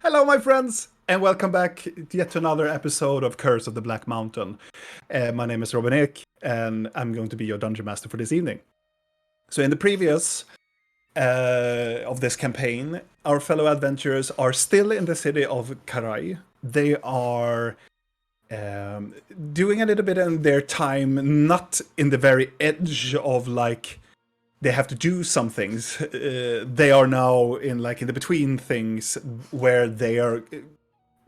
Hello, my friends, and welcome back to yet another episode of Curse of the Black Mountain. My name is Robin Ek, and I'm going to be your dungeon master for this evening. So, in the previous of this campaign, our fellow adventurers are still in the city of Karai. They are doing a little bit in their time, not in the very edge of like they have to do some things. They are now in the between things where they are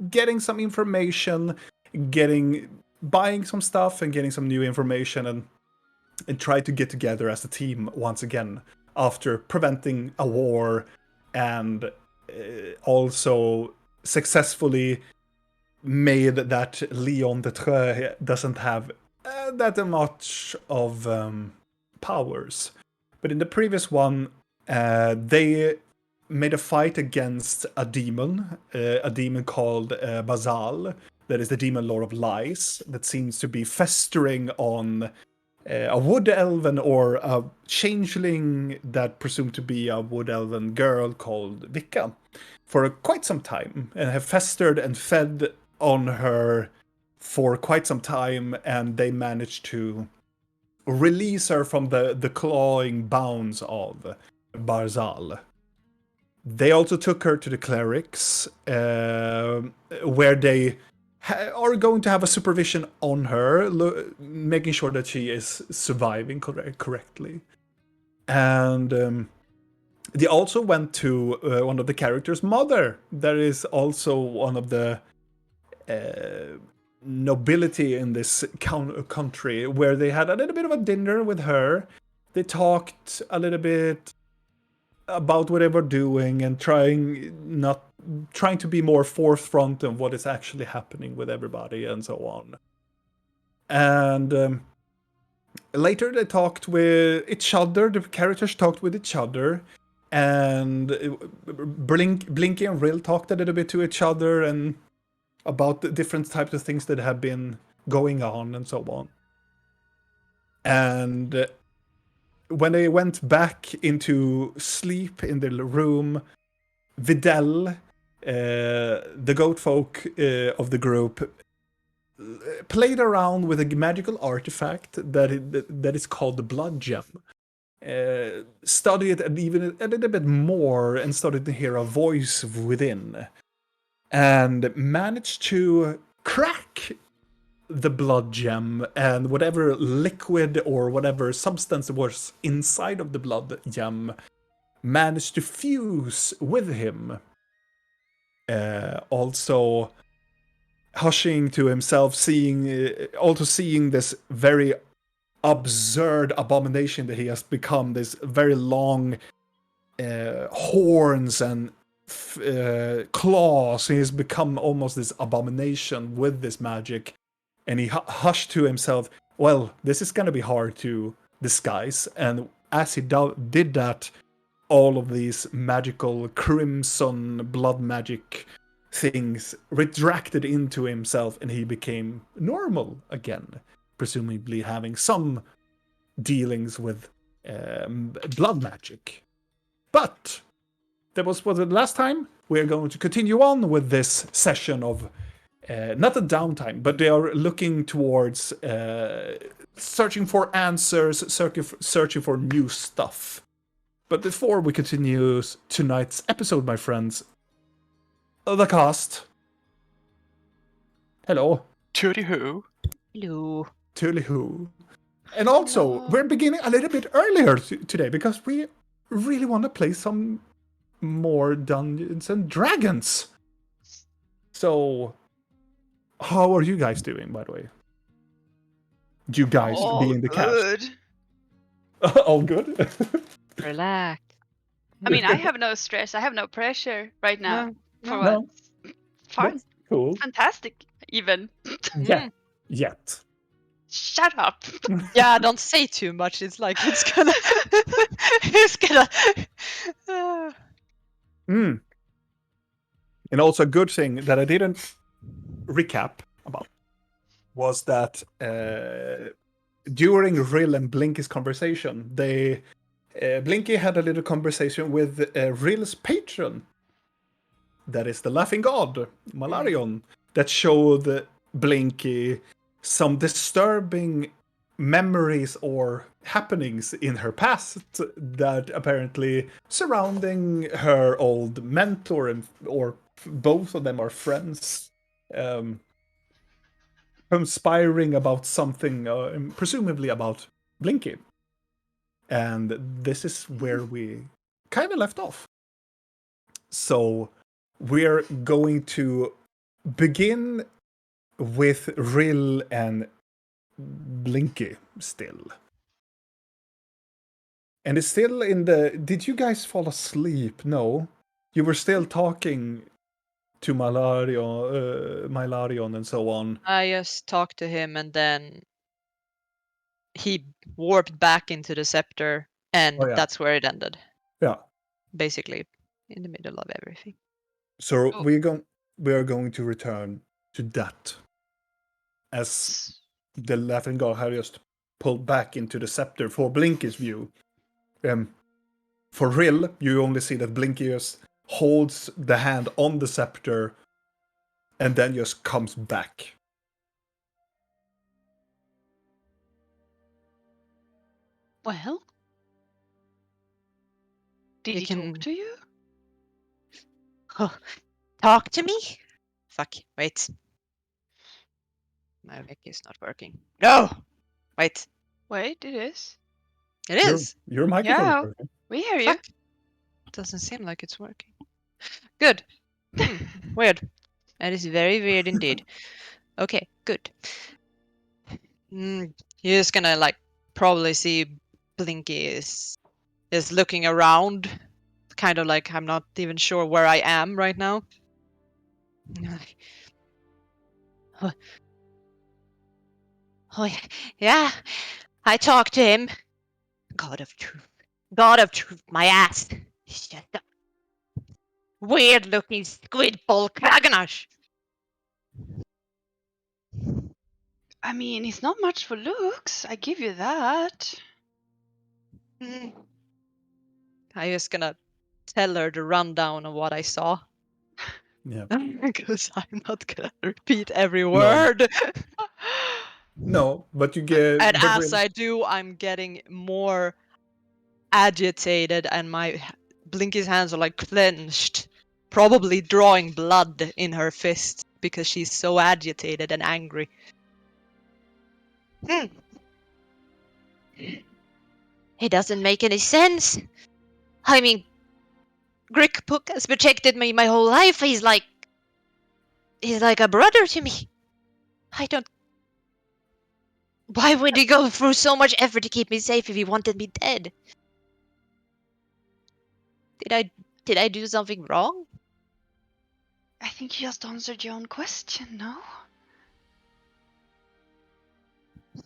getting some information, buying some stuff and getting some new information and try to get together as a team once again after preventing a war and also successfully made that Leon de Treux doesn't have that much of powers. But in the previous one, they made a fight against a demon called Bazal, that is the demon lord of lies, that seems to be festering on a wood elven or a changeling that presumed to be a wood elven girl called Vika for quite some time, and have festered and fed on her for quite some time, and they managed to release her from the clawing bounds of Barzal. They also took her to the clerics, where they are going to have a supervision on her, making sure that she is surviving correctly. And they also went to one of the characters' mother. That is also one of the nobility in this country, where they had a little bit of a dinner with her. They talked a little bit about what they were doing and trying to be more forefront of what is actually happening with everybody and so on. And later they talked with each other. The characters talked with each other, and Blinky and Rill talked a little bit to each other and about the different types of things that have been going on and so on. And when they went back into sleep in the room, Videl, the goat folk of the group, played around with a magical artifact that is called the blood gem. Studied it even a little bit more and started to hear a voice within, and managed to crack the blood gem, and whatever liquid or whatever substance was inside of the blood gem managed to fuse with him. Also hushing to himself, seeing this very absurd abomination that he has become, this very long horns and claws. He has become almost this abomination with this magic. And he hushed to himself, well, this is going to be hard to disguise. And as he did that, all of these magical crimson blood magic things retracted into himself, and he became normal again, presumably having some dealings with blood magic. But that was the last time. We're going to continue on with this session of not a downtime, but they are looking towards searching for answers, searching for new stuff. But before we continue tonight's episode, my friends, the cast. Hello. Tooty-hoo. Hello. Tooty-hoo. And also, we're beginning a little bit earlier today because we really want to play some more Dungeons and Dragons. So, how are you guys doing, by the way? You guys being the cast. All good? Relax. I mean, I have no stress. I have no pressure right now. For No. once. Fun. That's cool. Fantastic, even. Yeah. Yet. Shut up. Yeah, don't say too much. It's like it's gonna. And also a good thing that I didn't recap about was that during Rill and Blinky's conversation, Blinky had a little conversation with Rill's patron, that is the laughing god, Malarion, that showed Blinky some disturbing memories or happenings in her past that apparently surrounding her old mentor, or both of them are friends, conspiring about something, presumably about Blinky. And this is where we kind of left off. So we're going to begin with Rill and Blinky still. And it's still in the... Did you guys fall asleep? No. You were still talking to Malarion and so on. I just talked to him, and then he warped back into the scepter, and that's where it ended. Yeah. Basically, in the middle of everything. So we are going to return to that, as the laughing god had just pulled back into the scepter for Blinky's view. For Rill, you only see that Blinky just holds the hand on the scepter and then just comes back. Well, did he talk to you? Oh, talk to me? Fuck, wait. My mic is not working. No! Wait. Wait, it is. It is? Your microphone is working. We hear you. Fuck. Doesn't seem like it's working. Good. Weird. That is very weird indeed. Okay, good. You're just gonna like probably see Blinky is looking around, kind of like I'm not even sure where I am right now. Oh yeah, I talked to him. God of truth, my ass. He's just a weird-looking squid ball Kraganash. I mean, he's not much for looks. I give you that. I'm just gonna tell her the rundown of what I saw. Yeah. Because I'm not gonna repeat every word. No, but you get... And as I do, I'm getting more agitated, and my Blinky's hands are like clenched, probably drawing blood in her fists because she's so agitated and angry. It doesn't make any sense. I mean, Grickpook has protected me my whole life. He's like a brother to me. I don't... Why would he go through so much effort to keep me safe if he wanted me dead? Did I do something wrong? I think you just answered your own question, no?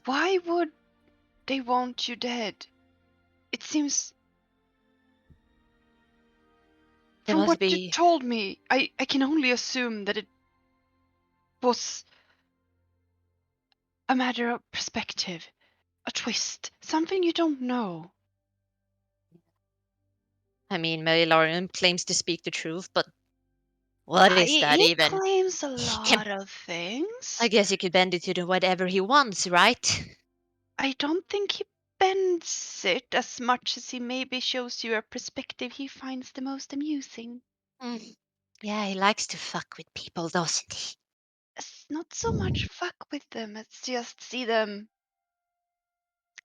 Why would they want you dead? It seems... From what you told me, I can only assume that it was a matter of perspective, a twist, something you don't know. I mean, Malarion claims to speak the truth, but what is that He even? claims a lot of things. I guess he could bend it to do whatever he wants, right? I don't think he bends it as much as he maybe shows you a perspective he finds the most amusing. Yeah, he likes to fuck with people, doesn't he? It's not so much fuck with them, it's just see them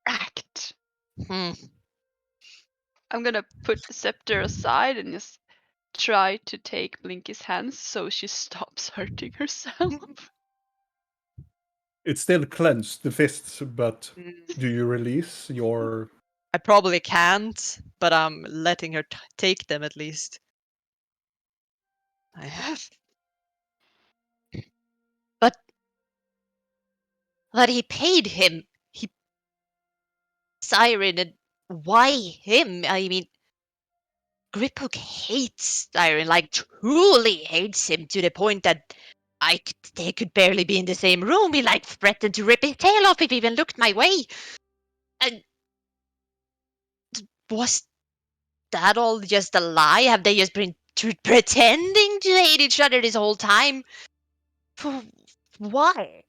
act. I'm gonna put the scepter aside and just try to take Blinky's hands so she stops hurting herself. It's still clenched, the fists, but do you release your... I probably can't, but I'm letting her take them at least. I have. But he paid him. He... Siren, and why him? I mean, Griphook hates Siren, like truly hates him to the point that they could barely be in the same room. He like threatened to rip his tail off if he even looked my way. And was that all just a lie? Have they just been pretending to hate each other this whole time. Why?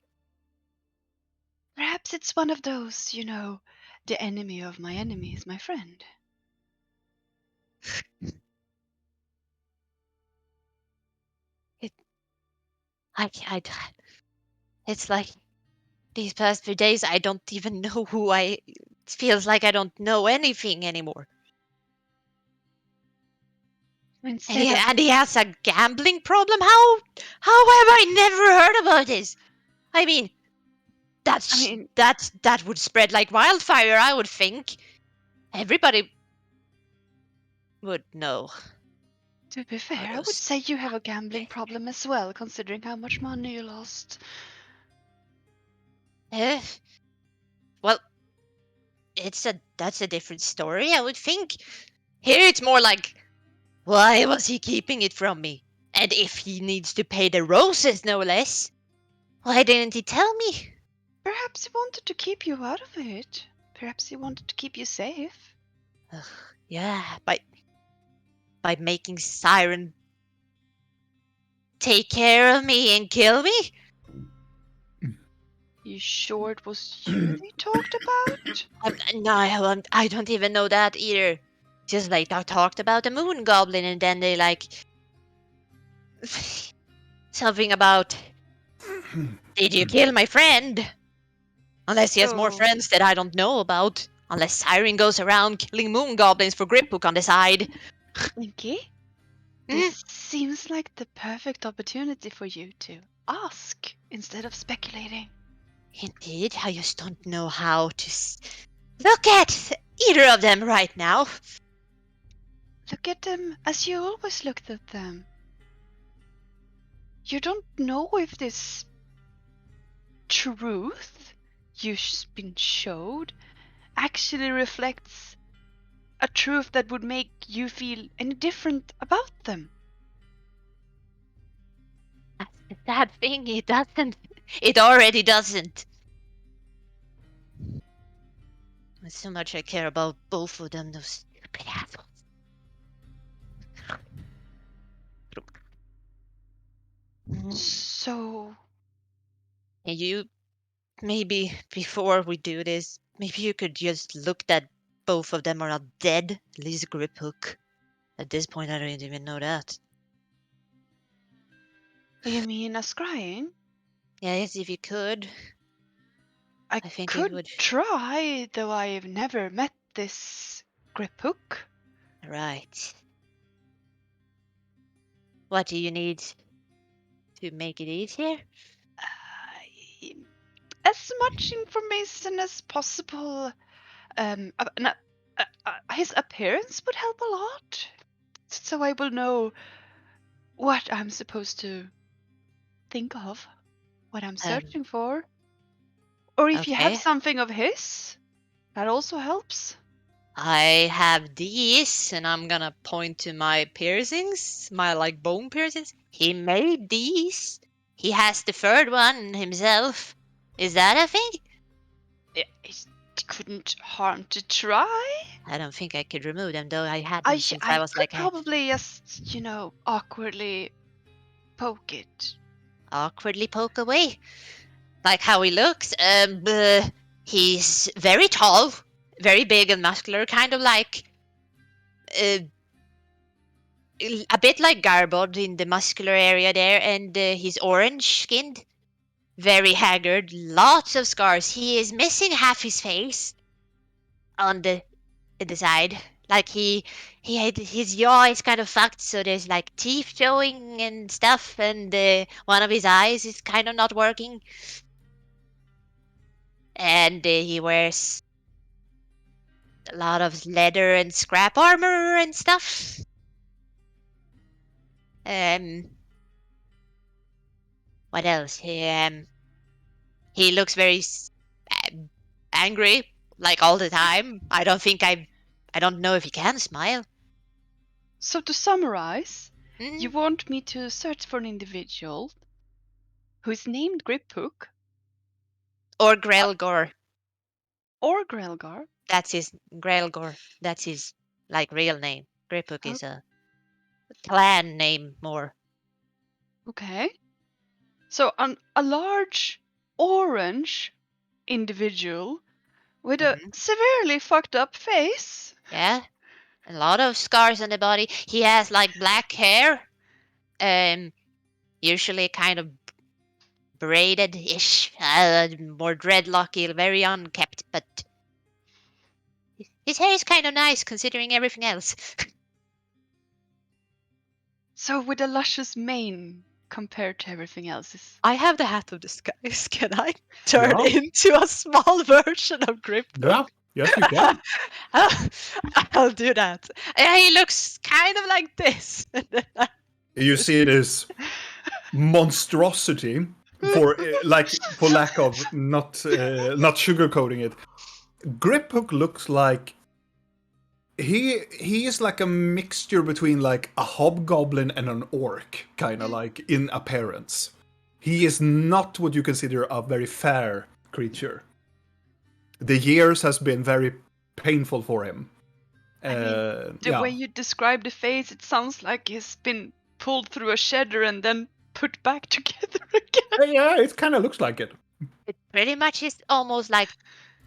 Perhaps it's one of those, the enemy of my enemy is my friend. It's like these past few days, I don't even know who I. It feels like I don't know anything anymore. Instead of And he has a gambling problem. How have I never heard about this? I mean, that would spread like wildfire. I would think everybody would know. To be fair, I would those- say you have a gambling problem as well, considering how much money you lost. Eh, well, that's a different story. I would think. Here it's more like, why was he keeping it from me? And if he needs to pay the roses, no less, why didn't he tell me? Perhaps he wanted to keep you out of it. Perhaps he wanted to keep you safe. Ugh, yeah, by making Siren take care of me and kill me? You sure it was you they talked about? I don't even know that either. Just like I talked about the moon goblin, and then they like something about, did you kill my friend? Unless he has more So, friends that I don't know about. Unless Siren goes around killing moon goblins for Griphook on the side. Winky, Hmm? this seems like the perfect opportunity for you to ask instead of speculating. Indeed, I just don't know how to look at either of them right now. Look at them as you always looked at them. You don't know if this truth you've been showed actually reflects a truth that would make you feel any different about them. That's the sad thing, it doesn't. It already doesn't. There's so much I care about both of them, those stupid assholes. So, And you, maybe before we do this, maybe you could just look that both of them are not dead. At least Griphook. At this point, I don't even know that. you mean us crying? Yes, if you could. I I think it could would. try, though I've never met this Griphook. Right. What do you need to make it easier? As much information as possible. His appearance would help a lot, so I will know what I'm supposed to think of, what I'm searching for. Or if you have Okay. something of his, that also helps. I have these, and I'm gonna point to my piercings, my like bone piercings. He made these. He has the third one himself. Is that a thing? It couldn't harm to try. I don't think I could remove them though. I had them since I I was could like probably just, awkwardly poke it. awkwardly poke away, like how he looks. He's very tall, very big and muscular, kind of like uh, a bit like Garbod in the muscular area there, and he's orange skinned, very haggard, lots of scars. He is missing half his face on the side. Like he had his jaw is kind of fucked, so there's like teeth showing and stuff, and one of his eyes is kind of not working. And he wears a lot of leather and scrap armor and stuff. Um, what else? He looks very angry, like all the time. I don't know if he can smile. So to summarize, Mm. you want me to search for an individual who is named Griphook Or Grelgor. or Grelgar. That's his Grelgor. That's his like real name. Griphook Oh. is a clan name more. Okay. So a large orange individual with a Mhm. severely fucked up face. Yeah, a lot of scars on the body. He has like black hair, usually kind of braided-ish, more dreadlocky, very unkept, but his hair is kind of nice considering everything else. So with a luscious mane compared to everything else. I have the hat of disguise. Can I turn Yeah. into a small version of Crypto? Yeah. Yes, you can. I'll do that. And he looks kind of like this. You see this monstrosity for lack of not sugarcoating it. Griphook looks like he is like a mixture between like a hobgoblin and an orc, kind of like in appearance. He is not what you consider a very fair creature. The years has been very painful for him. I mean, the way you describe the face, it sounds like he's been pulled through a shedder and then put back together again. Yeah, it kind of looks like it. It pretty much is almost like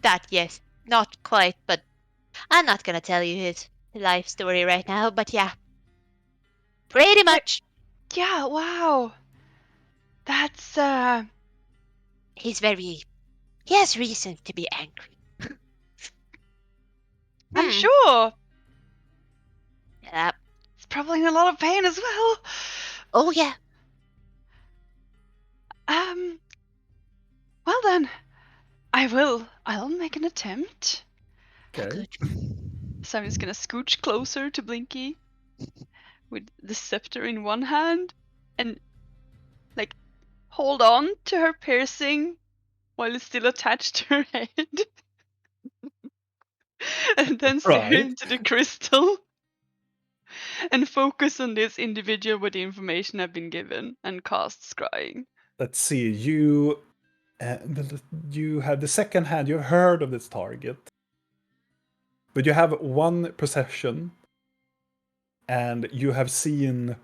that, yes. Not quite, but I'm not gonna tell you his life story right now, but yeah. Pretty much. Yeah, wow. That's He has reason to be angry. I'm sure. Yeah. He's probably in a lot of pain as well. Oh yeah. Well then, I'll make an attempt. Okay. Good. So I'm just gonna scooch closer to Blinky with the scepter in one hand and like hold on to her piercing while it's still attached to her head. And then stare Right. into the crystal and focus on this individual with the information I've been given and cast scrying. Let's see. You have the second hand. You've heard of this target, but you have one perception, and you have seen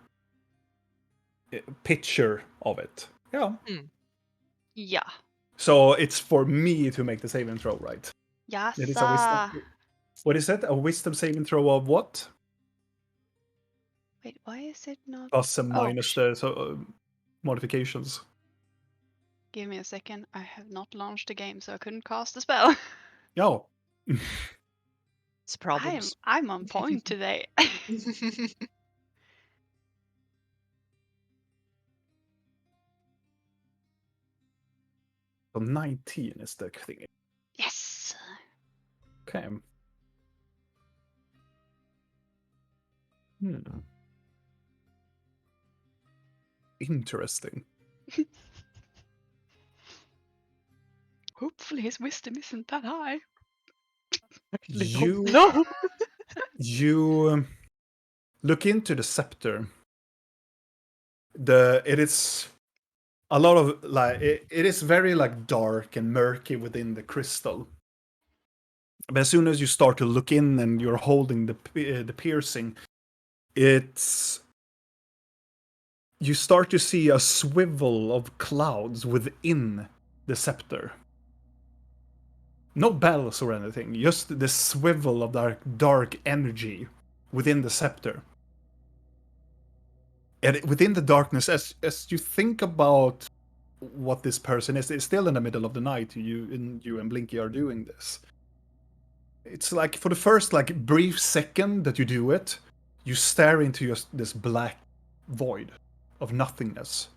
a picture of it. Yeah. Yeah. So it's for me to make the saving throw, right? Yes. It is a wisdom. What is it? A wisdom saving throw of what? Wait, why is it not? Plus and minus the modifications. Give me a second. I have not launched the game, so I couldn't cast a spell. Oh. It's problems. I'm on point today. So 19 is the thing. Yes. Okay. Interesting. Hopefully his wisdom isn't that high. You No. you look into the scepter. It is a lot of like it is very like dark and murky within the crystal. But as soon as you start to look in and you're holding the piercing, it's you start to see a swivel of clouds within the scepter. No bells or anything, just the swivel of dark energy within the scepter. And within the darkness, as you think about what this person is, it's still in the middle of the night. You and Blinky are doing this. It's like for the first like brief second that you do it, you stare into this black void of nothingness.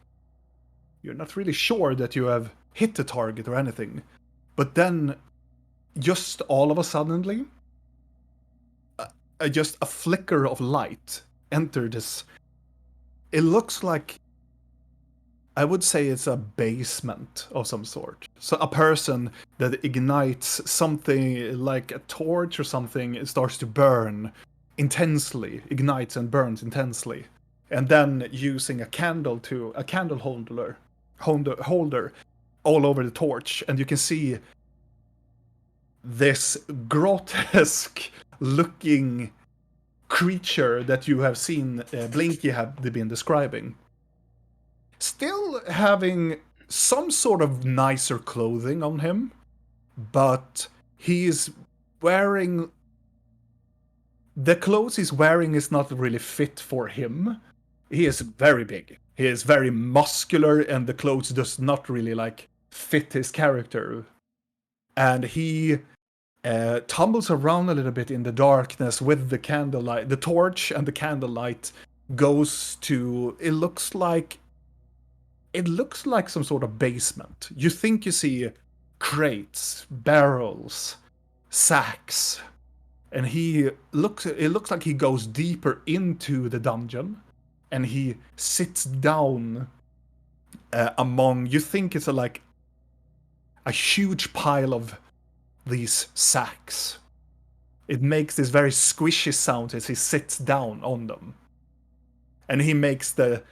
You're not really sure that you have hit the target or anything, but then just all of a suddenly, just a flicker of light entered this. It looks like, I would say it's a basement of some sort. So a person that ignites something like a torch or something, it starts to burn intensely, ignites and burns intensely. And then using a candle holder all over the torch, and you can see this grotesque looking creature that you have seen Blinky have been describing. Still having some sort of nicer clothing on him, but he's wearing... The clothes he's wearing is not really fit for him. He is very big. He is very muscular, and the clothes does not really like fit his character. And he tumbles around a little bit in the darkness with the candlelight. The torch and the candlelight goes to... It looks like some sort of basement. You think you see crates, barrels, sacks, and it looks like he goes deeper into the dungeon, and he sits down among... You think it's like a huge pile of these sacks. It makes this very squishy sound as he sits down on them, and he makes the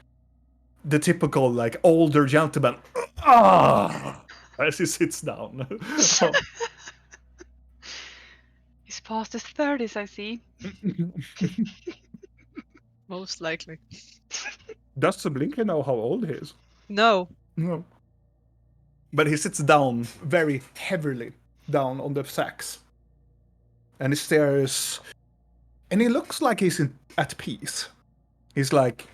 typical like older gentleman as he sits down. He's past his 30s, I see. Most likely. Does the Blinker know how old he is? No. No. But he sits down very heavily down on the sacks. And he stares... And he looks like he's at peace. He's like...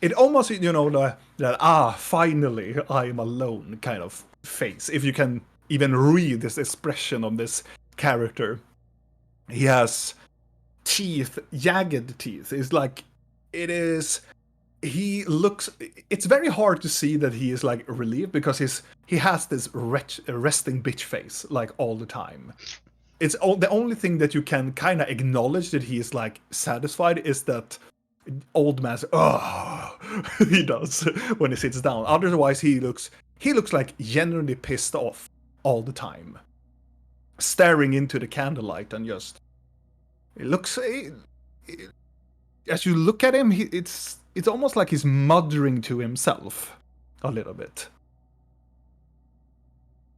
It almost, finally, I'm alone kind of face. If you can even read this expression of this character. He has teeth, jagged teeth. It's like... He looks... It's very hard to see that he is like relieved, because he has this resting bitch face like all the time. It's the only thing that you can kind of acknowledge that he is like satisfied is that old man's he does when he sits down. Otherwise he looks like genuinely pissed off all the time, staring into the candlelight, and just it looks... As you look at him, it's almost like he's muttering to himself a little bit.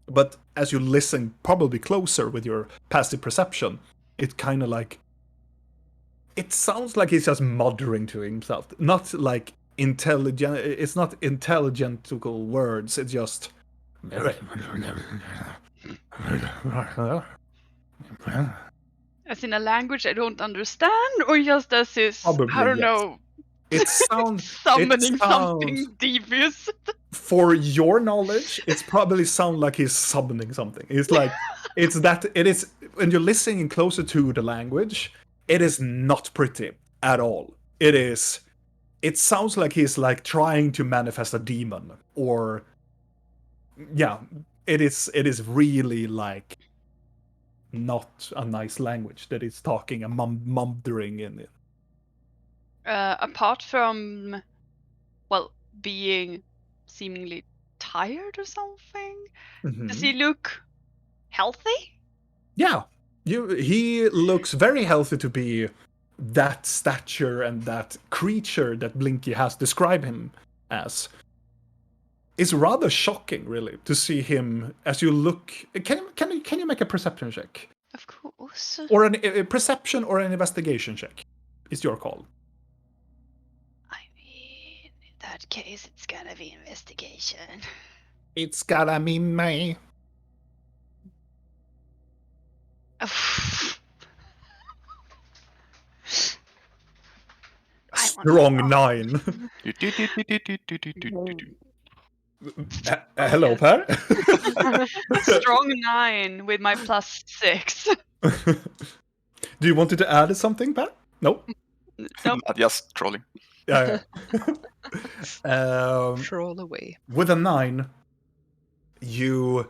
But as you listen probably closer with your passive perception, it kind of like... It sounds like he's just muttering to himself. Not like intelligent... It's not intelligentical words, it's just... As in a language I don't understand, or just as his, Probably, I don't yes. know, It sounds... summoning something devious. For your knowledge, it's probably sound like he's summoning something. It's like... It is... When you're listening closer to the language, it is not pretty at all. It sounds like he's like trying to manifest a demon, or... Yeah, it is really like... Not a nice language that he's talking and mumbling in it. Apart from, well, being seemingly tired or something, does he look healthy? Yeah, he looks very healthy to be that stature and that creature that Blinky has described him as. It's rather shocking, really, to see him as you look... Can you make a perception check? Of course. Or a perception or an investigation check. It's your call. I mean, in that case, it's gotta be investigation. It's gotta be me. Strong 9. Hello, Per. Strong 9 with my +6. Do you want to add something, Per? Nope. Nope. Just trolling. Yeah. Troll away. With a 9, it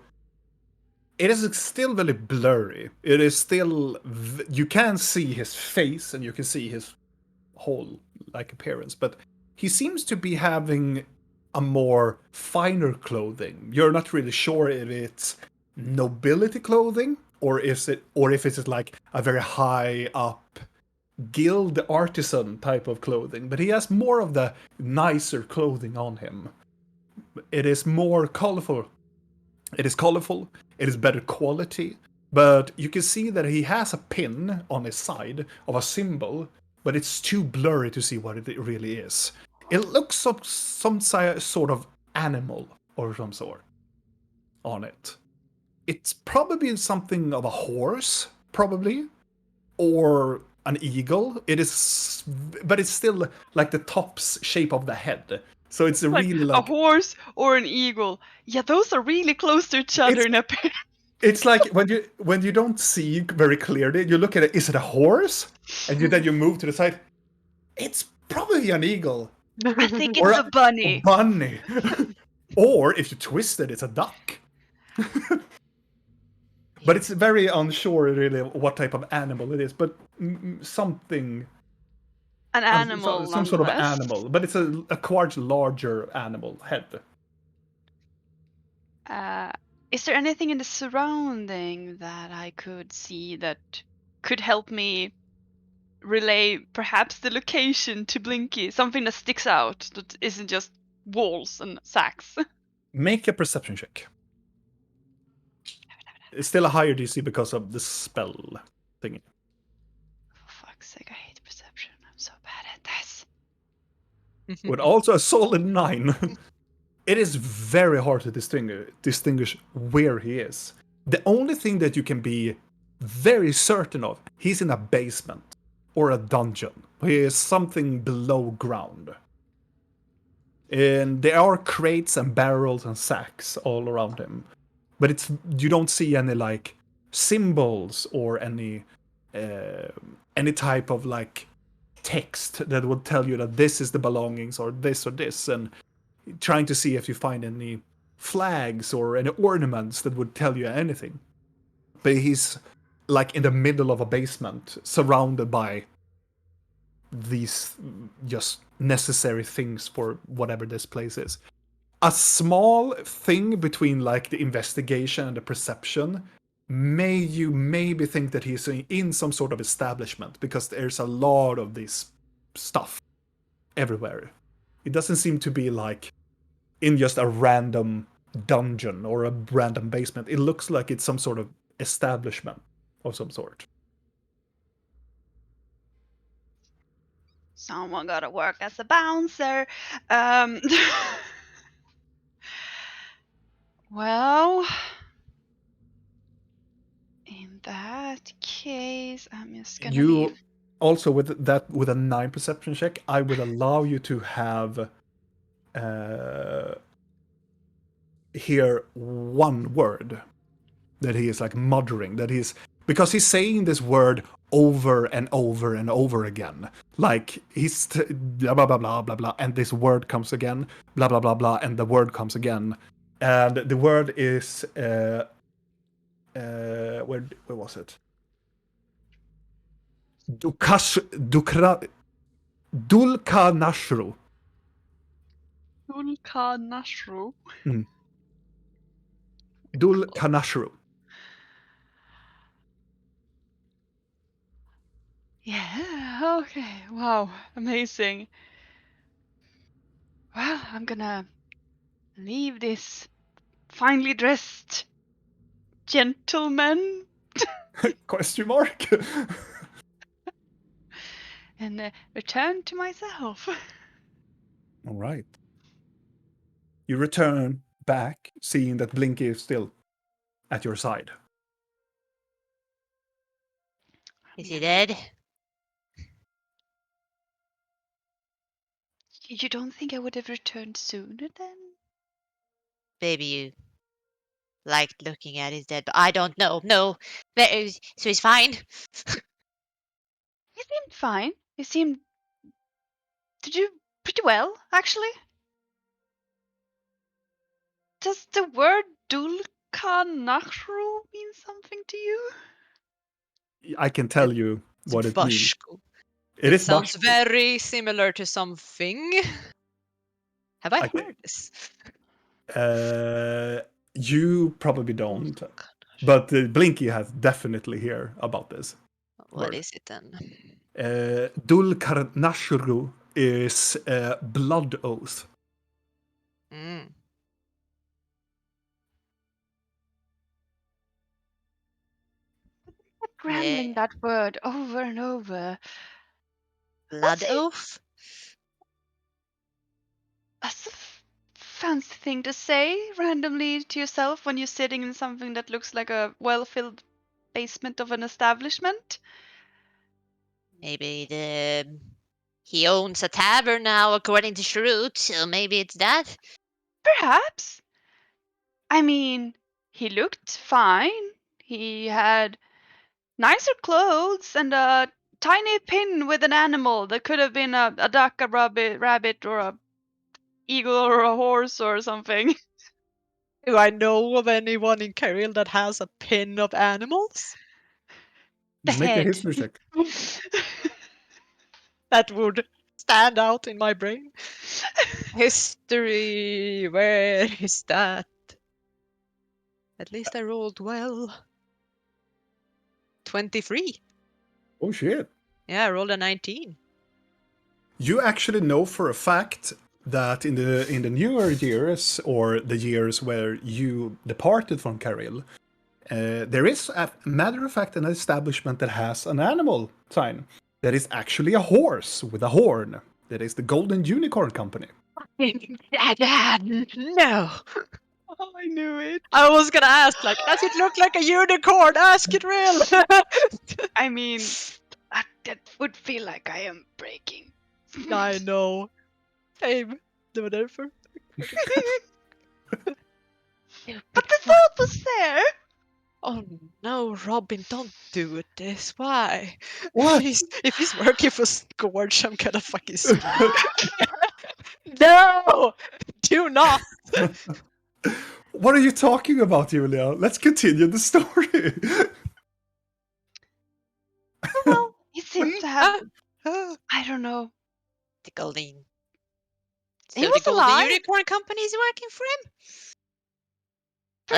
is still very blurry. It is still... You can see his face and you can see his whole like appearance, but he seems to be having a more finer clothing. You're not really sure if it's nobility clothing or if it's like a very high up guild artisan type of clothing, but he has more of the nicer clothing on him. It is more colorful. It is better quality, but you can see that he has a pin on his side of a symbol but it's too blurry to see what it really is. It looks some sort of animal or some sort on it. It's probably something of a horse, probably, or an eagle. It is, but it's still like the top's shape of the head. So it's Like really a like horse or an eagle. Yeah, those are really close to each other It's- in appearance. it's like when you don't see very clearly, you look at it. Is it a horse? And then you move to the side. It's probably an eagle I think or it's a bunny. bunny, or if you twist it, it's a duck. But it's very unsure really what type of animal it is. But something, An animal, some sort of nonetheless. animal. But it's a quite larger animal head. Is there anything in the surrounding that I could see that could help me relay perhaps the location to Blinky? Something that sticks out that isn't just walls and sacks. Make a perception check. It's still a higher DC because of the spell thingy. For fuck's sake, I hate perception. I'm so bad at this. With also a solid 9. It is very hard to distinguish where he is. The only thing that you can be very certain of, he's in a basement or a dungeon. He is something below ground. And there are crates and barrels and sacks all around him. But you don't see any like symbols or any type of like text that would tell you that this is the belongings or this, and trying to see if you find any flags or any ornaments that would tell you anything. But he's like in the middle of a basement, surrounded by these just necessary things for whatever this place is. A small thing between like the investigation and the perception you maybe think that he's in some sort of establishment, because there's a lot of this stuff everywhere. It doesn't seem to be like in just a random dungeon or a random basement. It looks like it's some sort of establishment of some sort. Someone gotta work as a bouncer. Well, in that case, I'm just gonna leave. You also with a 9 perception check, I would allow you to have hear one word that he is like muttering, that he's because he's saying this word over and over and over again. Like he's blah blah blah blah blah blah, and this word comes again, blah blah blah blah, and the word comes again, and the word is where was it? Dulkanashru. Dulkanashru. Dulkanashru. Yeah, okay. Wow, amazing. Well, I'm gonna leave this finely dressed gentleman Question mark. and return to myself. All right. You return back, seeing that Blinky is still at your side. Is he dead? You don't think I would have returned sooner then? Maybe you liked looking at his dead, but I don't know. No. So he's fine? He seemed fine. He seemed to do pretty well, actually. Does the word Dulkanachru mean something to you? I can tell you what it means. Bashko. It is Sounds Bashko. very similar to something. Have I Okay. heard this? You probably don't, but Blinky has definitely heard about this. What word. is it then? Dulkarnashru is blood oath. Mm. Rambling Yeah. that word over and over. blood it? oath. That's a fancy thing to say randomly to yourself when you're sitting in something that looks like a well-filled basement of an establishment. Maybe he owns a tavern now, according to Shrewd, so maybe it's that. Perhaps. I mean, he looked fine. He had nicer clothes and a tiny pin with an animal that could have been a duck, a rabbit, or a eagle, or a horse, or something. Do I know of anyone in Keril that has a pin of animals? The Make a head. history check. That would stand out in my brain. History, where is that? At least I rolled well. 23. Oh shit. Yeah, I rolled a 19. You actually know for a fact that in the newer years, or the years where you departed from Karel, there is, a matter of fact, an establishment that has an animal sign. That is actually a horse with a horn. That is the Golden Unicorn Company. No. Oh, I knew it. I was gonna ask, like, does it look like a unicorn? Ask it real. I mean, that would feel like I am breaking. I know. Same. Whatever. But the thought was there. Oh no, Robin, don't do this. Why? What? If he's working for Scourge, I'm gonna fucking scream. No! Do not! What are you talking about, Julia? Let's continue the story. Well, he seems to have, The I don't know. Golden. He So the was Golden alive. Unicorn Company is working for him?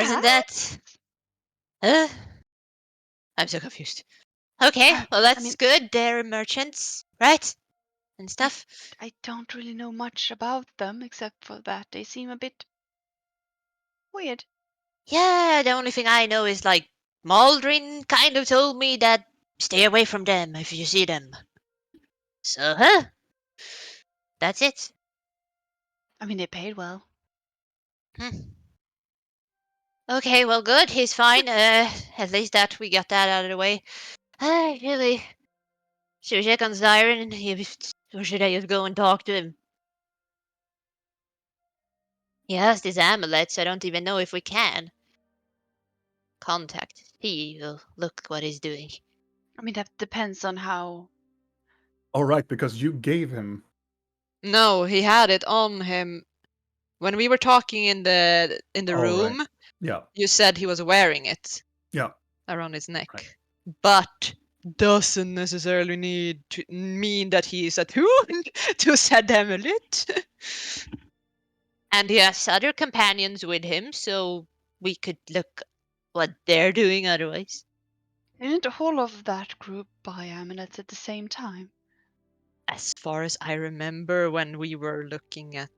Wasn't Perhaps. that? I'm so confused. Okay, well that's mean- good. They're merchants, right? And stuff. I don't really know much about them except for that they seem a bit weird. Yeah, the only thing I know is like Maldrin kind of told me that stay away from them if you see them. So, that's it. I mean, they paid well. Okay, well, good. He's fine. At least that we got that out of the way. Really. Should we check on Siren? Or should I just go and talk to him? He has this amulet, so I don't even know if we can. Contact. He will look what he's doing. I mean, that depends on how. All right, because you gave him. No, he had it on him. When we were talking in the All room, right. Yeah. you said he was wearing it. Yeah. Around his neck. Right. But doesn't necessarily need to mean that he is attuned to said amulet. And he has other companions with him, so we could look what they're doing otherwise. Didn't the whole of that group buy amulets at the same time? As far as I remember, when we were looking at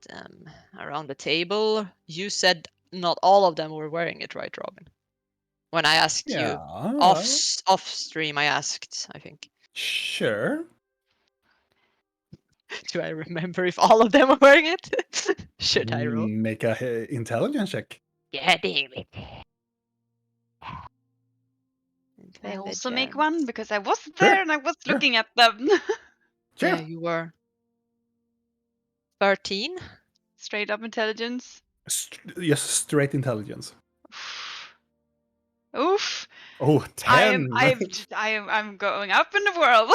around the table, you said not all of them were wearing it, right, Robin? When I asked you off stream, I asked, I think. Sure. Do I remember if all of them were wearing it? Should I roll? Make a intelligence check. Yeah, damn it. Can I also make Intelligence. one because I wasn't Sure, there and I was sure. looking at them. Yeah, Sure. you were. 13? Straight up intelligence. Yes, straight intelligence. Oof. Oh, 10. I'm going up in the world.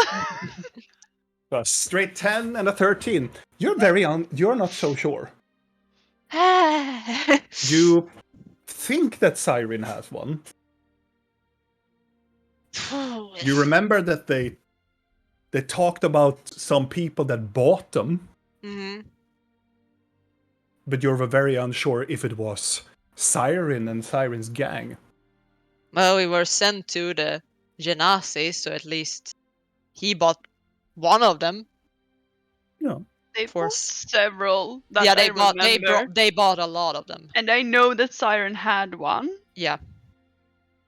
A straight 10 and a 13. You're you're not so sure. You think that Siren has one. You remember that they talked about some people that bought them, Mm-hmm. but you're very unsure if it was Siren and Siren's gang. Well, we were sent to the Genasi, so at least he bought one of them. Yeah. They For bought several. That yeah, I they bought remember. they bought a lot of them. And I know that Siren had one. Yeah.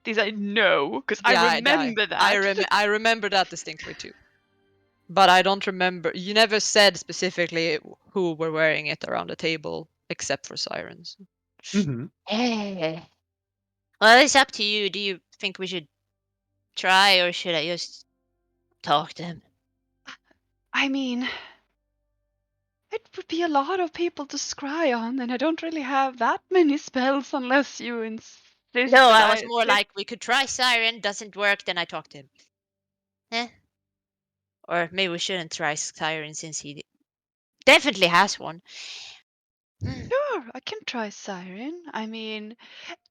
These I know because Yeah, I remember that. I remember that distinctly too. but I don't remember. You never said specifically who were wearing it around the table, except for sirens. Mm-hmm. Well, it's up to you. Do you think we should try, or should I just talk to him? I mean, it would be a lot of people to scry on, and I don't really have that many spells unless you insist. No, that I was more like, we could try siren. Doesn't work, then I talk to him. Or maybe we shouldn't try siren since he definitely has one. Sure, I can try siren. I mean,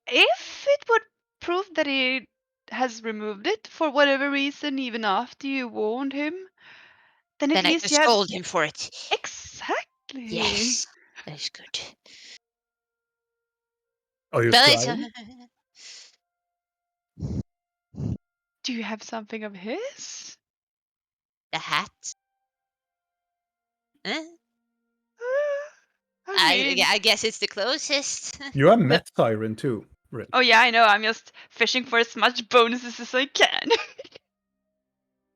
if it would prove that he has removed it for whatever reason, even after you warned him, then at Then I least could you have scold him for it. exactly. Yes, that is good. Are you But it's, trying? Do you have something of his? the hat. I mean, I guess it's the closest. You have met Siren too, Rin. oh yeah, I know. I'm just fishing for as much bonuses as I can.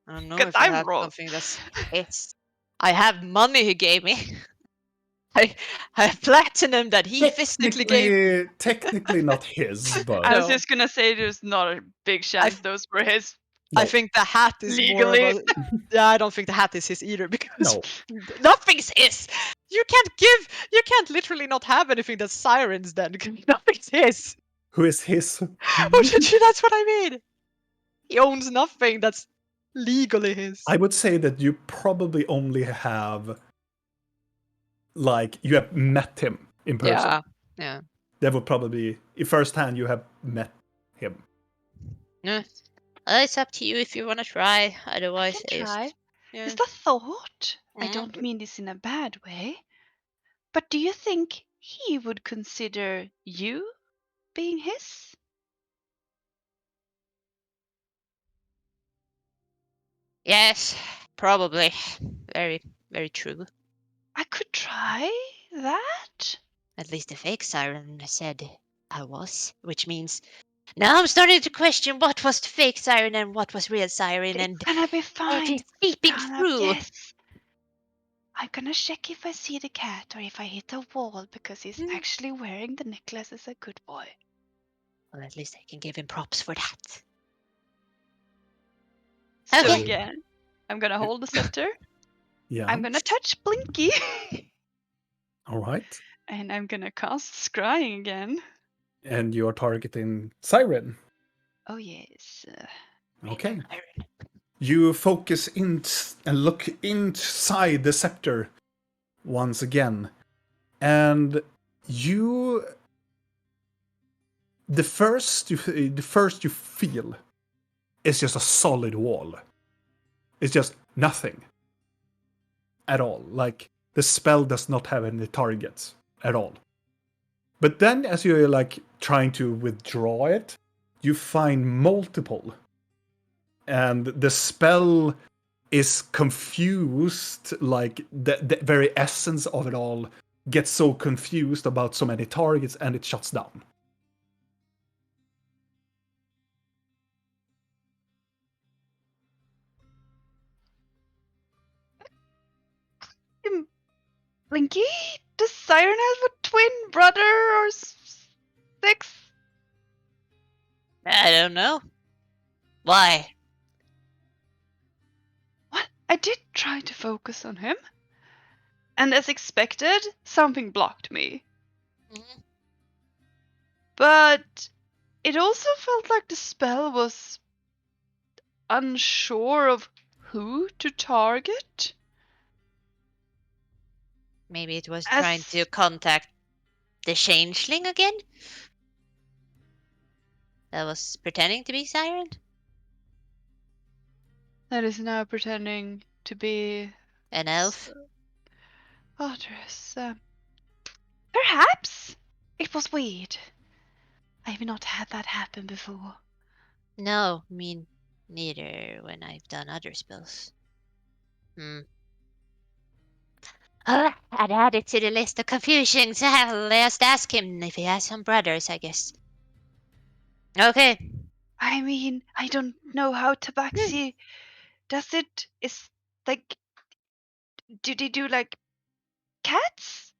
I don't know 'Cause if I I'm have wrong. something that's his. I have money he gave me. I have platinum that he physically gave. Technically not his, but I was No. just gonna say there's not a big chance those were his. I no. think the hat is more of Legally. a. Yeah, I don't think the hat is his either because No. nothing's his. You can't literally not have anything that's sirens then. Nothing's his. Who is his? That's what I mean. He owns nothing that's legally his. I would say that you probably only have, like, you have met him in person. Yeah. That would probably be, firsthand, you have met him. Well, it's up to you if you want to try. Otherwise, I can try. Yeah. Just a thought. I Mhm. don't mean this in a bad way. But do you think he would consider you being his? Yes, probably. Very, very true. I could try that. At least the fake siren said I was, which means now I'm starting to question what was the fake siren and what was real siren, and It's gonna be what fine. is seeping Gonna through. guess. I'm gonna check if I see the cat or if I hit a wall because he's actually wearing the necklace as a good boy. Well, at least I can give him props for that. So Okay. again, I'm gonna hold the scepter. Yeah. I'm gonna touch Blinky. All right. And I'm gonna cast Scrying again. And you are targeting Siren. Oh yes. Okay. You focus in and look inside the scepter once again. And you... The first you feel is just a solid wall. It's just nothing. At all. Like, the spell does not have any targets. At all. But then, as you're, like, trying to withdraw it, you find multiple. And the spell is confused, like, the very essence of it all gets so confused about so many targets, and it shuts down. Blinky, does Siren have a twin brother or six? I don't know. Why? What? I did try to focus on him. And as expected, something blocked me. Mhm. But it also felt like the spell was unsure of who to target. Maybe it was As- trying to contact the changeling again? That was pretending to be siren? That is now pretending to be An elf? others. Perhaps it was weird. I have not had that happen before. No, me neither when I've done other spells. I'd add it to the list of confusions. I'll just ask him if he has some brothers, I guess. Okay. I mean, I don't know how tabaxi does it. Is Like, do they do like cats?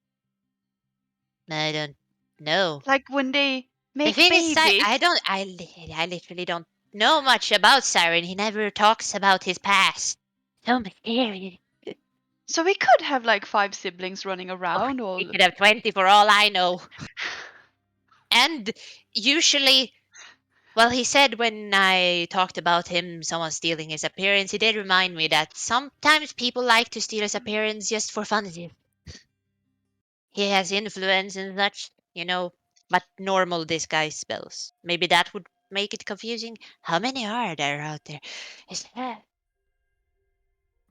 I don't know. Like when they The make thing is, babies? I literally don't know much about Siren. He never talks about his past. So mysterious. So we could have like 5 siblings running Oh, around he all. could have 20 for all I know. And usually, well, he said when I talked about him, someone stealing his appearance, he did remind me that sometimes people like to steal his appearance just for fun. He has influence and such, but normal disguise spells. Maybe that would make it confusing. How many are there out there? Is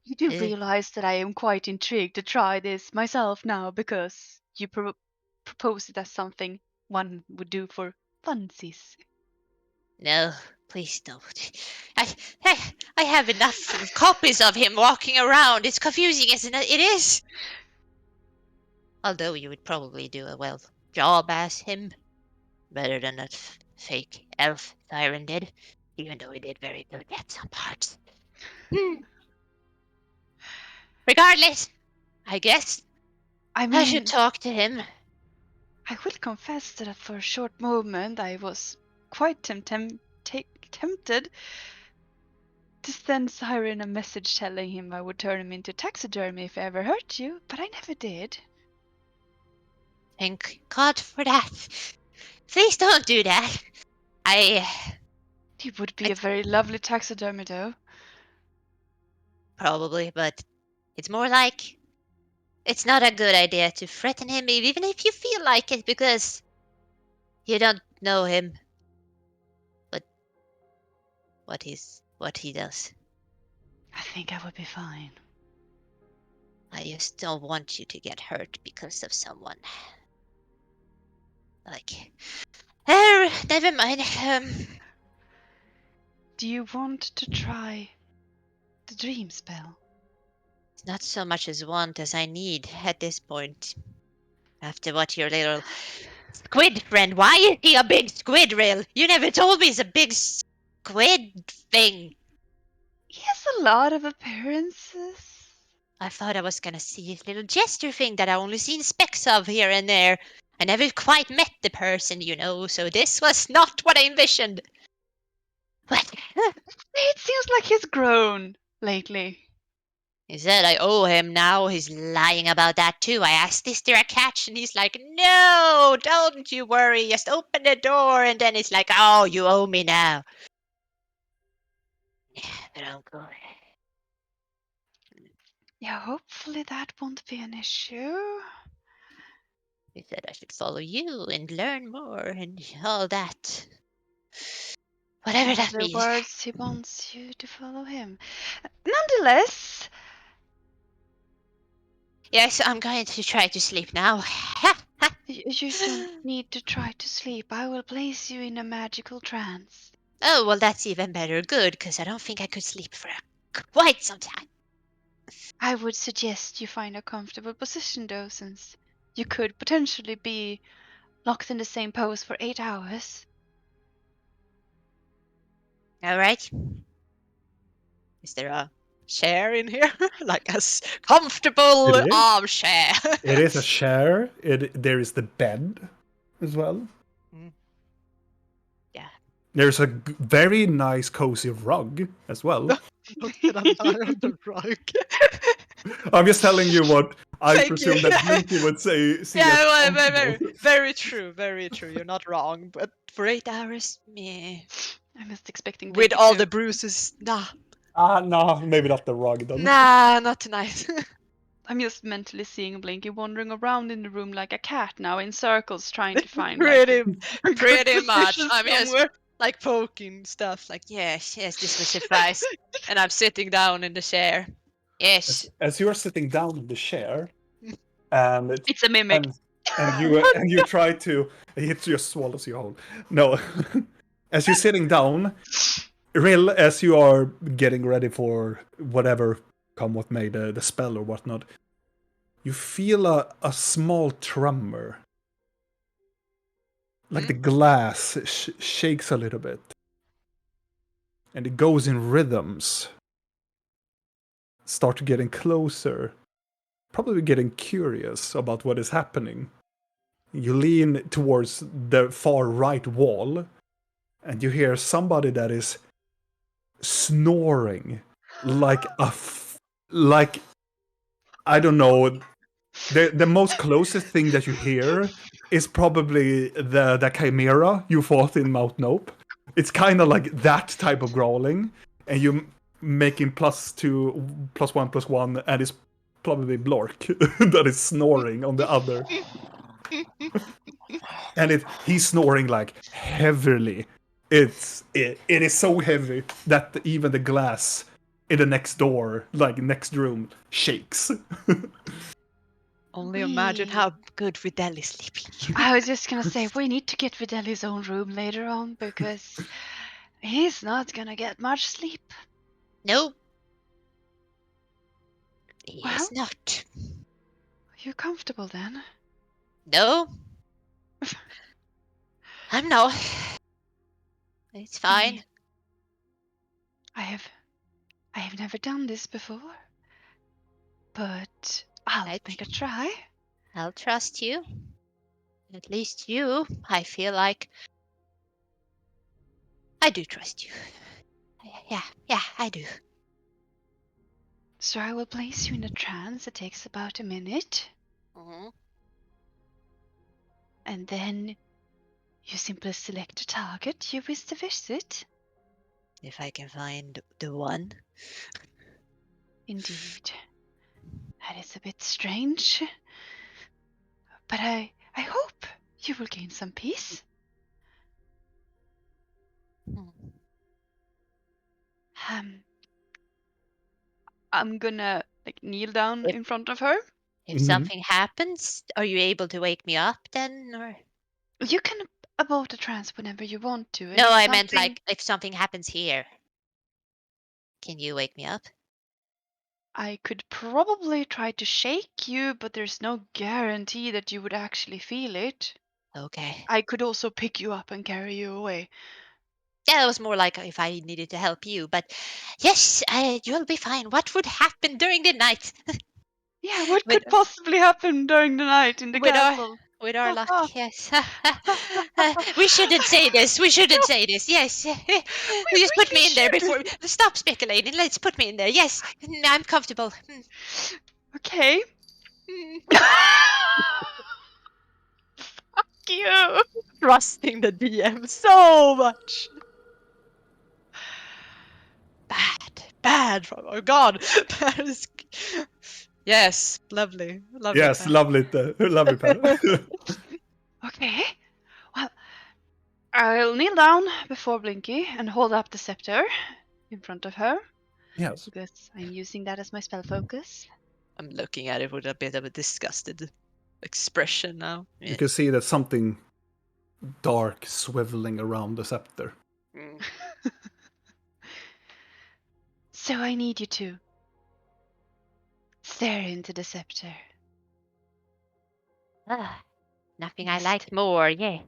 You do uh, realize that I am quite intrigued to try this myself now because you propose it as something one would do for funsies. no, please don't. I, I have enough copies of him walking around. It's confusing, isn't it? It is. Although you would probably do a well job as him. Better than that fake elf Siren did. Even though he did very good at some parts. Hmm. Regardless, I guess I I should mean, talk to him. I will confess that for a short moment I was quite tempted to send Siren a message telling him I would turn him into taxidermy if I ever hurt you, but I never did. Thank God for that. Please don't do that. I He would be a it's very lovely taxidermy, though. probably, but it's more like it's not a good idea to threaten him, even if you feel like it, because you don't know him. But what he does. I think I would be fine. I just don't want you to get hurt because of someone. Like, never mind. Do you want to try the dream spell? It's not so much as want as I need at this point. After what your little squid friend, why is he a big squid, Rail? You never told me he's a big squid thing. He has a lot of appearances. I thought I was gonna see his little jester thing that I only seen specks of here and there. I never quite met the person, so this was not what I envisioned. But It seems like he's grown lately. he said I owe him now. He's lying about that too. I asked, is there a catch? And he's like, no, don't you worry. Just open the door. And then it's like, oh, you owe me now. But Uncle, Yeah, hopefully that won't be an issue. he said I should follow you and learn more and all that. Whatever In that other means. words, he wants you to follow him. Nonetheless, Yes, I'm going to try to sleep now. you don't need to try to sleep. I will place you in a magical trance. Oh, well, that's even better. Good, because I don't think I could sleep for quite some time. I would suggest you find a comfortable position, though, since you could potentially be locked in the same pose for 8 hours. All right. Is there a chair in here? Like a comfortable It is. armchair. It is a chair. There is the bed as well. Yeah. There's a very nice cozy rug as well. Not gonna lie on the rug. I'm just telling you what I Thank presume you. that Blinky would say. See Yeah, as well, comfortable. very true, very true. You're not wrong. But for 8 hours, meh. I'm just expecting With Blinky all to... the bruises, nah. No, maybe not the rug then. Nah, not tonight. I'm just mentally seeing Blinky wandering around in the room like a cat now, in circles, trying to find pretty, like a good pretty much. position I'm just somewhere. like poking stuff. Like, yes, this will suffice. And I'm sitting down in the chair. Yes. As you are sitting down in the chair, and It's a mimic. and you try to, it just swallows you whole. No, as you're sitting down, as you are getting ready for whatever come what may, the spell or whatnot, you feel a small tremor. Like the glass shakes a little bit. And it goes in rhythms. start getting closer, probably getting curious about what is happening. You lean towards the far right wall, and you hear somebody that is snoring like like I don't know. The most closest thing that you hear is probably the chimera you fought in Mount Nope. It's kind of like that type of growling, and you making +2, +1, and it's probably Blork that is snoring on the other. And he's snoring like heavily. It is so heavy that even the glass in the next door, like next room, shakes. Only imagine how good Vidal is sleeping. I was just gonna say we need to get Vidal his own room later on because he's not gonna get much sleep. No. He Well, is not. are you comfortable then? No. I'm not. It's I fine. mean, I have never done this before, but I'll I make a try. I'll trust you. At least you. I feel like I do trust you. Yeah, I do. So I will place you in a trance. It takes about a minute, Mhm. and then you simply select a target you wish to visit. If I can find the one. Indeed. That is a bit strange. But I hope you will gain some peace. Hmm. I'm gonna kneel down If in front of her. if Mhm. something happens, are you able to wake me up then, or? You can abort a trance whenever you want to, and No, if I meant something like if something happens here, can you wake me up? I could probably try to shake you, but there's no guarantee that you would actually feel it. Okay. I could also pick you up and carry you away. Yeah, it was more like if I needed to help you, but yes, you'll be fine. What would happen during the night Yeah, what with could possibly happen during the night in the with our castle? with our luck? Yes. We shouldn't say this. We shouldn't say this. Yes. We Just put really me in there before. should. Stop speculating. Let's put me in there. Yes, I'm comfortable. Okay. Mm. Fuck you. Trusting the DM so much. Bad from oh god. That is yes, lovely. Lovely. Yes, Pat. lovely, lovely, Pat. Okay. Well, I'll kneel down before Blinky and hold up the scepter in front of her Yes. because I'm using that as my spell focus. I'm looking at it with a bit of a disgusted expression now. You can see that something dark swiveling around the scepter. Mm. So I need you to stare into the scepter. Ah, nothing I Yes. like more. Yeah.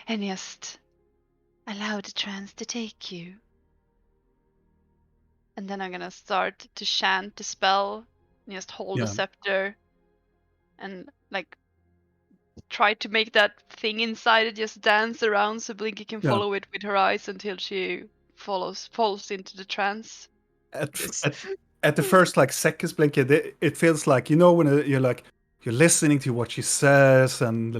And just allow the trance to take you. And then I'm gonna start to chant the spell, and just hold the Yeah. scepter, and try to make that thing inside it just dance around so Blinky can Yeah. follow it with her eyes until she falls into the trance. At, This- at, at the first seconds, blink, it feels like, when you're listening to what she says, and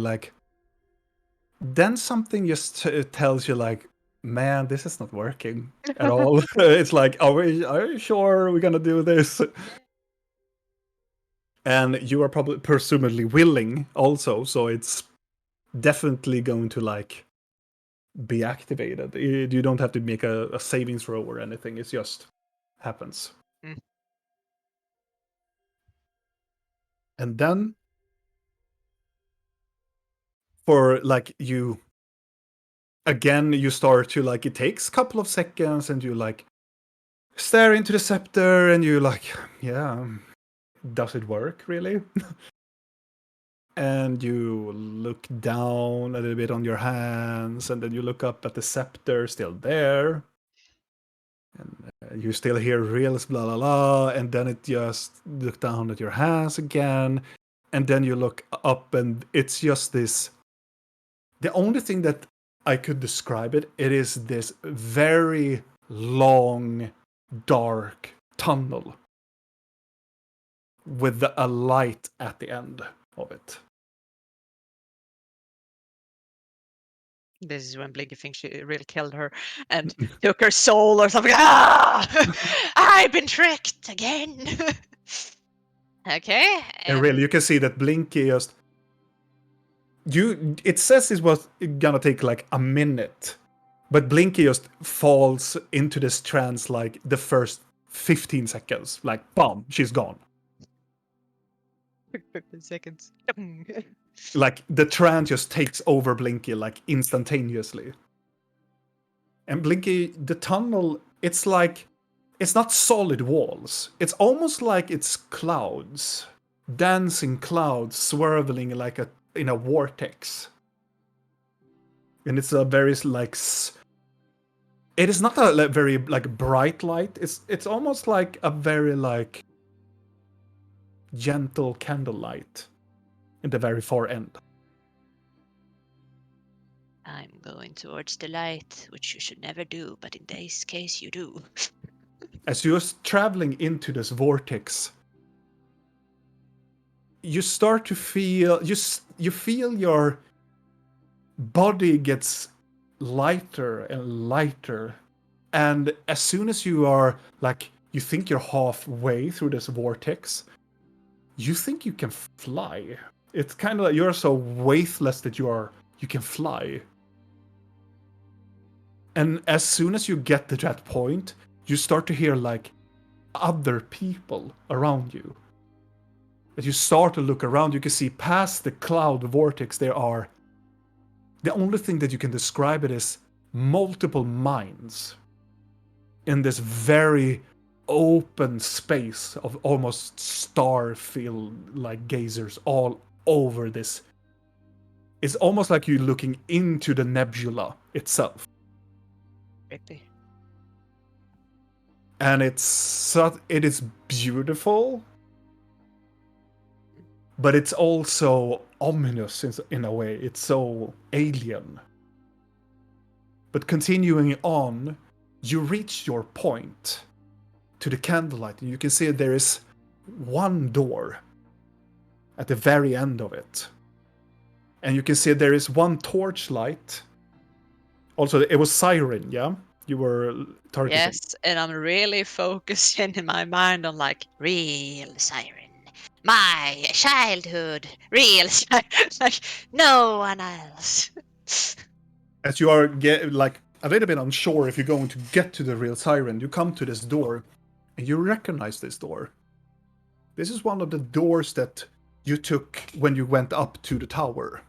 then something just tells you man, this is not working at all. It's like, are you sure we're gonna do this? And you are probably presumably willing also, so it's definitely going to be activated. You don't have to make a savings throw or anything. It just happens. Mm. And then for you again, you start to it takes a couple of seconds, and you stare into the scepter, and you yeah, does it work really? And you look down a little bit on your hands, and then you look up at the scepter still there, and You still hear reels, blah, blah, blah, and then it just look down at your hands again, and then you look up, and it's just this. The only thing that I could describe it is this very long, dark tunnel with a light at the end of it. This is when Blinky thinks she really killed her and took her soul or something. Ah! I've been tricked again. Okay. And really, you can see that Blinky just. It says it was gonna take like a minute, but Blinky just falls into this trance like the first 15 seconds. Like, boom, she's gone. 15 seconds. Like, the trance just takes over Blinky like instantaneously. And Blinky, the tunnel, it's like, it's not solid walls. It's almost like it's clouds. Dancing clouds swirling like in a vortex. And it's a very like it is not a very like bright light. It's almost like a very like gentle candlelight in the very far end. I'm going towards the light, which you should never do, but in this case you do. As you're traveling into this vortex, you start to feel you feel your body gets lighter and lighter, and as soon as you are like you think you're halfway through this vortex, you think you can fly. It's kind of like you're so weightless that you can fly. And as soon as you get to that point, you start to hear like other people around you. As you start to look around, you can see past the cloud vortex there are. The only thing that you can describe it is multiple minds in this very open space of almost star-filled like gazers all over this. It's almost like you're looking into the nebula itself. Creepy. And it is beautiful, but it's also ominous in a way. It's so alien. But continuing on, you reach your point to the candlelight, and you can see there is one door at the very end of it. And you can see there is one torchlight. Also, it was siren, yeah? You were targeting. Yes, and I'm really focusing in my mind on like Real siren. My childhood. Real siren. Like no one else. As you are like a little bit unsure if you're going to get to the real siren, you come to this door, and you recognize this door. This is one of the doors that you took when you went up to the tower.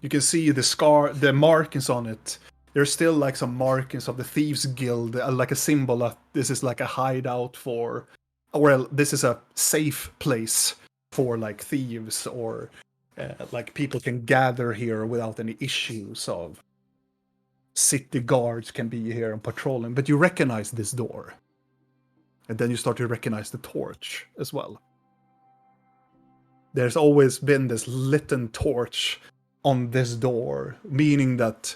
You can see the markings on it. There's still like some markings of the Thieves Guild, like a symbol that this is like a hideout for, well, this is a safe place for like thieves or like people can gather here without any issues of city guards can be here and patrolling. But you recognize this door. And then you start to recognize the torch as well. There's always been this lit torch on this door, meaning that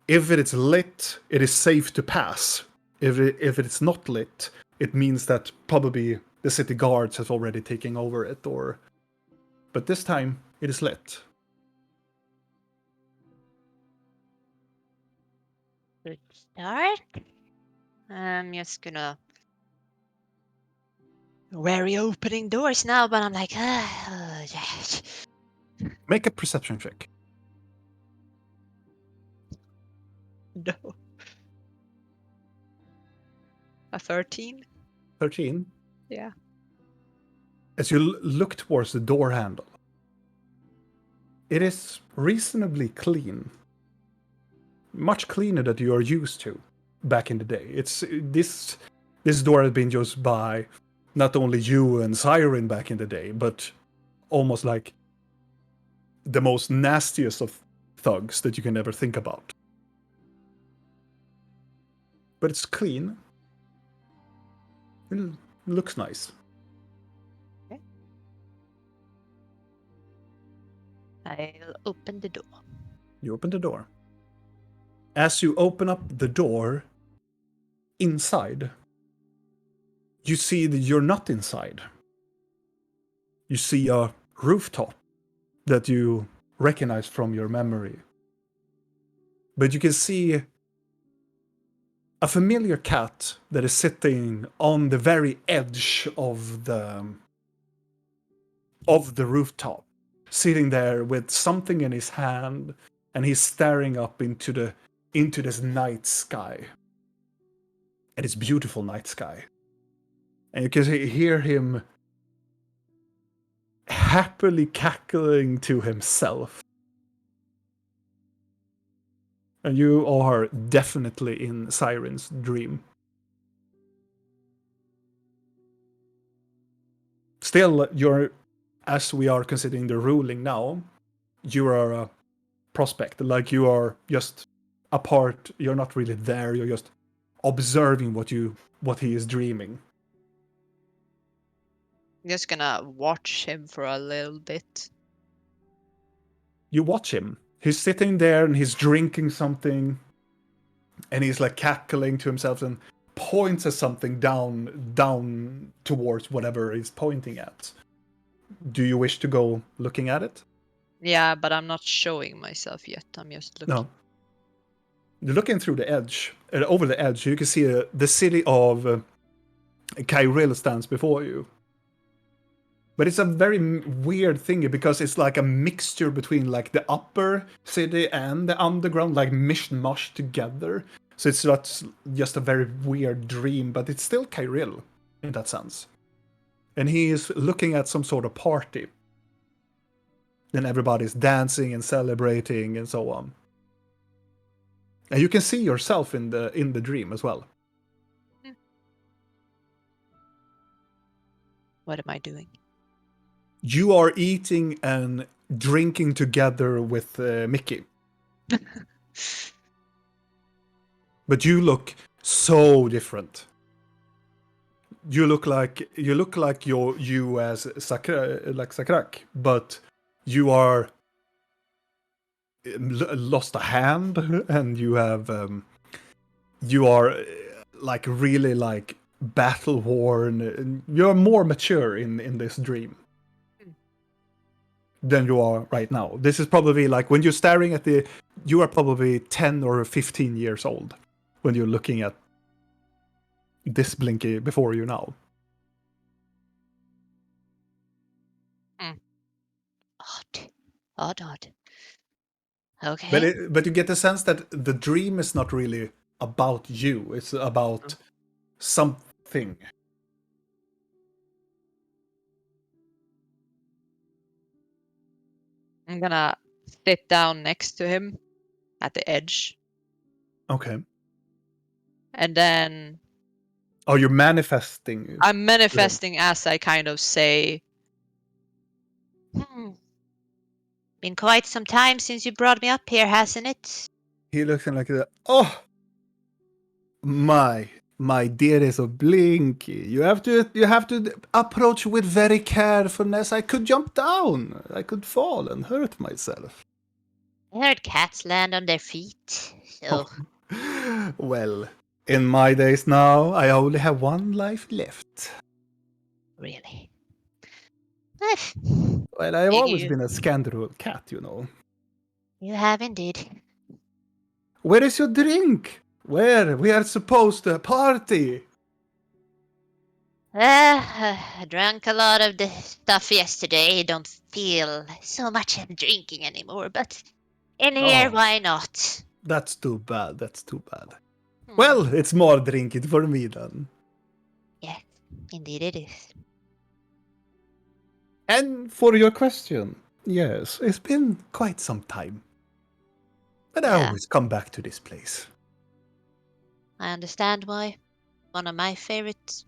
if it is lit, it is safe to pass. If it's not lit, it means that probably the city guards have already taken over it, but this time it is lit. Good start. I'm just gonna wary opening doors now, but I'm like, yes. Make a perception check. no. A 13? 13. Yeah. As you look towards the door handle, it is reasonably clean. Much cleaner than you are used to back in the day. It's this door has been used by not only you and Siren back in the day, but almost like the most nastiest of thugs that you can ever think about. But it's clean. It looks nice. I'll open the door. You open the door. As you open up the door, inside, you see that you're not inside. You see a rooftop that you recognize from your memory. But you can see a familiar cat that is sitting on the very edge of the rooftop, sitting there with something in his hand, and he's staring up into this night sky. And it's beautiful night sky. And you can hear him happily cackling to himself. And you are definitely in Siren's dream. Still, as we are considering the ruling now, you are a prospect. Like, you are just a part, you're not really there, you're just observing what he is dreaming. I'm just gonna watch him for a little bit. You watch him. He's sitting there and he's drinking something, and he's like cackling to himself and points at something down towards whatever he's pointing at. Do you wish to go looking at it? Yeah, but I'm not showing myself yet. I'm just looking. No. You're looking through the edge, over the edge. You can see the city of Kyril stands before you. But it's a very weird thing because it's like a mixture between like the upper city and the underground, like mishmash together. So it's not just a very weird dream, but it's still Kyril in that sense. And he is looking at some sort of party. Then everybody's dancing and celebrating and so on. And you can see yourself in the dream as well. What am I doing? You are eating and drinking together with Mickey. But you look so different. You look like you as Sakrak, but you are lost a hand, and you are like really like battle worn. You're more mature in this dream than you are right now. This is probably like when you're staring at you are probably 10 or 15 years old when you're looking at this Blinky before you now. Odd. Okay. But you get the sense that the dream is not really about you. It's about something. I'm gonna sit down next to him at the edge. Okay. And then Oh, you're manifesting. I'm manifesting as I kind of say, Been quite some time since you brought me up here, hasn't it? He looks like that. Oh, my dearest of Blinky, you have to approach with very carefulness. I could jump down. I could fall and hurt myself. I heard cats land on their feet, so Well, in my days now, I only have one life left. really. Well, I've Thank always you. been a scandalous cat, you know. You have indeed. Where is your drink? Where? We are supposed to party. I drank a lot of the stuff yesterday. Don't feel so much in drinking anymore, but in here, Oh. why not? That's too bad. That's too bad. Well, it's more drinking for me then. Yes, indeed it is. And for your question, yes, it's been quite some time. But I Yeah. always come back to this place. I understand why. One of my favorite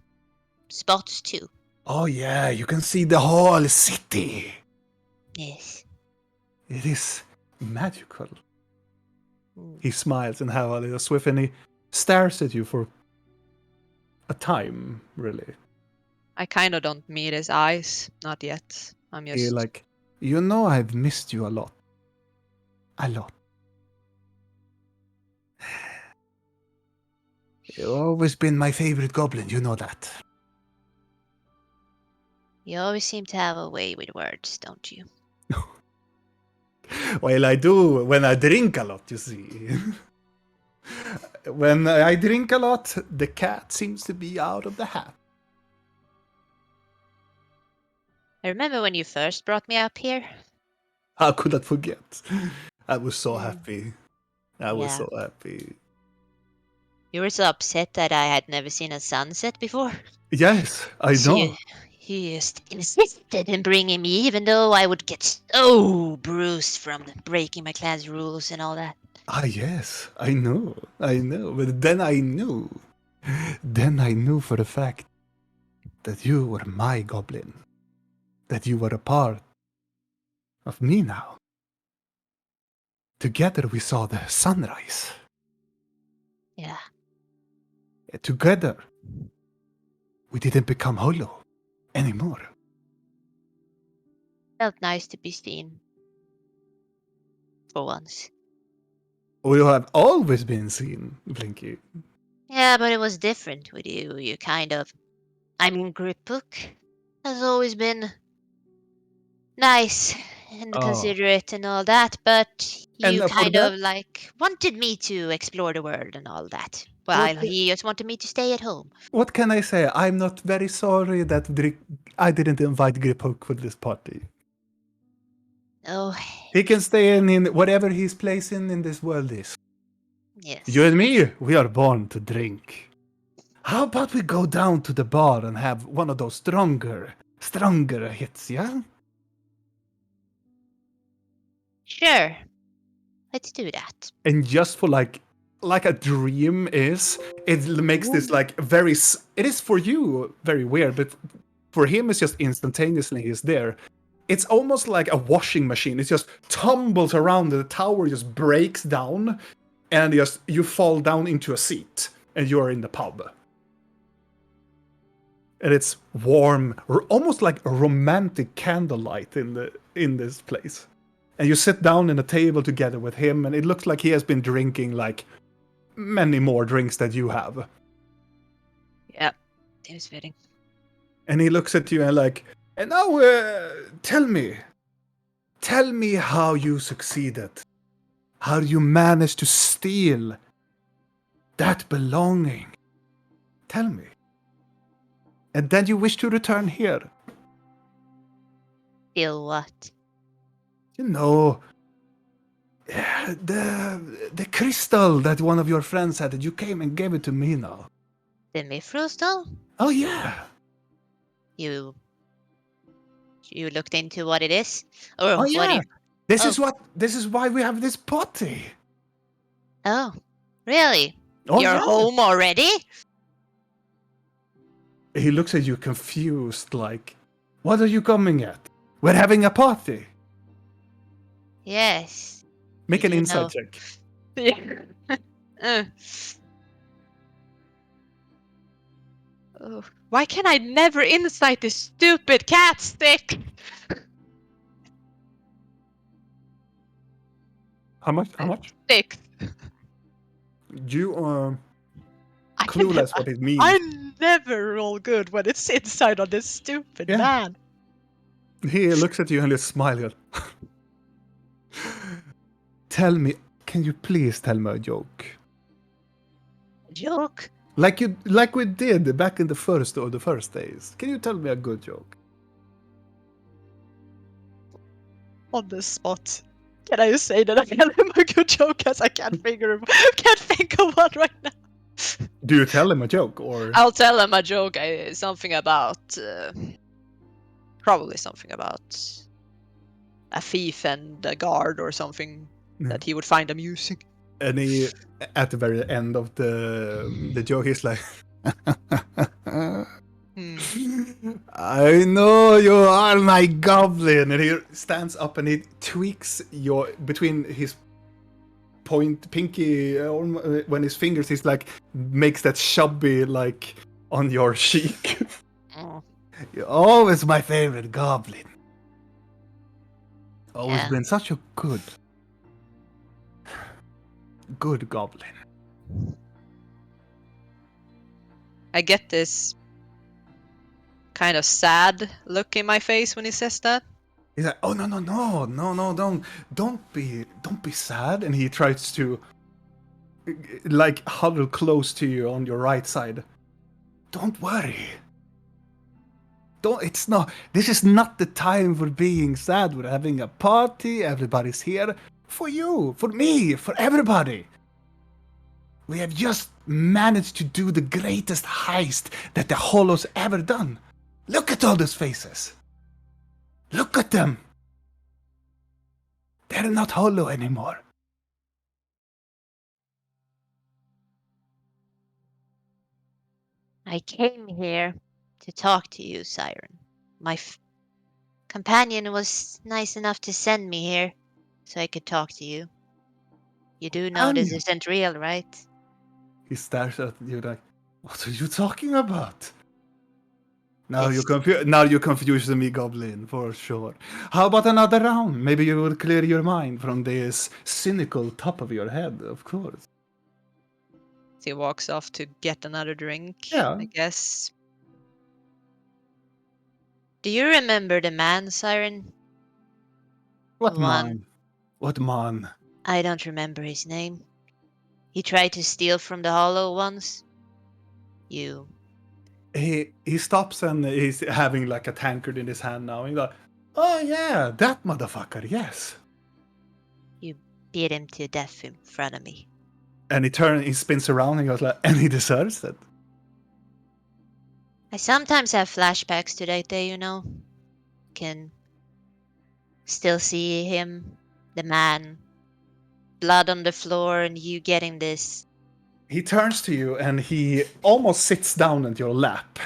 spots too. Oh yeah, you can see the whole city. Yes. It is magical. Mm. He smiles and have a little swift, and he stares at you for a time, really. I kind of don't meet his eyes. Not yet. I'm He just. like, you know, I've missed you a lot. A lot. You've always been my favorite goblin, you know that. You always seem to have a way with words, don't you? Well, I do when I drink a lot, you see. When I drink a lot, the cat seems to be out of the hat. I remember when you first brought me up here. How could I forget? I was so Mm. happy. I was Yeah. so happy. You were so upset that I had never seen a sunset before. Yes, I So know. you just insisted in bringing me, even though I would get so bruised from breaking my clan's rules and all that. Ah, yes, I know. But then I knew. Then I knew for a fact that you were my goblin. That you were a part of me now. Together we saw the sunrise. Yeah. Together we didn't become hollow anymore. Felt nice to be seen. For once. We have always been seen, Blinky. Yeah, but it was different with you. You kind of. I mean, Gripbook has always been nice and Oh. considerate and all that, but And you for kind that, of like wanted me to explore the world and all that. While he just wanted me to stay at home. what can I say? I'm not very sorry that I didn't invite Griphook for this party. Oh, He can stay in whatever his place in this world is. yes. You and me, we are born to drink. How about we go down to the bar and have one of those stronger hits, yeah? Sure. Let's do that. And just for like a dream is, it makes this like it is for you very weird, but for him it's just instantaneously he's there. It's almost like a washing machine. It just tumbles around and the tower just breaks down and you fall down into a seat and you're in the pub. And it's warm, or almost like a romantic candlelight in this place. And you sit down in a table together with him, and it looks like he has been drinking like many more drinks that you have. Yeah, it was fitting. And he looks at you and like, and now tell me how you succeeded. How you managed to steal that belonging. Tell me. And then you wish to return here. Still what? You know, the crystal that one of your friends had, that you came and gave it to me now. The Mithril Stone? Oh yeah. You looked into what it is? Or Oh what yeah. it... This is why we have this party. Oh, really? Oh, You're yeah. home already? He looks at you confused, like, what are you coming at? We're having a party. Yes. Make Did an you insight know? check. Yeah. Oh, why can I never insight this stupid cat stick? How much? 6. You are I clueless what it means. I never roll good when it's inside on this stupid Yeah. man. He looks at you and is smiling. Can you please tell me a joke? Joke? Like we did back in the first days. Can you tell me a good joke? On the spot. Can I just say that I tell him a good joke as I can't think of one right now. Do you tell him a joke or? I'll tell him a joke. Something about probably something about a thief and a guard or something that he would find amusing. And he, at the very end of the joke, he's like, I know you are my goblin. And he stands up and he tweaks between his pinky, when his fingers, he's like, makes that chubby, like, on your cheek. Oh, You're always my favorite goblin. Always Yeah. been such a good goblin. I get this kind of sad look in my face when he says that. He's like, oh no, don't be sad. And he tries to like huddle close to you on your right side. Don't worry. This is not the time for being sad. We're having a party, everybody's here. For you, for me, for everybody. We have just managed to do the greatest heist that the Hollow's ever done. Look at all those faces. Look at them. They're not hollow anymore. I came here to talk to you, Siren. My companion was nice enough to send me here so I could talk to you. You do know this Companion? isn't real, right? He stares at you like, what are you talking about? Now It's- you're confusing me, Goblin, for sure. How about another round? Maybe you will clear your mind from this cynical top of your head, of course. He walks off to get another drink, Yeah. I guess. Do you remember the man, Siren? What One. man? What man? I don't remember his name. He tried to steal from the Hollow once. You. He stops and he's having like a tankard in his hand now. He's like, oh yeah, that motherfucker, yes. You beat him to death in front of me. And he spins around and goes like, and he deserves it. I sometimes have flashbacks to that day, you know. Can still see him, the man, blood on the floor, and you getting this. He turns to you and he almost sits down at your lap.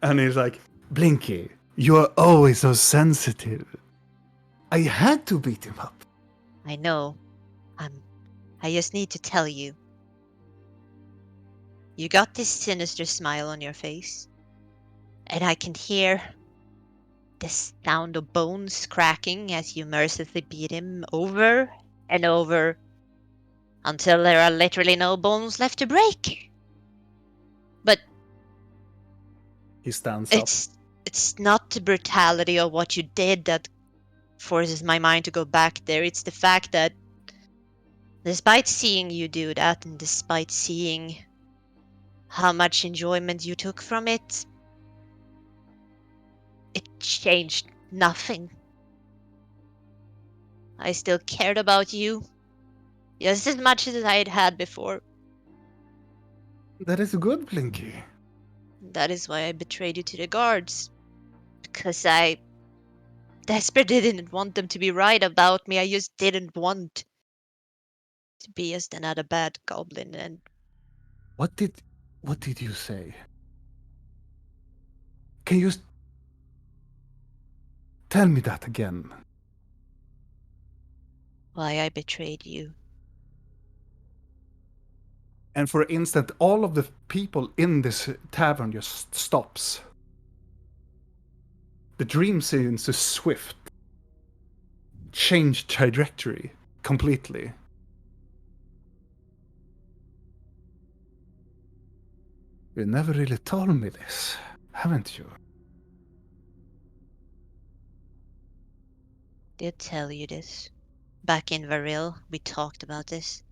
And he's like, Blinky, you're always so sensitive. I had to beat him up. I know. I just need to tell you. You got this sinister smile on your face. And I can hear the sound of bones cracking as you mercilessly beat him over and over until there are literally no bones left to break. But He stands up. it's not the brutality of what you did that forces my mind to go back there. It's the fact that despite seeing you do that and despite seeing how much enjoyment you took from it, it changed nothing. I still cared about you just as much as I had before. That is good, Blinky. That is why I betrayed you to the guards. Because I desperately didn't want them to be right about me. I just didn't want to be just another bad goblin. And What did you say? Can you tell me that again? why I betrayed you. And for an instant, all of the people in this tavern just stops. The dream seems to swift, change trajectory completely. You never really told me this, haven't you? Did tell you this. Back in Varil, we talked about this.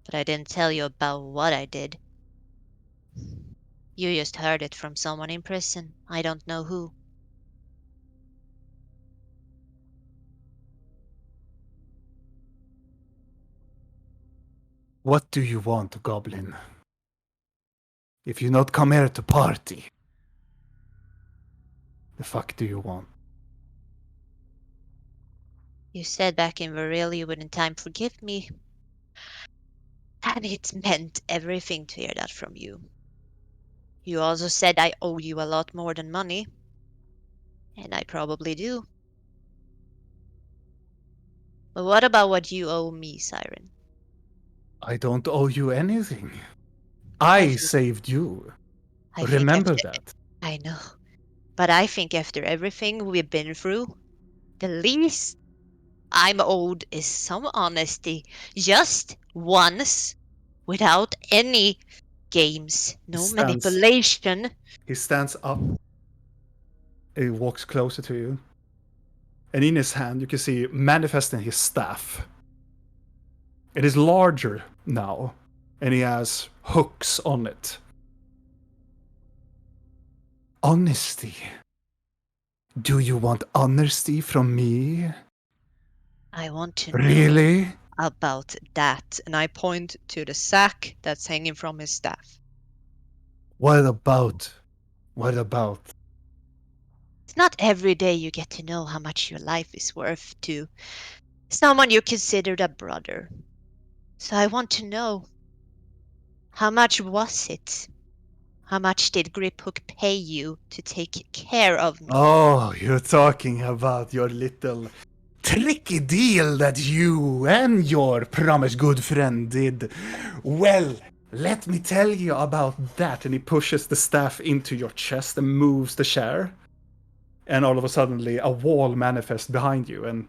But I didn't tell you about what I did. You just heard it from someone in prison. I don't know who. What do you want, Goblin? If you not come here to party, the fuck do you want? You said back in Varil you would in time forgive me. And it meant everything to hear that from you. You also said I owe you a lot more than money. And I probably do. But what about what you owe me, Siren? I don't owe you anything. I saved you. I think Remember after- that. I know. But I think after everything we've been through, the least I'm owed is some honesty. Just once. Without any games. No manipulation. He stands up. He walks closer to you. And in his hand, you can see manifesting his staff. It is larger now. And he has hooks on it. Honesty. Do you want honesty from me? I want to know Really? about that. And I point to the sack that's hanging from his staff. What about? What about? It's not every day you get to know how much your life is worth to someone you considered a brother. So I want to know, how much was it? How much did Griphook pay you to take care of me? Oh, you're talking about your little tricky deal that you and your promised good friend did. Well, let me tell you about that. And he pushes the staff into your chest and moves the chair. And all of a sudden, a wall manifests behind you. And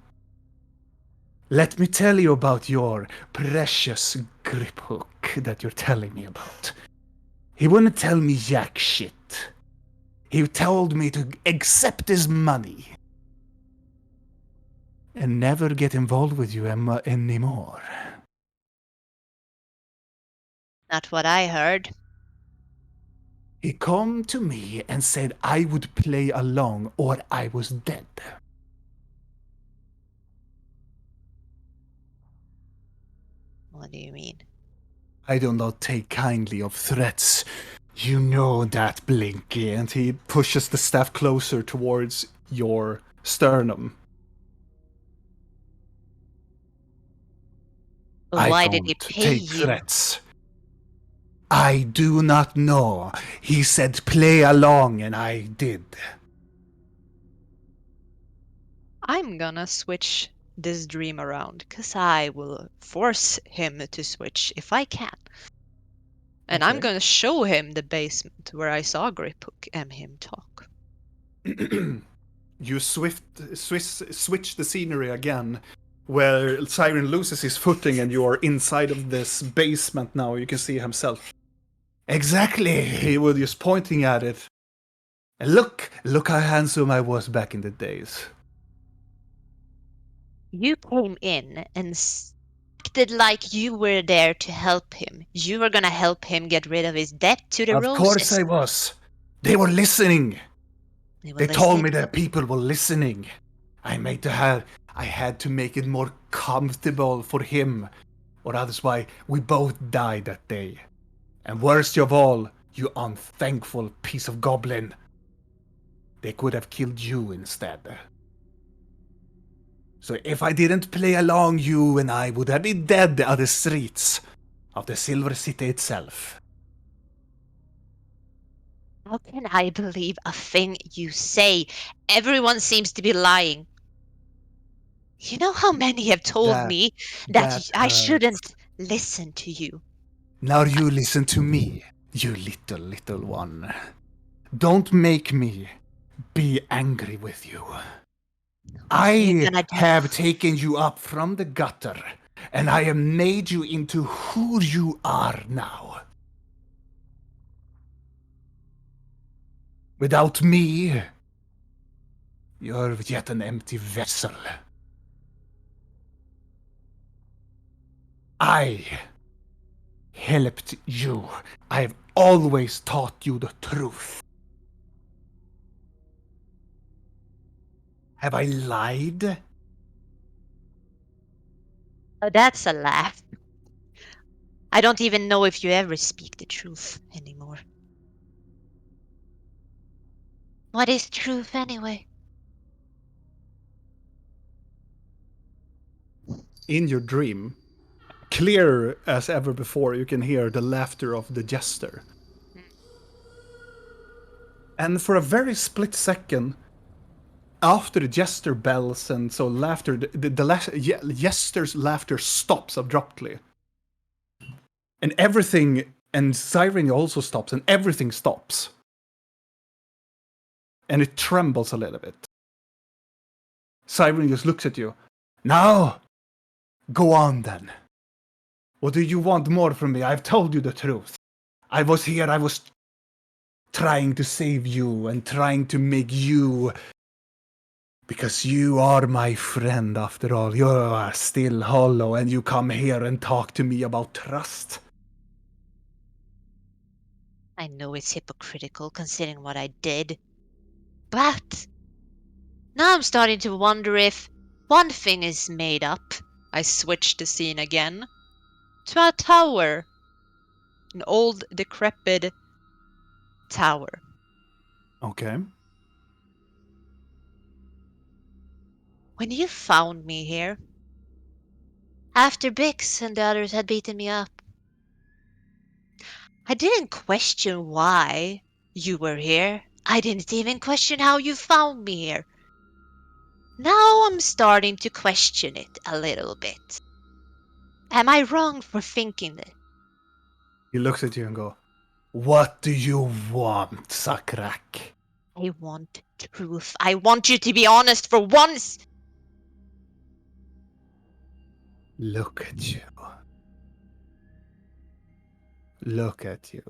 let me tell you about your precious Griphook that you're telling me about. He wouldn't tell me jack shit. He told me to accept his money and never get involved with you anymore. Not what I heard. He come to me and said I would play along or I was dead. What do you mean? I do not take kindly of threats. You know that, Blinky. And he pushes the staff closer towards your sternum. But why I did he don't pay take you? threats. I do not know. He said play along, and I did. I'm gonna switch this dream around, because I will force him to switch if I can. And I'm Okay. gonna show him the basement where I saw Griphook and him talk. You switch the scenery again, where Siren loses his footing and you are inside of this basement now. You can see himself. Exactly. He was just pointing at it. And look how handsome I was back in the days. You came in and acted like you were there to help him. You were gonna help him get rid of his debt to the Of roses. course I was. They were listening. They told me that people were listening. I had to make it more comfortable for him, or otherwise we both died that day. And worst of all, you unthankful piece of goblin. They could have killed you instead. So if I didn't play along, you and I would have been dead on the streets of the Silver City itself. How can I believe a thing you say? Everyone seems to be lying. You know how many have told me that I shouldn't listen to you? Now you listen to me, you little one. Don't make me be angry with you. I have taken you up from the gutter, and I have made you into who you are now. Without me, you're yet an empty vessel. I helped you. I have always taught you the truth. Have I lied? Oh, that's a laugh. I don't even know if you ever speak the truth anymore. What is truth anyway? In your dream, clear as ever before, you can hear the laughter of the jester. And for a very split second, after the jester bells and so laughter, the jester's laughter stops abruptly. And everything And Siren also stops, and everything stops. And it trembles a little bit. Siren just looks at you. Now, go on then. What do you want more from me? I've told you the truth. I was here, I was trying to save you and trying to make you... Because you are my friend after all. You are still hollow and you come here and talk to me about trust. I know it's hypocritical considering what I did. But now I'm starting to wonder if one thing is made up. I switched the scene again to a tower. An old, decrepit tower. Okay. When you found me here, after Bix and the others had beaten me up, I didn't question why you were here. I didn't even question how you found me here. Now I'm starting to question it a little bit. Am I wrong for thinking that? He looks at you and goes, what do you want, Sakrak? I want truth. I want you to be honest for once. Look at you. Look at you.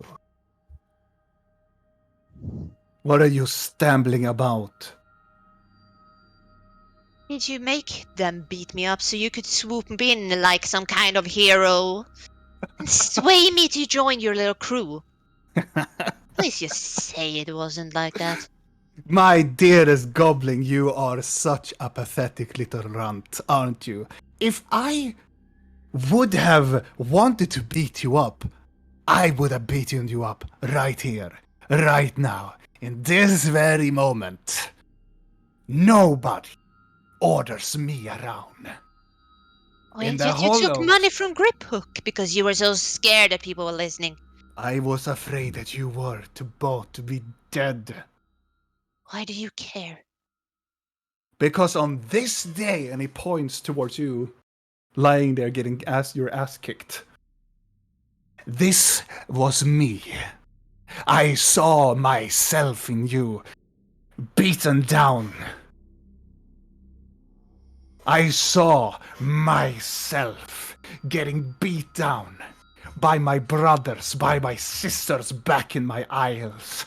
What are you stumbling about? Did you make them beat me up so you could swoop in like some kind of hero and sway me to join your little crew? Please just say it wasn't like that. My dearest goblin, you are such a pathetic little runt, aren't you? If I would have wanted to beat you up, I would have beaten you up right here, right now, in this very moment. Nobody orders me around. Well, In the yet you took hollows. money from Griphook because you were so scared that people were listening. I was afraid that you were to both be dead. Why do you care? Because on this day, and he points towards you, lying there getting your ass kicked. This was me. I saw myself in you, beaten down. I saw myself getting beat down by my brothers, by my sisters back in my isles.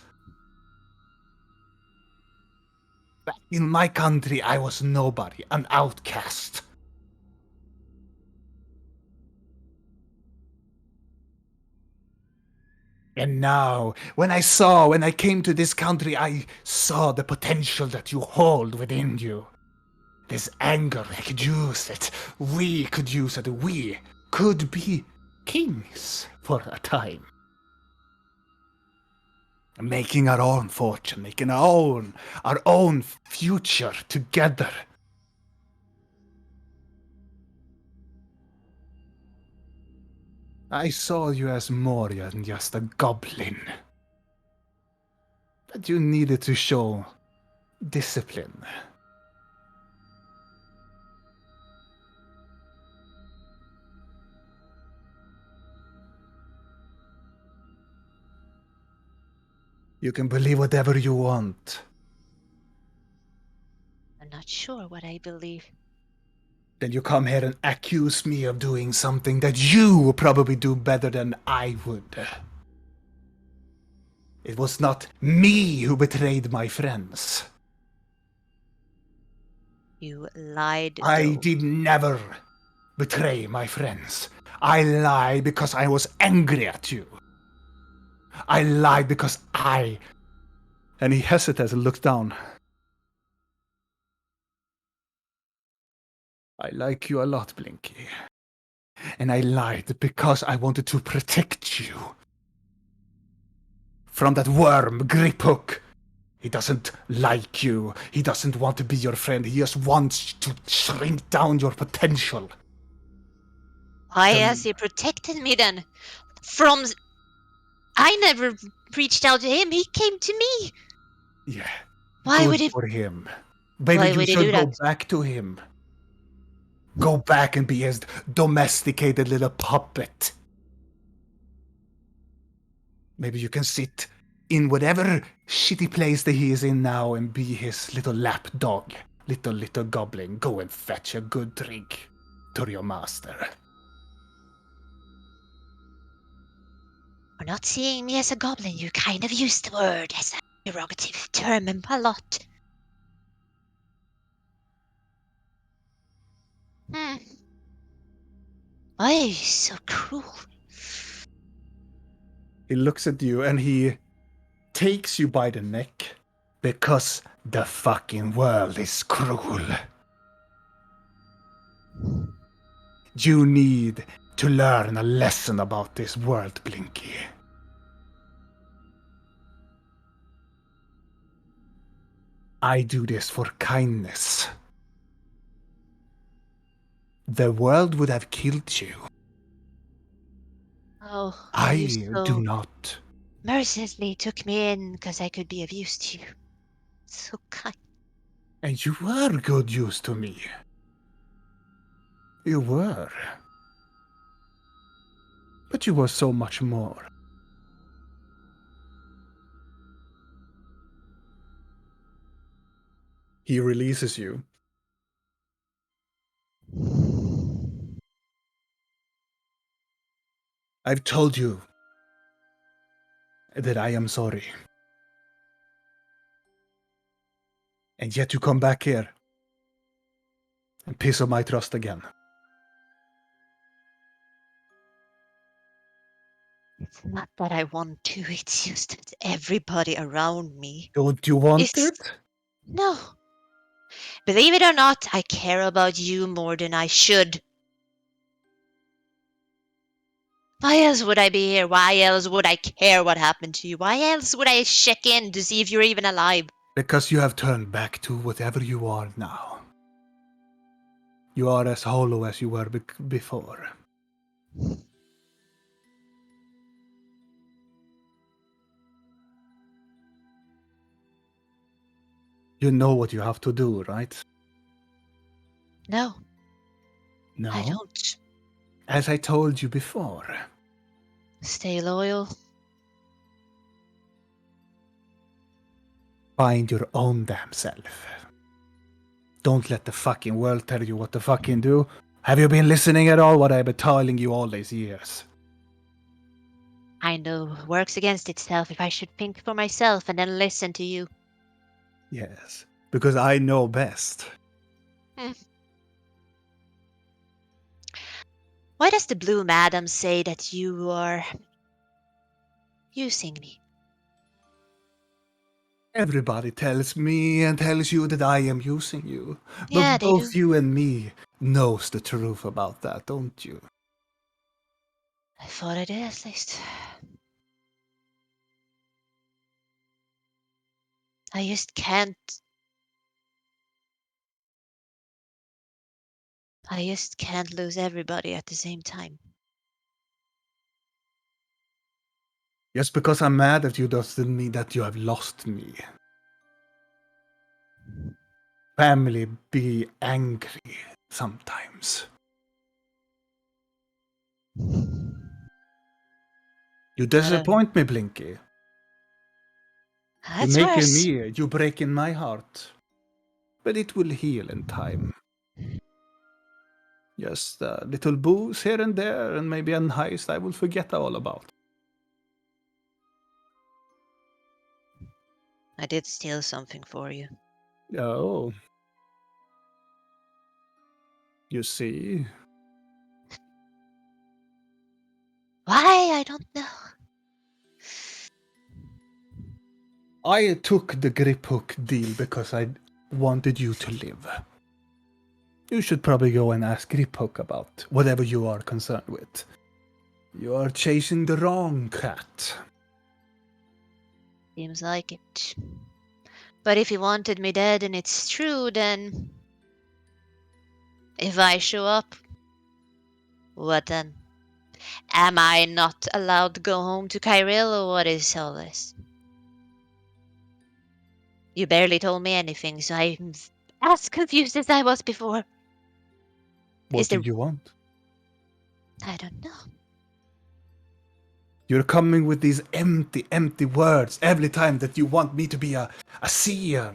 Back in my country, I was nobody, an outcast. And now, when I came to this country, I saw the potential that you hold within you. This anger, I could use it. We could use it. We could be kings for a time. Making our own fortune, making our own future together. I saw you as more than just a goblin. But you needed to show discipline. You can believe whatever you want. I'm not sure what I believe. Then you come here and accuse me of doing something that you probably do better than I would. It was not me who betrayed my friends. You lied, I though. did never betray my friends. I lied because I was angry at you. I lied because I... And he hesitates and looks down. I like you a lot, Blinky. And I lied because I wanted to protect you. From that worm, Griphook. He doesn't like you. He doesn't want to be your friend. He just wants to shrink down your potential. Why has he protected me then? From... I never reached out to him. He came to me. Yeah. Why Good would he... for him. Maybe Why you would he should do go that? back to him. Go back and be his domesticated little puppet. Maybe you can sit in whatever shitty place that he is in now and be his little lap dog. Little goblin, go and fetch a good drink to your master. For not seeing me as a goblin, you kind of used the word as a derogative term a lot. Why are you so cruel? He looks at you and he takes you by the neck. Because the fucking world is cruel. You need to learn a lesson about this world, Blinky. I do this for kindness. The world would have killed you. Oh, I do not. Mercilessly took me in because I could be of use to you. So kind. And you were good use to me. You were. But you were so much more. He releases you. I've told you that I am sorry. And yet you come back here and piss on my trust again. It's not that I want to, it's just that everybody around me. Don't you want it? No. Believe it or not, I care about you more than I should. Why else would I be here? Why else would I care what happened to you? Why else would I check in to see if you're even alive? Because you have turned back to whatever you are now. You are as hollow as you were before. You know what you have to do, right? No. No? I don't. As I told you before. Stay loyal. Find your own damn self. Don't let the fucking world tell you what to fucking do. Have you been listening at all what I've been telling you all these years? I know works against itself if I should think for myself and then listen to you. Yes, because I know best. Why does the Blue Madam say that you are using me? Everybody tells me and tells you that I am using you. Yeah, But they both do. you and me knows the truth about that, don't you? I thought I did at least. I just can't. I just can't lose everybody at the same time. Just because I'm mad at you doesn't mean that you have lost me. Family be angry sometimes. You disappoint me, Blinky. That's You're making worse. you're breaking my heart. But it will heal in time. Just a little booze here and there, and maybe a heist I will forget all about. I did steal something for you. Oh. You see? Why? I don't know. I took the grip hook deal because I wanted you to live. You should probably go and ask grip hook about whatever you are concerned with. You are chasing the wrong cat. Seems like it. But if you wanted me dead and it's true, then if I show up, what then? Am I not allowed to go home to Kyril, or what is all this? You barely told me anything, so I'm as confused as I was before. What Is do there... you want? I don't know. You're coming with these empty words every time that you want me to be a seer,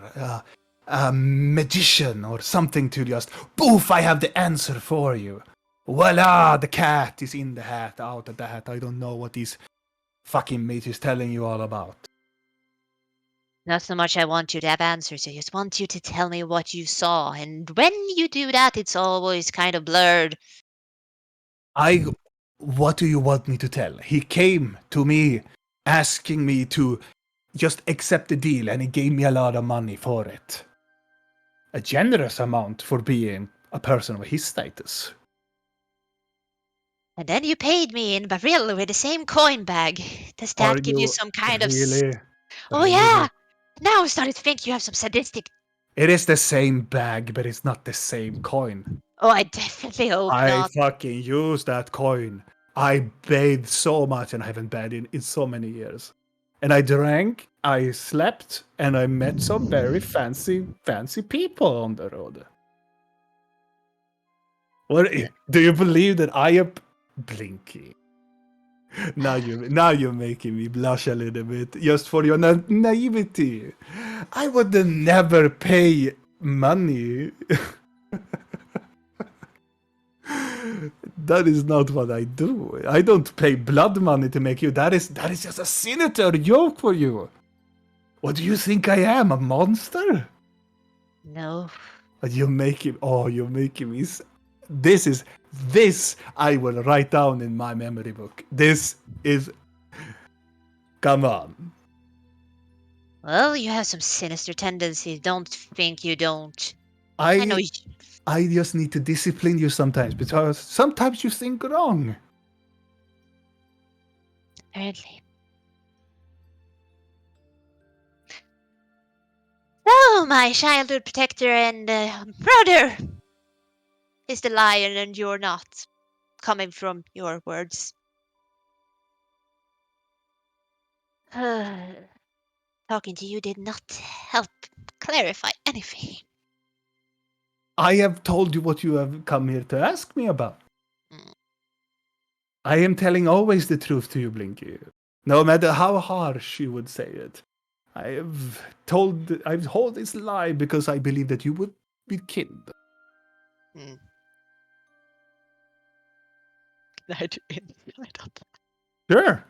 a magician, or something to just, poof, I have the answer for you. Voila, the cat is in the hat, out of the hat. I don't know what these fucking mages telling you all about. Not so much I want you to have answers, I just want you to tell me what you saw. And when you do that, it's always kind of blurred. What do you want me to tell? He came to me asking me to just accept the deal, and he gave me a lot of money for it. A generous amount for being a person of his status. And then you paid me in baril with the same coin bag. Does Are that give you you some kind of... really? Oh, yeah! Now I'm starting to think you have some sadistic... It is the same bag, but it's not the same coin. Oh, I definitely hope I not. fucking used that coin. I bathed so much, and I haven't bathed in so many years. And I drank, I slept, and I met some very fancy people on the road. What do you believe that I am blinking? Now you're making me blush a little bit just for your naivety. I would never pay money. That is not what I do. I don't pay blood money to make you. That is just a sinister joke for you. What do you think I am, a monster? No. You're making me. This I will write down in my memory book. This is. Come on. Well, you have some sinister tendencies. Don't think you don't. I know you... I just need to discipline you sometimes, because sometimes you think wrong. Apparently. Oh, my childhood protector and brother is the lion, and you're not. Coming from your words. Talking to you did not help clarify anything. I have told you what you have come here to ask me about. Mm. I am telling always the truth to you, Blinky. No matter how harsh you would say it. I've told this lie because I believe that you would be killed. Mm. I do inside out. Sure.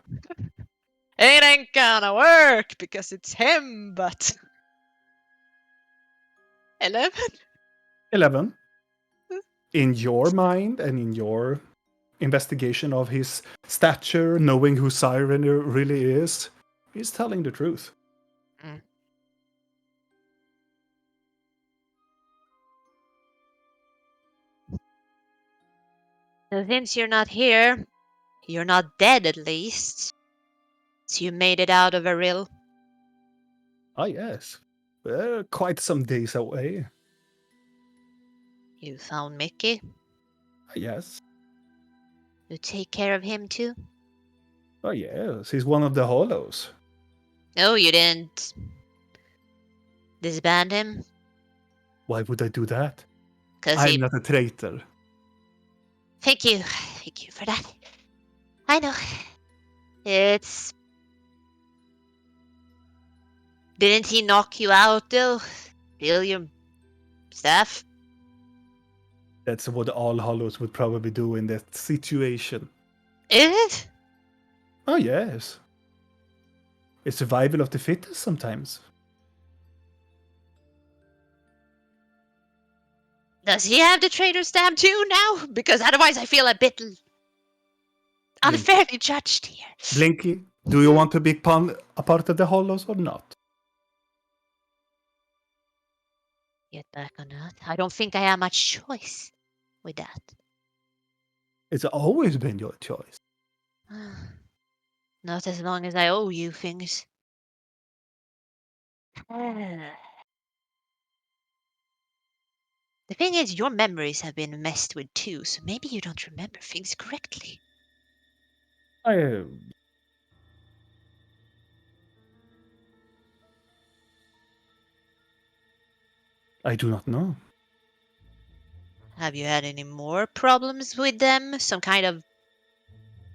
It ain't gonna work because it's him, but 11? 11. In your mind and in your investigation of his stature, knowing who Siren really is, he's telling the truth. Mm. So since you're not here, you're not dead at least. So you made it out of a rill. Ah, yes. We're quite some days away. You found Mickey. Ah, yes. You take care of him too. Oh, yes. He's one of the hollows. No, you didn't disband him. Why would I do that? Cause I'm he... not a traitor. Thank you for that. I know. It's... Didn't he knock you out though? Steal your stuff? That's what all hollows would probably do in that situation. Is it? Oh, yes. It's survival of the fittest sometimes. Does he have the traitor stab too now? Because otherwise I feel a bit unfairly judged here. Blinky, do you want to be a part of the hollows or not? Get back on that. I don't think I have much choice with that. It's always been your choice. Not as long as I owe you things. The thing is, your memories have been messed with too, so maybe you don't remember things correctly. I do not know. Have you had any more problems with them? Some kind of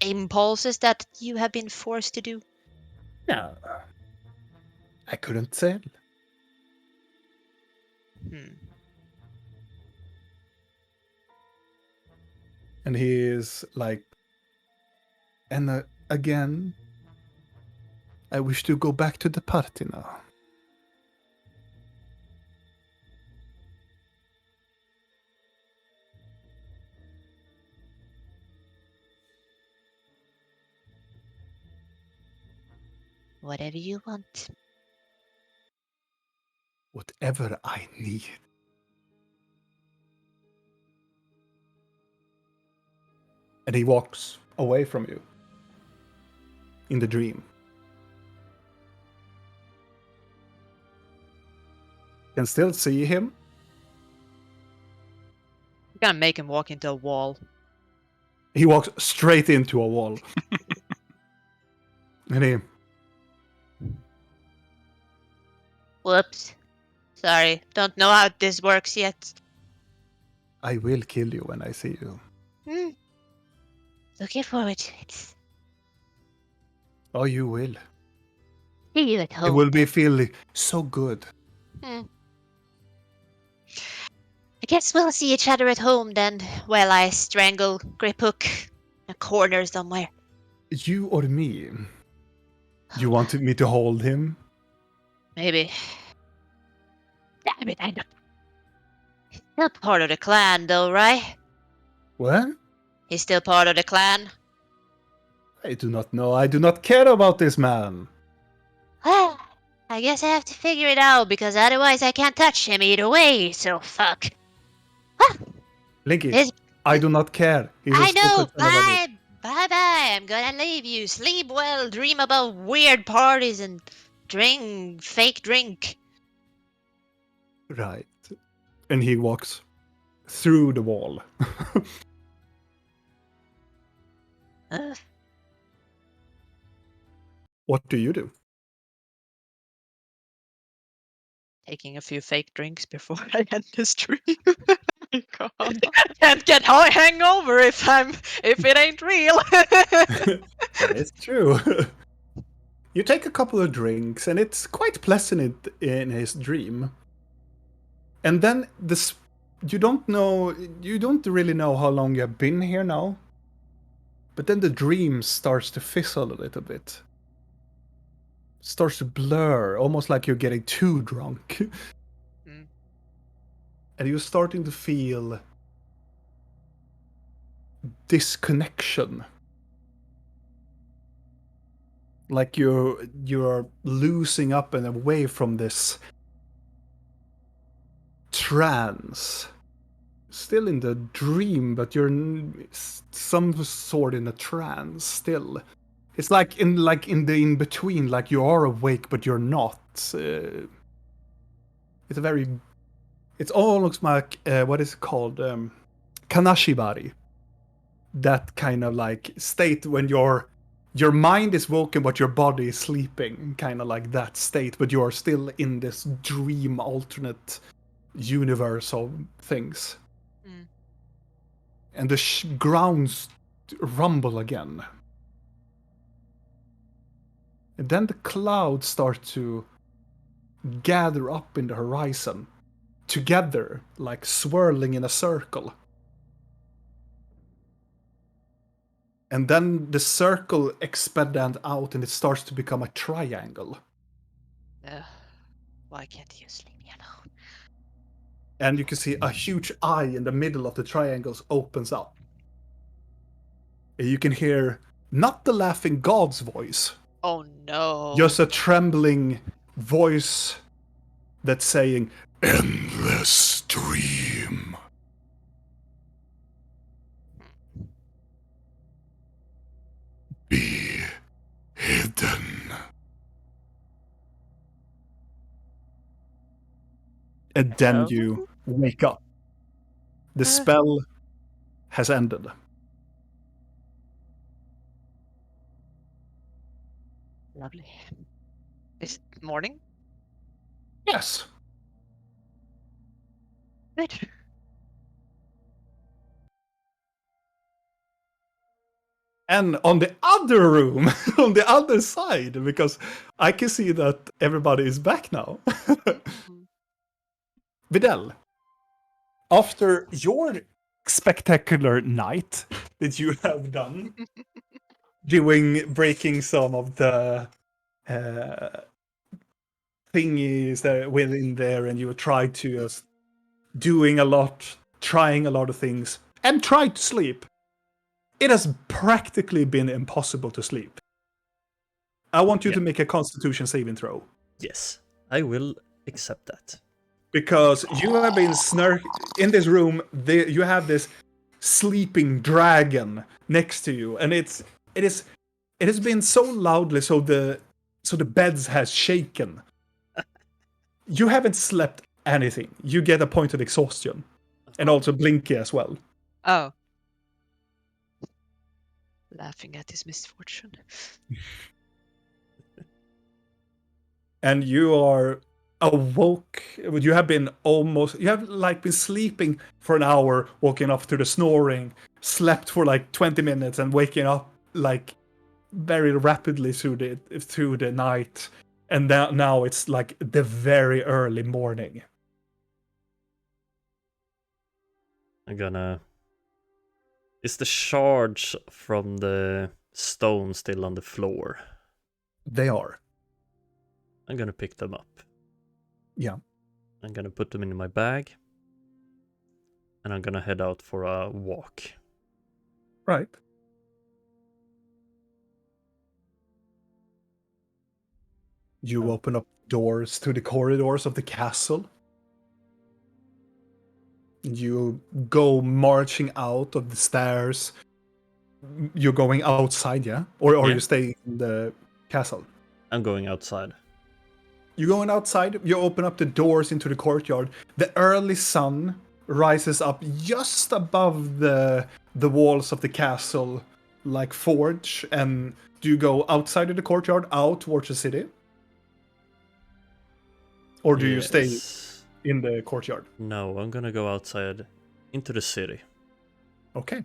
impulses that you have been forced to do? Yeah. I couldn't tell. Hmm. And he is like, and again, I wish to go back to the party now. Whatever you want. Whatever I need. And he walks away from you in the dream. You can still see him. I'm gonna make him walk into a wall. He walks straight into a wall. And he, Whoops. Sorry, don't know how this works yet. I will kill you when I see you. Hmm. Looking forward to it. Oh, you will. See you at It home. will be feeling so good. Hmm. I guess we'll see each other at home then, while I strangle Griphook in a corner somewhere. You or me? You wanted me to hold him? Maybe. Damn it, I don't. He's still part of the clan, though, right? What? He's still part of the clan. I do not know. I do not care about this man. Well, I guess I have to figure it out because otherwise I can't touch him either way. So fuck. Linky, This- I do not care. He's a I know. stupid son of a bitch. Bye. Bye. I'm gonna leave you. Sleep well. Dream about weird parties and drink fake drink. Right. And he walks through the wall. Ugh. What do you do? Taking a few fake drinks before I end the stream. My God. Can't get hangover if it ain't real. That is true. You take a couple of drinks, and it's quite pleasant in his dream. And then this, you don't really know how long you have been here now. But then the dream starts to fizzle a little bit. Starts to blur, almost like you're getting too drunk. Mm. And you're starting to feel disconnection. Like you're losing up and away from this trance. Still in the dream, but you're some sort in a trance still. It's like in the in between, like you are awake but you're not. It's almost like what is it called, kanashibari. That kind of like state when your mind is woken but your body is sleeping, kind of like that state, but you're still in this dream alternate universe of things. Mm. And the grounds rumble again. And then the clouds start to gather up in the horizon, together, like swirling in a circle. And then the circle expands out and it starts to become a triangle. Why can't you sleep me alone? And you can see a huge eye in the middle of the triangles opens up. And you can hear not the laughing god's voice, Oh no. just a trembling voice that's saying, "Endless dream." Be hidden. And then Oh. you wake up. The spell has ended. Lovely. Is it morning? Yes. Good. And on the other room, on the other side, because I can see that everybody is back now. Vidal, after your spectacular night that you have done, breaking some of the thingies that within there, and you tried to trying a lot of things, and tried to sleep. It has practically been impossible to sleep. I want you to make a Constitution saving throw. Yes, I will accept that. Because you have been in this room. You have this sleeping dragon next to you, and it has been so loudly so the beds has shaken. You haven't slept anything. You get a point of exhaustion, and also Blinky as well. Oh. Laughing at his misfortune. And you are awoke. You have been been sleeping for an hour, woken up to the snoring, slept for like 20 minutes, and waking up like very rapidly through the night. And now it's like the very early morning. Is the shards from the stone still on the floor? They are. I'm gonna pick them up. Yeah. I'm gonna put them in my bag. And I'm gonna head out for a walk. Right. You open up doors to the corridors of the castle. You go marching out of the stairs. You're going outside, yeah? Or Yeah. you stay in the castle? I'm going outside. You're going outside, you open up the doors into the courtyard. The early sun rises up just above the walls of the castle, like forge. And do you go outside of the courtyard, out towards the city? Or do you stay in the courtyard? No, I'm gonna go outside into the city. Okay.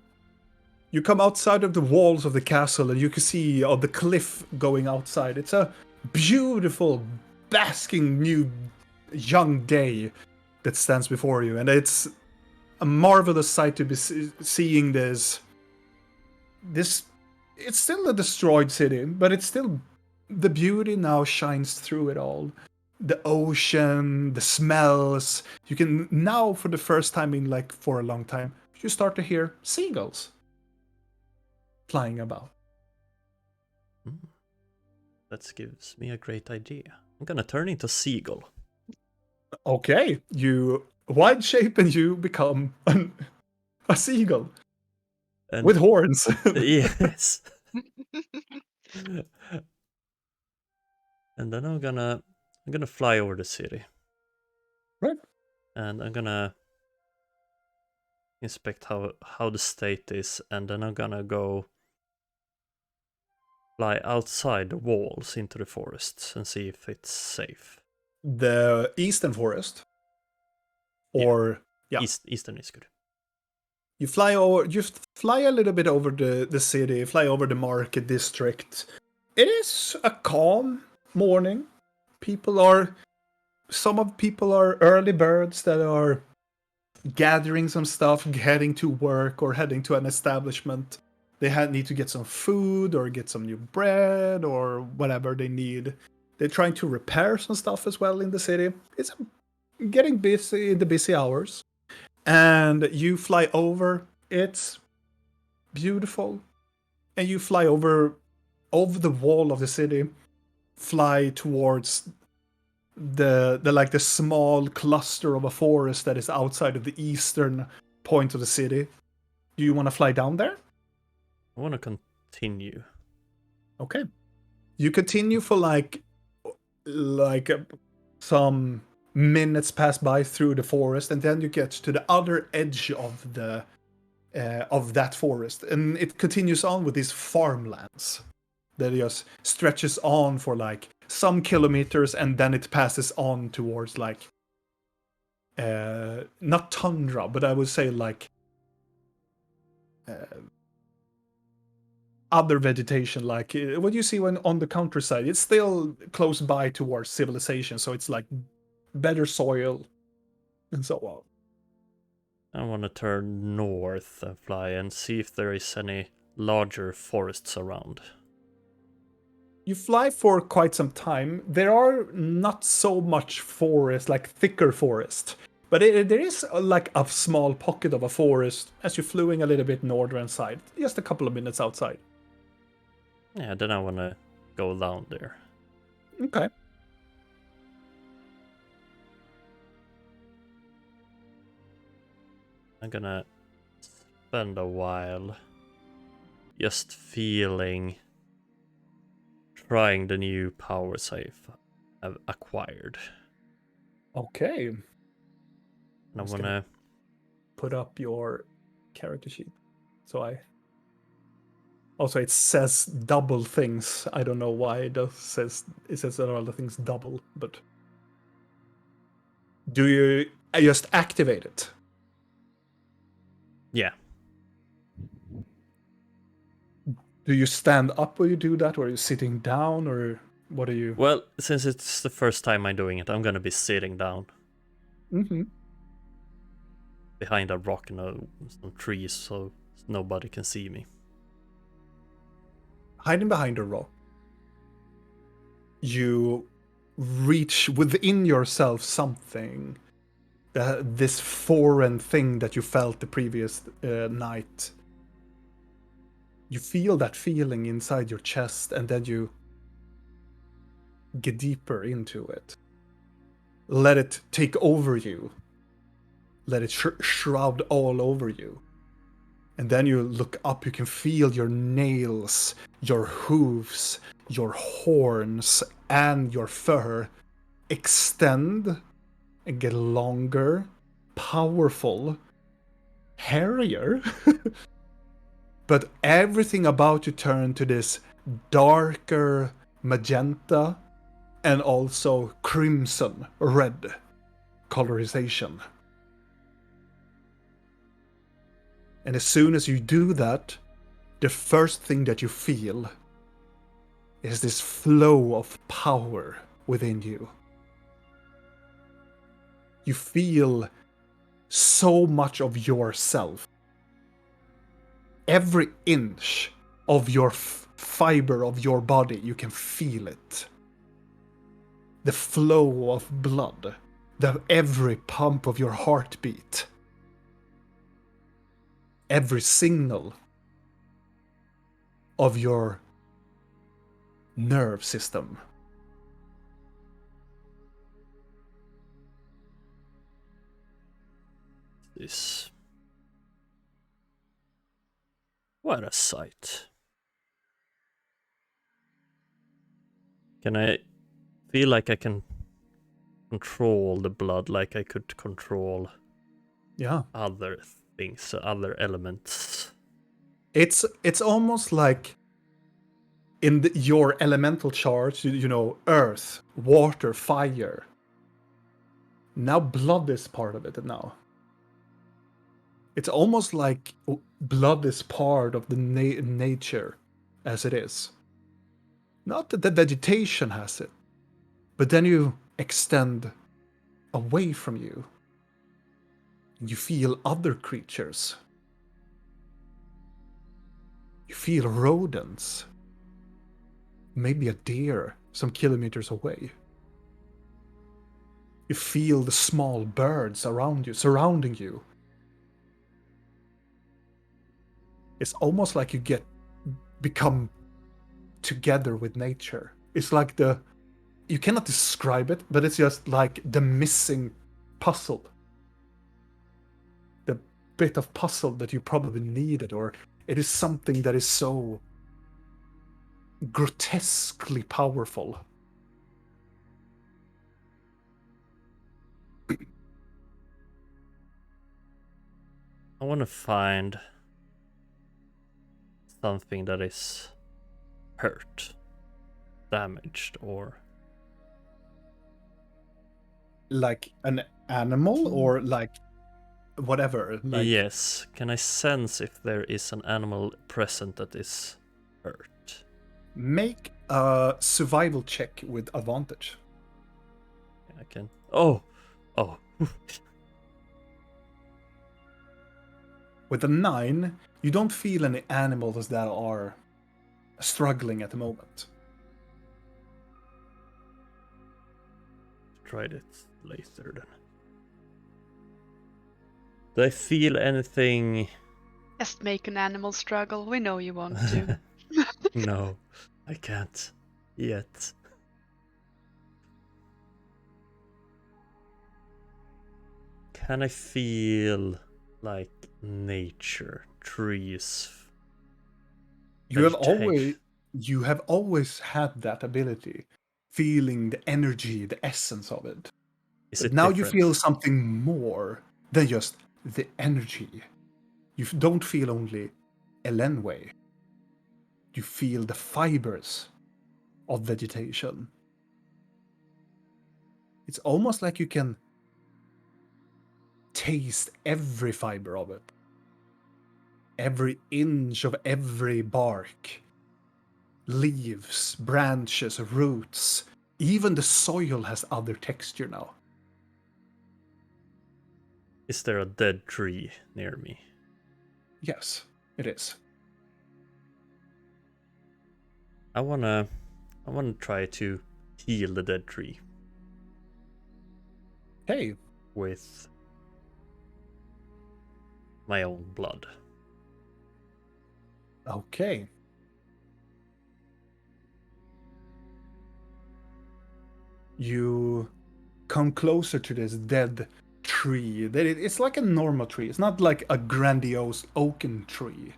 You come outside of the walls of the castle and you can see the cliff going outside. It's a beautiful, basking new young day that stands before you. And it's a marvelous sight to be seeing this. It's still a destroyed city, but it's still, the beauty now shines through it all. The ocean, the smells. You can now, for the first time for a long time, you start to hear seagulls flying about. That gives me a great idea. I'm gonna turn into seagull. Okay, you wide shape and you become a seagull And with horns. yes. And then I'm gonna fly over the city. Right. And I'm gonna inspect how the state is, and then I'm gonna go fly outside the walls into the forests and see if it's safe. The eastern forest, or Eastern is good. You fly a little bit over the city, fly over the market district. It is a calm morning. Some of people are early birds that are gathering some stuff, heading to work or heading to an establishment. They need to get some food or get some new bread or whatever they need. They're trying to repair some stuff as well in the city. It's getting busy in the busy hours. And you fly over. It's beautiful. And you fly over the wall of the city, fly towards the small cluster of a forest that is outside of the eastern point of the city. Do you want to fly down there? I want to continue. Okay. You continue for some minutes pass by through the forest, and then you get to the other edge of that forest, and it continues on with these farmlands that just stretches on for some kilometers, and then it passes on towards not tundra, but I would say other vegetation, like what you see when on the countryside. It's still close by towards civilization, so it's like better soil and so on. I want to turn north and fly and see if there is any larger forests around. You fly for quite some time. There are not so much forest, like thicker forest, but there is like a small pocket of a forest as you're flying a little bit northern side, just a couple of minutes outside. Yeah, then I want to go down there. Okay. I'm gonna spend a while just feeling, trying the new powers I've acquired. Okay. And I Just want gonna to put up your character sheet. So I. Also, it says double things. I don't know why it says a lot of things double, but do you just activate it? yeah. Do you stand up when you do that, or are you sitting down, or what are you? Well, since it's the first time I'm doing it, I'm gonna be sitting down Mm-hmm. behind a rock and some trees so nobody can see me. Hiding behind a rock, you reach within yourself something. This foreign thing that you felt the previous night. You feel that feeling inside your chest, and then you get deeper into it. Let it take over you. Let it shroud all over you. And then you look up, you can feel your nails, your hooves, your horns, and your fur extend and get longer, powerful, hairier. But everything about you turn to this darker magenta and also crimson red colorization. And as soon as you do that, the first thing that you feel is this flow of power within you. You feel so much of yourself. Every inch of your fiber of your body, you can feel it. The flow of blood, every pump of your heartbeat. Every signal of your nerve system. This. What a sight. Can I feel like I can control the blood like I could control other things, other elements? It's almost like in your elemental charge, you know, earth, water, fire. Now blood is part of it now. It's almost like blood is part of the nature as it is. Not that the vegetation has it, but then you extend away from you. You feel other creatures. You feel rodents. Maybe a deer some kilometers away. You feel the small birds around you, surrounding you. It's almost like you become together with nature. It's like you cannot describe it, but it's just like the missing puzzle. The bit of puzzle that you probably needed, or it is something that is so grotesquely powerful. I want to find something that is hurt, damaged, or Like an animal, or like whatever. Like yes. Can I sense if there is an animal present that is hurt. Make a survival check with advantage. I can. Oh. With a 9, you don't feel any animals that are struggling at the moment. Try it later then. Do I feel anything? Just make an animal struggle. We know you want to. No, I can't yet. Can I feel like nature, trees? You have always had that ability, feeling the energy, the essence of it. But now you feel something more than just the energy. You don't feel only Elenway. You feel the fibers of vegetation. It's almost like you can taste every fiber of it. Every inch of every bark. Leaves, branches, roots. Even the soil has other texture now. Is there a dead tree near me? Yes, it is. I wanna try to heal the dead tree. Hey. With my own blood. Okay. You come closer to this dead tree. It's like a normal tree. It's not like a grandiose oaken tree,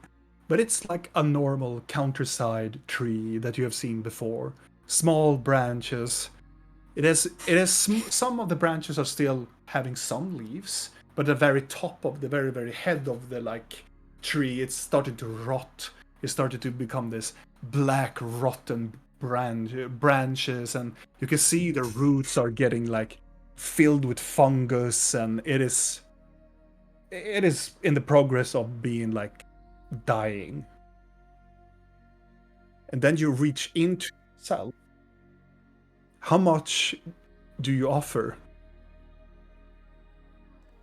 but it's like a normal countryside tree that you have seen before. Small branches. It is. Some of the branches are still having some leaves, but the very top of the very head of the tree, it's started to rot. It started to become this black rotten branches, and you can see the roots are getting filled with fungus, and it is in the progress of being dying. And then you reach into yourself. How much do you offer?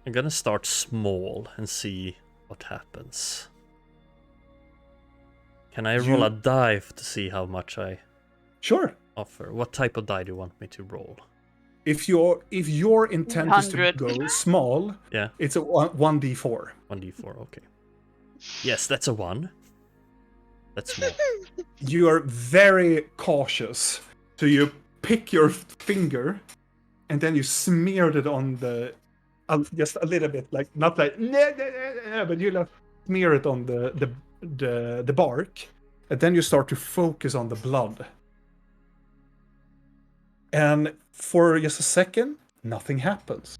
I'm gonna start small and see what happens. Can I roll a die to see how much I offer? What type of die do you want me to roll? If your intent is to go small, yeah, it's a 1d4. 1d4, okay. Yes, that's a 1. That's small. You are very cautious, so you pick your finger, and then you smeared it on just a little bit, not but you smear it on the bark, and then you start to focus on the blood. And for just a second, nothing happens.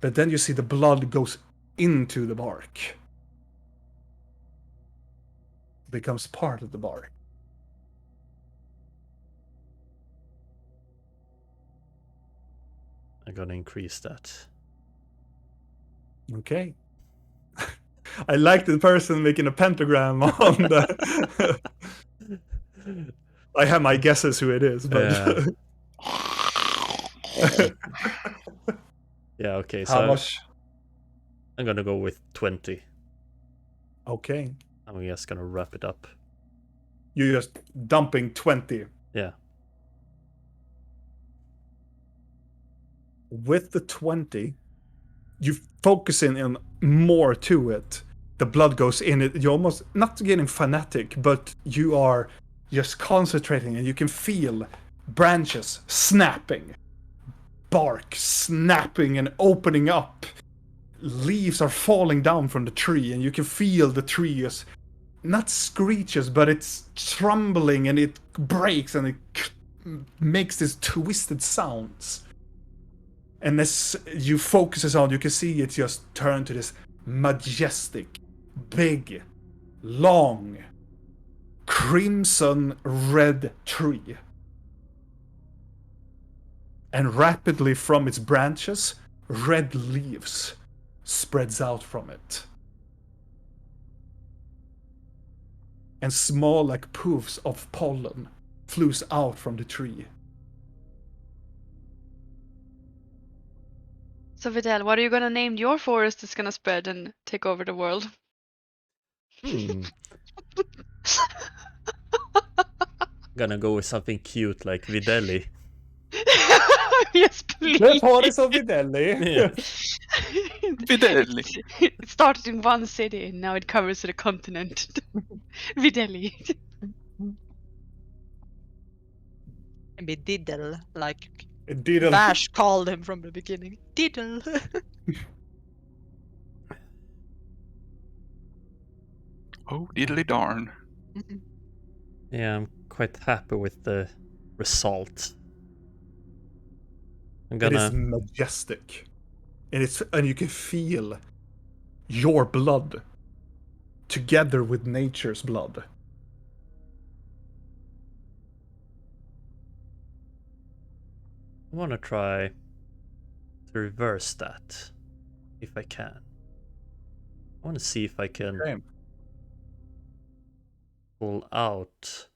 But then you see the blood goes into the bark. It becomes part of the bark. I'm gonna increase that. Okay. I like the person making a pentagram on the... I have my guesses who it is, but... Yeah, okay, so... How much? I'm gonna go with 20. Okay. I'm just gonna wrap it up. You're just dumping 20. Yeah. With the 20, you focusing on more to it. The blood goes in it. You're almost not getting fanatic, but you are just concentrating, and you can feel branches snapping, bark snapping and opening up. Leaves are falling down from the tree, and you can feel the tree is not screeches, but it's trembling, and it breaks, and it makes these twisted sounds. And as you focus on, you can see it just turn to this majestic, big, long, crimson red tree. And rapidly from its branches, red leaves spreads out from it. and small like poofs of pollen flews out from the tree. So Vidal, what are you gonna name your forest that's gonna spread and take over the world? Gonna go with something cute like Videlli. Yes, please. The forest of Videlli. Yeah. Videlli. It started in one city and now it covers the continent. Videlli. Maybe Diddle, like Diddle. Bash called him from the beginning. Diddle. Oh, diddly darn. Yeah, I'm quite happy with the result. I'm It is gonna. majestic. And you can feel your blood together with nature's blood. I wanna try to reverse that if I can. I wanna see if I can Okay. pull out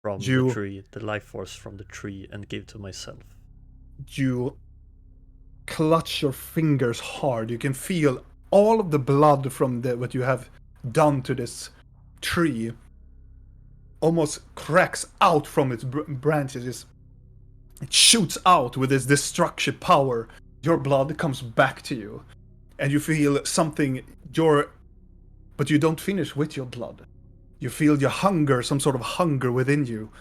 from the You- tree, the life force from the tree, and give to myself. You clutch your fingers hard. You can feel all of the blood from what you have done to this tree almost cracks out from its branches. It shoots out with its destructive power. Your blood comes back to you, and you feel something. But you don't finish with your blood. You feel your hunger, some sort of hunger within you.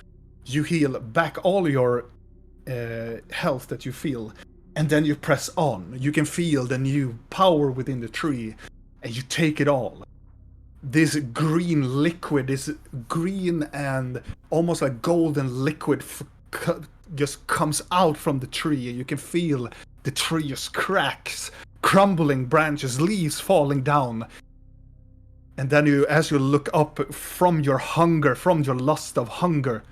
You heal back all your health that you feel, and then you press on. You can feel the new power within the tree, and you take it all. This green liquid, this green and almost like golden liquid just comes out from the tree, and you can feel the tree just cracks, crumbling branches, leaves falling down. And then as you look up from your hunger, from your lust of hunger,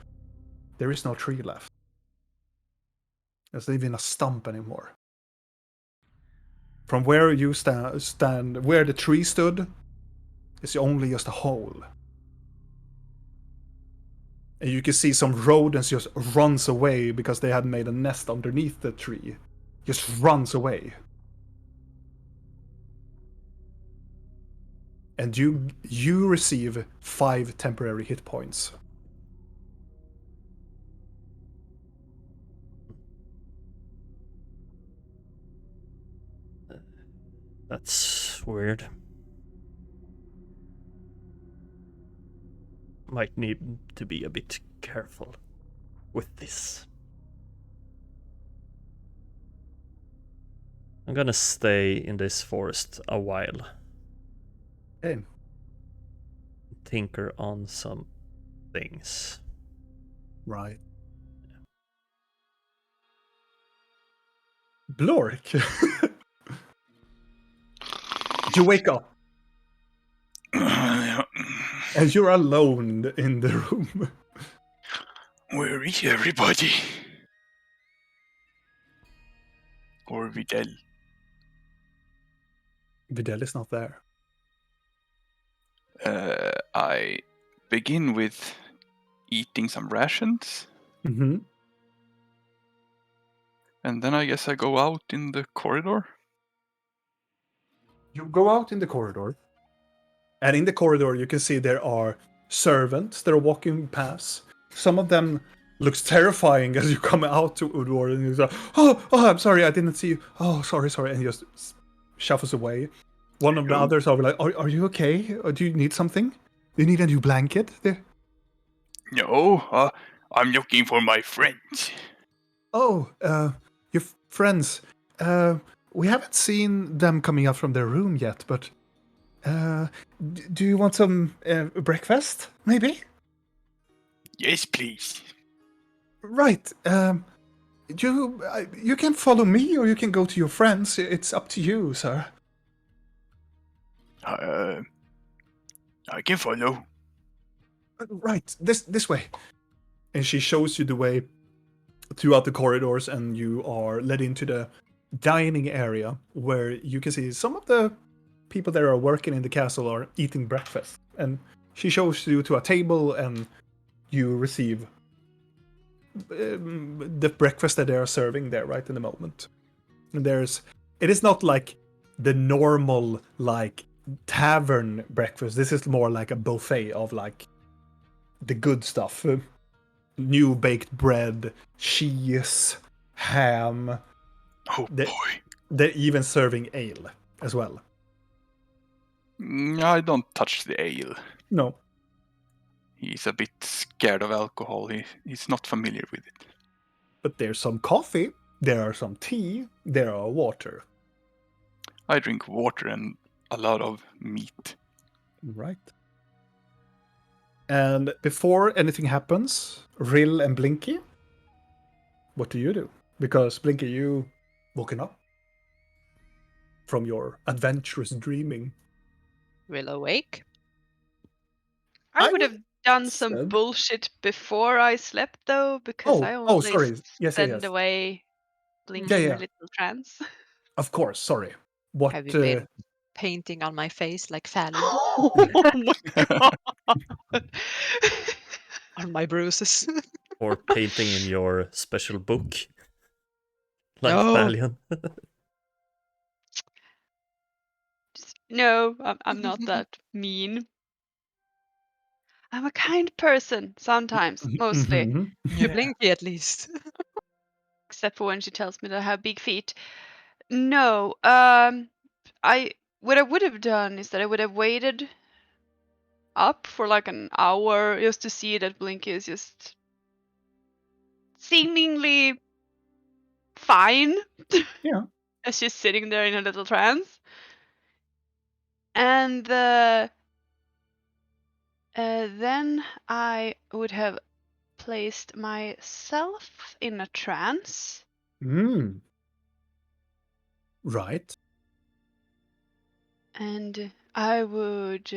there is no tree left. There's not even a stump anymore. From where you stand, where the tree stood, is only just a hole. And you can see some rodents just runs away because they had made a nest underneath the tree. Just runs away. And you receive 5 temporary hit points. That's weird. Might need to be a bit careful with this. I'm gonna stay in this forest a while. Okay. Tinker on some things. Right. Blork. You wake up and you're alone in the room. Where is everybody? Or Videl? Videl is not there. I begin with eating some rations, Mm-hmm. and then I guess I go out in the corridor. You go out in the corridor, and in the corridor you can see there are servants that are walking past. Some of them looks terrifying as you come out to door, and you say, "Oh, I'm sorry, I didn't see you. Oh, sorry," and he just shuffles away. One of the others are like, "Are you okay? Or do you need something? Do you need a new blanket?" There. No, I'm looking for my friends. Oh, your friends. We haven't seen them coming out from their room yet, but do you want some breakfast, maybe? Yes, please. Right. You can follow me, or you can go to your friends. It's up to you, sir. I can follow. Right. This way. And she shows you the way throughout the corridors, and you are led into the dining area where you can see some of the people that are working in the castle are eating breakfast. And she shows you to a table, and you receive the breakfast that they are serving there right in the moment. And it is not like the normal like tavern breakfast. This is more like a buffet of like the good stuff. New baked bread, cheese, ham. Oh boy. They're even serving ale as well. I don't touch the ale. No. He's a bit scared of alcohol. He's not familiar with it. But there's some coffee, there are some tea, there are water. I drink water and a lot of meat. Right. And before anything happens, Rill and Blinky, what do you do? Because Blinky, you woken up from your adventurous dreaming. Will awake. I I would have done some said- bullshit before I slept, though, because I only sorry. Yes. send away Blinky Yeah, in yeah. a little trance. Of course, sorry. What? Have you been painting on my face like Fallon? Oh my god! On my bruises? Or painting in your special book. Like No. Valiant. No, I'm not that mean. I'm a kind person sometimes, mostly. Mhm. You Blinky at least. Except for when she tells me that I have big feet. No, what I would have done is that I would have waited up for like an hour just to see that Blinky is just seemingly fine. Yeah. As she's sitting there in a little trance. And then I would have placed myself in a trance. Right. And I would,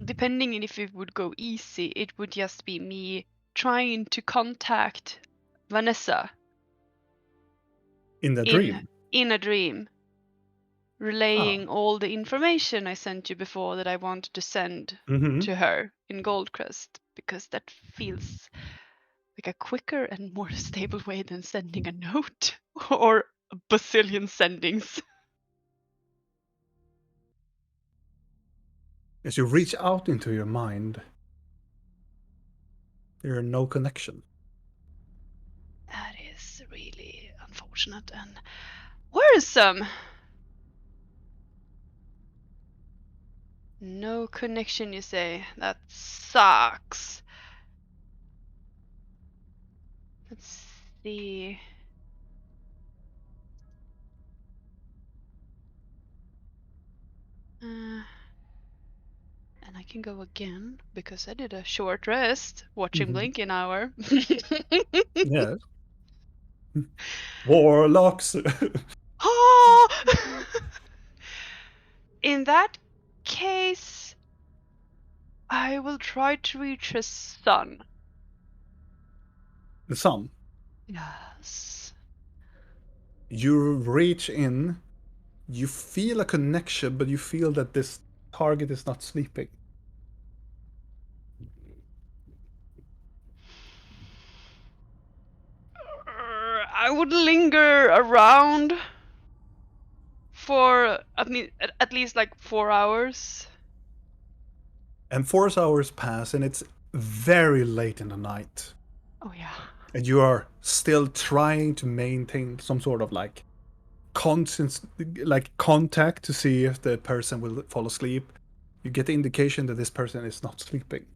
depending on if it would go easy, it would just be me trying to contact Vanessa. In the dream. In a dream. Relaying all the information I sent you before that I wanted to send to her in Goldcrest, because that feels like a quicker and more stable way than sending a note or a bazillion sendings. As you reach out into your mind, there are no connection. That is really unfortunate and worrisome. No connection, you say? That sucks. Let's see. And I can go again because I did a short rest watching Blink an hour. Yes. Warlocks. In that case, I will try to reach his son. The sun. Yes. You reach in, you feel a connection, but you feel that this target is not sleeping. I would linger around for at least like 4 hours. And 4 hours pass, and it's very late in the night. Oh yeah. And you are still trying to maintain some sort of like constant like contact to see if the person will fall asleep. You get the indication that this person is not sleeping.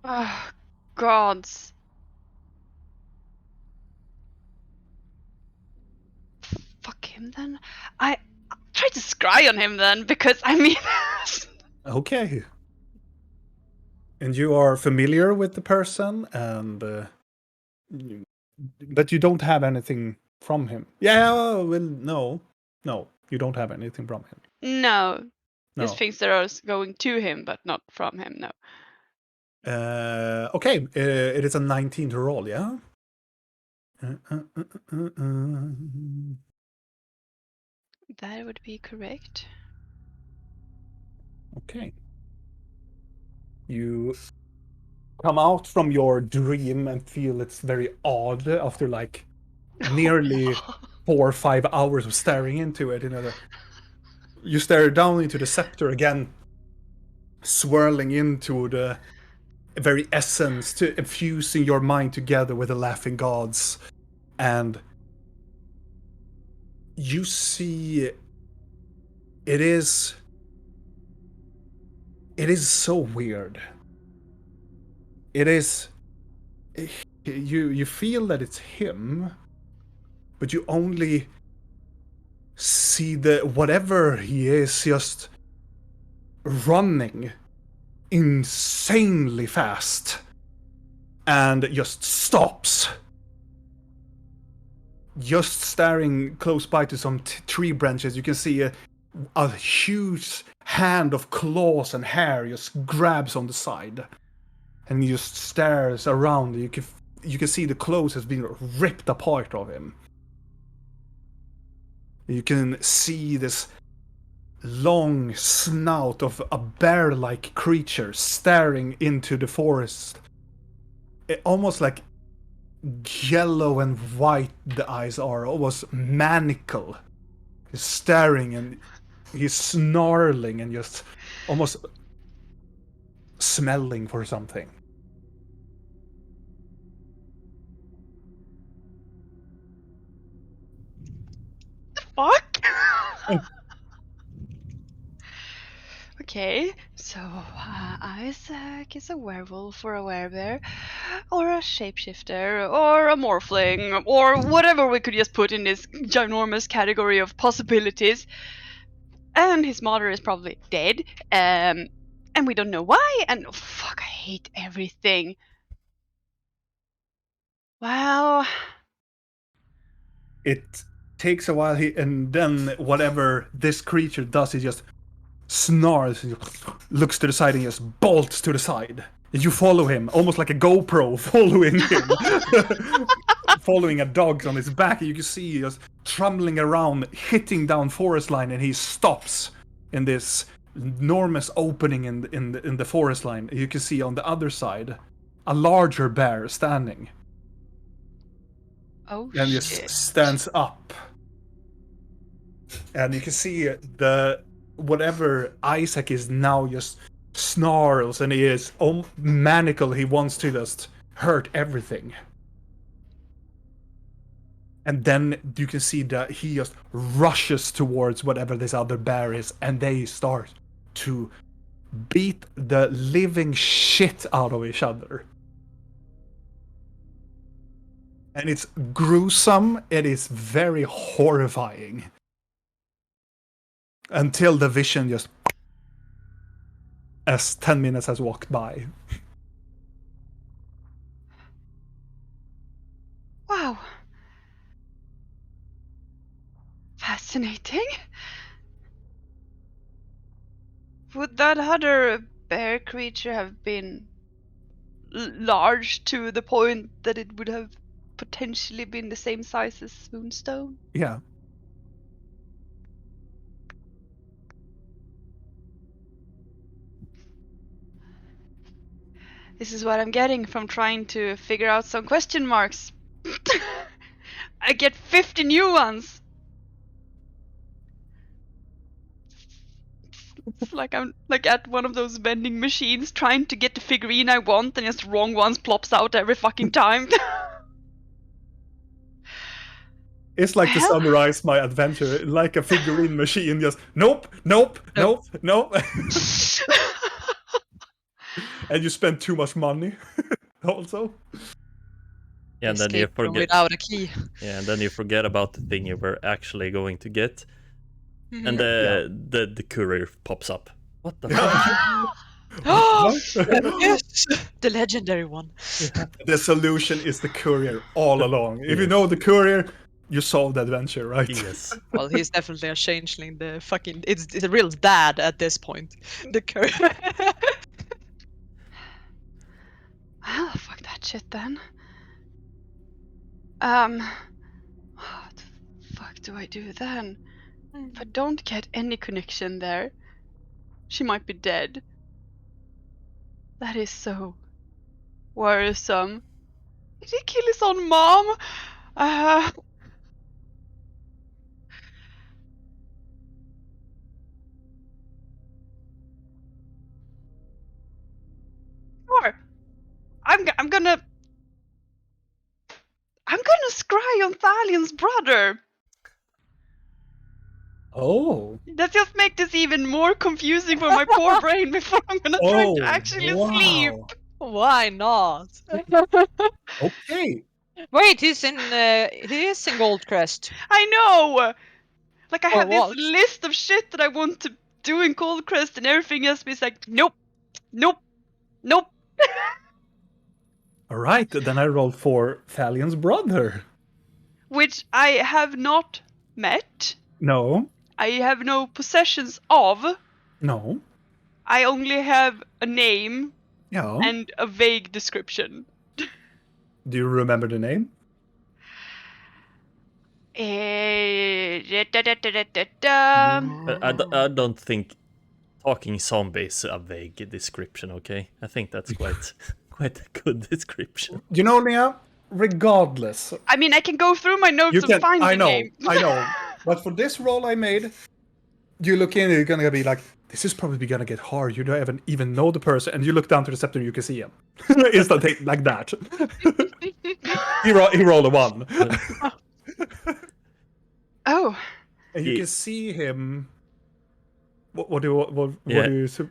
Oh, gods. Fuck him then. I try to scry on him then, because I mean. Okay. And you are familiar with the person, and but you don't have anything from him. Yeah, well, no, you don't have anything from him. No. No. Just things that are going to him, but not from him. No. Okay, it is a 19 to roll, yeah? That would be correct. Okay. You come out from your dream and feel it's very odd after like nearly 4 or 5 hours of staring into it. You stare down into the scepter again, swirling into the very essence, to infusing your mind together with the laughing gods, and you see it is so weird. It is you feel that it's him, but you only see whatever he is just running insanely fast and just stops, just staring close by to some tree branches. You can see a huge hand of claws and hair just grabs on the side, and he just stares around. You can see the clothes has been ripped apart of him. You can see this long snout of a bear-like creature staring into the forest. Almost like yellow and white the eyes are, almost maniacal. He's staring and he's snarling and just almost smelling for something. Fuck? Okay, so Isaac is a werewolf or a werebear, or a shapeshifter, or a morphling, or whatever we could just put in this ginormous category of possibilities. And his mother is probably dead, and we don't know why, and oh, fuck, I hate everything. Well, It takes a while, and then whatever this creature does, he just snarls, and looks to the side, and just bolts to the side. You follow him, almost like a GoPro following him. Following a dog on his back. You can see he just trundling around, hitting down forest line, and he stops in this enormous opening in the forest line. You can see on the other side a larger bear standing. oh And shit. just stands up. And you can see whatever Isaac is now just snarls, and he is maniacal. He wants to just hurt everything. And then you can see that he just rushes towards whatever this other bear is, and they start to beat the living shit out of each other. And it's gruesome, it is very horrifying. Until the vision just... as 10 minutes has walked by. Wow. Fascinating. Would that other bear creature have been large to the point that it would have potentially been the same size as Moonstone? Yeah. This is what I'm getting from trying to figure out some question marks. I get 50 new ones. It's like I'm like at one of those vending machines trying to get the figurine I want, and just wrong ones plops out every fucking time. It's like to summarize my adventure, like a figurine machine, just nope. And you spend too much money, also. Yeah, and then you Escape room forget. without a key. Yeah, and then you forget about the thing you were actually going to get, and the courier pops up. What the fuck? Yes, the legendary one. Yeah. The solution is the courier all along. If you know the courier, you solve the adventure, right? Yes. Well, he's definitely a changeling. The fucking it's a real dad at this point. The shit then. What the fuck do I do then? If I don't get any connection there, she might be dead. That is so worrisome. Did he kill his own mom? Sure. I'm gonna scry on Thalion's brother. Oh. That just makes this even more confusing for my poor brain before I'm gonna try to actually sleep. Why not? Okay. Wait, he is in Goldcrest. I know. Like I For have this what? list of shit that I want to do in Goldcrest, and everything else is like, nope, nope, nope. All right, then I roll for Thalion's brother. Which I have not met. No. I have no possessions of. No. I only have a name Yeah. and a vague description. Do you remember the name? I don't think talking zombie is a vague description, okay? I think that's quite quite a good description. You know, Leah, regardless. I mean, I can go through my notes You and can. find I the know. name. I know. But for this roll I made, you look in and you're gonna be like, this is probably gonna get hard. You don't even know the person, and you look down to the scepter and you can see him. Instantly, like that. he rolled a 1. Oh. And you can see him. What do you?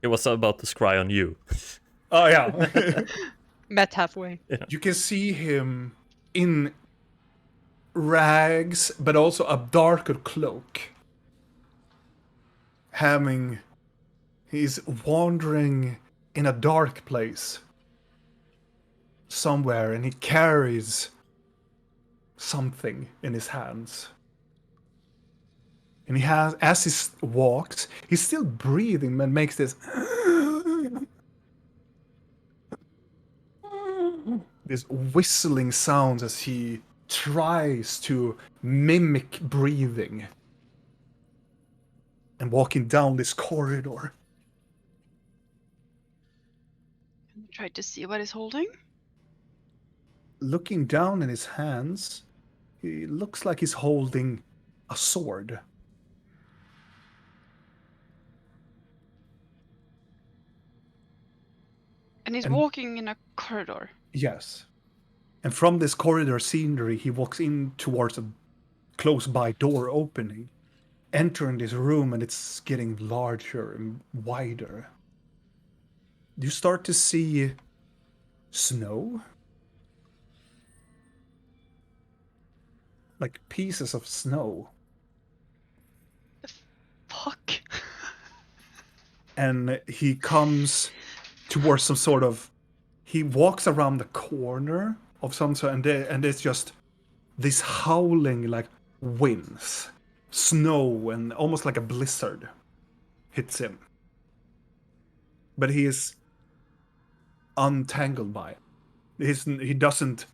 It was about to scry on you. Oh yeah. Met halfway. Yeah. You can see him in rags, but also a darker cloak. He's wandering in a dark place somewhere, and he carries something in his hands. And as he walks, he's still breathing and makes this whistling sounds as he tries to mimic breathing and walking down this corridor. Try to see what he's holding. Looking down in his hands, he looks like he's holding a sword. And he's walking in a corridor. Yes. And from this corridor scenery, he walks in towards a close-by door opening, entering this room, and it's getting larger and wider. You start to see snow. Like pieces of snow. Fuck. And he comes towards some sort of... He walks around the corner of some sort, and it's just this howling, like, winds. Snow, and almost like a blizzard hits him. But he is untangled by it. He doesn't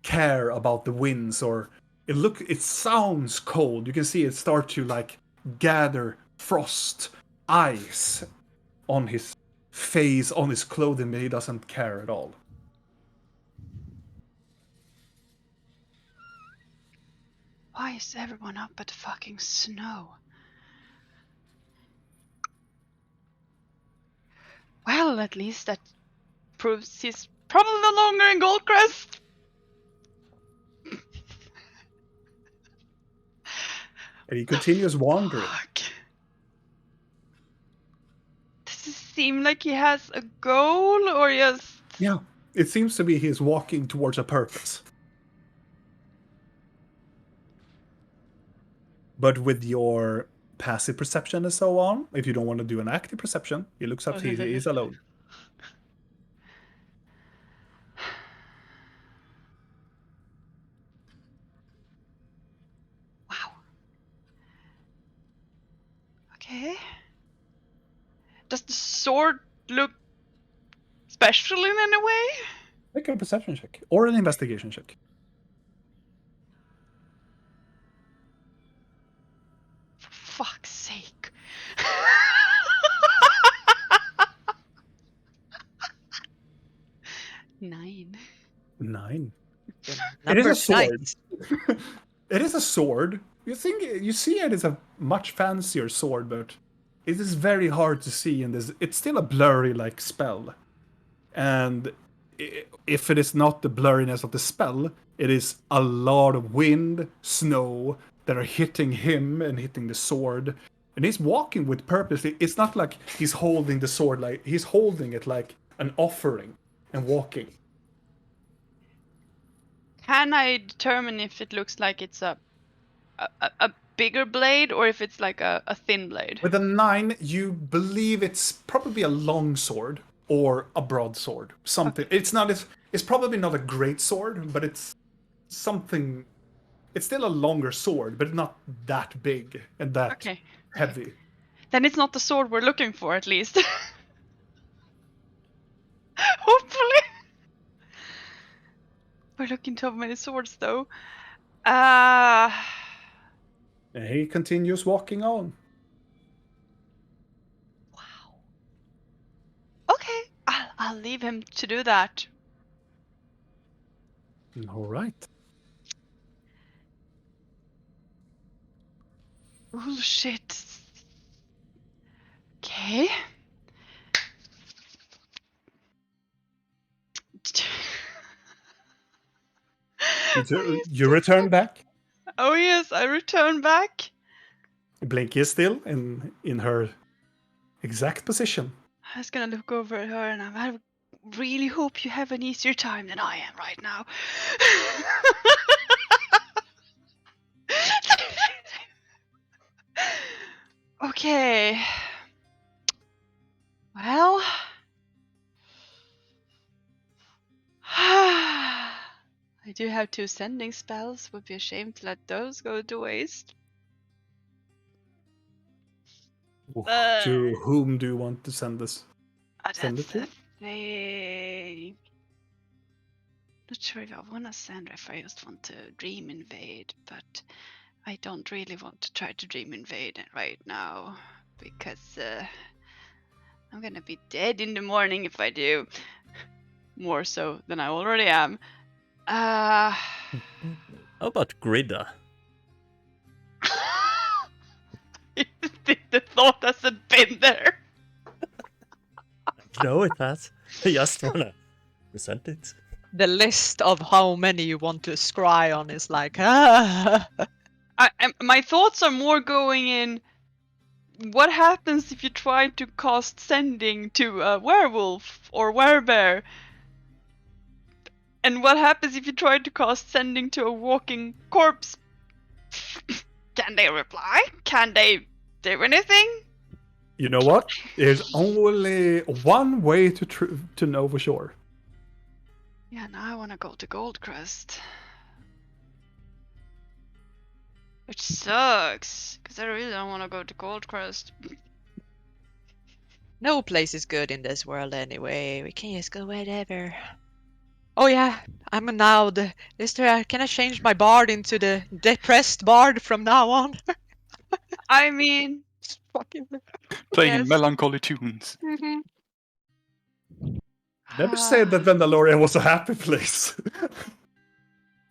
care about the winds, or... It sounds cold. You can see it start to, like, gather frost, ice on his face, on his clothing, but he doesn't care at all. Why is everyone up at fucking snow? Well, at least that proves he's probably no longer in Goldcrest. And he continues wandering. Fuck. Does it seem like he has a goal, or just... Yeah, it seems to be he's walking towards a purpose. But with your passive perception and so on, if you don't want to do an active perception, he looks up to you, he's alone. Wow. Okay. Does the sword look special in any way? Make a perception check or an investigation check. For fuck's sake. Nine. 9. It Number is a sword. nice. It is a sword. You see it is a much fancier sword, but it is very hard to see in this. It's still a blurry like spell, and if it is not the blurriness of the spell, it is a lot of wind, snow that are hitting him and hitting the sword. And he's walking with purpose. It's not like he's holding the sword like he's holding it like an offering and walking. Can I determine if it looks like it's a bigger blade or if it's like a thin blade? With a 9, you believe it's probably a long sword or a broadsword. Something. Okay. It's probably not a great sword, but it's something. It's still a longer sword, but not that big and that Okay. heavy. Then it's not the sword we're looking for, at least. Hopefully. We're looking to have many swords, though. And he continues walking on. Wow. Okay, I'll leave him to do that. All right. Bullshit. Okay. You return back. Oh yes, I return back. Blinky is still in her exact position. I was gonna look over at her and I really hope you have an easier time than I am right now. Okay. Well. I do have 2 sending spells. Would be a shame to let those go to waste. To whom do you want to send this? Send it That's to? the thing. Not sure if I want to send or if I just want to dream invade, but I don't really want to try to dream invade right now because I'm gonna be dead in the morning if I do. More so than I already am. How about Grida? The thought hasn't been there. No, it has. I just wanna present it. The list of how many you want to scry on is like, My thoughts are more going in. What happens if you try to cast sending to a werewolf or werebear? And what happens if you try to cast sending to a walking corpse? Can they reply? Can they do anything? You know what? There's only one way to know for sure. Yeah, now I want to go to Goldcrest. Which sucks, because I really don't want to go to Goldcrest. no place is good in this world anyway. We can just go wherever. Oh yeah, I'm now the. Can I change my bard into the depressed bard from now on? I mean, Fucking. Playing Yes. melancholy tunes. Mm-hmm. Never said that Vandaloria was a happy place.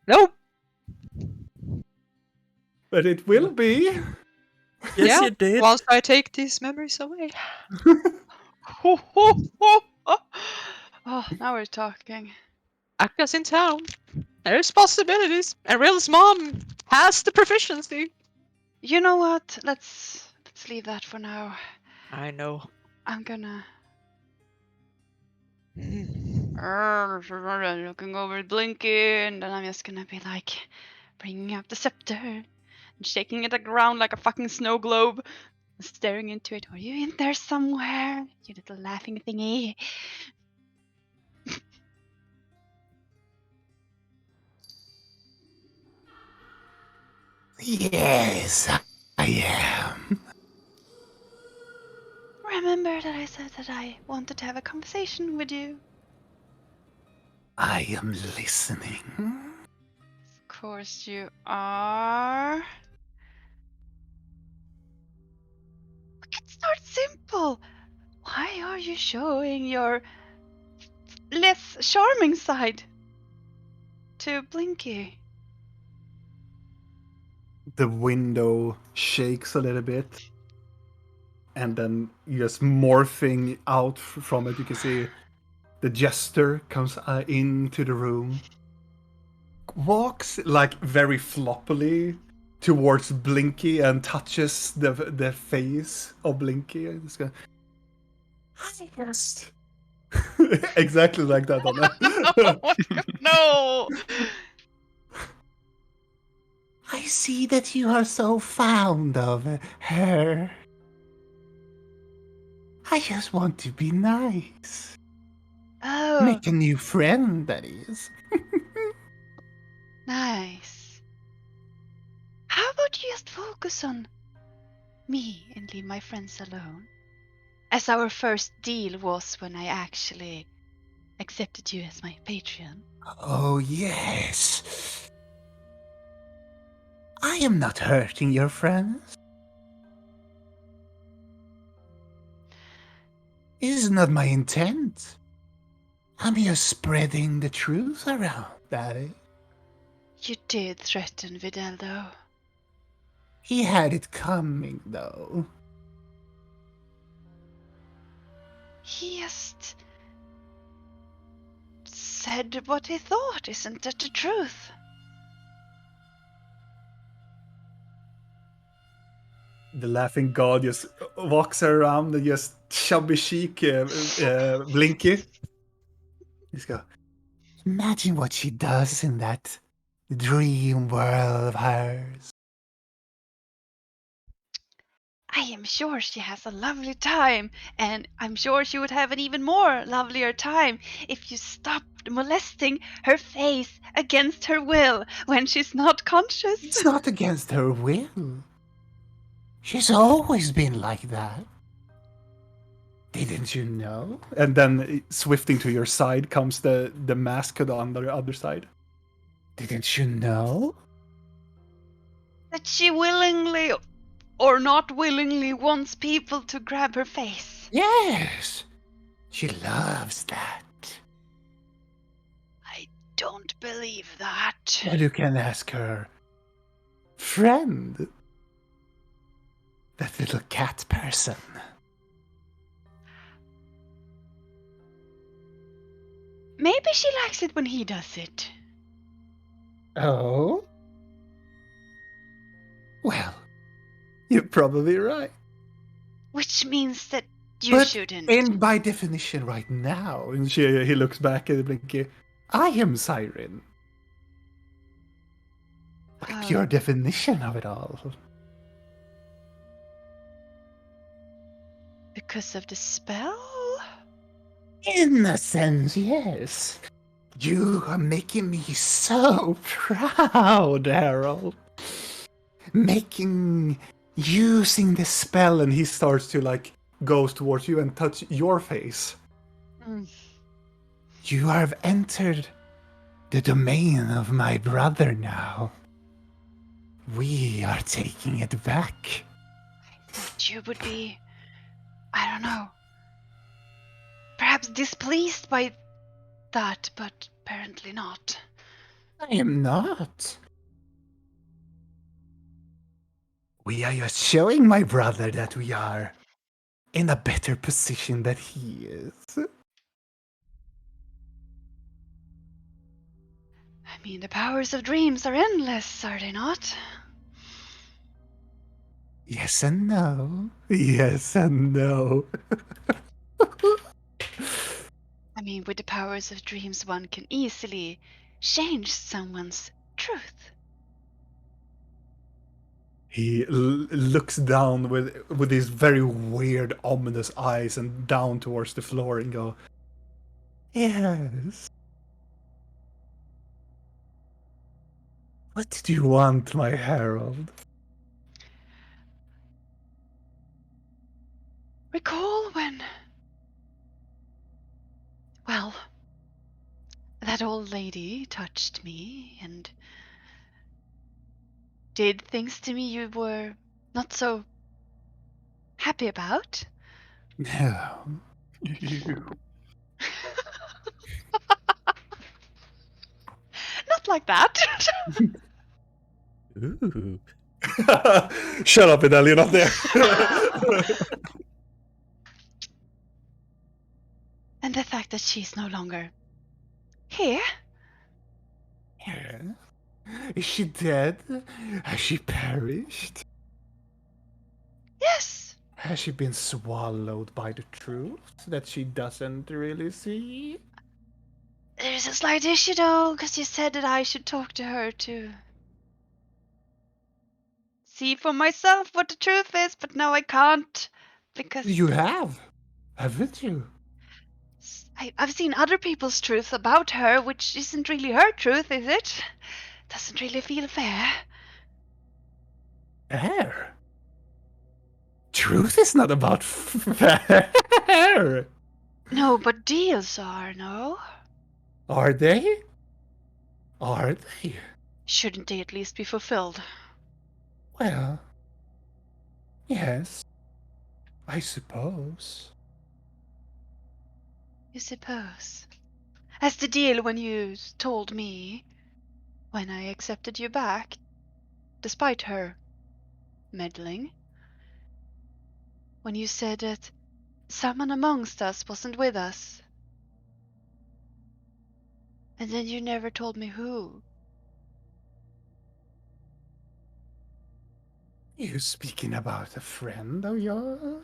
Nope. But it will be. Yes, Yeah, you did. Once I take these memories away. Oh, now we're talking. Aka's in town. There's possibilities. And Rill's mom has the proficiency. You know what? Let's leave that for now. I know. I'm gonna Mm. looking over at Blinky, and then I'm just gonna be like bringing up the scepter and shaking it around like a fucking snow globe, staring into it. Are you in there somewhere, you little laughing thingy? Yes, I am. Remember that I said that I wanted to have a conversation with you? I am listening. Of course you are. Let's start simple. Why are you showing your less charming side to Blinky? The window shakes a little bit, and then just morphing out from it, you can see the jester comes into the room, walks like very floppily towards Blinky and touches the face of Blinky. And just go, "Hi, just exactly like that, Anna. No. I see that you are so fond of her. I just want to be nice. Oh, Make a new friend, that is. nice. How about you just focus on me and leave my friends alone? As our first deal was when I actually accepted you as my patron. Oh, yes. I am not hurting your friends. It is not my intent. I'm just spreading the truth around, Daddy. You did threaten Vidal, though. He had it coming, though. He just said what he thought. Isn't that the truth? The laughing god just walks around and just chubby chic Blinky. Just go, imagine what she does in that dream world of hers. I am sure she has a lovely time, and I'm sure she would have an even more lovelier time if you stopped molesting her face against her will when she's not conscious. It's not against her will. She's always been like that. Didn't you know? And then swifting to your side comes the mask on the other side. Didn't you know? That she willingly or not willingly wants people to grab her face. Yes. She loves that. I don't believe that. Well, you can ask her friend. That little cat person. Maybe she likes it when he does it. Oh? Well, you're probably right. Which means that you shouldn't. And by definition right now, and he looks back at Blinky, I am Siren. What's your definition of it all? Because of the spell? In a sense, yes. You are making me so proud, Harold. Using the spell, and he starts to goes towards you and touch your face. Mm. You have entered the domain of my brother now. We are taking it back. I thought you would be, I don't know, perhaps displeased by that, but apparently not. I am not. We are just showing my brother that we are in a better position than he is. I mean, the powers of dreams are endless, are they not? Yes and no. Yes and no. I mean, with the powers of dreams, one can easily change someone's truth. He looks down with his very weird, ominous eyes and down towards the floor and go, yes. What did you want, my Harold? Recall when... Well, that old lady touched me and did things to me you were not so happy about. No. You. Not like that. Ooh. Shut up, Adele, you're not there. And the fact that she's no longer here. Yeah. Is she dead? Has she perished? Yes. Has she been swallowed by the truth that she doesn't really see? There's a slight issue though, because you said that I should talk to her to see for myself what the truth is, but now I can't because You have, haven't you? I've seen other people's truth about her, which isn't really her truth, is it? Doesn't really feel fair. Fair. Truth is not about fair. No, but deals are, no? Are they? Are they? Shouldn't they at least be fulfilled? Well, yes, I suppose. You suppose. As the deal when you told me, when I accepted you back, despite her meddling, when you said that someone amongst us wasn't with us. And then you never told me who. You speaking about a friend of yours?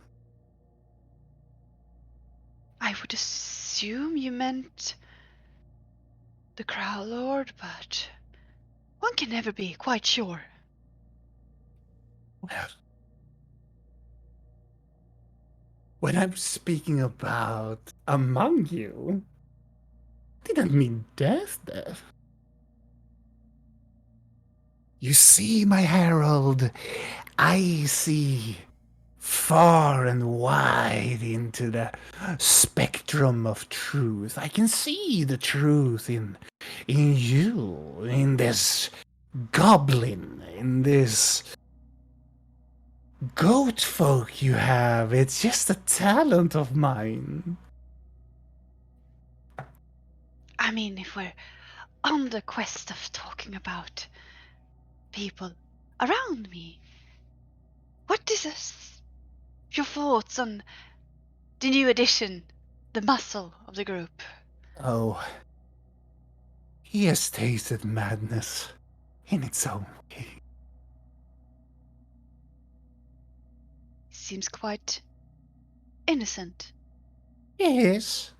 I would assume you meant the Crow Lord, but one can never be quite sure. Well, when I'm speaking about among you, didn't mean death. You see, my herald, I see far and wide into the spectrum of truth. I can see the truth in you, in this goblin, in this goat folk you have. It's just a talent of mine. I mean, if we're on the quest of talking about people around me, what is your thoughts on the new addition, the muscle of the group? Oh, he has tasted madness in its own way. Seems quite innocent. Yes.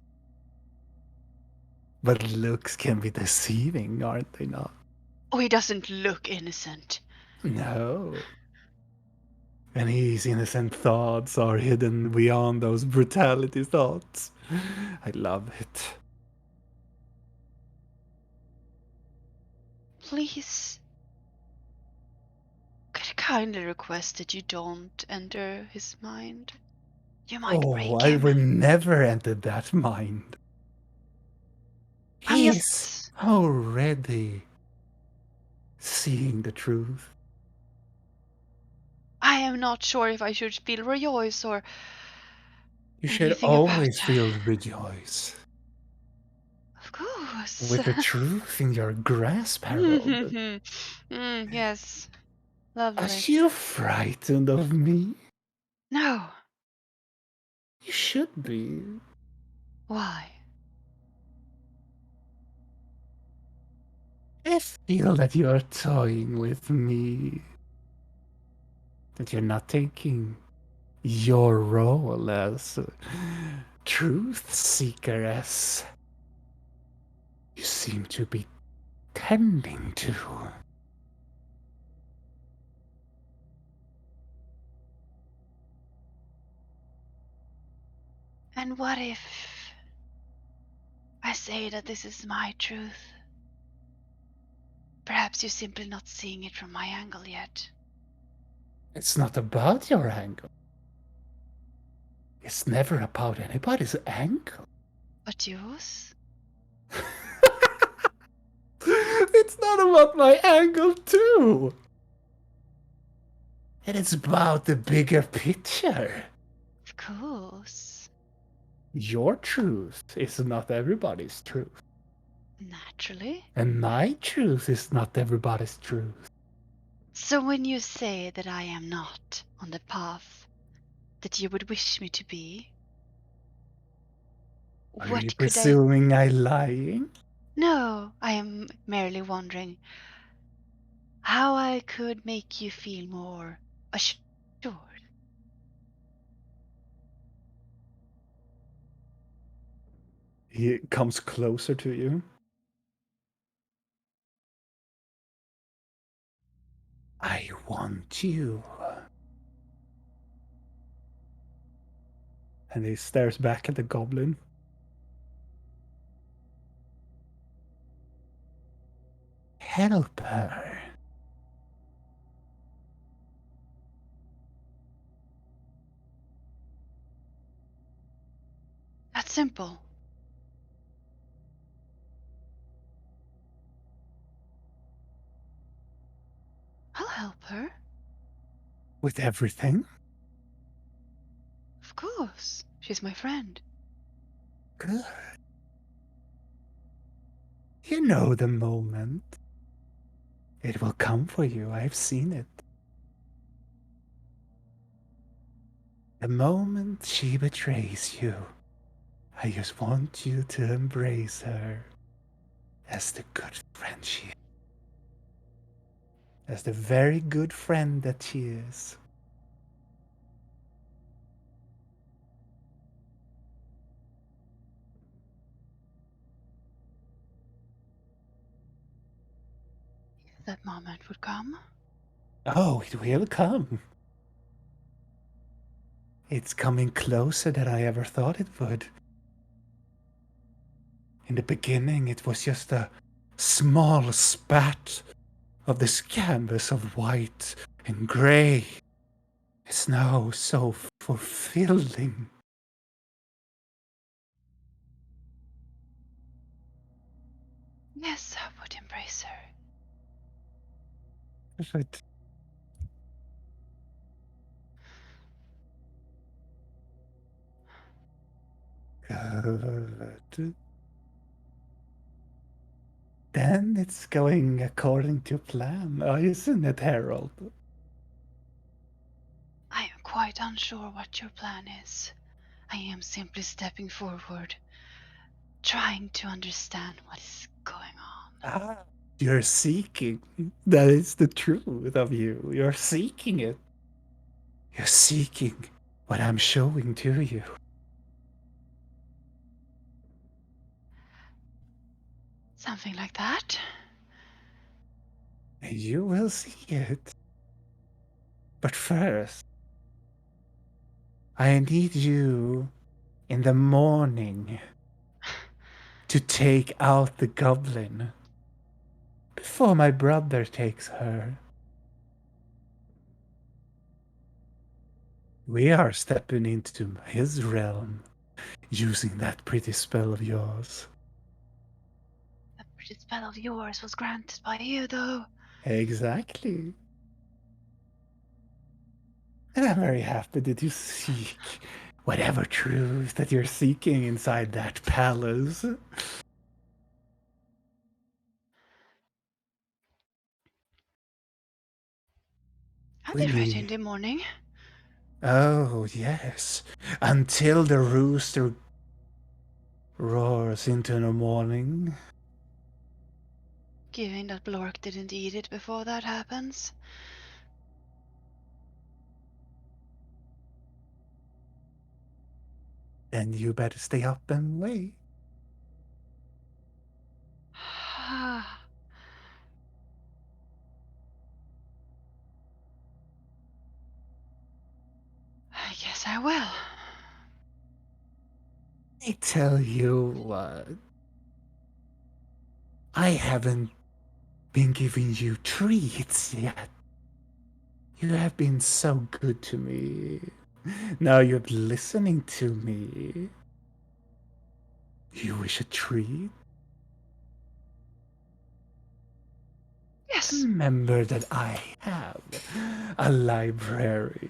But looks can be deceiving, aren't they not? Oh, he doesn't look innocent. No. And his innocent thoughts are hidden beyond those brutality thoughts. I love it. Please, could I kindly request that you don't enter his mind? You might Oh, break I him. will never enter that mind. I'm He is just... already seeing the truth. I am not sure if I should feel rejoice or You should anything about always that. feel rejoice. Of course. With the truth in your grasp, Harold. Yes. Lovely. Are you frightened of me? No. You should be. Why? I feel that you are toying with me. That you're not taking your role as a truth seeker as you seem to be tending to. And what if I say that this is my truth? Perhaps you're simply not seeing it from my angle yet. It's not about your angle. It's never about anybody's angle. But yours? It's not about my angle, too. And it's about the bigger picture. Of course. Your truth is not everybody's truth. Naturally. And my truth is not everybody's truth. So when you say that I am not on the path that you would wish me to be, Are what you could presuming I'm lying? No, I am merely wondering how I could make you feel more assured. He comes closer to you. I want you. And he stares back at the goblin. Help her. That's simple. I'll help her. With everything? Of course. She's my friend. Good. You know the moment. It will come for you. I've seen it. The moment she betrays you, I just want you to embrace her as the good friend she is. As the very good friend that she is. That moment would come. Oh, it will come. It's coming closer than I ever thought it would. In the beginning, it was just a small spat of this canvas of white and grey. It's now so fulfilling. Yes, I would embrace her. But good. Then it's going according to plan, isn't it, Harold? I am quite unsure what your plan is. I am simply stepping forward, trying to understand what is going on. Ah, you're seeking. That is the truth of you. You're seeking it. You're seeking what I'm showing to you. Something like that. And you will see it. But first, I need you in the morning to take out the goblin before my brother takes her. We are stepping into his realm using that pretty spell of yours. That pretty spell of yours was granted by you, though. Exactly. And I'm very happy that you seek whatever truth that you're seeking inside that palace. I'll be ready in the morning. Oh, yes. Until the rooster roars into the morning. Given that Blork didn't eat it before that happens. Then you better stay up and wait. I guess I will. I tell you what. I haven't been giving you treats yet. You have been so good to me. Now you're listening to me. You wish a treat? remember that I have a library.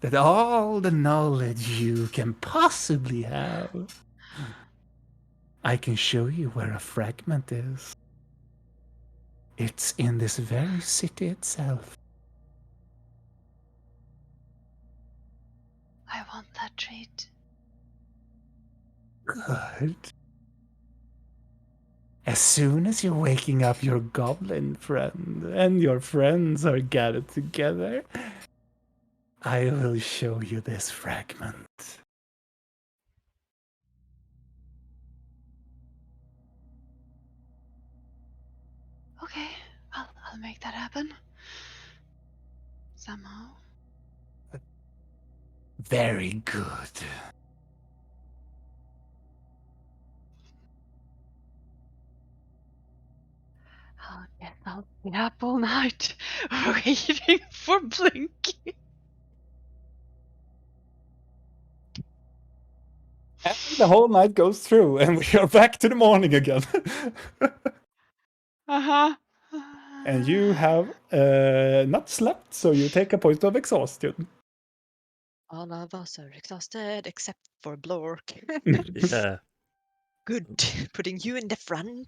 That all the knowledge you can possibly have. I can show you where a fragment is. It's in this very city itself. I want that treat. Good. As soon as you're waking up your goblin friend and your friends are gathered together, I will show you this fragment. Okay, I'll make that happen. Somehow. Very good. I guess I'll stay up all night waiting for Blinky. And the whole night goes through, and we are back to the morning again. Uh-huh. And you have not slept, so you take a point of exhaustion. All of us are exhausted except for Blork. Yeah. Good. Putting you in the front.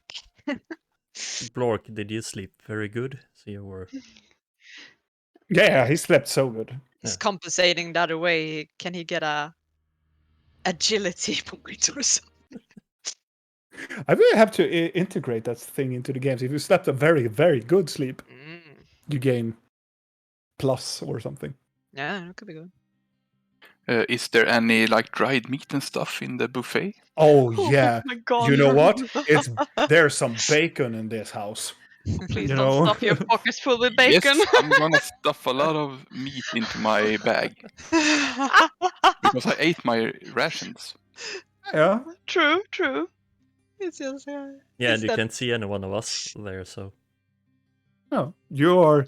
Blork, did you sleep very good? So you were. Yeah, he slept so good. He's Yeah. compensating the other way. Can he get a agility point or something? I really have to integrate that thing into the games. If you slept a very, very good sleep, you gain plus or something. Yeah, that could be good. Is there any like dried meat and stuff in the buffet? Oh yeah. my God. You know what? There's some bacon in this house. Please you don't know? stuff your pockets full with bacon. Yes, I'm gonna stuff a lot of meat into my bag because I ate my rations. Yeah. True. It's just, Yeah, is and you that- can't see any one of us there, so. No, you're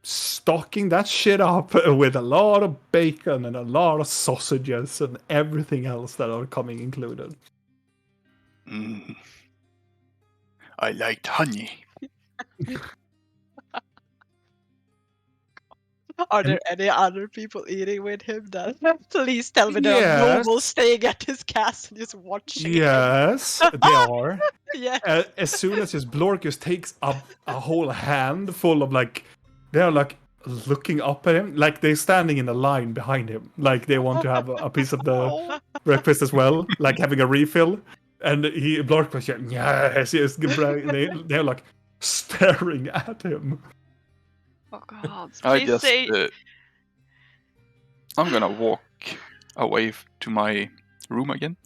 stocking that shit up with a lot of bacon and a lot of sausages and everything else that are coming included. Mm. I liked honey. Are there any other people eating with him then? Please tell me there are Yes. nobles staying at his castle just watching Yes, they are. him. Yeah. As soon as his Blorkus takes up a whole hand full of they're like looking up at him, like they're standing in a line behind him, like they want to have a piece of the breakfast as well, like having a refill. And Blork was yes, they're like staring at him. Oh God. I Please just, say I'm gonna walk away to my room again.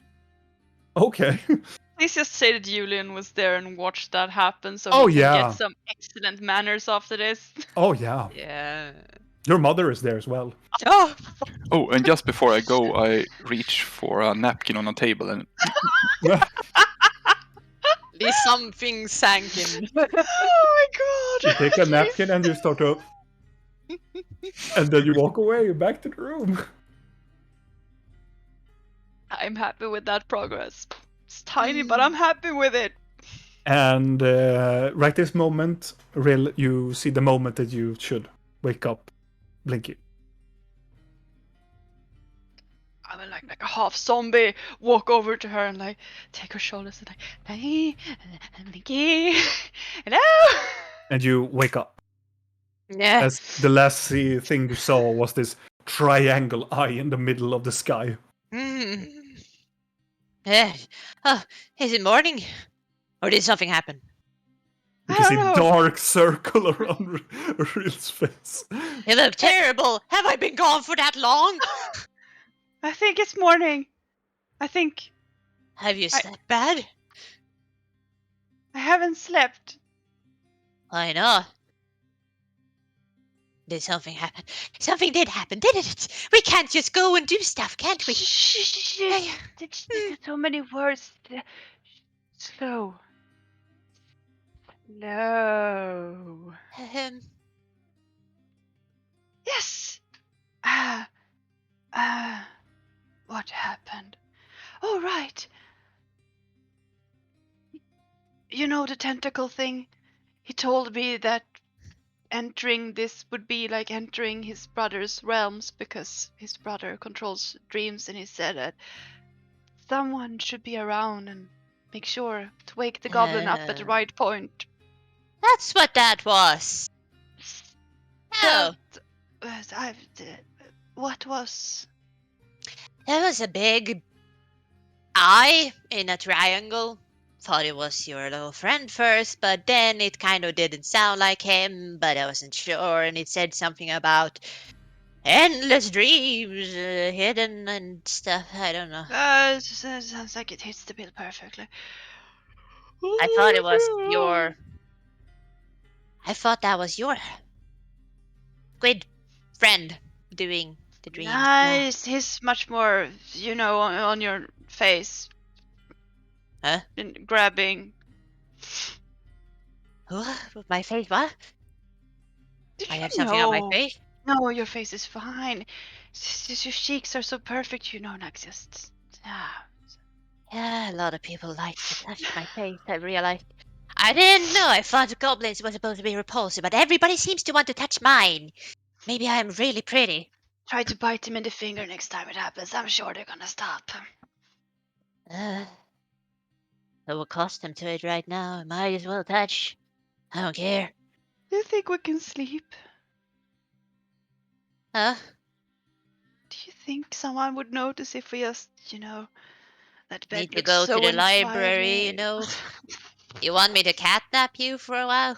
Okay. please just say that Julian was there and watched that happen so Oh, he can yeah. get some excellent manners after this. Oh yeah. Yeah. Your mother is there as well. Oh, Oh, and just before I go, I reach for a napkin on a table and there's something sank in. Oh my You God. take a napkin and you start to and then you walk away back to the room. I'm happy with that progress. It's tiny, but I'm happy with it. And right this moment, Rill, you see the moment that you should wake up Blinky. I will like a half zombie walk over to her and like take her shoulders and like, hey, Blinky, hello. And you wake up. Yeah. As the last thing you saw was this triangle eye in the middle of the sky. Oh, is it morning? Or did something happen? You I can see don't know. dark circle around Rill's face. You look terrible. Have I been gone for that long? I think it's morning. I think Have you slept bad? I haven't slept. I know. Did something happen? Something did happen, didn't it? We can't just go and do stuff, can't we? Shh. There's so many words. Slow. Slow. Yes. What happened? Oh, right. You know the tentacle thing? he told me that entering this would be like entering his brother's realms because his brother controls dreams, and he said that someone should be around and make sure to wake the goblin up at the right point. That's what that was. Oh, What was? there was a big eye in a triangle. Thought it was your little friend first, but then it kind of didn't sound like him, but I wasn't sure, and it said something about endless dreams, hidden and stuff. I don't know. Sounds like it hits the bill perfectly. I thought it was your. I thought that was your squid friend doing the dreams. Nice. He's much more, on your face. Huh? And grabbing. With my face, what? Did I you have something on my know? face? No, your face is fine. Your cheeks are so perfect, like just. Yeah, a lot of people like to touch my face, I realized. I didn't know. I thought goblins were supposed to be repulsive, but everybody seems to want to touch mine. Maybe I'm really pretty. Try to bite him in the finger next time it happens. I'm sure they're gonna stop. I will accustomed to it right now. I might as well touch. I don't care. Do you think we can sleep? Huh? Do you think someone would notice if we just, that bed Need to looks go so to the library, inviting? You want me to catnap you for a while?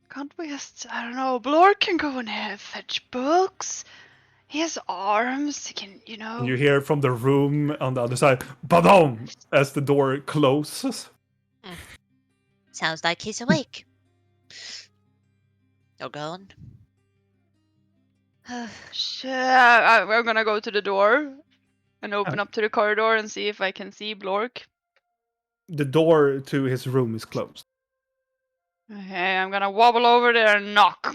Can't we just, I don't know, Blor can go and fetch books. He has arms, he can, And you hear from the room on the other side, badom, as the door closes. Sounds like he's awake. You're gone. Sure, I'm gonna go to the door and open up to the corridor and see if I can see Blork. The door to his room is closed. Okay, I'm gonna wobble over there and knock.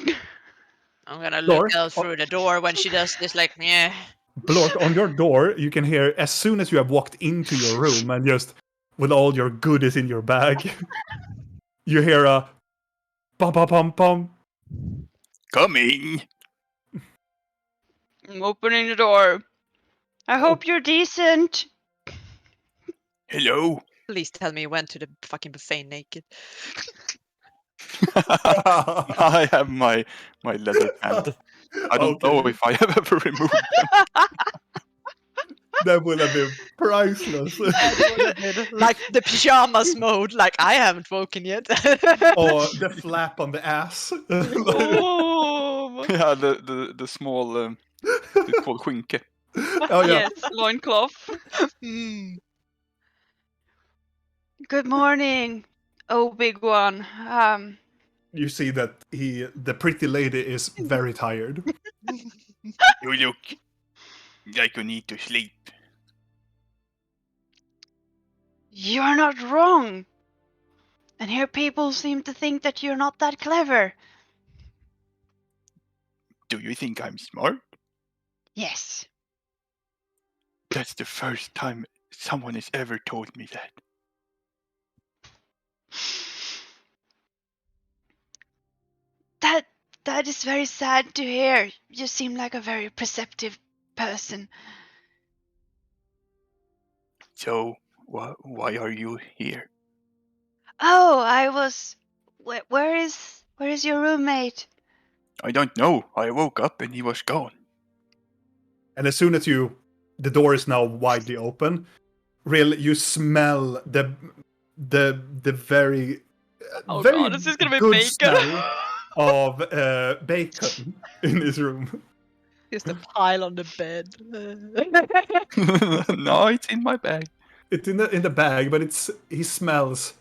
I'm gonna look out through the door when she does this, like, yeah. Blork, on your door, you can hear, as soon as you have walked into your room and just with all your goodies in your bag, you hear a bum bum bum bum. Coming. I'm opening the door. I hope you're decent. Hello. Please tell me you went to the fucking buffet naked. I have my leather pants. I don't know if I have ever removed them. That would have been priceless. Like the pajamas mode, like I haven't woken yet. Or the flap on the ass. Oh. Yeah, the small, it's called skynke. Oh yeah. Yes, loincloth. Good morning, oh big one. You see that the pretty lady is very tired. You look like you need to sleep. You're not wrong. And here people seem to think that you're not that clever. Do you think I'm smart? Yes. That's the first time someone has ever told me that. That is very sad to hear. You seem like a very perceptive person. So, why are you here? Oh, I was. Where is your roommate? I don't know. I woke up and he was gone. And as soon as the door is now widely open, you smell the very Oh very god, this is gonna be good bacon. smell of bacon in his room. Just a pile on the bed. No, it's in my bag. It's in the bag, but he smells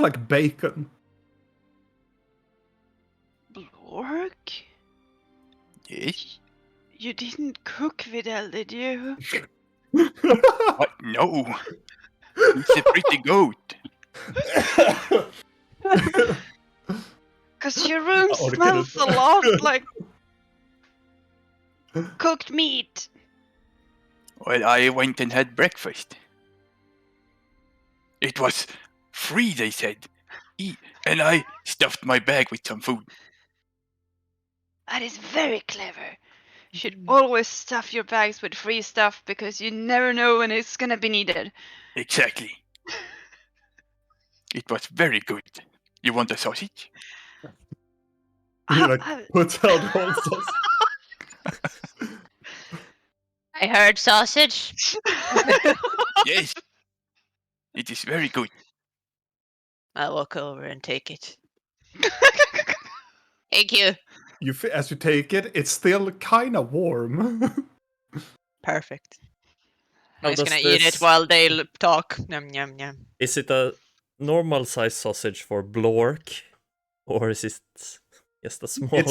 like bacon. Blork? Yes? You didn't cook Videl, did you? What? No. It's a pretty goat. Cause your room Oh, the smells kid. a lot like cooked meat. Well, I went and had breakfast. It was free, they said. And I stuffed my bag with some food. That is very clever. You should always stuff your bags with free stuff because you never know when it's gonna be needed. Exactly. It was very good. You want a sausage? He like Ah, puts out the whole sauce. I heard sausage. Yes. It is very good. I'll walk over and take it. Thank you. As you take it, it's still kind of warm. Perfect. How I'm just does gonna eat it this- while they talk. Yum yum yum. Is it a normal size sausage for Blork, or is it just a small?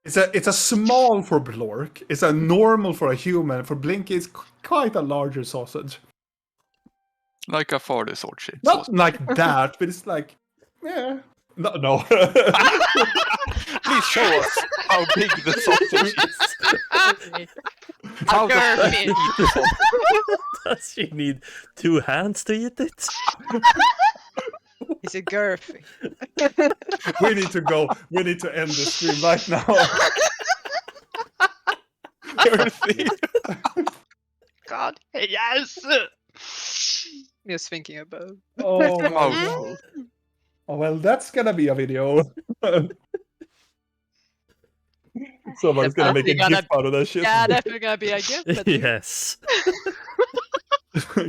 It's a small for Blork. It's a normal for a human. For Blinky, it's quite a larger sausage. Like a father sausage. Not like that, but it's like, yeah. No. Please show us how big the sausage is. How does she eat the sausage? Does she need 2 hands to eat it? Is it girthy? We need to go. We need to end the stream right now. God, yes. Just thinking about. Oh, my Mouthful. God. Oh, well, that's gonna be a video. Someone's gonna make a Definitely GIF out of that shit. Yeah, definitely gonna be a gift. But Yes.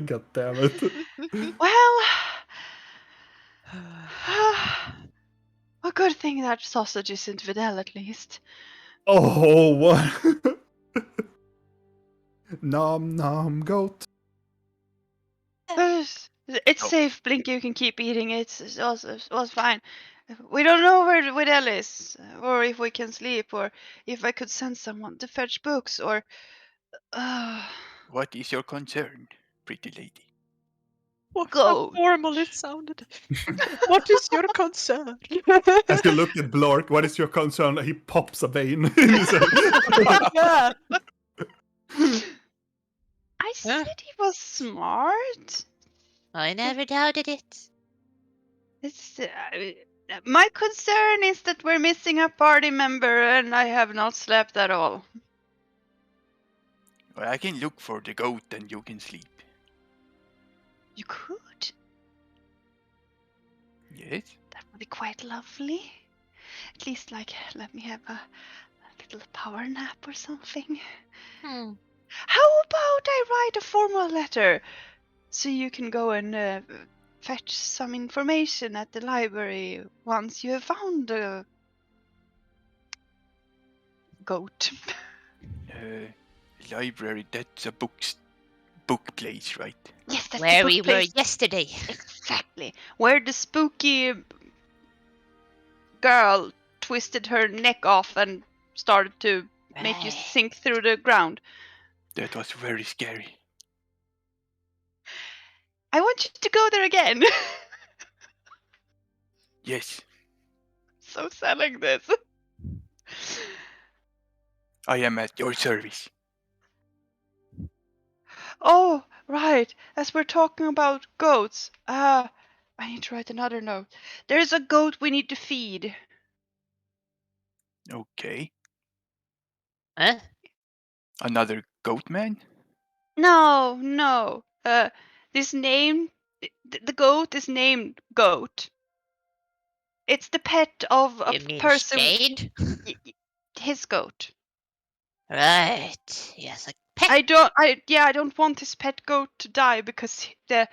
God damn it. Well, a good thing that sausage isn't Videl, at least. Oh, what? Nom nom goat. It's Oh. safe, Blinky. You can keep eating it. It's also fine. We don't know where Videl is, or if we can sleep, or if I could send someone to fetch books, or. What is your concern, pretty lady? what Go. how formal it sounded. What is your concern? As you look at Blork, what is your concern? He pops a vein in his head. Yeah. I said he was smart. I never doubted it. It's my concern is that we're missing a party member, and I have not slept at all. Well, I can look for the goat and you can sleep. You could. Yes? That would be quite lovely. At least, like, let me have a little power nap or something. Hmm. How about I write a formal letter so you can go and fetch some information at the library once you have found the goat? Library, that's a book place, right? Yes, that's Where the we book were place. yesterday. Exactly. Where the spooky girl twisted her neck off and started to make you sink through the ground. That was very scary. I want you to go there again. Yes, So selling this. I am at your service. Oh, right. As we're talking about goats, I need to write another note. There's a goat we need to feed. Okay. Huh? Another goat man? No. This name, the goat is named Goat. It's the pet of a You mean person. Shade? His goat. Right. Yes, a pet. I don't want his pet goat to die because the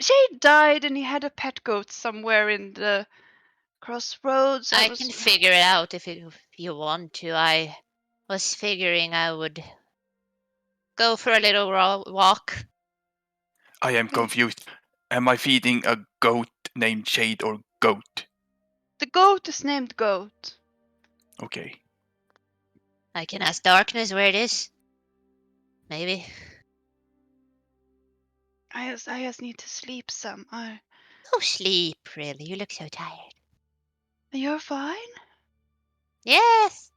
Shade died and he had a pet goat somewhere in the crossroads. I can figure it out if you want to. I was figuring I would go for a little walk. I am confused. Am I feeding a goat named Shade or Goat? The goat is named Goat. Okay. I can ask Darkness where it is. Maybe. I just need to sleep some. Go sleep, really. You look so tired. You're fine? Yes.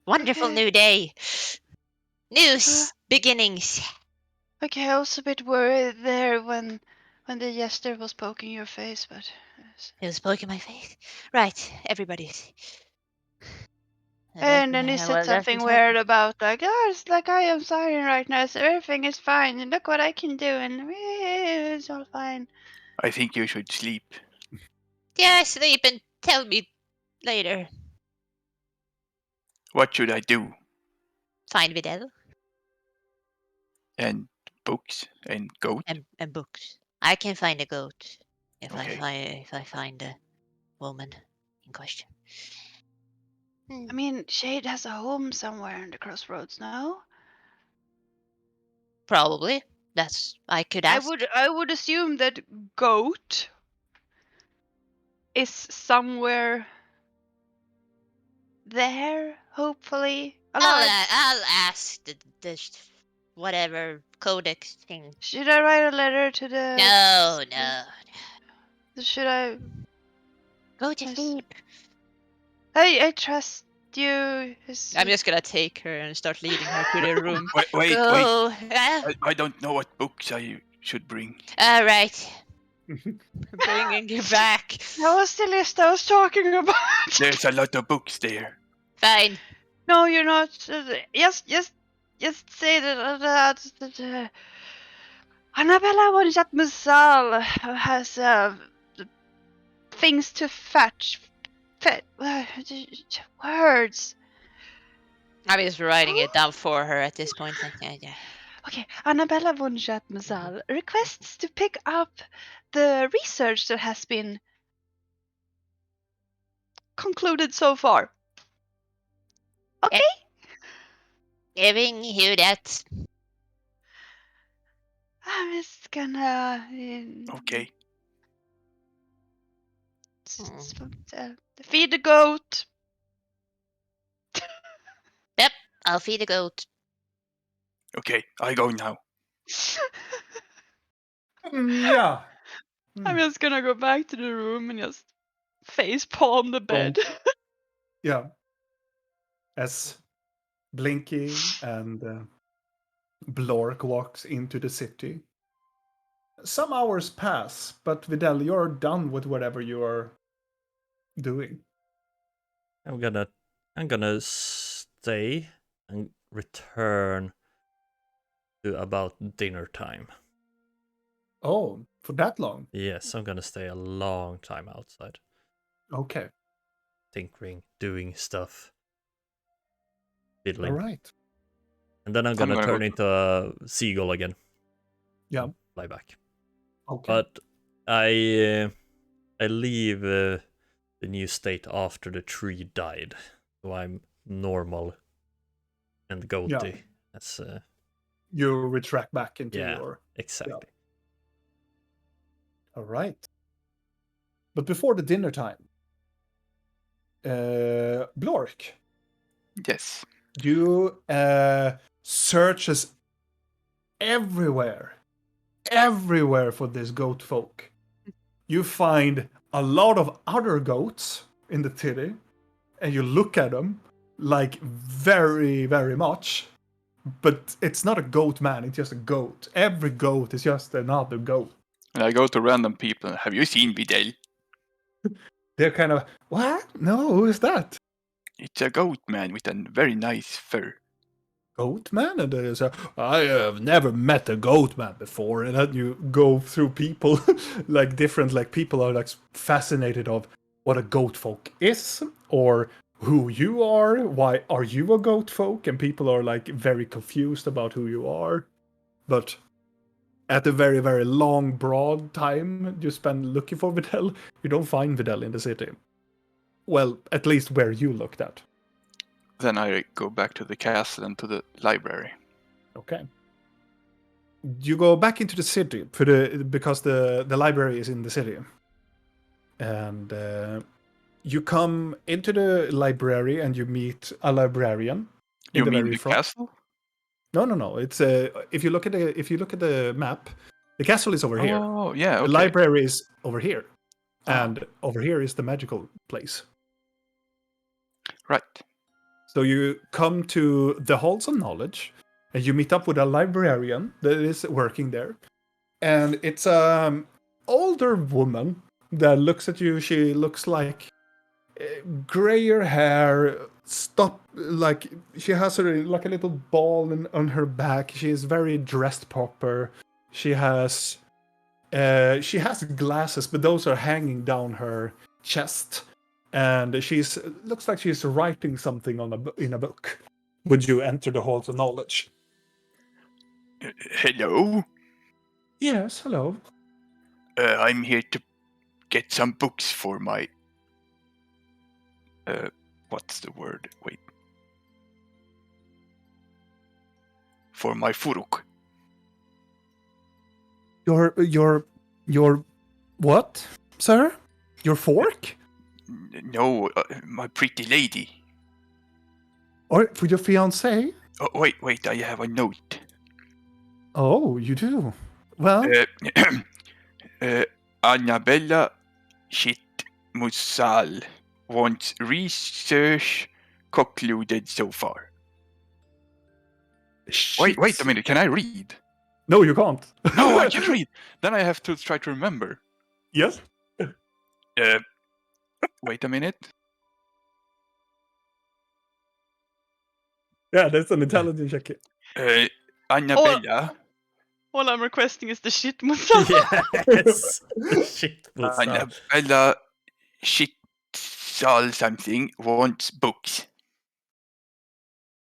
Wonderful Okay. new day. New beginnings. Okay, I was a bit worried there when when the jester was poking your face, but He was poking my face. Right, everybody's. and then he said something weird about like, oh, it's like I am sorry right now, so everything is fine, and look what I can do, and it's all fine. I think you should sleep. Yeah, sleep and tell me later. What should I do? Find Videl And books and goat? and books. I can find a goat if Okay. I find a woman in question. I mean, Shade has a home somewhere in the crossroads now. Probably. I could ask. I would assume that goat is somewhere there, hopefully. Alive. I'll ask the whatever codex thing. Should I write a letter to the... No. Should I... Go to Yes. sleep. I trust you. I'm just gonna take her and start leading her to the room. Wait. Go. I don't know what books I should bring. All right. Bringing you back. That was the list I was talking about. There's a lot of books there. Fine. No, you're not. Just say that Annabella von Jatmazal has things to fetch. Words. I'm just writing it down for her at this point. Yeah. Okay, Annabella von Jatmazal requests to pick up the research that has been concluded so far. Okay? Giving you that. I'm just gonna... Okay. Feed the goat. Yep, I'll feed a goat. Okay, I go now. Yeah. I'm just gonna go back to the room and just face palm the bed. Yeah. As Blinky and Blork walks into the city. Some hours pass, but Videl, you're done with whatever you are doing. I'm gonna stay and return to about dinner time. Oh, for that long? Yes, I'm gonna stay a long time outside. Okay. Tinkering, doing stuff. Fiddling. All right. And then I'm gonna turn into a seagull again. Yeah. Fly back. Okay. But I leave the new state after the tree died. So I'm normal and goaty. Yeah. That's you retract back into your... Exactly. Yeah. All right. But before the dinner time, Blork. Yes. You searches everywhere for this goat folk. You find a lot of other goats in the city, and you look at them like very, very much. But it's not a goat man, it's just a goat. Every goat is just another goat. And I go to random people. Have you seen Videl? They're kind of, what? No, who is that? It's a goat man with a very nice fur. Goat man? And there's I have never met a goat man before. And then you go through people, like different, like people are like fascinated of what a goat folk is, or who you are, why are you a goat folk? And people are like very confused about who you are. But at a very, very long, broad time you spend looking for Videl, you don't find Videl in the city. Well, at least where you looked at. Then I go back to the castle and to the library. Okay. You go back into the city because the library is in the city. And you come into the library and you meet a librarian. You mean the castle? No. It's if you look at the map, the castle is over here. Oh, yeah. Okay. The library is over here, and over here is the magical place. Right. So you come to the halls of knowledge, and you meet up with a librarian that is working there, and it's older woman that looks at you. She looks like grayer hair. Like she has like a little ball on her back. She is very dressed proper. She has glasses, but those are hanging down her chest, and looks like she's writing something in a book. Would you enter the halls of knowledge? Hello. Yes, hello. I'm here to get some books for my. What's the word? Wait. For my furuk. Your what, sir? Your fork? No, my pretty lady. Or for your fiancée? Oh, wait, I have a note. Oh, you do? Well, Annabella Shitmusal wants research concluded so far. Wait a minute, can I read? No, you can't. No, I can't read. Then I have to try to remember. Yes? Wait a minute. Yeah, that's an intelligence check. Annabella. All I'm requesting is the shit musal. Yes. Shit. Annabella Shitsal something wants books.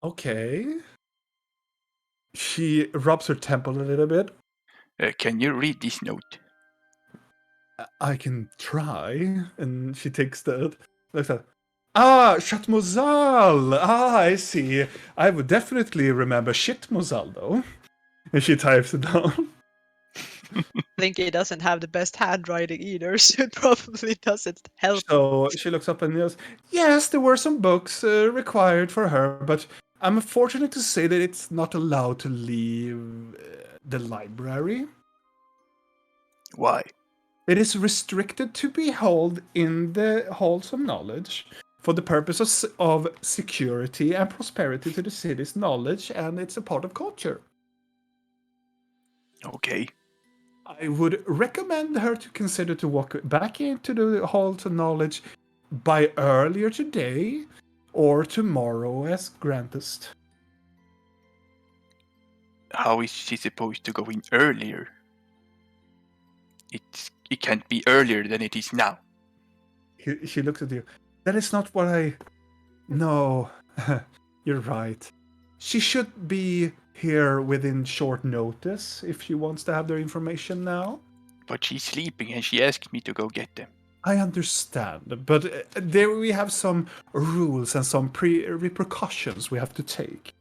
Okay. She rubs her temple a little bit. Can you read this note? I can try. And she takes looks at. Ah, Chatmozal! Ah, I see. I would definitely remember Shitmozal, though. And she types it down. I think he doesn't have the best handwriting either, so it probably doesn't help. So she looks up and goes, yes, there were some books required for her, but I'm fortunate to say that it's not allowed to leave the library. Why? It is restricted to be held in the halls of knowledge for the purpose of security and prosperity to the city's knowledge, and it's a part of culture. Okay. I would recommend her to consider to walk back into the halls of knowledge by earlier today or tomorrow as grantest. How is she supposed to go in earlier? It can't be earlier than it is now. She looks at you. That is not what I... No, you're right. She should be here within short notice if she wants to have their information now. But she's sleeping and she asked me to go get them. I understand, but there we have some rules and some repercussions we have to take.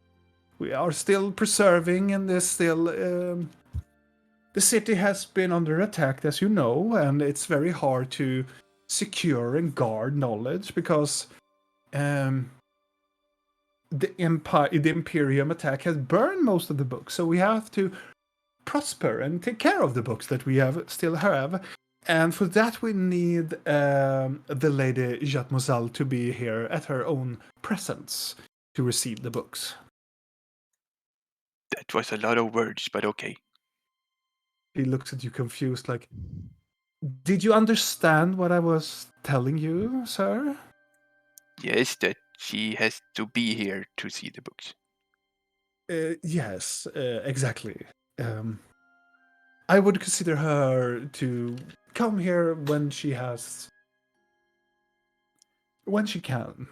We are still preserving, and there's still... the city has been under attack, as you know, and it's very hard to secure and guard knowledge because the Imperium attack has burned most of the books, so we have to prosper and take care of the books that we still have. And for that, we need the Lady Jatmozal to be here at her own presence to receive the books. That was a lot of words, but okay. He looks at you confused, like, did you understand what I was telling you, sir? Yes, that she has to be here to see the books. Yes, exactly. I would consider her to come here when she can.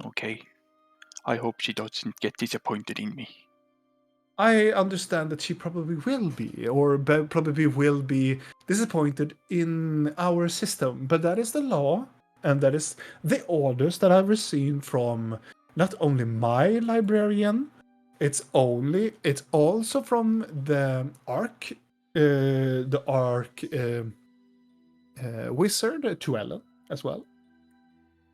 Okay. I hope she doesn't get disappointed in me. I understand that she probably will be, or probably will be disappointed in our system, but that is the law, and that is the orders that I've received from not only my librarian, it's also from the wizard Tuellen as well.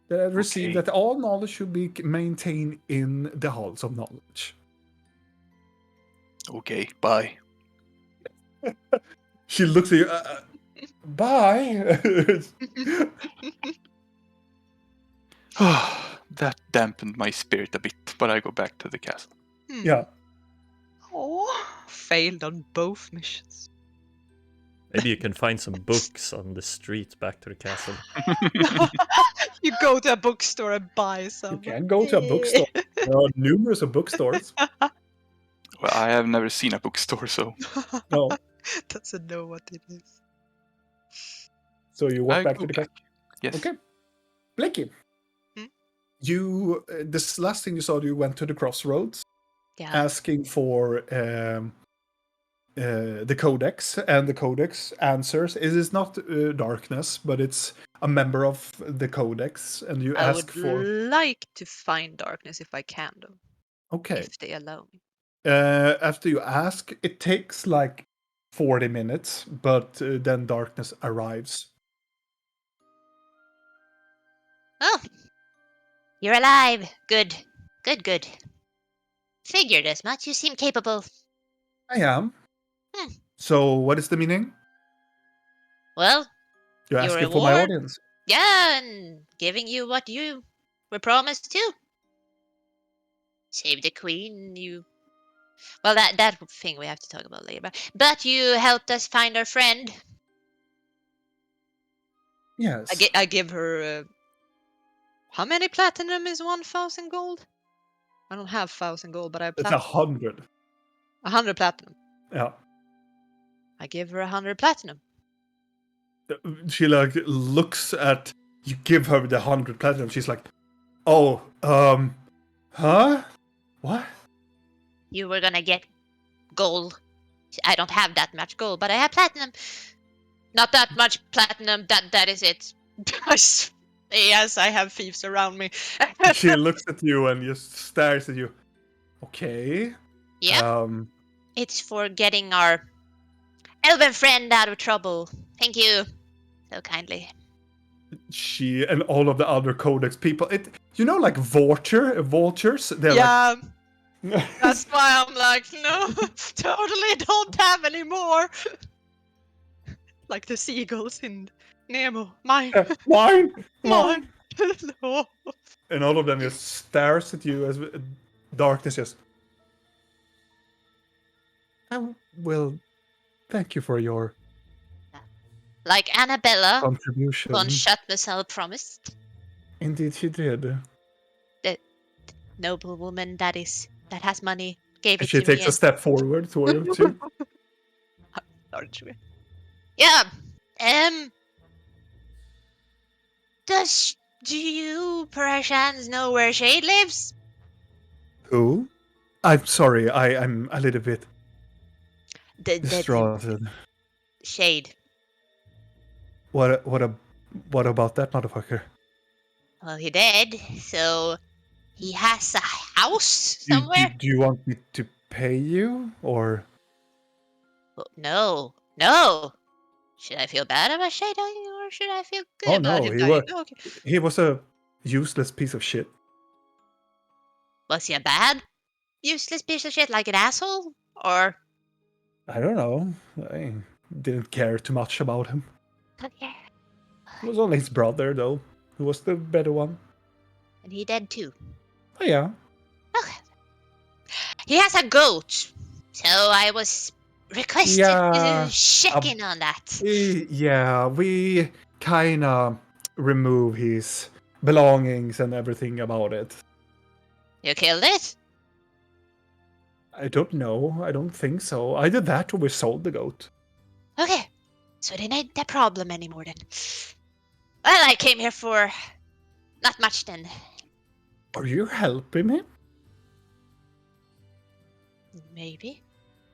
That I received that all knowledge should be maintained in the halls of knowledge. Okay, bye. She looks at you. Bye. That dampened my spirit a bit, but I go back to the castle. Yeah. Oh. Failed on both missions. Maybe you can find some books on the street back to the castle. You go to a bookstore and buy some. You can go to a bookstore. There are numerous of bookstores. Well, I have never seen a bookstore, so No. Doesn't know what it is. So you walk I back go to the back. castle. Yes. Okay. Blakey. Hmm? You, this last thing you saw, you went to the crossroads Yeah. asking for the codex, and the codex answers. It is not darkness, but it's a member of the codex, and you I ask would for. like to find darkness if I can, though. Okay. If they allow me. After you ask, it takes like 40 minutes, but then darkness arrives. Oh, you're alive. Good. Good. Figured as much. You seem capable. I am. Hmm. So, what is the meaning? Well, You're Your asking for my reward? audience. yeah, and giving you what you were promised to. Save the queen. Well, that thing we have to talk about later. But you helped us find our friend. Yes. I give her. How many platinum is 1,000 gold? I don't have 1,000 gold, but I have It's platinum. 100. 100 platinum. Yeah. I give her 100 platinum. She like looks at you, give her the 100 platinum. She's like, oh, huh? What? You were gonna get gold. I don't have that much gold, but I have platinum. Not that much platinum. That is it. Yes, I have thieves around me. She looks at you and just stares at you. Okay. Yeah, it's for getting our elven friend out of trouble. Thank you so kindly. She and all of the other codex people, like vultures. They're Yeah, like, that's why I'm like, no, totally don't have any more. Like the seagulls in Nemo. Mine. mine. Mine. No. And all of them just stares at you as darkness just. Oh, well, thank you for your Like Annabella contribution. von Shatmesel promised. Indeed, she did. The noble woman that has money gave it She to takes me. a step forward towards you. Aren't we? Yeah. Do you perchance know where Shade lives? Who? I'm sorry, I'm a little bit The distraught. Shade. What about that motherfucker? Well, he dead, so he has a house Do, somewhere. do you want me to pay you, or? Oh, no. Should I feel bad about Shade dying, or should I feel good Oh about no, him he dying? was Oh, okay. he was a useless piece of shit. Was he a bad, useless piece of shit, like an asshole, or? I don't know. I didn't care too much about him. Okay. It was only his brother, though, who was the better one. And he dead too. Oh yeah. Okay. He has a goat, so I was requested Yeah, to check in on that. Yeah, we kinda remove his belongings and everything about it. You killed it? I don't know. I don't think so. Either that or we sold the goat. Okay. So it ain't a problem anymore then. Well, I came here for not much then. Are you helping him? Maybe.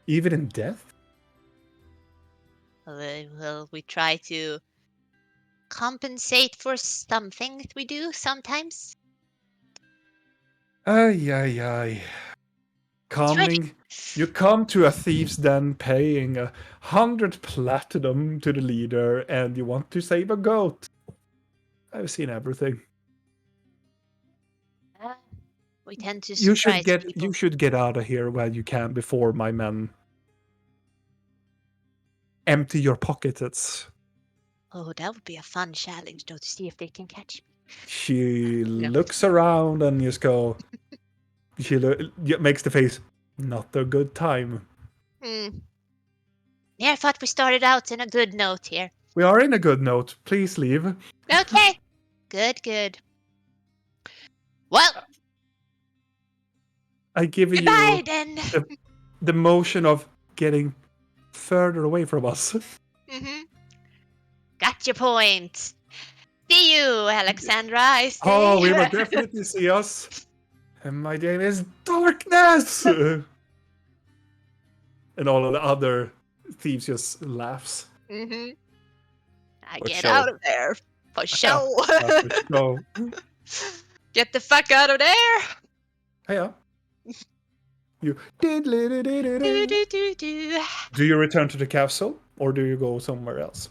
Even in death? Well, we try to compensate for something that we do sometimes. Ay. You come to a thief's den paying 100 platinum to the leader and you want to save a goat. I've seen everything. We tend to You surprise people. you should get out of here while you can before my men empty your pockets. Oh, that would be a fun challenge, though, to see if they can catch me. She looks around and just go. She makes the face. Not a good time. Yeah, Yeah, I thought we started out in a good note here. We are in a good note. Please leave. Okay. Good. Well, I give goodbye you then. the motion of getting further away from us. Got your point. See you, Alexandra. I say. Oh, we will definitely see us. And my name is Darkness! And all of the other thieves just laughs. I For get show. out of there. For show. No. Get the fuck out of there! Hey, you. Do. Do you return to the castle or do you go somewhere else?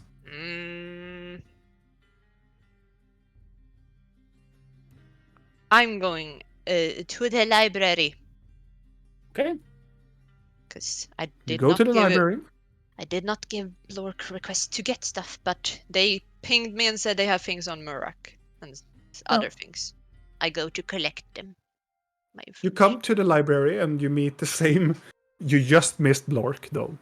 I'm going To the library. Okay. because I You did go not to the give library. I did not give Blork requests to get stuff, but they pinged me and said they have things on Murak and other things. I go to collect them. You come to the library and you meet the same. You just missed Blork, though.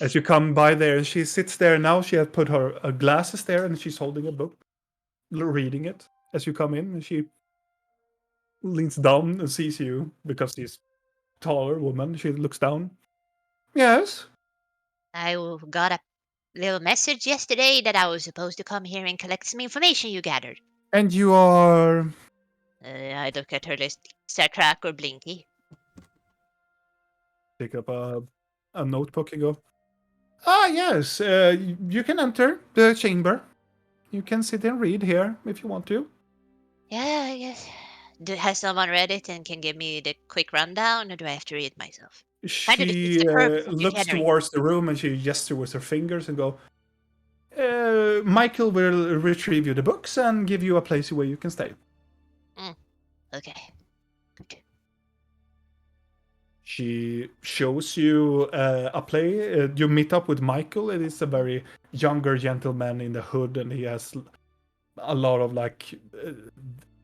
As you come by there, and she sits there now. She has put her glasses there, and she's holding a book, reading it. As you come in, and she leans down and sees you because she's taller woman. She looks down. Yes. I got a little message yesterday that I was supposed to come here and collect some information you gathered. And you are. I look at her list. Sartrak or Blinky. Pick up a notebook and go. Ah, yes. You can enter the chamber. You can sit and read here if you want to. Yeah, I guess. Has someone read it and can give me the quick rundown, or do I have to read it myself? She looks towards the room and she gestures with her fingers and go, Michael will retrieve you the books and give you a place where you can stay. Okay. Good. She shows you a play. You meet up with Michael. It is a very younger gentleman in the hood, and he has a lot of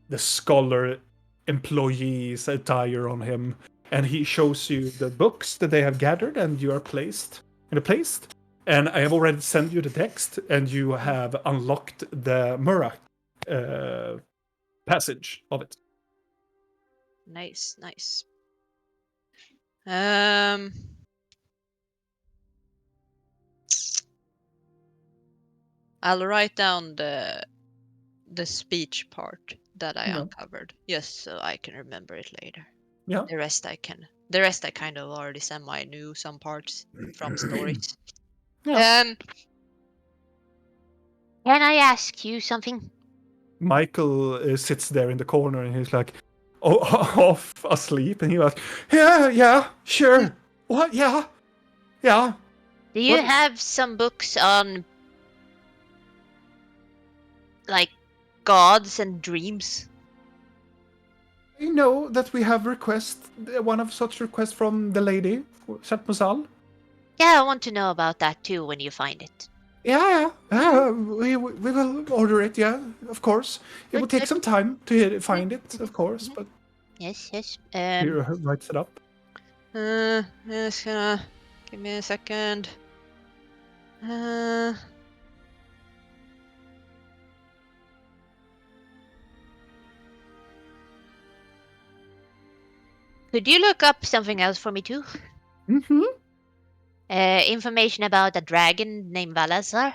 the scholar employees attire on him. And he shows you the books that they have gathered, and you are placed in a place. And I have already sent you the text, and you have unlocked the Murak passage of it. Nice. I'll write down the speech part that I uncovered, just so I can remember it later. Yeah. The rest I kind of already semi knew some parts from stories. Yeah. Can I ask you something? Michael sits there in the corner and he's like, off asleep, and he was, yeah, sure. What? Yeah. Do you have some books on, like, gods and dreams? I know that we have one of such requests from the lady, Chatmusal. Yeah, I want to know about that too when you find it. Yeah. We will order it. Yeah, of course. It will take some time to find it, of course. But yes. he writes it up. Just gonna give me a second. Could you look up something else for me too? Mm-hmm. Information about a dragon named Valazar?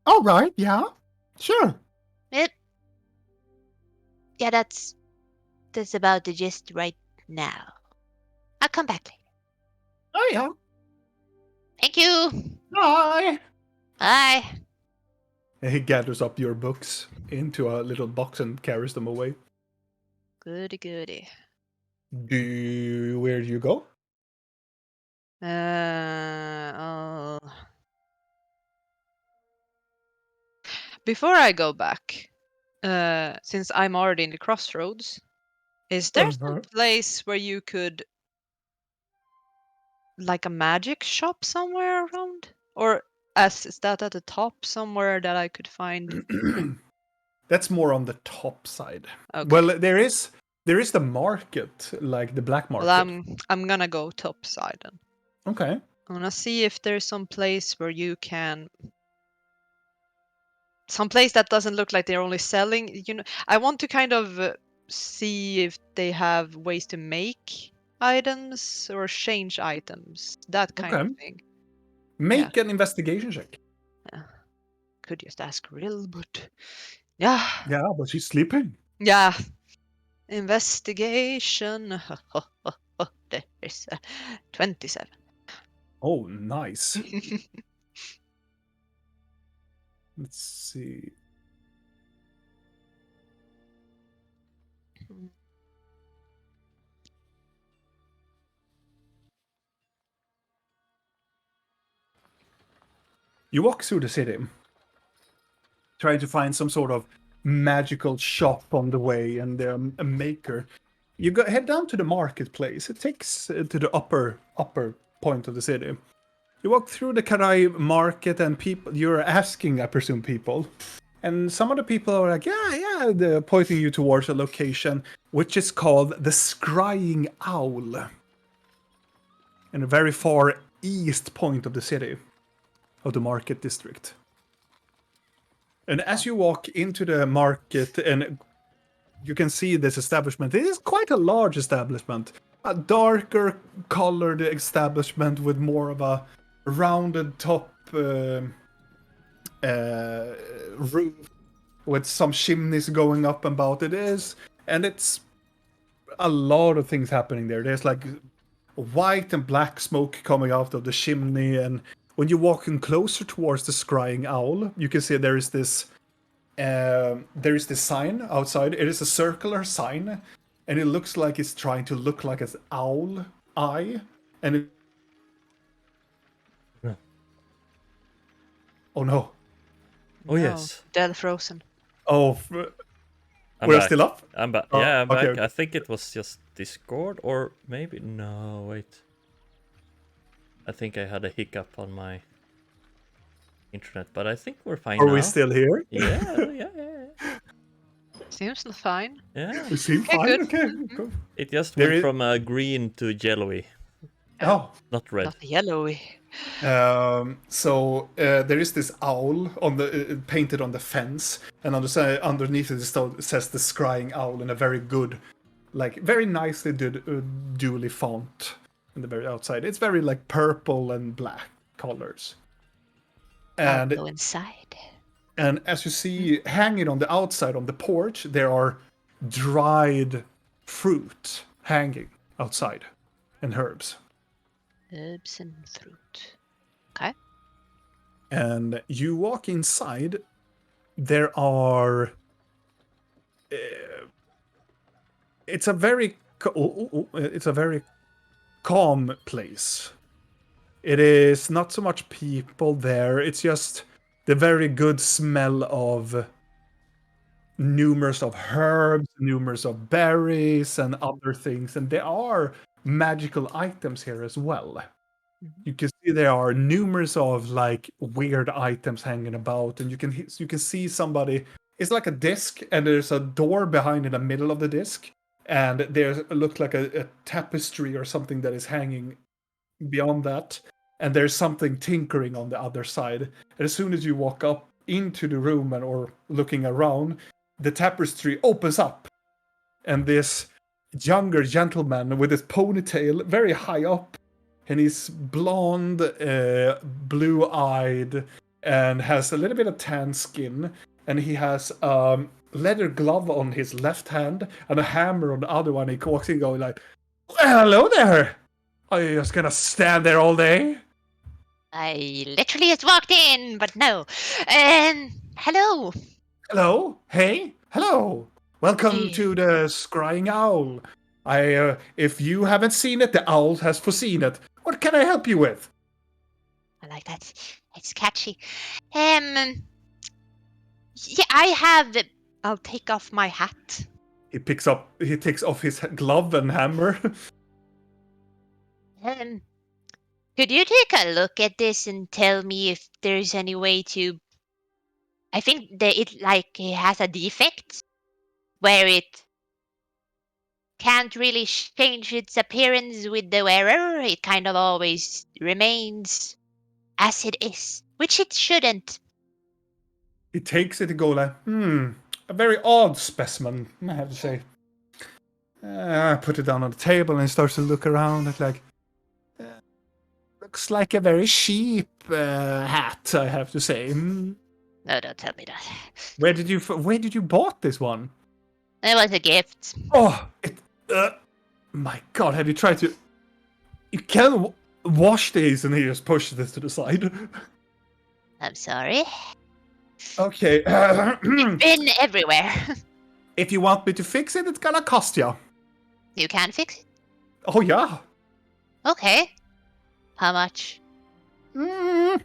All right. Yeah. Sure. Yeah, that's about the gist right now. I'll come back later. Oh yeah. Thank you. Bye. Bye. And he gathers up your books into a little box and carries them away. Goody. Where do you go? Before I go back, since I'm already in the crossroads, is there some place where you could, like a magic shop somewhere around? Or is that at the top somewhere that I could find? That's more on the top side. Okay. Well, there is the market, like the black market. Well, I'm gonna go top side then. Okay. I want to see if there's some place where you can. Some place that doesn't look like they're only selling. I want to kind of see if they have ways to make items or change items. That kind of thing. Make an investigation check. Could just ask Rill, but yeah. Yeah, but she's sleeping. Yeah. Investigation. There is 27. Oh, nice. Let's see. You walk through the city, trying to find some sort of magical shop on the way and a maker. You head down to the marketplace. It takes to the upper point of the city. You walk through the Karai market and people. You're asking, I presume, people. And some of the people are like, yeah, they're pointing you towards a location, which is called the Scrying Owl. In a very far east point of the city, of the market district. And as you walk into the market, and you can see this establishment, it is quite a large establishment. A darker colored establishment with more of a rounded top roof with some chimneys going up about it is, and it's a lot of things happening there. There's like white and black smoke coming out of the chimney, and when you're walking closer towards the Scrying Owl, you can see there is this sign outside. It is a circular sign, and it looks like it's trying to look like an owl eye, and it... Oh no. Oh, yes. Dead frozen. Oh, I'm we're back. still up? I'm back. Oh, Yeah, I'm back. okay. I think it was just Discord, or maybe... No, wait. I think I had a hiccup on my internet, but I think we're fine now. Are we still here? Yeah. Seems fine. Yeah. We seem fine? good. Okay. Cool. It just There went is- from green to yellowy, Oh. not red. Not yellowy. So there is this owl on the painted on the fence, and on the side underneath it says the Scrying Owl in a very good, like very nicely duly font in the very outside. It's very like purple and black colors. I'll go inside. And as you see, hanging on the outside on the porch, there are dried fruit hanging outside, and herbs. Herbs and fruit. Okay. And you walk inside. There are. It's a very calm place. It is not so much people there. It's just the very good smell of numerous of herbs, numerous of berries, and other things. And there are magical items here as well. You can see there are numerous of like weird items hanging about, and you can see somebody. It's like a disc, and there's a door behind in the middle of the disc, and there looks like a tapestry or something that is hanging beyond that, and there's something tinkering on the other side. And as soon as you walk up into the room or looking around, the tapestry opens up, and this younger gentleman with his ponytail very high up, and he's blonde, blue-eyed, and has a little bit of tan skin, and he has a leather glove on his left hand and a hammer on the other one. He walks in going like, well, hello there! Are you just gonna stand there all day? I literally just walked in, but no. Hello. Hello? Hey? Hello! Welcome to the Scrying Owl. If you haven't seen it, the owl has foreseen it. What can I help you with? I like that. It's catchy. Yeah, I have. I'll take off my hat. He takes off his glove and hammer. Could you take a look at this and tell me if there's any way to? I think that it has a defect where it can't really change its appearance with the wearer. It kind of always remains as it is, which it shouldn't. He takes it and go like, a very odd specimen, I have to say. Put it down on the table and he starts to look around. It's like, looks like a very cheap hat, I have to say. No, don't tell me that. Where did you bought this one? It was a gift. Oh, my God! Have you tried to? You can wash these, and he just pushes this to the side. I'm sorry. Okay. It's been everywhere. If you want me to fix it, it's gonna cost you. You can fix it? Oh yeah. Okay. How much? I'm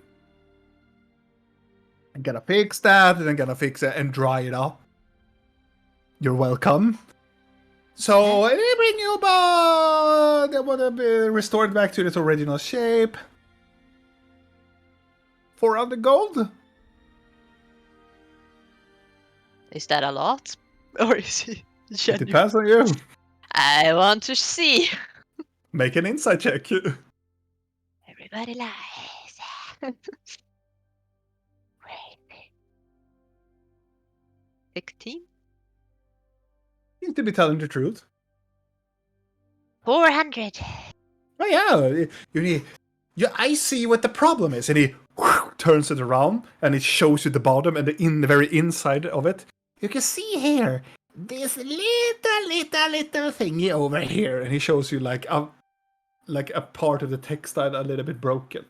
gonna fix that, and I'm gonna fix it and dry it up. You're welcome. So they bring you about. They want to be restored back to its original shape. 400 gold. Is that a lot? Or is he It genuine? depends on you. I want to see. Make an insight check. Everybody lies. Crazy. 16? Seems to be telling the truth. 400. Oh yeah, you need. I see what the problem is, and he turns it around, and it shows you the bottom and the very inside of it. You can see here this little thingy over here, and he shows you like a part of the textile a little bit broken.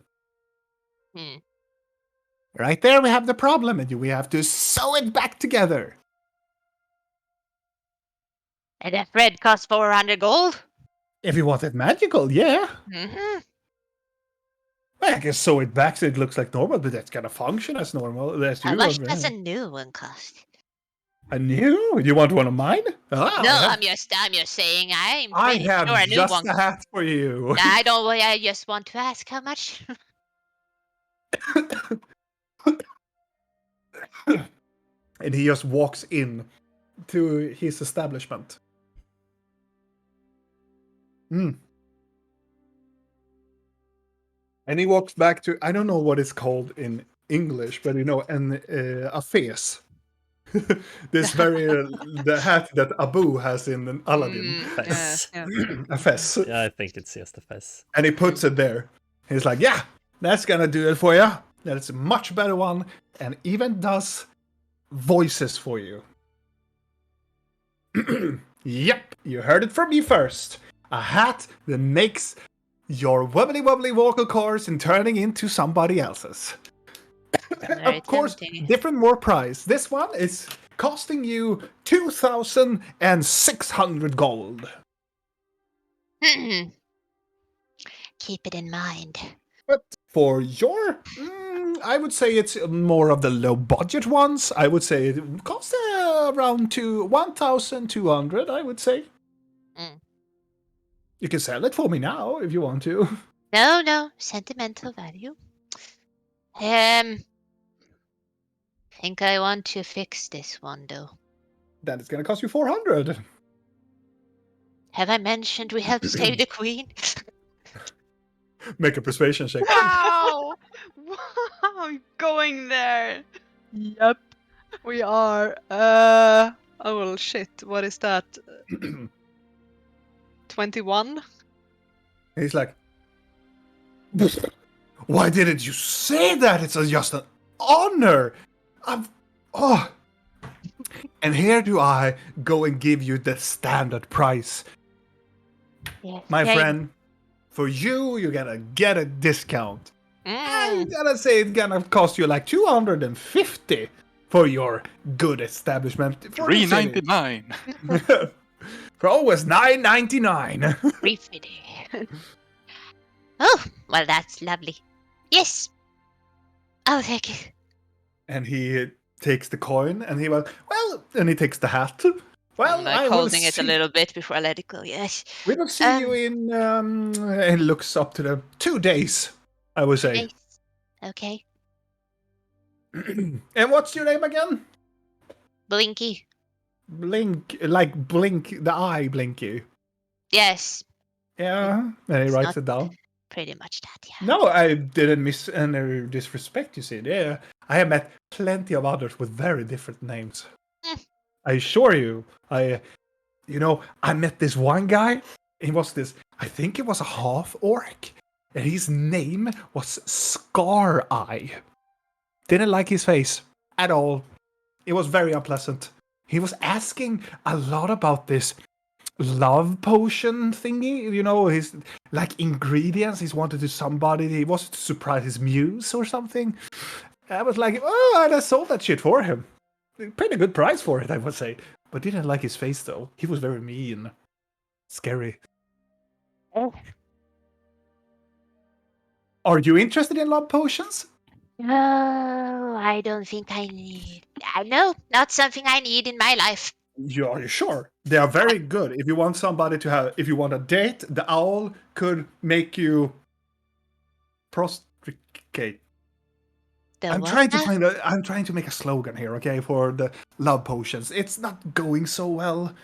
Right there, we have the problem, and we have to sew it back together. And that thread costs 400 gold? If you want it magical, yeah. Mm-hmm. Well, I can sew it back so it looks like normal, but that's gonna function as normal. How much does a new one cost? A new? You want one of mine? Ah, No, I'm just saying. I'm pretty I have sure a new just one. a hat for you. I don't. I just want to ask how much. And he just walks in to his establishment. And he walks back to, I don't know what it's called in English, but a fez. This the hat that Abu has in Aladdin. Fez. Yeah. A fez. Yeah, I think it's just a fez. And he puts it there. He's like, yeah, that's gonna do it for you. That's a much better one, and even does voices for you. Yep, you heard it from me first. A hat that makes your wobbly wobbly vocal cords and turning into somebody else's. Of course, different more price. This one is costing you 2,600 gold. Keep it in mind. But for your, I would say it's more of the low budget ones. I would say it costs around 1,200. I would say. You can sell it for me now if you want to. No, sentimental value. Think I want to fix this one though. Then it's gonna cost you 400. Have I mentioned we helped save the queen? Make a persuasion check. Wow! Wow, going there. Yep. We are. Oh well, shit. What is that? 21? He's like, why didn't you say that? It's just an honor. And here do I go and give you the standard price. Yes. My friend, for you're gonna get a discount. I'm gonna say it's gonna cost you like 250 for your good establishment. $3.99. For always $9.99. 350. Oh, well, that's lovely. Yes. I'll take it. And he takes the coin and he will, and he takes the hat. Well, I'm like holding it a little bit before I let it go. Yes. We will see you in, and he looks up to them, 2 days, I would say. Nice. Okay. And what's your name again? Blinky. Blink, like blink, the eye Blinky. Yes, Yeah, and he it's writes not it down. pretty much that. Yeah. No, I didn't miss any disrespect, you see. Yeah, I have met plenty of others with very different names. Mm. I assure you, I met this one guy. He was this, I think he was a half orc, and his name was Scar Eye. Didn't like his face at all. It was very unpleasant. He was asking a lot about this love potion thingy, his like ingredients. He's wanted to somebody. He wanted to surprise his muse or something. I was like, oh, and I sold that shit for him. Pretty good price for it, I would say. But didn't like his face though. He was very mean, scary. Oh. Are you interested in love potions? No, I don't think I need. I know, not something I need in my life. Are you sure? They are very good. If you want somebody to have, if you want a date, the owl could make you prostrate. I'm trying to make a slogan here, okay, for the love potions. It's not going so well,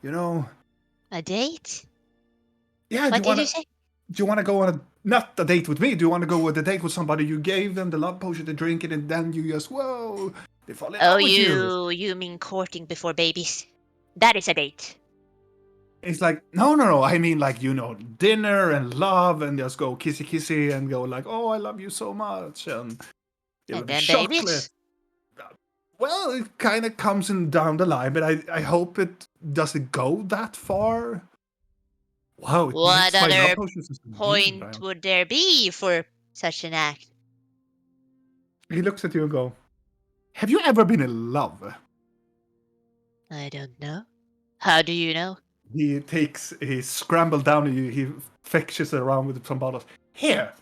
A date? Yeah, What did you say? do you want to go on not a date with me? Do you want to go with a date with somebody? You gave them the love potion to drink it, and then you just they fall in love with you. You mean courting before babies? That is a date. It's like no. I mean like dinner and love, and just go kissy kissy and go like, oh, I love you so much, and And then chocolate. babies? Well, it kind of comes in down the line, but I hope it doesn't go that far. Wow, it What makes my love other potion system point really would there be for such an act? He looks at you and go, have you ever been in love? I don't know. How do you know? He scrambled down and he fetches it around with some bottles. Here!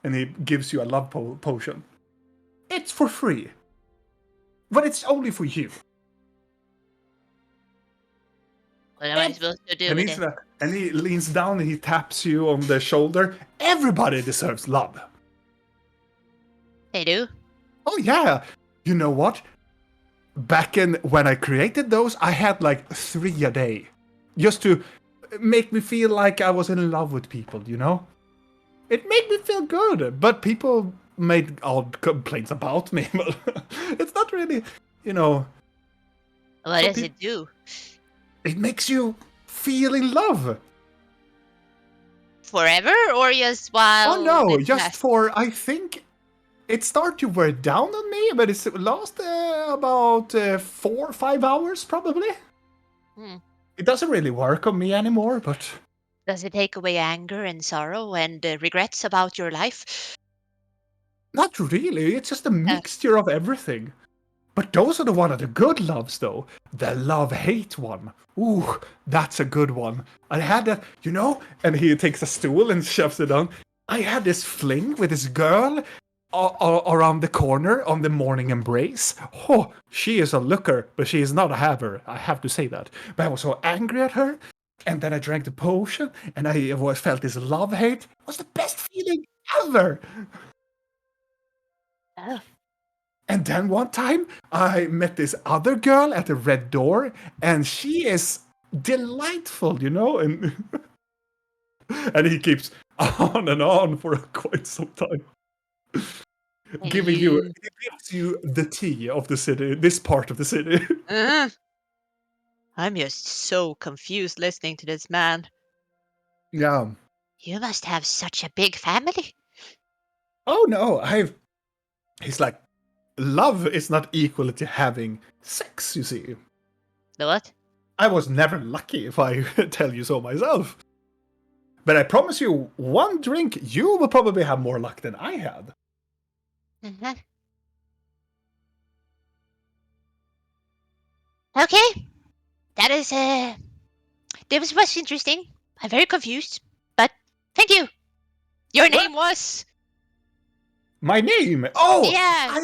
And he gives you a love potion. It's for free. But it's only for you. What am I supposed to do And, with it? and he leans down and he taps you on the shoulder. Everybody deserves love. They do? Oh yeah. You know what? Back when I created those, I had like 3 a day. Just to make me feel like I was in love with people, It made me feel good. But people made odd complaints about me. It's not really, What does it do? It makes you feel in love. Forever or just while? Oh no, it just lasts? for, I think, it started to wear down on me, but it lasts about 4 or 5 hours, probably. It doesn't really work on me anymore, but... Does it take away anger and sorrow and regrets about your life? Not really, it's just a mixture of everything. But those are one of the good loves, though. The love-hate one. Ooh, that's a good one. I had that, and he takes a stool and shoves it down. I had this fling with this girl around the corner on the morning embrace. Oh, she is a looker, but she is not a haver. I have to say that. But I was so angry at her, and then I drank the potion, and I felt this love-hate. It was the best feeling ever. Oh. And then one time, I met this other girl at the red door, and she is delightful, and and he keeps on and on for quite some time. He gives you the tea of the city, this part of the city. I'm just so confused listening to this man. Yeah. You must have such a big family. Oh no, he's like, love is not equal to having sex, you see. The what? I was never lucky, if I tell you so myself. But I promise you, one drink, you will probably have more luck than I had. Okay. That was interesting. I'm very confused, but thank you. Your name was? My name? Oh, Yeah.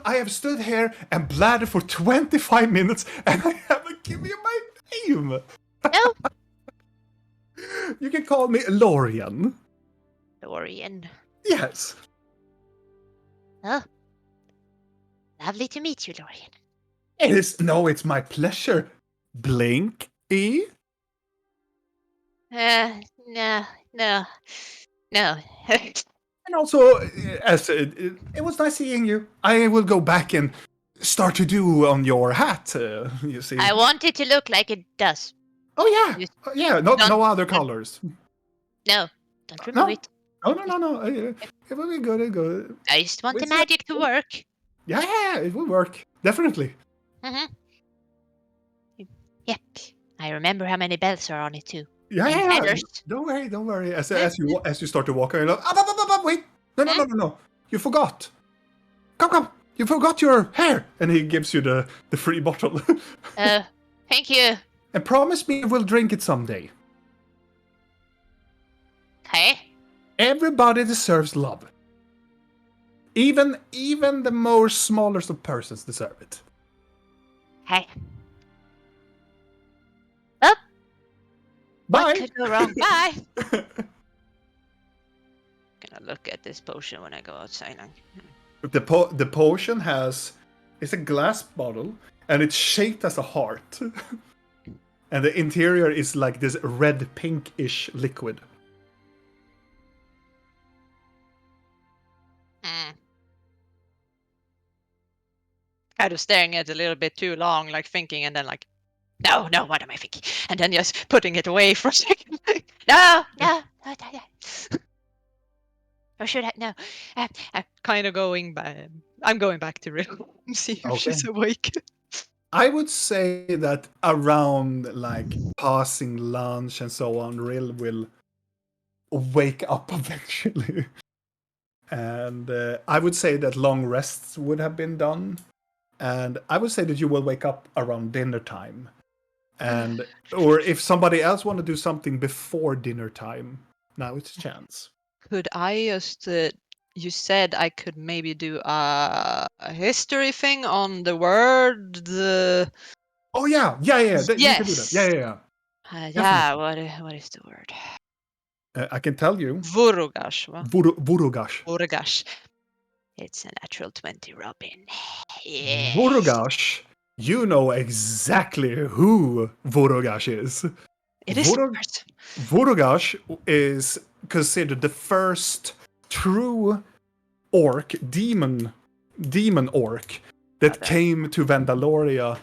I have stood here and bladdered for 25 minutes, and I haven't given you my name. No. You can call me Lorian. Dorian. Yes. Oh. Lovely to meet you, Dorian. It's my pleasure. Blink E. No. And also, as it was nice seeing you. I will go back and start to do on your hat. You see. I want it to look like it does. Oh yeah, You- yeah. No other colors. No, don't remove it. No. It will be good. Good. I just want the It's a- magic to work. Yeah, it will work definitely. Mm-hmm. Yeah, I remember how many bells are on it too. Yeah, And yeah. feathers. Don't worry. As you start to walk, you're like, up, wait. No. You forgot. Come. You forgot your hair. And he gives you the free bottle. Thank you. And promise me we'll drink it someday. Okay. Everybody deserves love. Even the most smallest of persons deserve it. Hey. Up. Bye. What could go wrong? Bye. Gonna look at this potion when I go outside. The potion it's a glass bottle and it's shaped as a heart. And the interior is like this red pinkish liquid. Kind of staring at it a little bit too long, like thinking, and then like, no, what am I thinking? And then just putting it away for a second. No. Or should I? No. Kind of going back. I'm going back to Rill. See if she's awake. I would say that around like passing lunch and so on, Rill will wake up eventually. And I would say that long rests would have been done. And I would say that you will wake up around dinner time. And or if somebody else want to do something before dinner time, now it's a chance. Could I just? You said I could maybe do a history thing on the word. Oh yeah. You can do that. Yes. Yeah. Yeah. What is the word? I can tell you. Vurugash. Vurugash. Vurugash. It's a natural 20, Robin. Yeah. Vurugash. You know exactly who Vurugash is. It is the word. Vurugash is considered the first true orc, demon orc that came to Vandaloria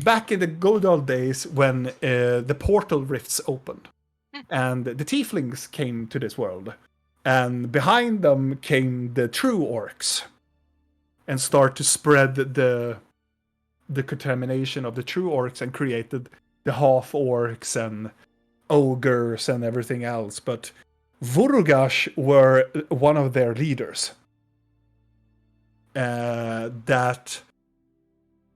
back in the good old days when the portal rifts opened. And the tieflings came to this world. And behind them came the true orcs. And start to spread the contamination of the true orcs and created the half orcs and ogres and everything else. But Vurugash were one of their leaders. That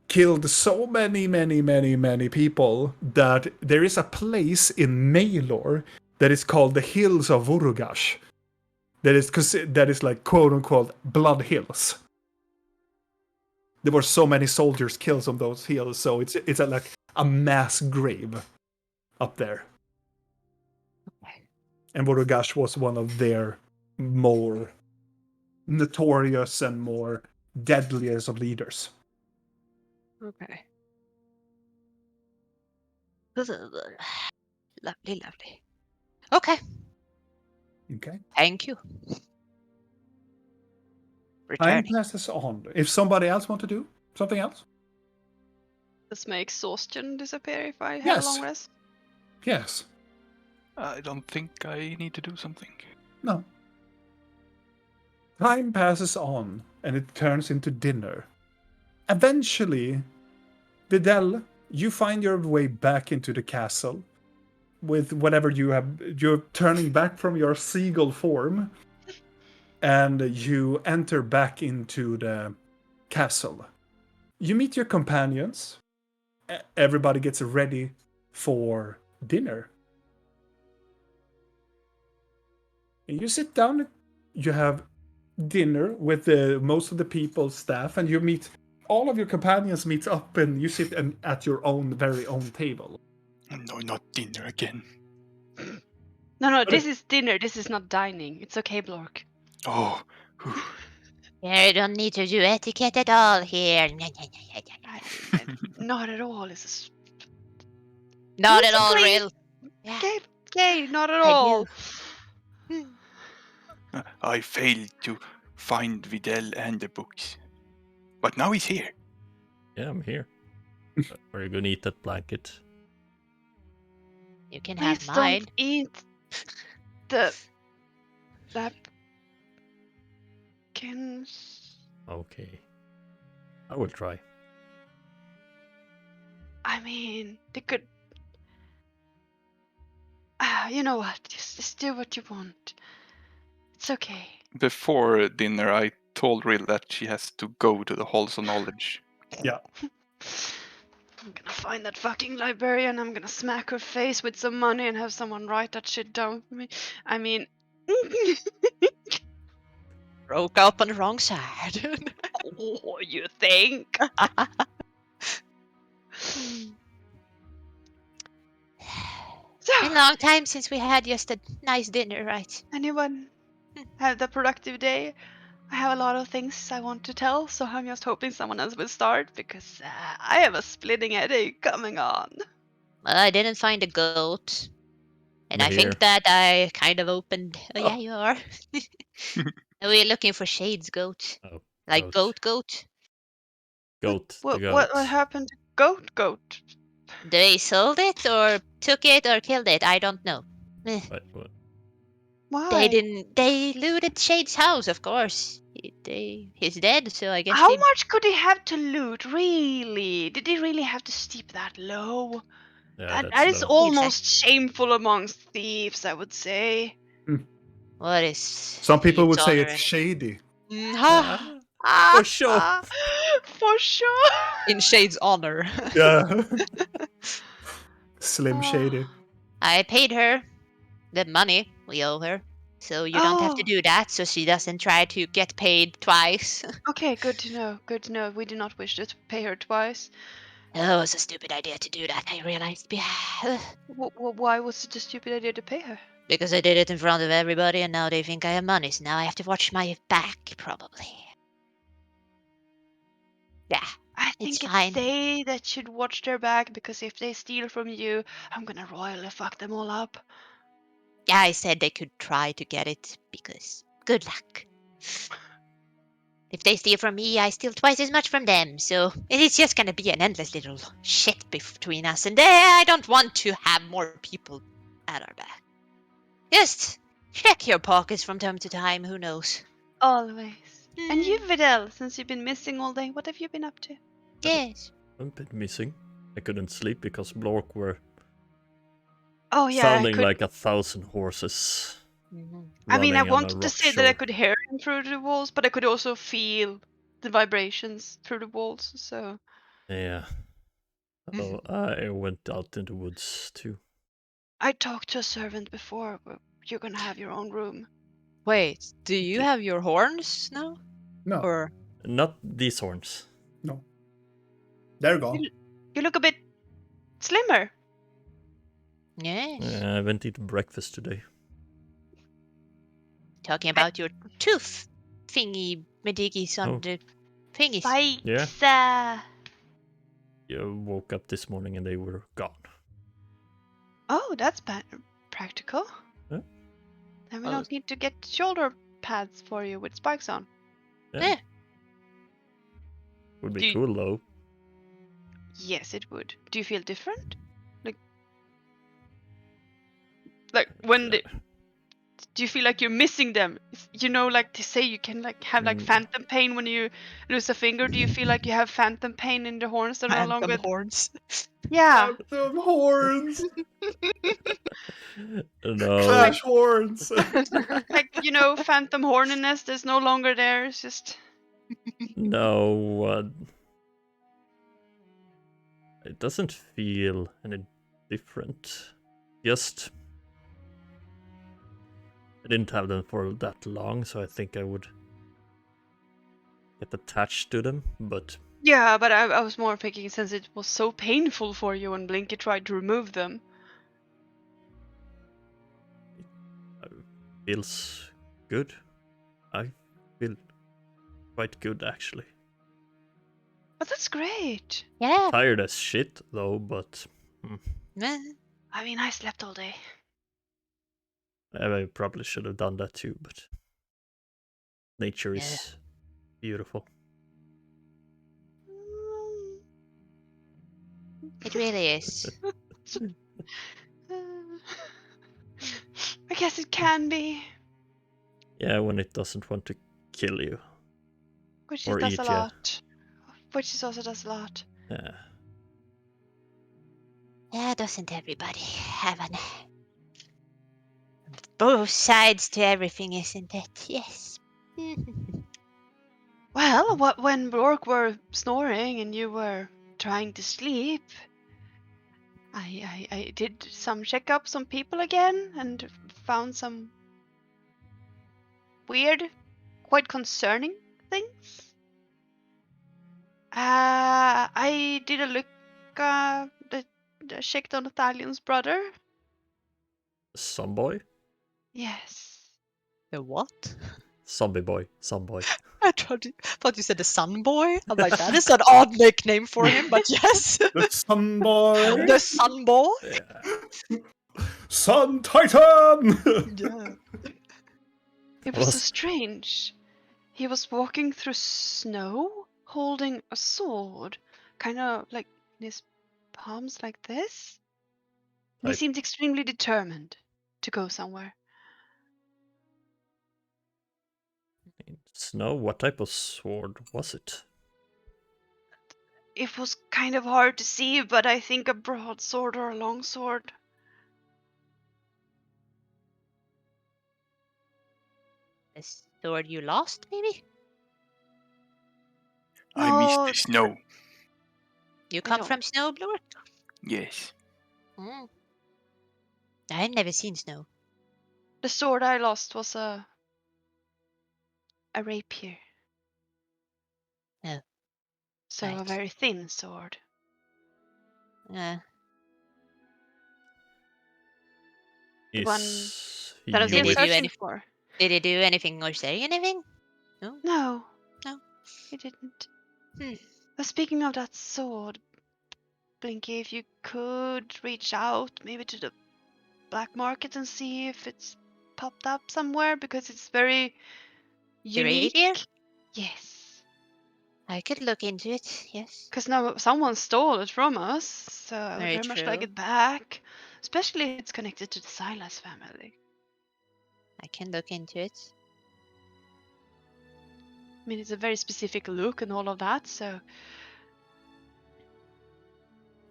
killed so many people that there is a place in Maylor that is called the Hills of Vurugash. That is like quote unquote blood hills. There were so many soldiers killed on those hills, so it's like a mass grave up there. And Vurugash was one of their more notorious and more deadliest of leaders. Okay. Lovely. Okay. Okay. Thank you. Time Returning. passes on. If somebody else want to do something else? Does my exhaustion disappear if I have Yes. a long rest? Yes. I don't think I need to do something. No. Time passes on, and it turns into dinner. Eventually, Videl, you find your way back into the castle with whatever you have. You're turning back from your seagull form, and you enter back into the castle. You meet your companions. Everybody gets ready for dinner. And you sit down. You have dinner with most of the people's staff, and you meet all of your companions meet up, and you sit at your very own table. No, not dinner again. No, this is dinner. This is not dining. It's okay, Blork. Oh. You don't need to do etiquette at all here. Not at all. It's Not at all, Basically- real. Yeah. okay, not at I all. I failed to find Videl and the books. But now he's here. Yeah, I'm here. Are you gonna eat that blanket? You can Please have mine. don't eat the napkins. Okay. I will try. I mean, they could. You know what? Just do what you want. It's okay. Before dinner, I told Rill that she has to go to the halls of knowledge. Yeah. I'm gonna find that fucking librarian. I'm gonna smack her face with some money and have someone write that shit down for me. I mean, Broke up on the wrong side. oh, you think? So, Been a long time since we had just a nice dinner, right? anyone have a productive day? I have a lot of things I want to tell, so I'm just hoping someone else will start because I have a splitting headache coming on. Well, I didn't find a goat. And I'm I here. think that I kind of opened. Oh, yeah, Oh. you are. We're looking for Shade's goat. Oh, Like goat. Goat. The What goat. happened to Goat? They sold it or took it or killed it. I don't know. Eh, What? Why? They didn't. They looted Shade's house, of course. He's dead, so I guess How they. much could he have to loot, really? Did he really have to steep that low? Yeah, That is low. almost shameful amongst thieves, I would say. What is? Some people would Shade's say honor it's and- shady. For sure. For sure. In Shade's honor. Yeah. Slim shady. I paid her the money we owe her, so you don't have to Oh. do that, so she doesn't try to get paid twice. Okay, good to know. Good to know. We do not wish to pay her twice. Oh, it was a stupid idea to do that. I realized Why was it a stupid idea to pay her? because I did it in front of everybody, and now they think I have money. So now I have to watch my back, probably. Yeah, I it's think fine. it's they that should watch their back because if they steal from you, I'm gonna royally fuck them all up. Yeah, I said they could try to get it because good luck. If they steal from me, I steal twice as much from them. So it is just gonna be an endless little shit between us, and I don't want to have more people at our back. Just check your pockets from time to time. Who knows? Always. And you, Hmm. Videl, since you've been missing all day, what have you been up to? Yes. I've been missing. I couldn't sleep because Blork were Oh yeah, sounding like 1,000 horses. I mean, I running on a wanted to rock say that I shore. could hear him through the walls, but I could also feel the vibrations through the walls. So Yeah. So I went out in the woods too. I talked to a servant before, but you're gonna have your own room. Wait, do you Okay. have your horns now? No. Or Not these horns. No. They're gone. You look a bit slimmer. Yes. I haven't eaten breakfast today. Talking about your tooth thingy, mediggies on Oh. the thingies. Spikes. Yeah. You woke up this morning and they were gone. Oh, that's practical. Huh? Then we Oh. don't need to get shoulder pads for you with spikes on. Yeah. Eh. Would Do be you- cool though. Yes, it would. Do you feel different? Like when Uh, do you feel like you're missing them? You know, like they say you can like have like phantom pain when you lose a finger. Do you feel like you have phantom pain in the horns that are no longer? horns? Yeah. Phantom horns. No. Clash horns. Like, you know, phantom horniness is no longer there. It's just No. It doesn't feel any different. Just I didn't have them for that long, so I think I would get attached to them, but yeah. But I was more thinking since it was so painful for you when Blinky tried to remove them. it feels good. I feel quite good actually. But that's great. Yeah. Tired as shit though, but Eh. I mean, I slept all day. I probably should have done that too, but nature is beautiful. It really is. I guess it can be. Yeah, when it doesn't want to kill you. Which Or it does eat a ya. lot. Which it also does a lot. Yeah. Yeah, doesn't everybody have an both sides to everything, isn't it? Yes. Well, when Rourke were snoring and you were trying to sleep, I did some checkups on people again and found some weird, quite concerning things. I did a look, checked on Italian's brother. Some boy? Yes. The what? Zombie boy. Some boy. I thought you said the Sun Boy. I'm like, that is an odd nickname for him, but yes. The Sun Boy. The Sun Boy? Yeah. Sun Titan! Yeah. It was so strange. He was walking through snow, holding a sword, kind of like in his palms like this. And he seemed extremely determined to go somewhere. Snow? What type of sword was it? It was kind of hard to see, but I think a broadsword or a longsword. The sword you lost, maybe? I miss No, the snow. You I come don't. from snow, Blur? Yes. Mm. I've never seen snow. The sword I lost was a rapier. Oh, So a right. very thin sword. The one Is that I'm you still Did he with... do searching any- for. Did he do anything or say anything? No? No. No. He didn't. Hmm. But speaking of that sword, Blinky, if you could reach out maybe to the black market and see if it's popped up somewhere, because it's very The unique. rapier? Yes. I could look into it, yes. Because now someone stole it from us, so I would Very very much like true. it back. Especially if it's connected to the Silas family. I can look into it. I mean, it's a very specific look and all of that, so...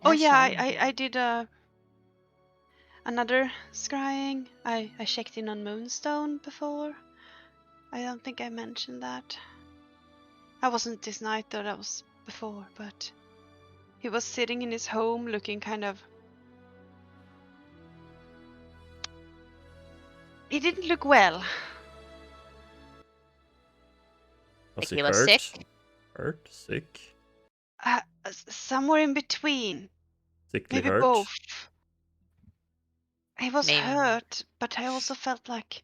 Oh That's yeah, all. I did another scrying. I checked in on Moonstone before. I don't think I mentioned that. I wasn't this night though, that was before, but he was sitting in his home looking kind of... He didn't look well. Was Like he he was hurt? sick? Hurt? Sick? Somewhere in between. Sickly Maybe hurt? both. He was Maybe. hurt, but I also felt like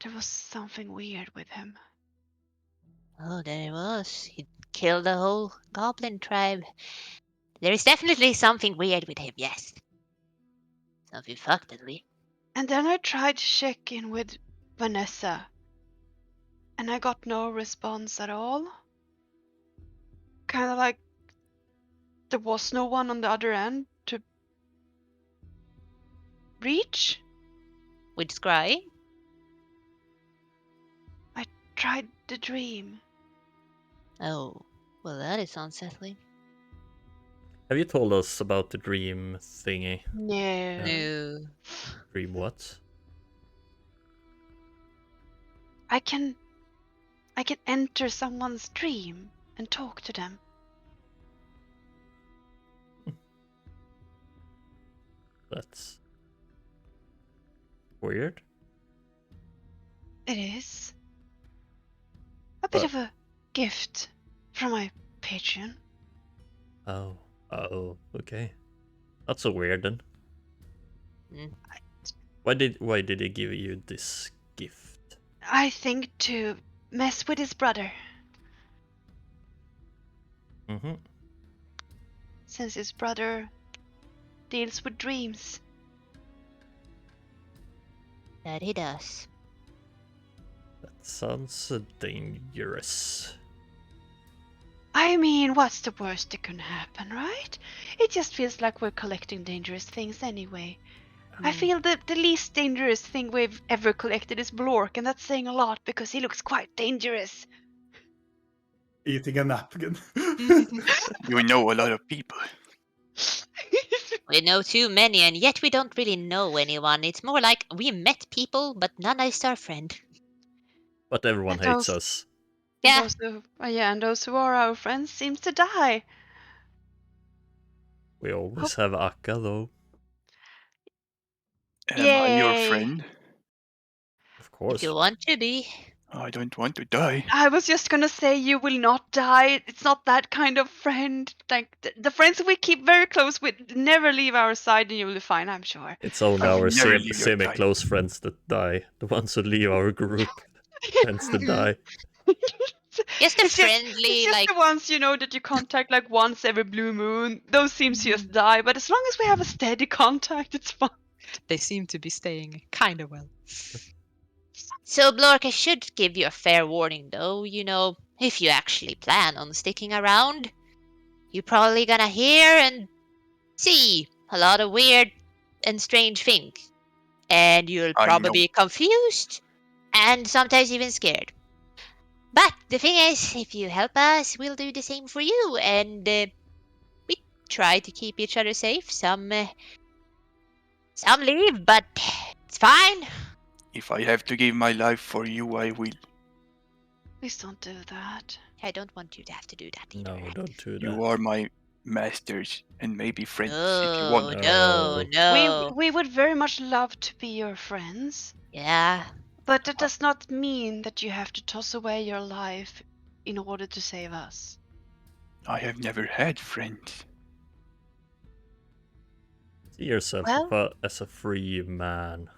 there was something weird with him. Oh, there he was. He killed the whole goblin tribe. There is definitely something weird with him, yes. Something fucked at least. And then I tried to check in with Vanessa, and I got no response at all. Kind of like there was no one on the other end to reach. With Scry? I tried the dream. Oh, well, that is unsettling. Have you told us about the dream thingy? No. No. Dream what? I can enter someone's dream and talk to them. That's weird. It is a bit But- of a gift from my Patreon. Oh. Okay. That's so weird then. Mm. Why did he give you this gift? I think to mess with his brother, Mm-hmm. since his brother deals with dreams. That he does. That sounds dangerous. I mean, what's the worst that can happen, right? It just feels like we're collecting dangerous things anyway. I feel that the least dangerous thing we've ever collected is Blork, and that's saying a lot because he looks quite dangerous. Eating a napkin. You know a lot of people. We know too many, and yet we don't really know anyone. It's more like we met people, but none is our friend. But everyone And hates those- us. Yeah. And those who are our friends seem to die. We always have Akka, though. Am I your Yay. friend? Of If course. you want to be. I don't want to die. I was just gonna say you will not die. It's not that kind of friend. Like the friends we keep very close with never leave our side, and you will be fine, I'm sure. It's only I will our never leave your side. semi-close friends that die. The ones who leave our group tends to die. Just a It's friendly, it's just like. the ones that you contact like once every blue moon. Those seems to just die, but as long as we have a steady contact, it's fine. They seem to be staying kind of well. So, Blork, I should give you a fair warning, though. If you actually plan on sticking around, you're probably gonna hear and see a lot of weird and strange things. And you'll I probably know. be confused and sometimes even scared. But the thing is, if you help us, we'll do the same for you. And we try to keep each other safe. Some leave, but it's fine. If I have to give my life for you, I will. Please don't do that. I don't want you to have to do that either. No, don't do that. You are my masters and maybe friends if you No, want. no, no. We would very much love to be your friends, Yeah. but that does not mean that you have to toss away your life in order to save us. I have never had friends. See yourself as a free man.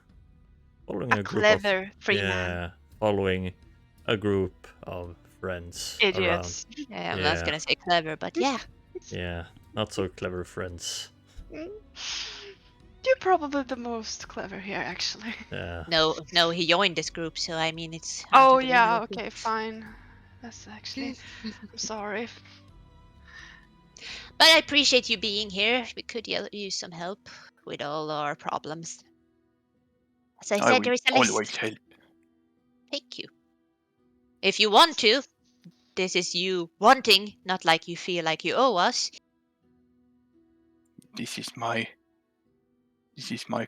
Following A group clever of, free man. Following a group of friends Idiots. Yeah, I'm Yeah. not gonna say clever, but yeah. around. Yeah, not so clever friends. You're probably the most clever here, actually. Yeah. No, he joined this group, so I mean it's. Oh hard to yeah, believe it. okay, fine. That's actually. I'm sorry. But I appreciate you being here. We could use some help with all our problems. As I I said, will there is a list. always help. Thank you. If you want to, this is you wanting, not like you feel like you owe us. This is my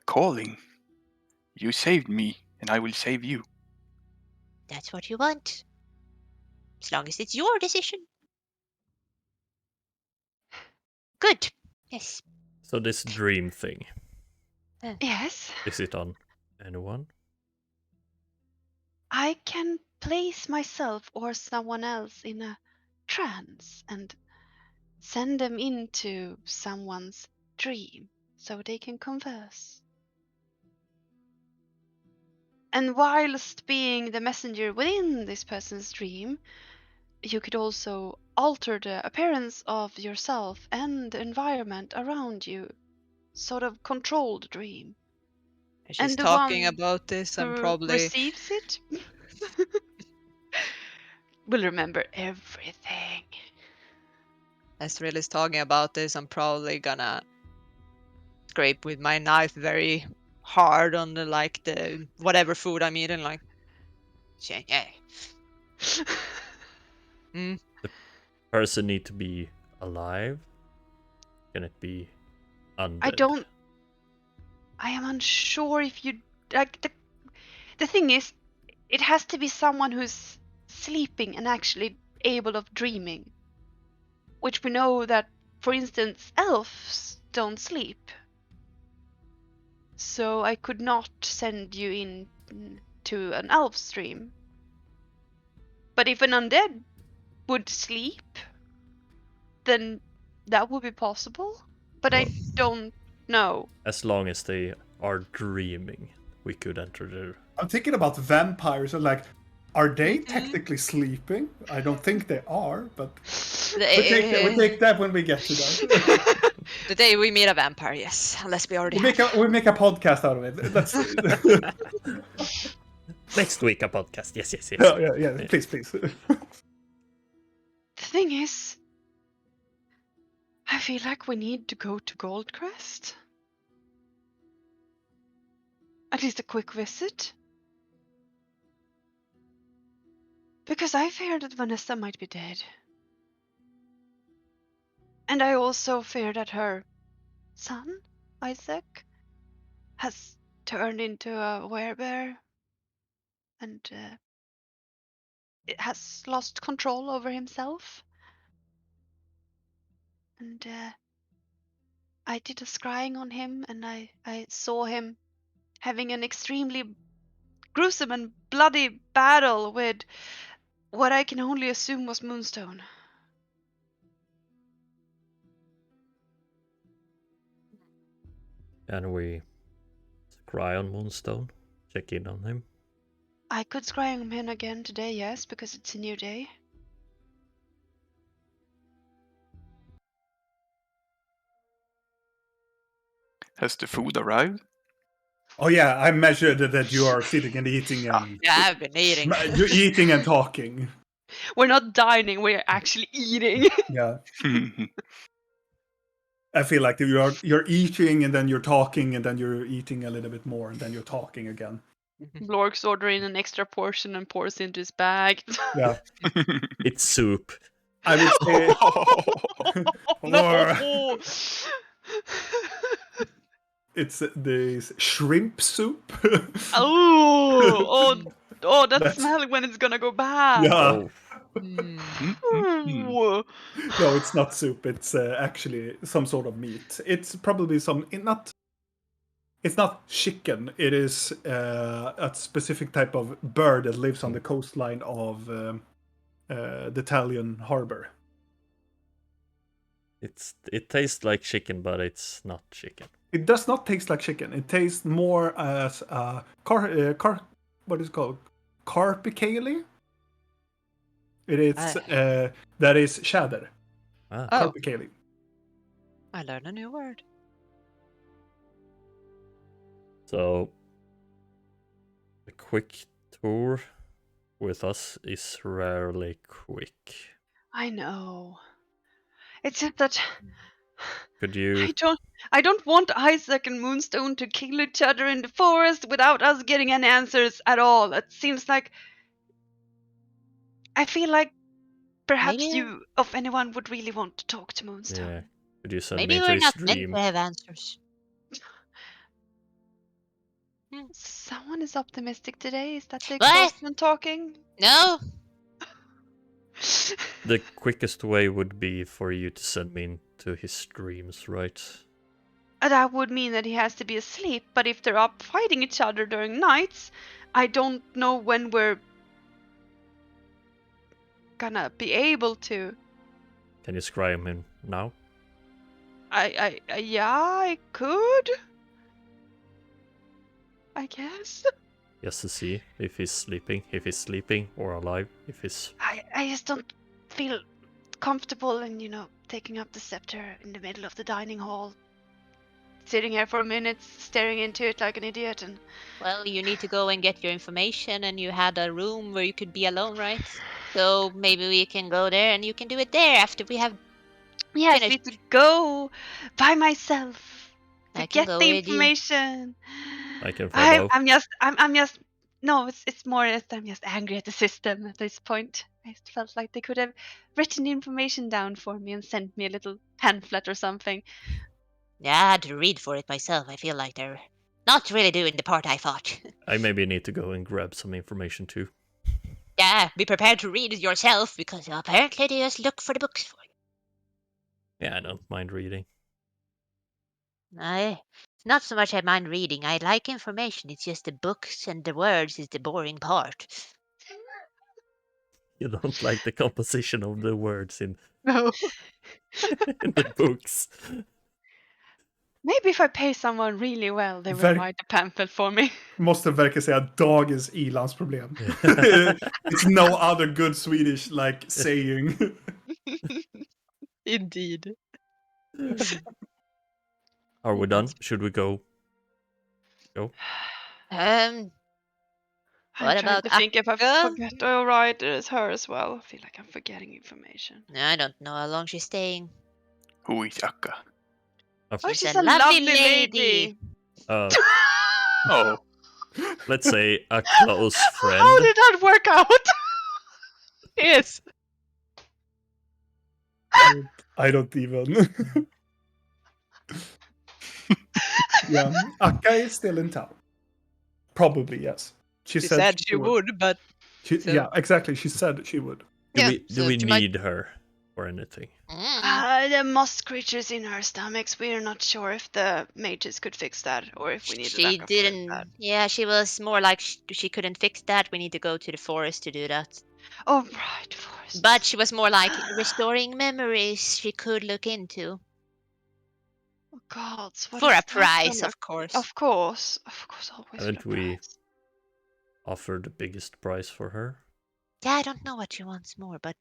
calling. You saved me, and I will save you. That's what you want. As long as it's your decision. Good. Yes. So this dream thing, Yes, is it on anyone? I can place myself or someone else in a trance and send them into someone's dream so they can converse. And whilst being the messenger within this person's dream, you could also alter the appearance of yourself and the environment around you, sort of control the dream. She's And the talking one about this and Who probably receives it will remember everything. Ezreal is talking about this. I'm probably gonna scrape with my knife very hard on the whatever food I'm eating. Like, yeah. Person need to be alive? Can it be undead? I am unsure if you like the thing is, it has to be someone who's sleeping and actually able of dreaming, which we know that, for instance, elves don't sleep. So I could not send you in to an elf's dream. But if an undead would sleep, then that would be possible. But I don't know. As long as they are dreaming, we could enter their... I'm thinking about vampires and like, Are they technically sleeping? I don't think they are, but we The take that when we get to that. day we meet a vampire, yes. Unless we already we make a podcast out of it. That's Next week a podcast. Yes. yeah. Please. The thing is, I feel like we need to go to Goldcrest. At least a quick visit. Because I fear that Vanessa might be dead. And I also fear that her son, Isaac, has turned into a werebear and has lost control over himself. And I did a scrying on him, and I saw him having an extremely gruesome and bloody battle with what I can only assume was Moonstone. Can we scry on Moonstone? Check in on him? I could scry on him again today, yes, because it's a new day. Has the food arrived? Oh yeah, I measured that you are sitting and eating and Yeah, I've been eating. you're eating and talking. We're not dining, we're actually eating. Yeah. I feel like you're eating and then you're talking and then you're eating a little bit more and then you're talking again. Blork's ordering an extra portion and pours into his bag. Yeah. It's soup. I would say No! it's this shrimp soup. Oh, that smell when it's gonna go bad. Yeah. Ooh. No, it's not soup. It's actually some sort of meat. It's probably It's not chicken. It is a specific type of bird that lives on the coastline of the Italian harbor. It tastes like chicken, but it's not chicken. It does not taste like chicken. It tastes more as what is it called? Carpicale? It is that is cheddar. Ah. Oh. Carpicale. I learned a new word. So, a quick tour with us is rarely quick. I know. It's just that Could you? I don't want Isaac and Moonstone to kill each other in the forest without us getting any answers at all. It seems like I feel like perhaps Maybe- you of anyone would really want to talk to Moonstone. Yeah. Could you send Maybe me to we're his not meant dream? to have answers. Someone is optimistic today. Is that the What? exhaustion talking? No? The quickest way would be for you to send me into his dreams, right? That would mean that he has to be asleep, but if they're up fighting each other during nights, I don't know when we're gonna be able to. Can you scry him now? Yeah, I could. I guess. Just to see if he's sleeping or alive, if he's... I just don't feel comfortable in, taking up the scepter in the middle of the dining hall. Sitting here for a minute, staring into it like an idiot, and... Well, you need to go and get your information, and you had a room where you could be alone, right? So maybe we can go there, and you can do it there after we have. Yes, Finished. we could go by myself to I can get go the with you. information. I can follow. I'm just no, it's more that I'm just angry at the system at this point. I just felt like they could have written the information down for me and sent me a little pamphlet or something. Yeah, I had to read for it myself. I feel like they're not really doing the part I thought. I maybe need to go and grab some information too. Yeah, be prepared to read it yourself, because apparently they just look for the books for you. Yeah, I don't mind reading. It's not so much I mind reading. I like information. It's just the books and the words is the boring part. You don't like the composition of the words in, No. in the books. Maybe if I pay someone really well, they will Very- write a pamphlet for me. Måste verkligen säga att dagis Ilans problem. It's no other good Swedish like saying. Indeed. Are we done? Should we go? I'm What trying about to think if I Akka? forget. Oh, right, there's her as well. I feel like I'm forgetting information. I don't know how long she's staying. Who is Akka? Oh, She's she's a a lovely lovely lady. Oh, Let's say a close friend. How did that work out? Yes. I don't even. Yeah, Akka is still in town. Probably, yes. She said she would, but so- Yeah, exactly. She said she would. Do so we she might- need her or anything? The moss creatures in her stomachs. We're not sure if the mages could fix that or if we need She backup for didn't. that. Yeah, she was more like she couldn't fix that. We need to go to the forest to do that. Oh, right, forest. But she was more like restoring memories she could look into. Oh, gods, what For is a that price, gonna- of course. Of course, always. Haven't for a we- price. Offer the biggest price for her? Yeah, I don't know what she wants more, but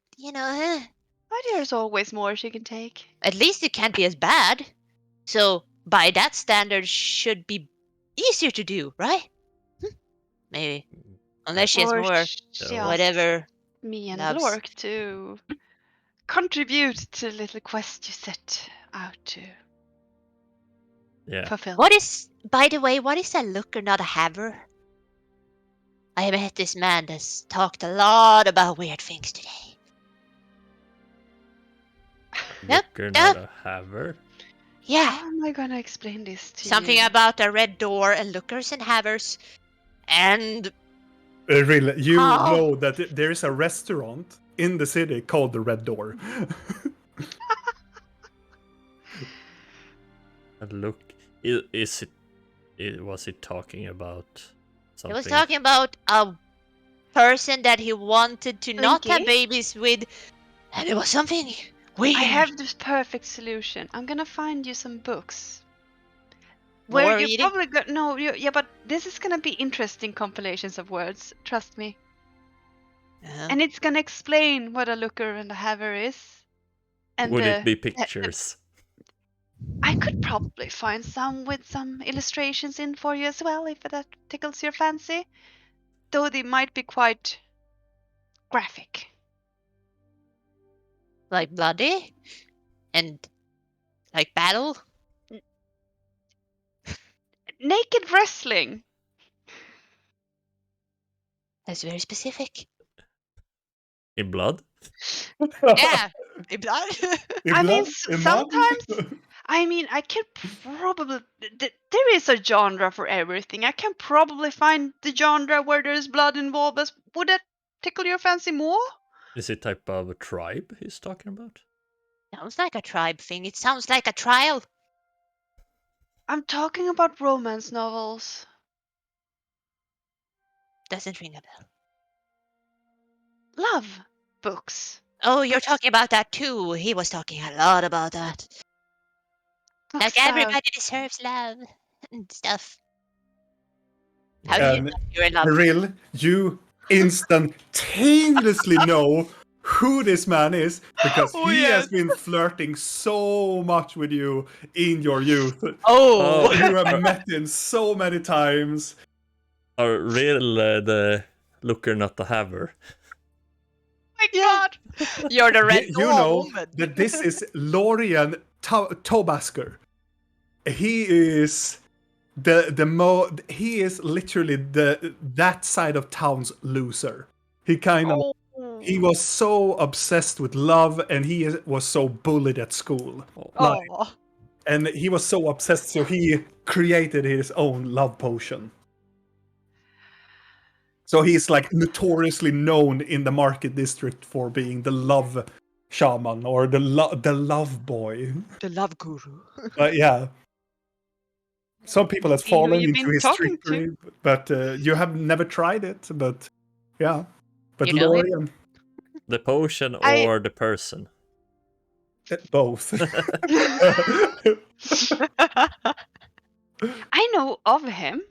There's always more she can take. at least it can't be as bad. So by that standard, should be easier to do, right? Maybe, unless she has Or more, she so asks whatever. me and loves. Lork to contribute to the little quest you set out to Yeah. fulfill. What is, by the way, what is a looker, not a haver? I met this man that's talked a lot about weird things today. Yep, Looker, not a haver. Yeah, How am I gonna explain this to something you? about a red door and lookers and havers. And Really, you How? know that there is a restaurant in the city called the Red Door. And look, was it talking about something? he was talking about a person that he wanted to not have Twinkie? babies with, and it was something weird. I have this perfect solution. I'm gonna find you some books. More Where you reading? probably got no, yeah, but this is gonna be interesting compilations of words. Trust me, Uh-huh. and it's gonna explain what a looker and a haver is. And Would the- it be pictures? I could probably find some with some illustrations in for you as well, if that tickles your fancy. Though they might be quite graphic. Like bloody and like battle. Naked wrestling. That's very specific. In blood? Yeah. In I mean, blood? In blood? sometimes- I mean, I can probably. There is a genre for everything. I can probably find the genre where there's blood involved. Would that tickle your fancy more? Is it type of a tribe he's talking about? Sounds like a tribe thing. It sounds like a trial. I'm talking about romance novels. Doesn't ring a bell. Love books. Oh, you're talking about that too. He was talking a lot about that. Books Like about- everybody deserves love and stuff. How do you Um, know you're in love? Real, you instantaneously know who this man is because Oh, he yes. has been flirting so much with you in your youth. Oh, You have met him so many times. Are real the looker, not the haver? My God! you're the red You door know woman. that this is Lorian Tobasker. He is he is literally that side of town's loser. He kind of he was so obsessed with love and he was so bullied at school. Like, Oh, and he was so obsessed, so he created his own love potion. So he's like notoriously known in the market district for being the love shaman or the love boy. the love guru. Yeah. Some people have See who fallen you've into been his talking to. trickery, but you have never tried it. But yeah, but You know him? Lorian, The potion I- or the person? Both. I know of him.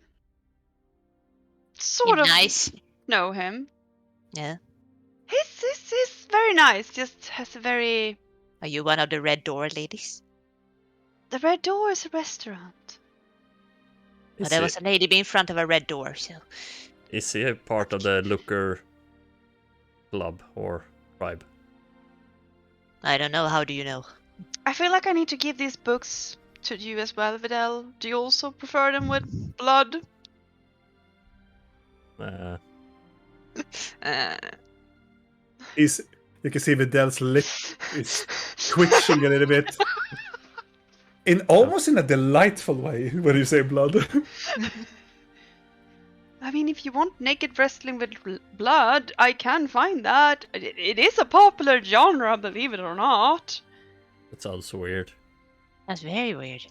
Sort You're of nice. know him. Yeah. He's very nice. Just has a very. Are you one of the Red Door ladies? The Red Door is a restaurant. Well, there was a lady in front of a red door, so. Is he a part of the Looker club or tribe? I don't know. How do you know? I feel like I need to give these books to you as well, Vidal. Do you also prefer them with blood? Uh, You can see Vidal's lip is twitching a little bit. Almost in a delightful way when you say blood. I mean, if you want naked wrestling with blood, I can find that. It is a popular genre, believe it or not. That sounds weird. That's very weird.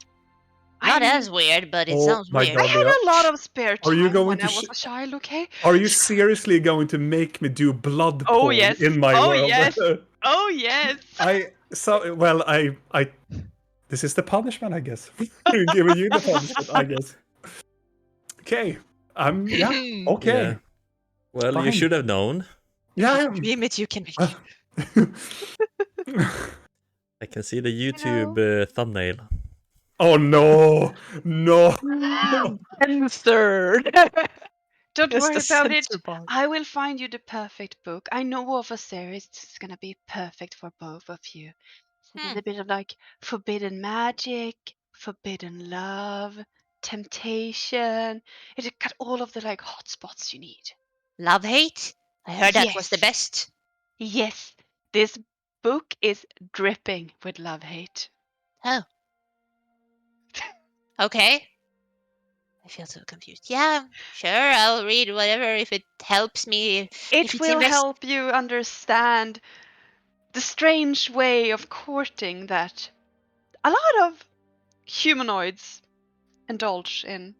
Not as weird, but it Oh sounds my weird. God. I had a lot of spare Are you time going when to I was a child, okay? Are you seriously going to make me do blood Oh porn yes. in my Oh world? yes. Oh yes. I this is the punishment, I guess. I'm giving you the punishment, I guess. Okay. Okay. Yeah. Well, you Fine. should have known. Yeah. Dream it, you can make. I can see the YouTube thumbnail. Oh no. No. Censored. Don't Just worry the about it. censor bar. I will find you the perfect book. I know of a series that's gonna be perfect for both of you. So there's a bit of like forbidden magic, forbidden love, temptation. It got all of the like hot spots you need. Love hate? I heard that was the Yes. best. Yes, this book is dripping with love hate. Oh. Okay. I feel so confused. Yeah, sure, I'll read whatever if it helps me. If It it's will help you understand the strange way of courting that a lot of humanoids indulge in.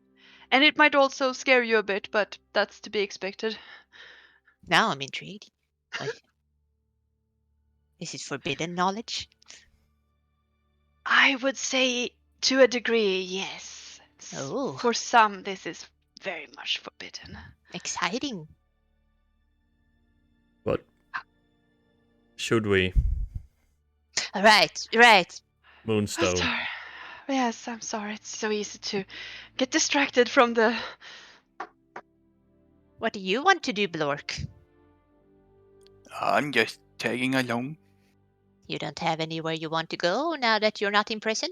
And it might also scare you a bit, but that's to be expected. Now I'm intrigued. What? Is it forbidden knowledge? I would say to a degree, yes. Oh. For some, this is very much forbidden. Exciting. But should we? Right. Moonstone. Sorry. Yes, I'm sorry. It's so easy to get distracted from the. What do you want to do, Blork? I'm just tagging along. You don't have anywhere you want to go now that you're not in prison?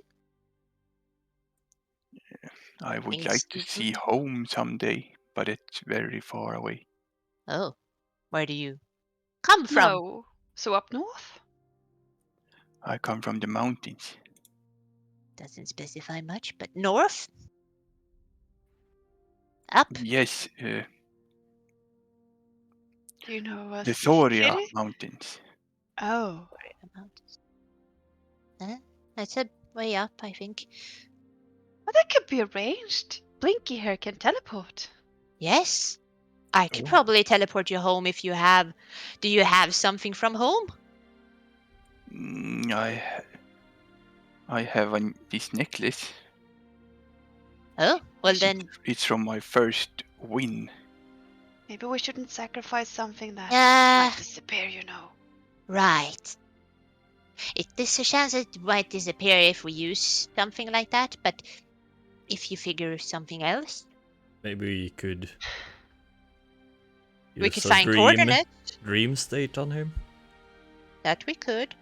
I would Things like to to see do. home someday, but it's very far away. Oh, where do you come from? No. So up north? I come from the mountains. Doesn't specify much, but north? Up? Yes, Do you know a the specific Thoria city? mountains. Oh. The mountains. That's a way up, I think. Well, that could be arranged. Blinky here can teleport. Yes. I could Oh. probably teleport you home if you have. Do you have something from home? I have this necklace. Oh, well then. It's from my first win. Maybe we shouldn't sacrifice something that Yeah. might disappear, you know. Right. There's a chance it might disappear if we use something like that, but if you figure something else. Maybe we could. We could use a find coordinates. dream state on him. That we could.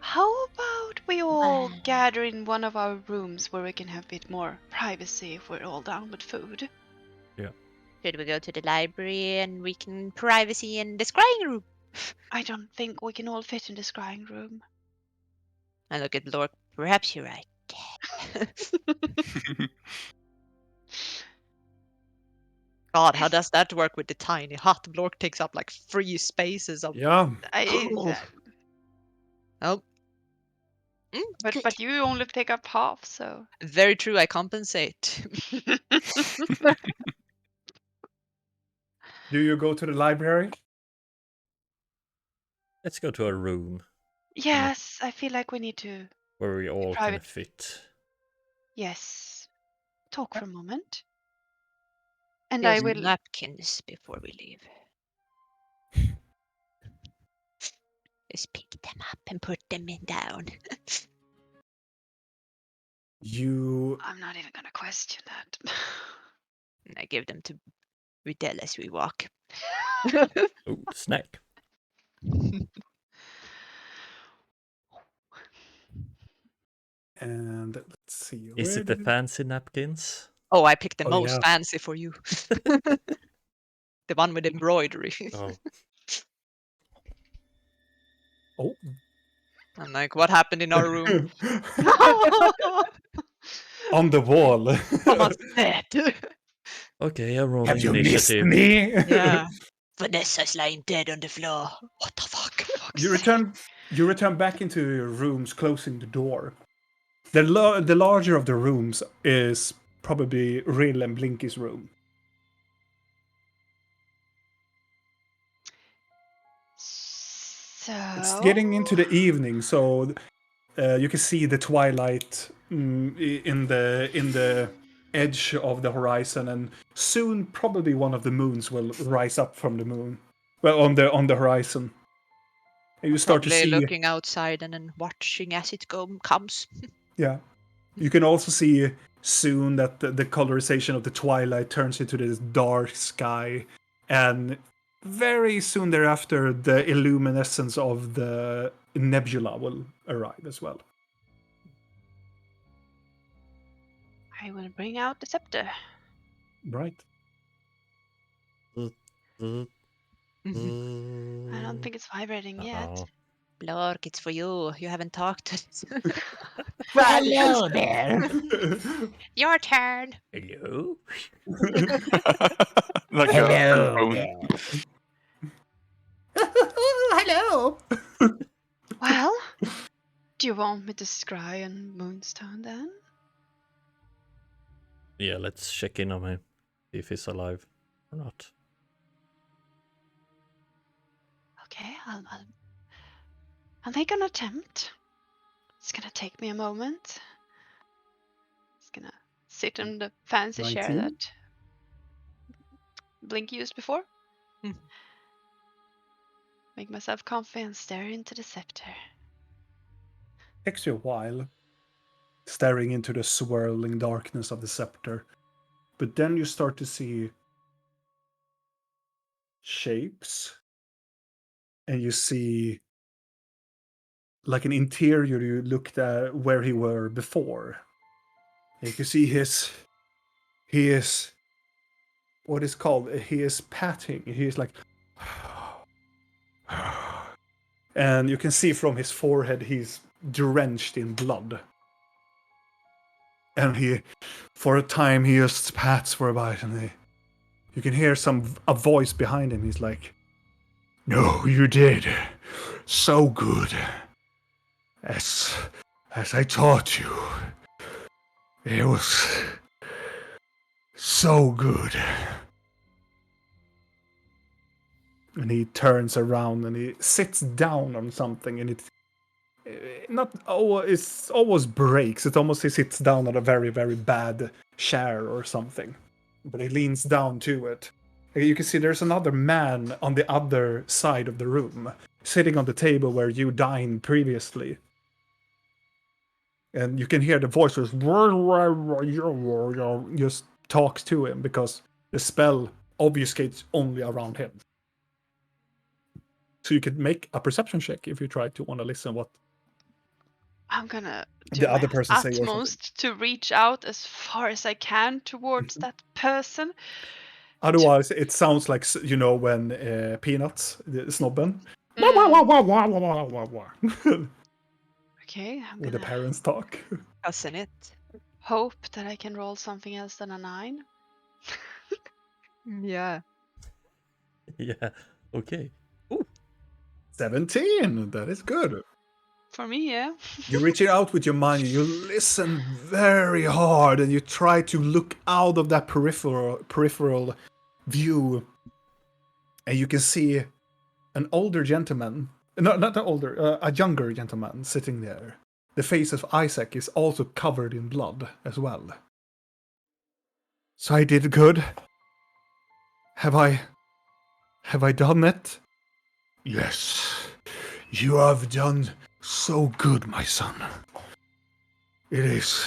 How about we all gather in one of our rooms where we can have a bit more privacy if we're all down with food? Yeah. Should we go to the library and we can privacy in the scrying room? I don't think we can all fit in the scrying room. I look at Lord. Perhaps you're right. God, how does that work with the tiny hut? Blork takes up like 3 spaces of. Yeah. Oh, But you only take up half, so. very true. I compensate. Do you go to the library? Let's go to a room. Yes, I feel like we need to. where we all can private. fit. Yes. Talk for a moment. And Here's I will. napkins before we leave. Just pick them up and put them in down. I'm not even gonna question that. And I give them to Riddell as we walk. Oh, snack. And let's see. Is where it the did fancy napkins? Oh, I picked the Oh, most yeah. fancy for you. The one with embroidery. Oh, Oh. I'm like, what happened in our room? On the wall. Someone's dead. okay. I'm rolling Have you missed initiative. me? Yeah. Vanessa's lying dead on the floor. What the fuck? You return back into your rooms, closing the door. The larger of the rooms is probably Rill and Blinky's room. So. It's getting into the evening, so you can see the twilight in the edge of the horizon, and soon probably one of the moons will rise up from the moon. Well, on the horizon. And you start to Probably see. looking outside and then watching as it comes. Yeah. You can also see soon that the colorization of the twilight turns into this dark sky, and very soon thereafter, the illuminescence of the nebula will arrive as well. I will bring out the scepter. Right. I don't think it's vibrating yet. Oh. Blork, it's for you. You haven't talked. Hello there. Your turn. Hello. Like Hello a phone. there. Hello. Well, do you want me to scry on Moonstone then? Yeah, let's check in on him. See if he's alive or not. Okay, I'll make an attempt. It's gonna take me a moment. It's gonna sit in the fancy chair 19? that Blink used before. Hmm. Make myself comfy and stare into the scepter. Takes you a while, staring into the swirling darkness of the scepter. But then you start to see shapes, and you see like an interior you looked at where he were before. You can see he is what is called, he is patting. He is like and you can see from his forehead he's drenched in blood. And he, for a time, he just pats for a bit, and you can hear a voice behind him. He's like, "No, you did so good, as I taught you. It was so good." And he turns around and he sits down on something, and it almost breaks. It almost he sits down on a very, very bad chair or something. But he leans down to it. You can see there's another man on the other side of the room, sitting on the table where you dined previously. And you can hear the voices just talks to him because the spell obfuscates only around him. So you could make a perception check if you try to want to listen what I'm gonna do the my other person say or something. utmost to reach out as far as I can towards that person. Otherwise, it sounds like, you know, when Peanuts, the Snobben, Okay, I'm when the gonna parents talk. Doesn't it? hope that I can roll something else than a 9. Yeah. Yeah. Okay. 17! That is good. For me, yeah. You reach it out with your mind, you listen very hard, and you try to look out of that peripheral view, and you can see an older gentleman, No, not the older, a younger gentleman sitting there. The face of Isaac is also covered in blood as well. So I did good. Have I done it? Yes. You have done so good, my son. It is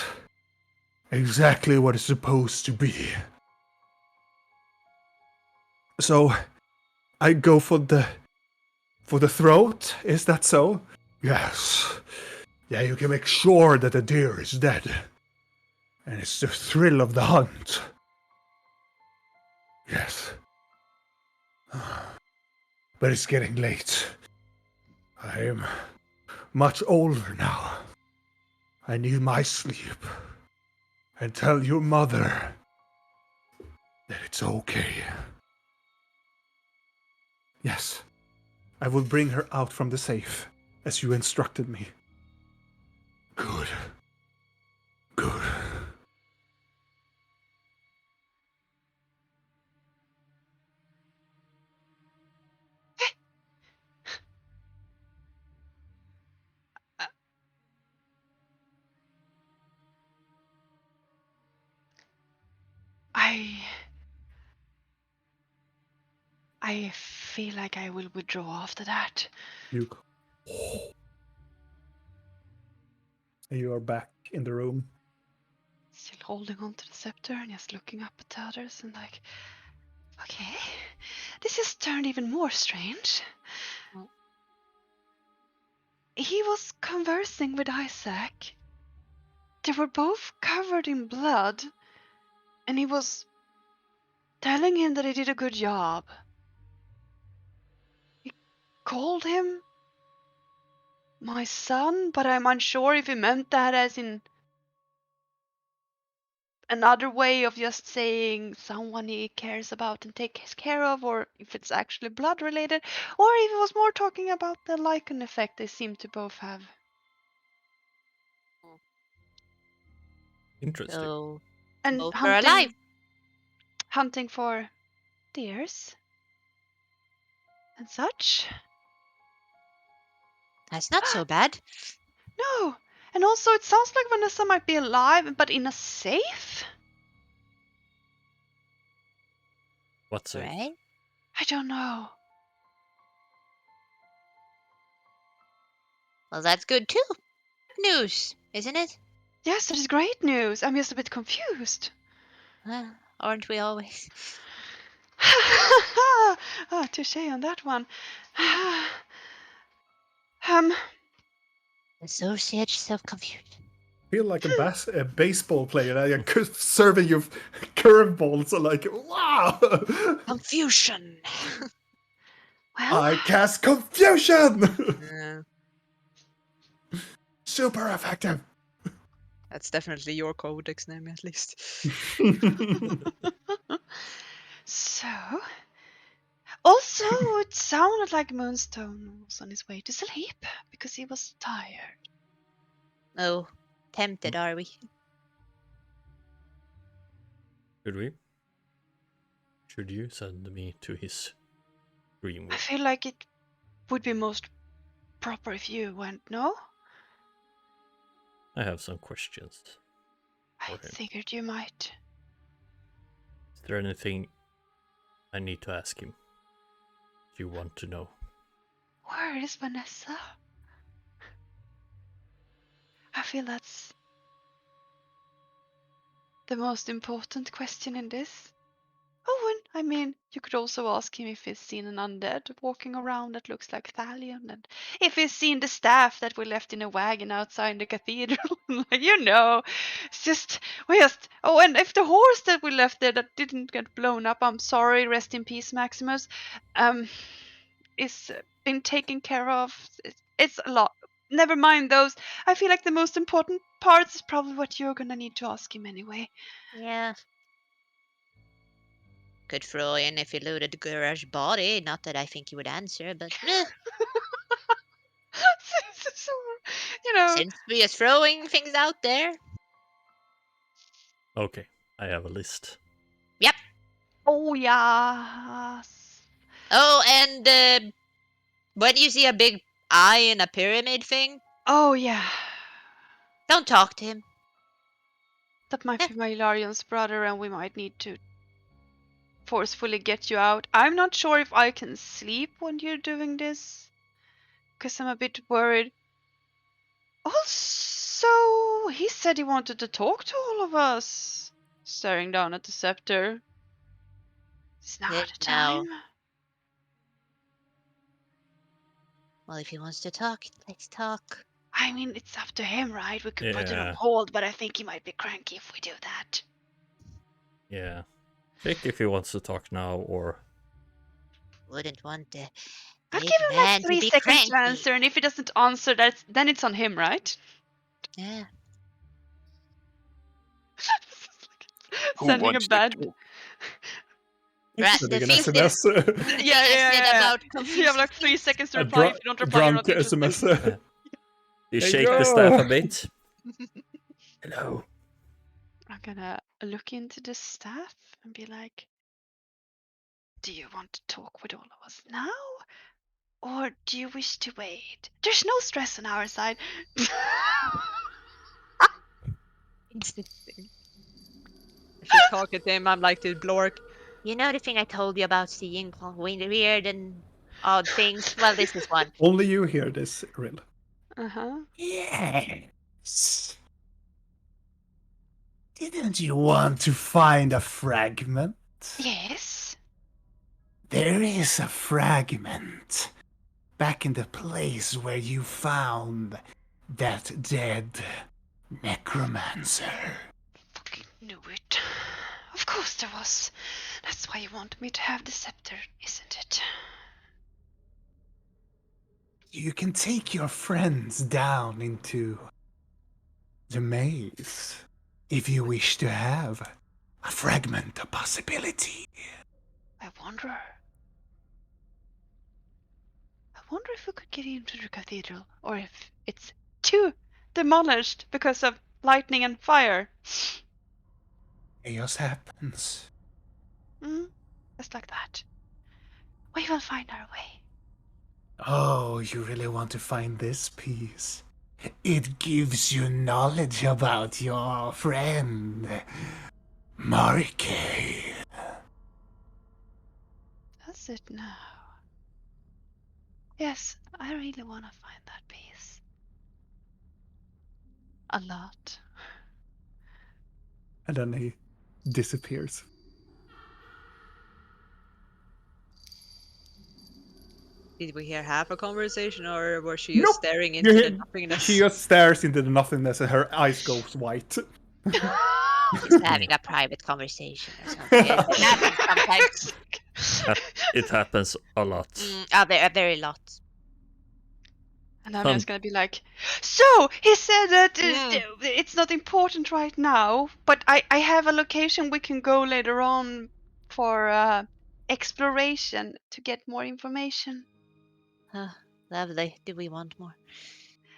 exactly what it's supposed to be. So, I go for the throat, is that so? Yes. Yeah, you can make sure that the deer is dead. And it's the thrill of the hunt. Yes. But it's getting late. I am much older now. I need my sleep. And tell your mother that it's okay. Yes. I will bring her out from the safe, as you instructed me. Good. Good. I feel like I will withdraw after that. You are back in the room. Still holding on to the scepter and just looking up at the others and like, okay, this has turned even more strange. He was conversing with Isaac. They were both covered in blood, and he was telling him that he did a good job. He called him my son, but I'm unsure if he meant that as in another way of just saying someone he cares about and takes care of, or if it's actually blood related, or if it was more talking about the Lycan effect they seem to both have. Interesting. So And both are alive. hunting for deers and such. That's not so bad. No, and also it sounds like Vanessa might be alive, but in a safe? What's safe? Right? I don't know. Well, that's good too. News, isn't it? Yes, it is great news. I'm just a bit confused. Aren't we always? Oh, touche on that one. Associates of confusion. Feel like a baseball player, like serving you curveballs, so like, wow! Confusion. Well, I cast confusion! Yeah, Super effective! That's definitely your codex name, at least. so, also it sounded like Moonstone was on his way to sleep because he was tired. Oh, tempted are we? Should we? Should you send me to his dream I world? feel like it would be most proper if you went, no? I have some questions. I For him. figured you might. Is there anything I need to ask him? You want to know? Where is Vanessa? I feel that's the most important question in this. Oh, and I mean, you could also ask him if he's seen an undead walking around that looks like Thalion, and if he's seen the staff that we left in a wagon outside the cathedral. Like, it's just, oh, and if the horse that we left there that didn't get blown up, I'm sorry, rest in peace, Maximus, is been taken care of. It's a lot. Never mind those. I feel like the most important parts is probably what you're gonna need to ask him anyway. Yeah. Could throw in if he looted the garage body. Not that I think he would answer, but So, you know. since we are throwing things out there. Okay, I have a list. Yep. Oh yes. Oh, and when you see a big eye in a pyramid thing? Oh, yeah. Don't talk to him. That might be Mailarian's brother, and we might need to forcefully get you out. I'm not sure if I can sleep when you're doing this, because I'm a bit worried. Also, he said he wanted to talk to all of us. Staring down at the scepter. It's now Yeah, the time. Well, if he wants to talk, let's talk. I mean, it's up to him, right? We could put it on Yeah. hold, but I think he might be cranky if we do that. Yeah. Check if he wants to talk now or... Wouldn't want the I'll big give him like man 3 to be seconds to cranky. answer, and if he doesn't answer, then it's on him, right? Yeah. Who Sending a wants to bad. talk? Right, Sending the an things SMS. Yeah. about You have like 3 seconds to A reply. If you don't reply, you're drunk not interested. SMS. You Hey, shake the yo. staff a bit. Hello. I'm gonna look into the staff and be like, do you want to talk with all of us now? Or do you wish to wait? There's no stress on our side. Interesting. If you talk at him, I'm like the Blork. You know the thing I told you about seeing weird and odd things? Well, this is one. Only you hear this, Rill. Uh-huh. Yes. Didn't you want to find a fragment? Yes. There is a fragment back in the place where you found that dead necromancer. Fucking knew it. Of course there was. That's why you want me to have the scepter, isn't it? You can take your friends down into the maze if you wish to have a fragment of possibility. I wonder if we could get into the cathedral, or if it's too demolished because of lightning and fire. Chaos happens. Just like that. We will find our way. Oh, you really want to find this piece? It gives you knowledge about your friend, Marike. Does it now? Yes, I really want to find that piece. A lot. And then he disappears. Did we hear half a conversation, or was she just Nope. staring into the nothingness? She just stares into the nothingness and her eyes goes white. Just having a private conversation or something. It happens sometimes. It happens a lot. A very lot. And I'm just gonna be like, so he said that it's not important right now, but I have a location we can go later on for exploration to get more information. Lovely. Do we want more?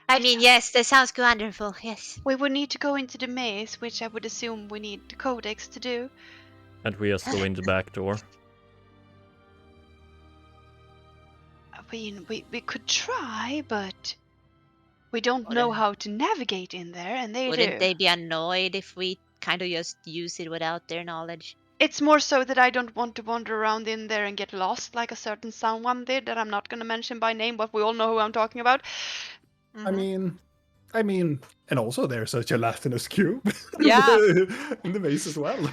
I mean, yes, that sounds wonderful. Yes. We would need to go into the maze, which I would assume we need the codex to do. And we just go in the back door. I mean, we could try, but we don't know how to navigate in there, and they Wouldn't do. they be annoyed if we kind of just use it without their knowledge? It's more so that I don't want to wander around in there and get lost like a certain someone did that I'm not going to mention by name, but we all know who I'm talking about. I mean, and also there's a gelatinous cube Yeah. in the maze as well.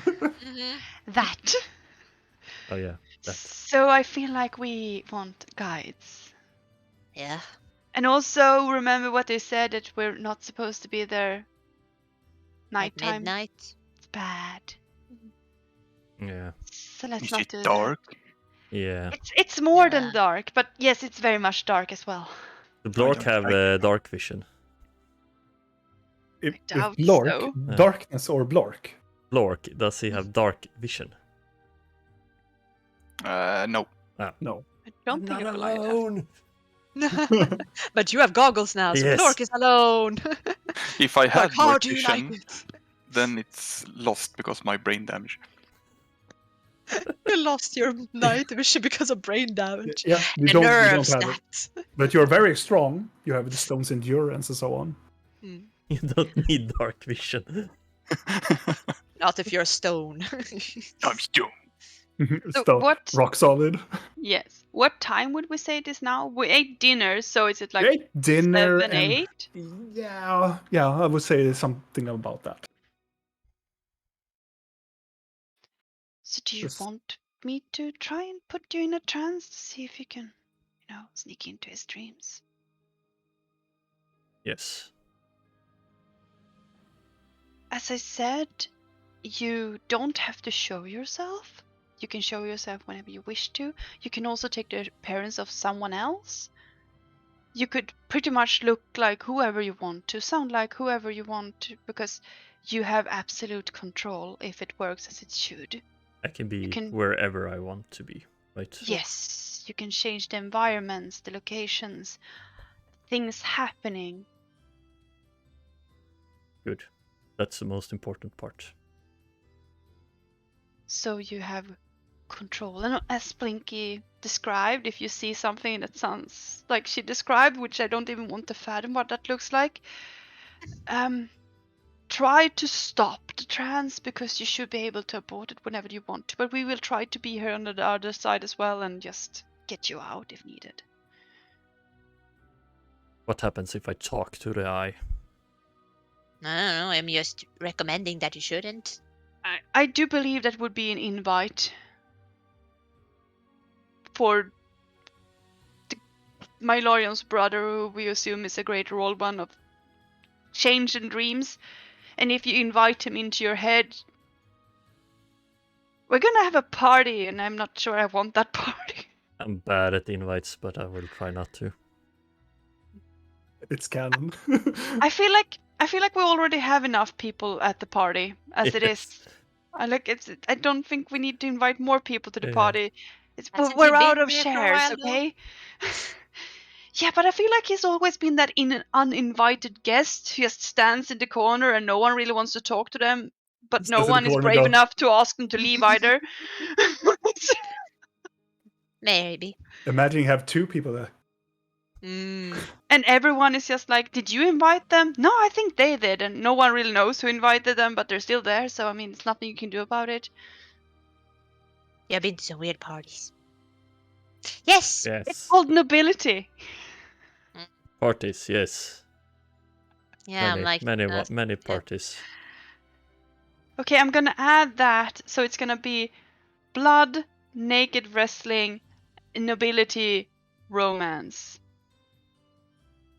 That. Oh yeah, that. So I feel like we want guides. Yeah. And also remember what they said, that we're not supposed to be there At nighttime. midnight. It's bad. Yeah. So let's Is not it do dark? Yeah. that. It's more Yeah. than dark, but yes, it's very much dark as well. The Blork don't have dark vision. If doubt Blork, so. darkness or Blork? Blork, does he have dark vision? No. No. I don't think Not Goliath has. alone. But you have goggles now, so Yes. Blork is alone. If I had Like, how dark do you like vision, it? then it's lost because my brain damage. You lost your night vision because of brain damage. Yeah, you The don't nerve have it. snapped. But you're very strong. You have the stone's endurance and so on. You don't need dark vision. Not if you're stone. I'm stone. what- Rock solid. Yes. What time would we say it is now? We ate dinner, so is it like Great dinner 7, and 8? yeah, I would say something about that. So do you Yes. want me to try and put you in a trance to see if you can, sneak into his dreams? Yes. As I said, you don't have to show yourself. You can show yourself whenever you wish to. You can also take the appearance of someone else. You could pretty much look like whoever you want to, sound like whoever you want to, because you have absolute control if it works as it should. I can be can- wherever I want to be, right? Yes, you can change the environments, the locations, things happening. Good. That's the most important part. So you have control. And as Blinky described, if you see something that sounds like she described, which I don't even want to fathom what that looks like, try to stop the trance, because you should be able to abort it whenever you want to. But we will try to be here on the other side as well and just get you out if needed. What happens if I talk to the eye? I don't know. I'm just recommending that you shouldn't. I do believe that would be an invite for my Lorion's brother, who we assume is a great role one of change and dreams. And if you invite him into your head, we're gonna have a party, and I'm not sure I want that party. I'm bad at invites, but I will try not to. It's canon. I feel like we already have enough people at the party as it Yes. is. I don't think we need to invite more people to the Yeah. party. Hasn't We're he been out of there for a shares, while, though? okay? Yeah, but I feel like he's always been that uninvited guest who just stands in the corner and no one really wants to talk to them, but no Stands in the one is corner, brave go. enough to ask them to leave either. Maybe. Imagine you have 2 people there. And everyone is just like, did you invite them? No, I think they did. And no one really knows who invited them, but they're still there. So, I mean, it's nothing you can do about it. Yeah, I've been to some weird parties. Yes! Yes. It's called nobility. Parties, yes. Yeah, I'm like... many parties. Okay, I'm gonna add that. So it's gonna be blood, naked wrestling, nobility, romance.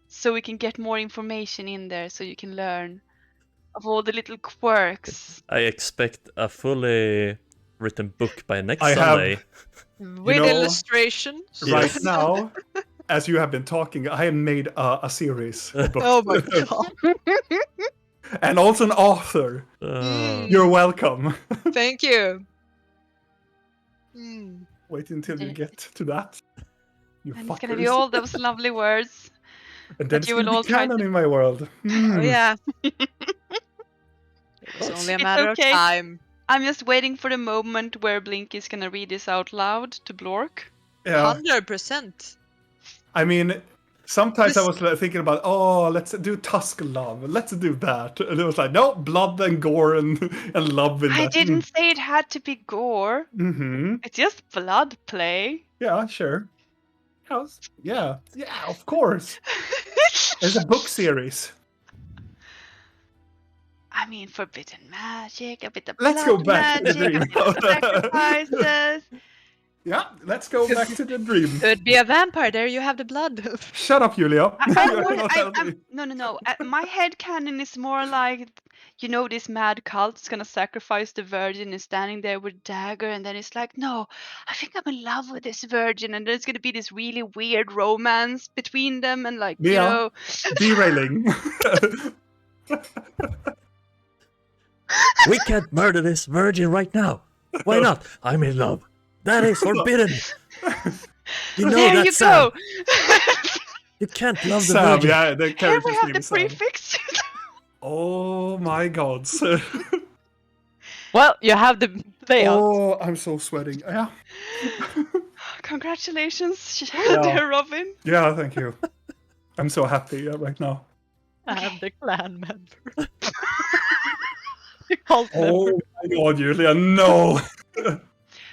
So we can get more information in there so you can learn of all the little quirks. I expect a fully written book by next I have- Sunday. With know, illustrations. Right Yes. now, as you have been talking, I have made a series of books. Oh my god. And also an author. You're welcome. Thank you. Wait until you get to that. You And fuckers. it's gonna be all those lovely words. And then that it's you gonna will all be try canon to- in my world. Oh yeah. It's only a It's matter okay. of time. I'm just waiting for the moment where Blink is gonna read this out loud to Blork. Yeah. 100%. I mean, sometimes I This- was like, thinking about, let's do Tusk love. Let's do that. And it was like, no, blood and gore and love in I that. didn't say it had to be gore. Mm-hmm. It's just blood play. Yeah, sure. Yeah, of course. There's a book series. I mean, forbidden magic, a bit of Let's blood go back to the magic, a dream. bit of sacrifices. Yeah, let's go back to the dream. Could be a vampire. There you have the blood. Shut up, Julia. You're not helping. No. My head canon is more like, this mad cult is gonna sacrifice the virgin and standing there with a dagger, and then it's like, no, I think I'm in love with this virgin, and there's gonna be this really weird romance between them, and like, Yeah. Derailing. We can't murder this virgin right now. Why not? I'm in love. That is forbidden. You know there that, you Sam. go. You can't love the Sam, virgin. yeah, the Here character's we have name the is Sam. prefix. Oh my god. Well, you have the layout. Oh, I'm so sweating. Yeah. Congratulations, Yeah. dear Robin. Yeah, thank you. I'm so happy right now. I am the clan member. The cult Oh member. my god, Julia, no!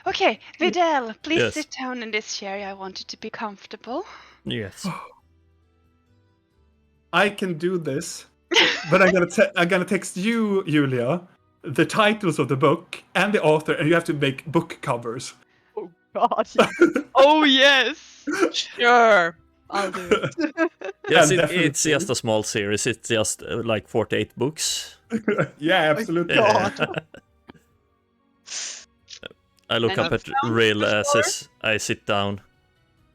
Okay, Videl, please Yes. sit down in this chair. I want you to be comfortable. Yes. I can do this, but I'm gonna text you, Julia, the titles of the book and the author, and you have to make book covers. Oh God. Yes. Oh yes. Sure. I'll do it. Yes, Yeah, it's definitely. just a small series. It's just like 48 books. Yeah, absolutely. God. I look And up you at found Rill before? as I sit down.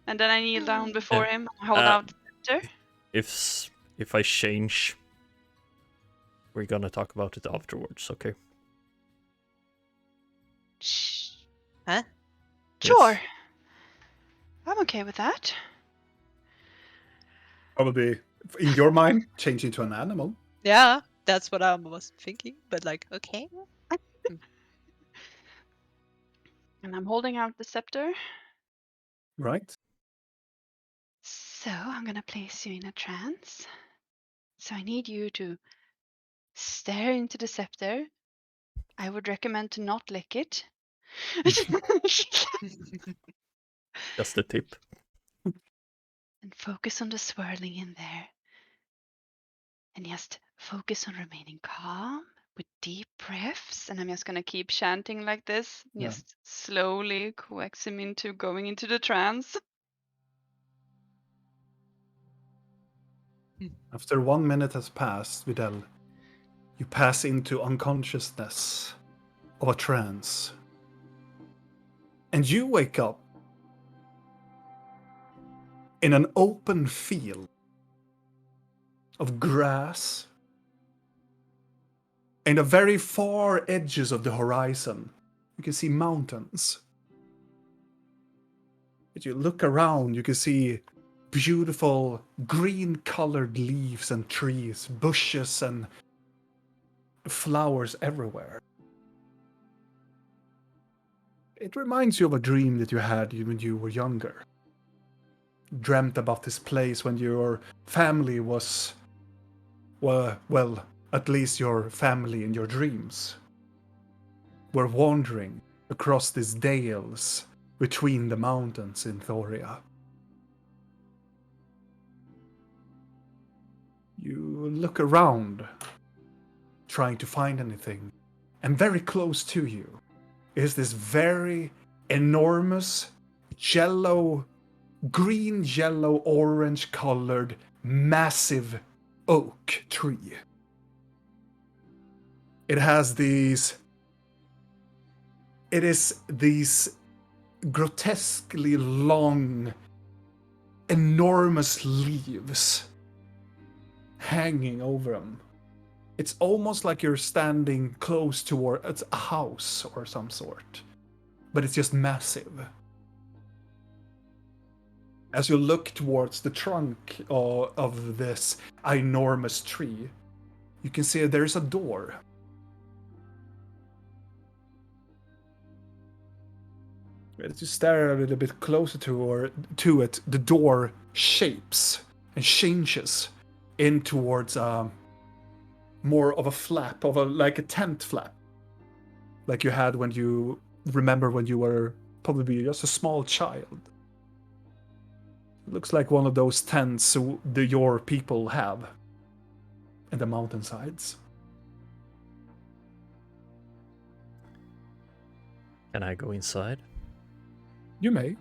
And then I kneel down before Yeah. him and hold out the scepter. If I change, we're gonna talk about it afterwards, okay? Shh. Huh? Sure. Yes. I'm okay with that. Probably, in your mind, change into an animal. Yeah, that's what I was thinking. But like, okay. And I'm holding out the scepter. Right? So I'm gonna place you in a trance. So I need you to stare into the scepter. I would recommend to not lick it. Just the tip. And focus on the swirling in there. And just focus on remaining calm with deep breaths. And I'm just gonna keep chanting like this, Yeah. just slowly coax him into going into the trance. After 1 minute has passed, Videl, you pass into unconsciousness of a trance. And you wake up in an open field of grass. In the very far edges of the horizon, you can see mountains. As you look around, you can see beautiful green-colored leaves and trees, bushes and flowers everywhere. It reminds you of a dream that you had when you were younger. You dreamt about this place when your family was, well, at least your family in your dreams were wandering across these dales between the mountains in Thoria. You look around, trying to find anything, and very close to you is this very enormous green, yellow, orange colored, massive oak tree. It is these grotesquely long, enormous leaves hanging over them. It's almost like you're standing close towards a house or some sort, but it's just massive. As you look towards the trunk of this enormous tree, you can see there's a door. As you stare a little bit closer to it, the door shapes and changes in towards more of a flap, like a tent flap, like you had when you were probably just a small child. It looks like one of those tents your people have in the mountainsides. Can I go inside? You may.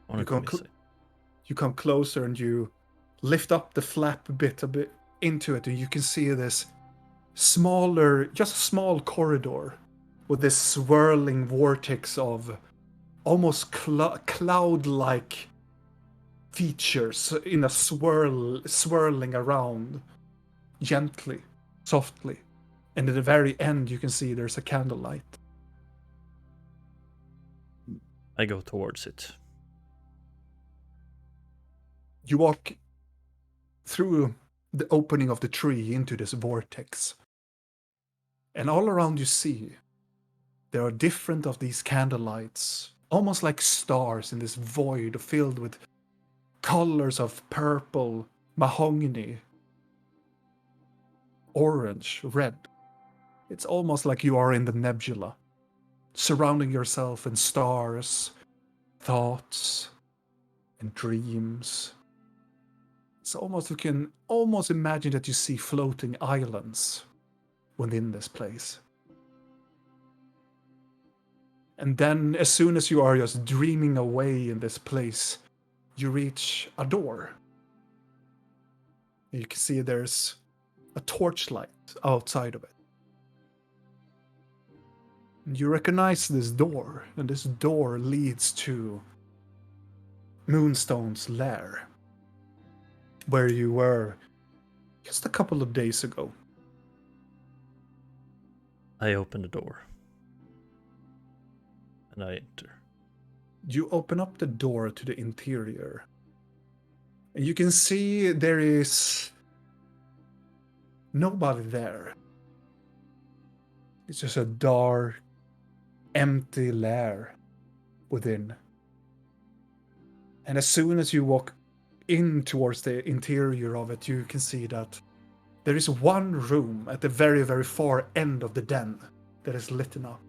I wanna go inside. You come closer and you lift up the flap a bit into it, and you can see this just a small corridor with this swirling vortex of almost cloud-like features in a swirling around gently, softly. And at the very end, you can see there's a candlelight. I go towards it. You walk through the opening of the tree into this vortex. And all around you see, there are different of these candlelights, almost like stars in this void filled with colors of purple, mahogany, orange, red. It's almost like you are in the nebula, surrounding yourself in stars, thoughts, and dreams. It's almost, you can almost imagine that you see floating islands within this place. And then, as soon as you are just dreaming away in this place, you reach a door. You can see there's a torchlight outside of it. And you recognize this door, and this door leads to Moonstone's lair, where you were just a couple of days ago. I open the door. And I enter. You open up the door to the interior. And you can see there is nobody there. It's just a dark, empty lair within. And as soon as you walk in towards the interior of it, you can see that there is one room at the very, very far end of the den that is lit up.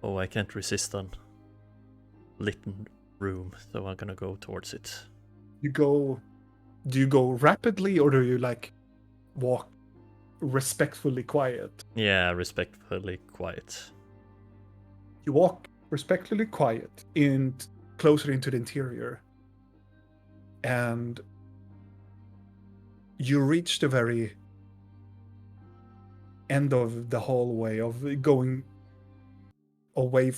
Oh, I can't resist a lit room, so I'm gonna go towards it. Do you go rapidly, or do you like walk respectfully quiet? Yeah, respectfully quiet. You walk respectfully quiet closer into the interior, and you reach the very end of the hallway of going away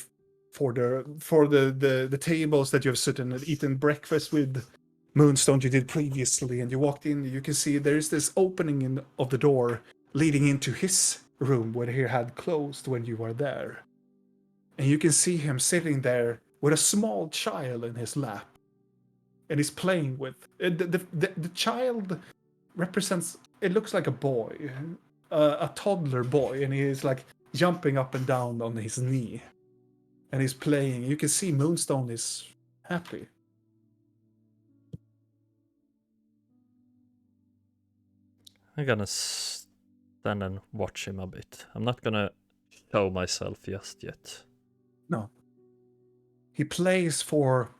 for the tables that you have sat and eaten breakfast with Moonstone you did previously, and you walked in. You can see there is this opening of the door leading into his room where he had closed when you were there, and you can see him sitting there with a small child in his lap, and he's playing with the child. Represents, it looks like a boy, a toddler boy, and he is like jumping up and down on his knee, and he's playing. You can see Moonstone is happy. I'm gonna stand and watch him a bit. I'm not gonna show myself just yet. No. He plays for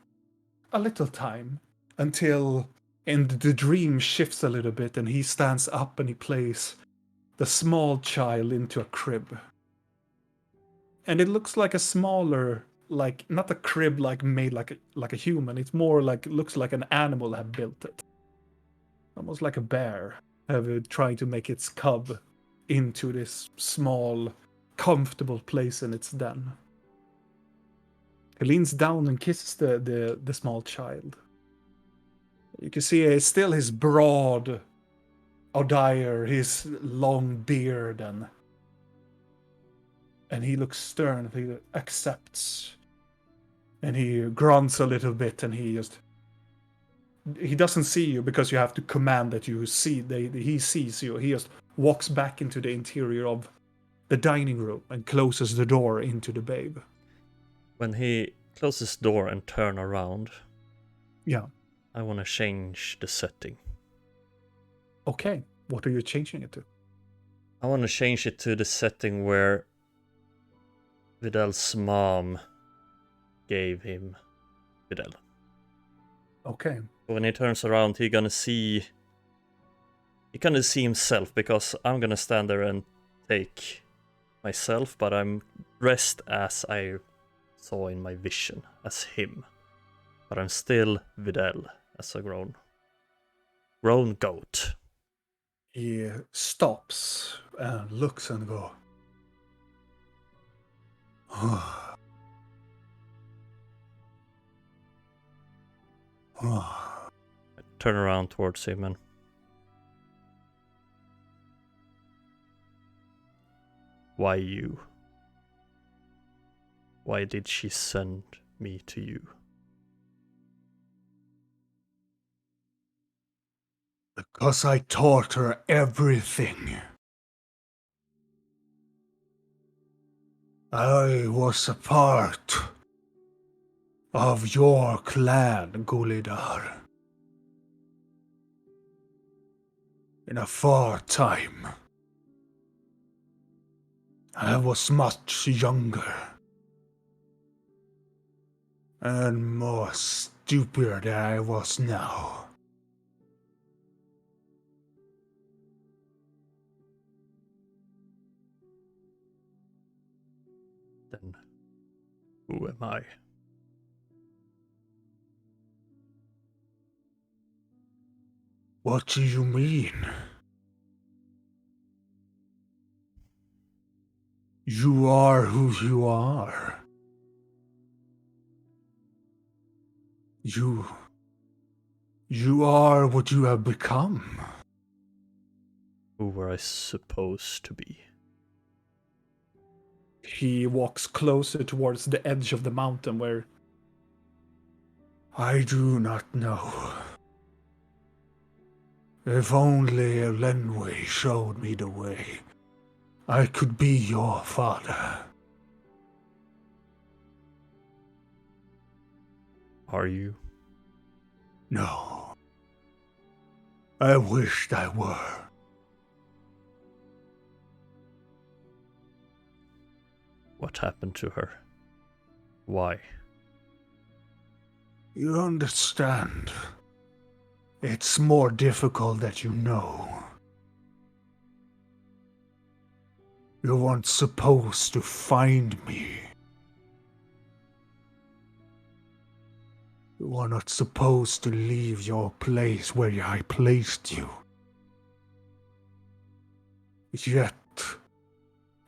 a little time until, and the dream shifts a little bit, and he stands up and he plays the small child into a crib. And it looks like a smaller, like not a crib like made like a human. It's more like, looks like an animal have built it, almost like a bear have trying to make its cub into this small, comfortable place in its den. He leans down and kisses the small child. You can see still his broad attire, his long beard, and he looks stern. He accepts, and he grunts a little bit, and he doesn't see you because you have to command that you see. He sees you. He just walks back into the interior of the dining room and closes the door into the babe. When he closes the door and turn around, yeah, I want to change the setting. Okay, what are you changing it to? I want to change it to the setting where Vidal's mom gave him Vidal. Okay. When he turns around, he gonna see himself, because I'm gonna stand there and take myself, but I'm dressed as I saw in my vision, as him. But I'm still Vidal, as a grown goat. He stops and looks and goes, I turn around towards him and why you? Why did she send me to you? Because I taught her everything. I was a part of your clan, Gulidar. In a far time. I was much younger. And more stupid than I was now. Then who am I? What do you mean? You are who you are. You are what you have become. Who were I supposed to be? He walks closer towards the edge of the mountain where... I do not know. If only Elenway showed me the way, I could be your father. Are you? No. I wished I were. What happened to her? Why? You understand. It's more difficult that you know. You weren't supposed to find me. You are not supposed to leave your place where I placed you. Yet,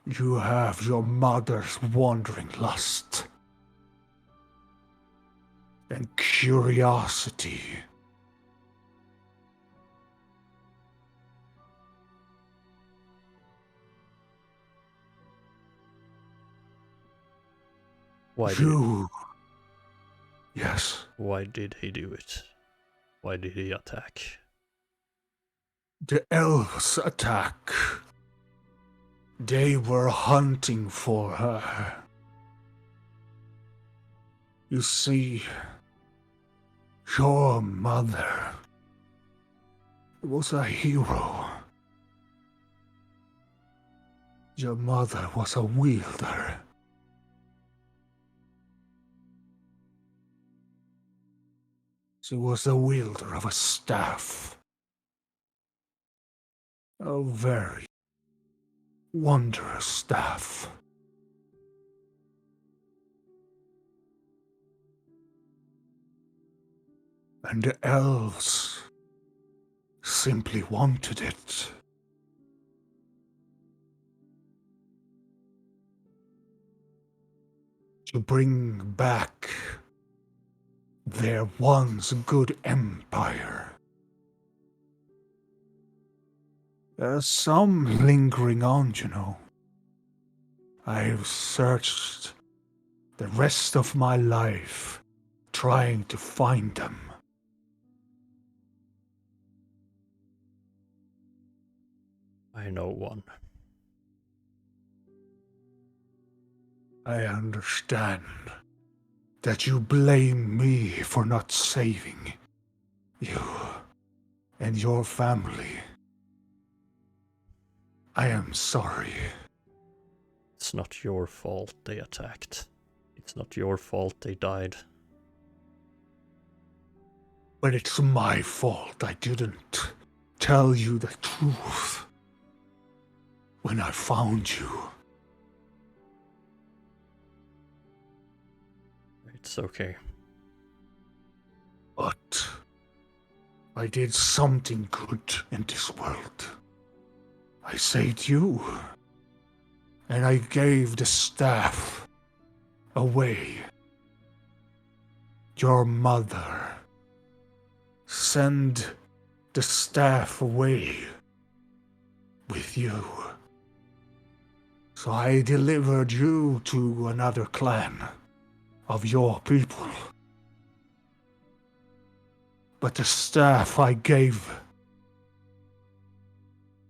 you have your mother's wandering lust and curiosity. Why Yes. Why did he do it? Why did he attack? The elves attack. They were hunting for her. You see, your mother was a hero. Your mother was a wielder. She was a wielder of a staff. A very wondrous staff. And the elves simply wanted it. To bring back their once good empire. There's some lingering on, you know. I've searched the rest of my life trying to find them. I know one. I understand that you blame me for not saving you and your family. I am sorry. It's not your fault they attacked. It's not your fault they died. But it's my fault I didn't tell you the truth when I found you. It's okay. But I did something good in this world. I saved you. And I gave the staff away. Your mother. Send the staff away with you. So I delivered you to another clan of your people. But the staff I gave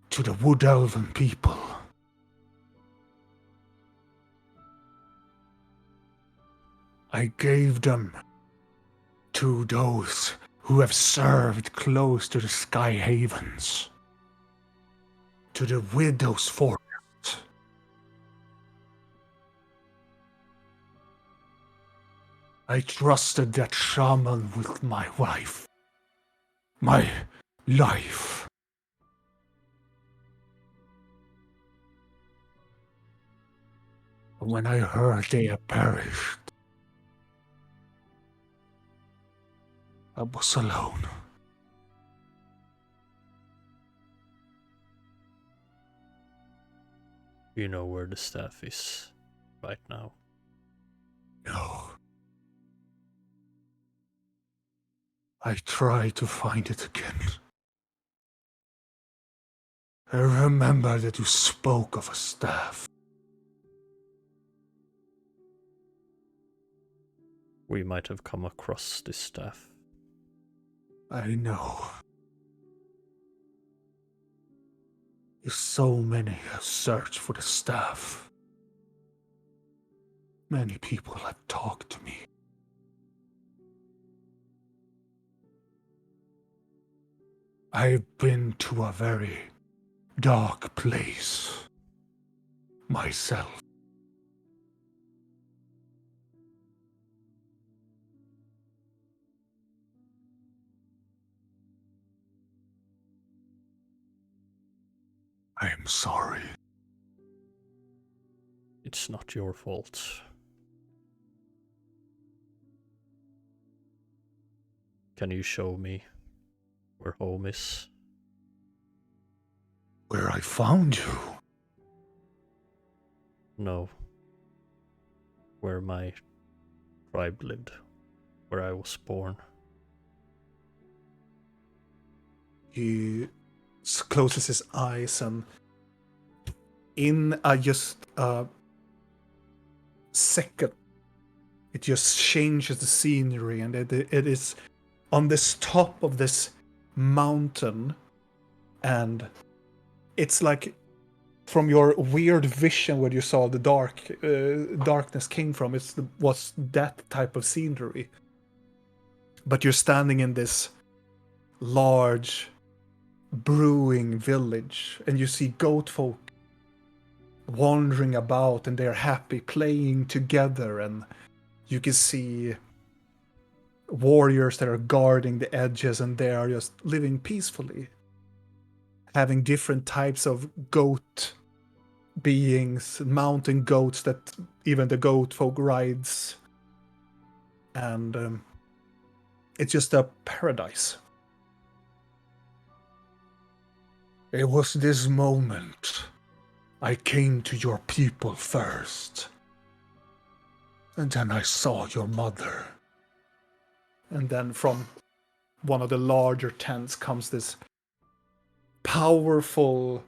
to the Wood Elven people. I gave them to those who have served close to the Sky Havens, to the Widow's Forest. I trusted that shaman with my wife, my life. When I heard they had perished, I was alone. You know where the staff is right now? No. I tried to find it again. I remember that you spoke of a staff. We might have come across this staff. I know. So many have searched for the staff. Many people have talked to me. I've been to a very dark place myself. I am sorry. It's not your fault. Can you show me where home is? Where I found you? No. Where my tribe lived. Where I was born. He closes his eyes, and in just a second, it just changes the scenery, and it is on this top of this mountain, and it's like from your weird vision where you saw the darkness came from. Was that type of scenery, but you're standing in this large brewing village, and you see goat folk wandering about, and they're happy playing together, and you can see warriors that are guarding the edges, and they are just living peacefully, having different types of goat beings, mountain goats that even the goat folk rides, and it's just a paradise. It was this moment I came to your people first, and then I saw your mother. And then from one of the larger tents comes this powerful,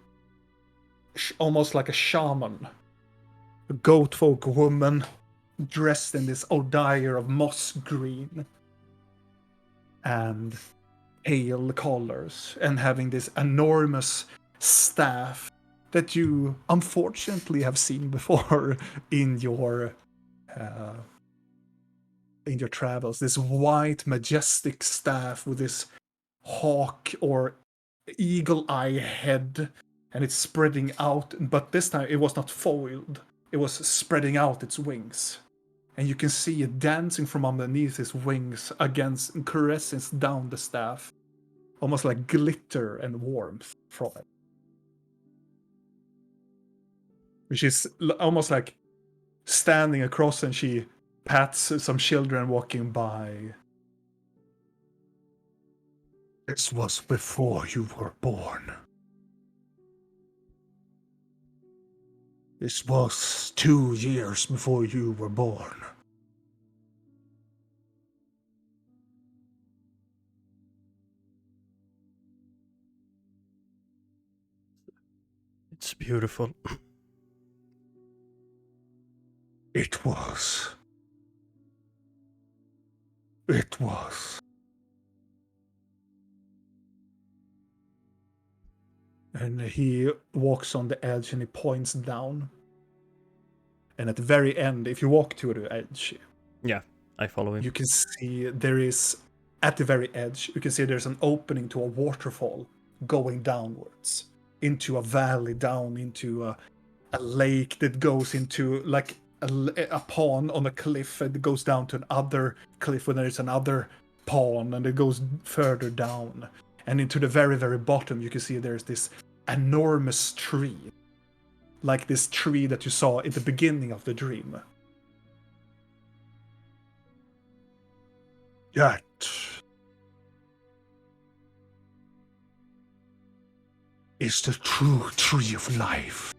almost like a shaman, a goat folk woman dressed in this attire of moss green and pale colors, and having this enormous staff that you unfortunately have seen before in your travels. This white majestic staff with this hawk or eagle eye head, and it's spreading out, but this time it was not foiled. It was spreading out its wings. And you can see it dancing from underneath its wings against and caressing down the staff. Almost like glitter and warmth from it. Which is almost like standing across, and she pats some children walking by. This was before you were born. This was 2 years before you were born. It's beautiful. It was. It was. And he walks on the edge and he points down. And at the very end, if you walk to the edge, Yeah, I follow him. you can see there is, at the very edge, you can see there's an opening to a waterfall going downwards into a valley, down into a lake that goes into like a pond on a cliff, and it goes down to another cliff where there's another pond, and it goes further down. And into the very, very bottom, you can see there's this enormous tree. Like this tree that you saw at the beginning of the dream. That is the true tree of life.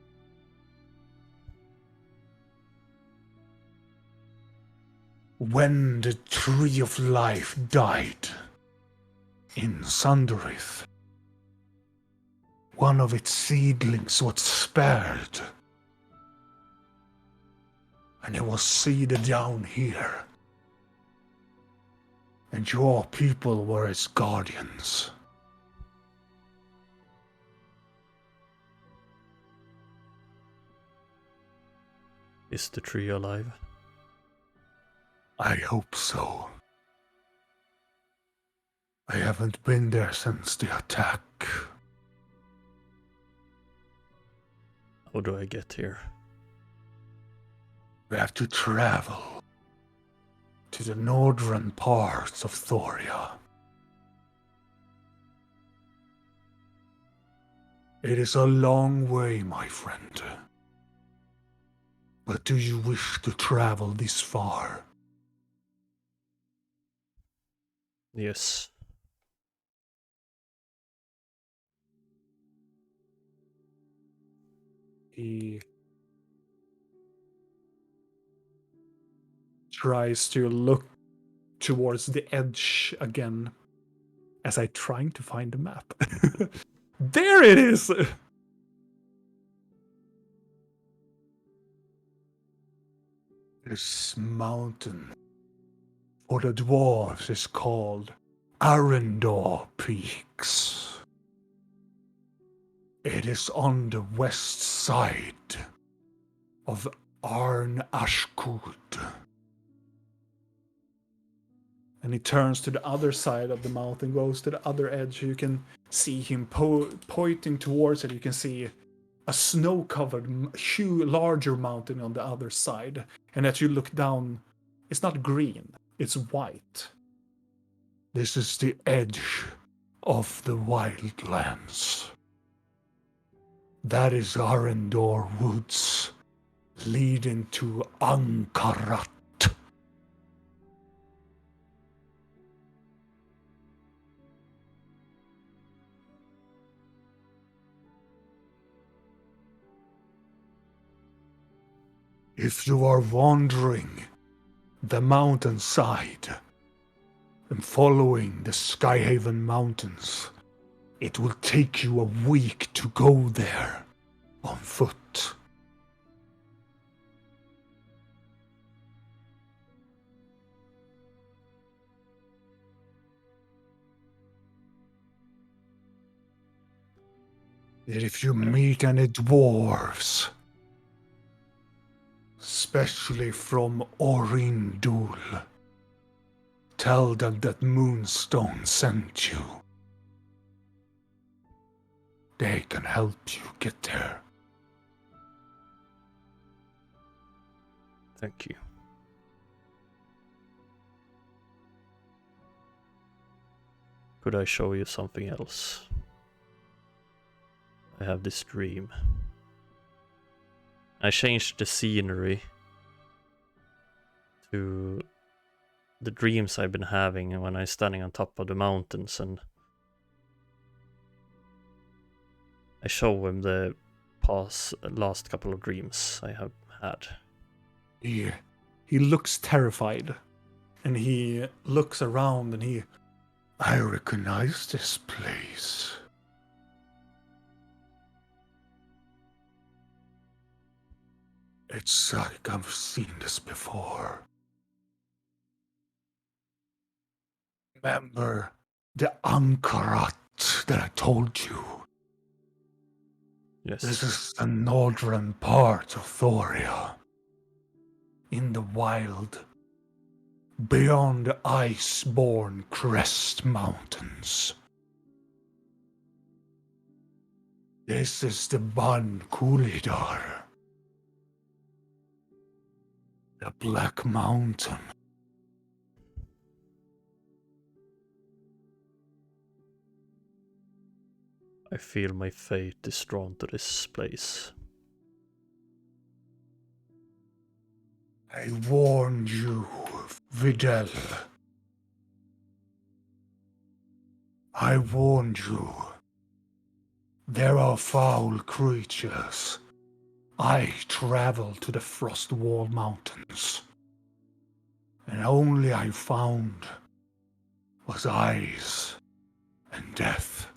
When the tree of life died in Sunderith, one of its seedlings was spared, and it was seeded down here. And your people were its guardians. Is the tree alive? I hope so. I haven't been there since the attack. How do I get here? We have to travel to the northern parts of Thoria. It is a long way, my friend. But do you wish to travel this far? Yes. He tries to look towards the edge again as I trying to find the map. There it is! This mountain for the dwarves is called Arendor Peaks. It is on the west side of Arn Ashkud. And he turns to the other side of the mountain, goes to the other edge. You can see him pointing towards it. You can see a snow-covered, larger mountain on the other side. And as you look down, it's not green, it's white. This is the edge of the wildlands. That is Arendor Woods, leading to Ankarat. If you are wandering the mountainside and following the Skyhaven Mountains, it will take you a week to go there on foot. And if you meet any dwarves, especially from Orindul, tell them that Moonstone sent you. They can help you get there. Thank you. Could I show you something else? I have this dream. I changed the scenery to the dreams I've been having when I'm standing on top of the mountains, and I show him the last couple of dreams I have had. He looks terrified, and he looks around and I recognize this place. It's like I've seen this before. Remember the Ankarat that I told you? Yes. This is the northern part of Thoria. In the wild. Beyond the ice-born Crest Mountains. This is the Ban Kulidar. The Black Mountain. I feel my fate is drawn to this place. I warned you, Videl. I warned you. There are foul creatures. I traveled to the Frostwall Mountains. And only I found was ice and death.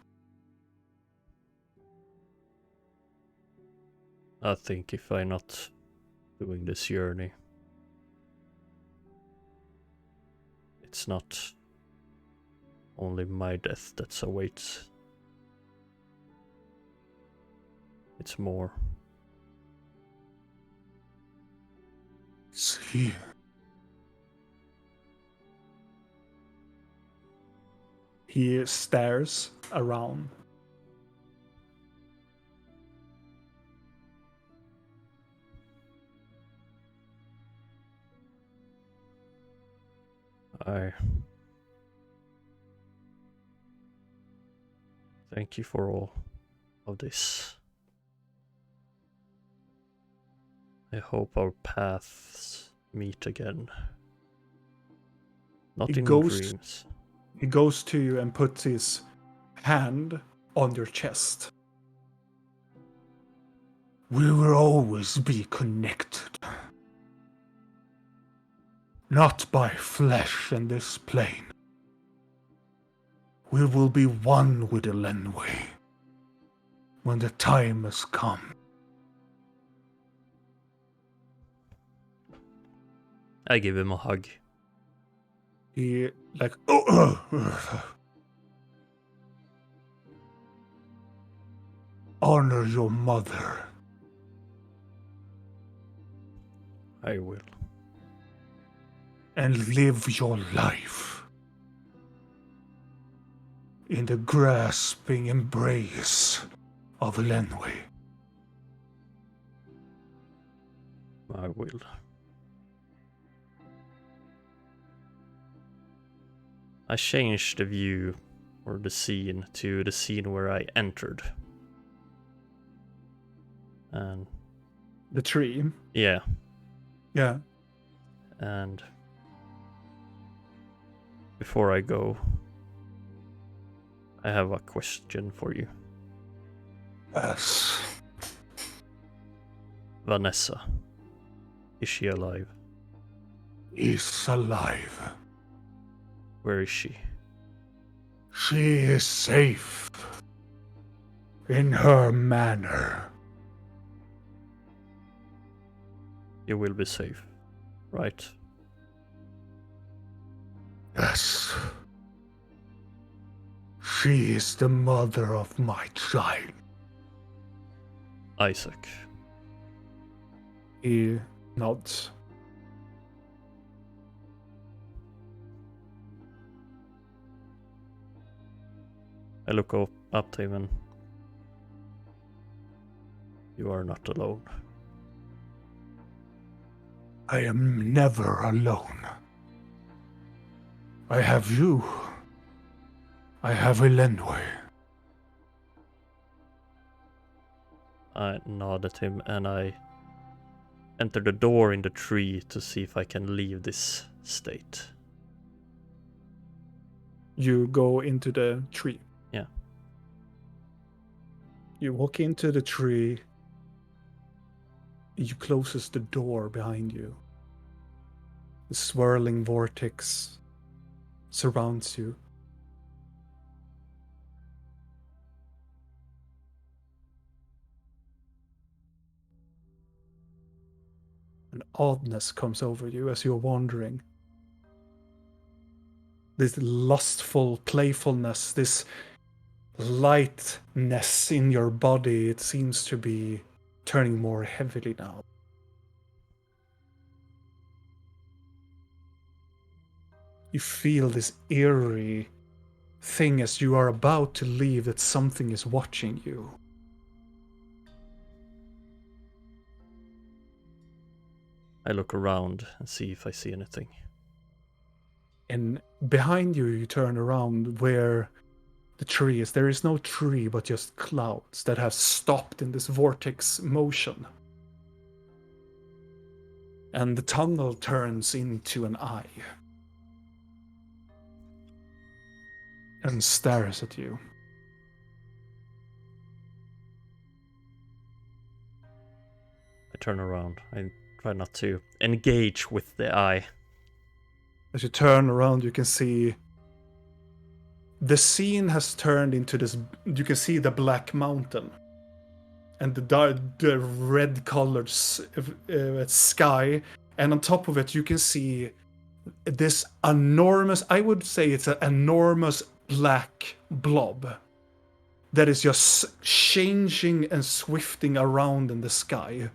I think if I'm not doing this journey, it's not only my death that awaits. It's more. See. He stares around. I thank you for all of this. I hope our paths meet again. Not in dreams. He goes to you and puts his hand on your chest. We will always be connected. Not by flesh in this plane. We will be one with the Lenway when the time has come. I give him a hug. He honor your mother. I will. And live your life in the grasping embrace of Lenway. I will. I changed the view or the scene to the scene where I entered. And the tree. Yeah. Yeah. And before I go, I have a question for you. Yes. Vanessa, is she alive? Is alive. Where is she? She is safe. In her manor. You will be safe, right? Yes. She is the mother of my child. Isaac. He nods. I look up to him and you are not alone. I am never alone. I have you. I have Elenway. I nod at him and I enter the door in the tree to see if I can leave this state. You go into the tree. Yeah. You walk into the tree. You closes the door behind you. The swirling vortex surrounds you. An oddness comes over you as you're wandering. This lustful playfulness, this lightness in your body, it seems to be turning more heavily now. You feel this eerie thing as you are about to leave, that something is watching you. I look around and see if I see anything. And behind you, you turn around where the tree is. There is no tree, but just clouds that have stopped in this vortex motion. And the tunnel turns into an eye and stares at you. I turn around. I try not to engage with the eye. As you turn around, you can see the scene has turned into this. You can see the Black Mountain and the red-colored sky, and on top of it, you can see this enormous. I would say it's an enormous black blob that is just changing and swifting around in the sky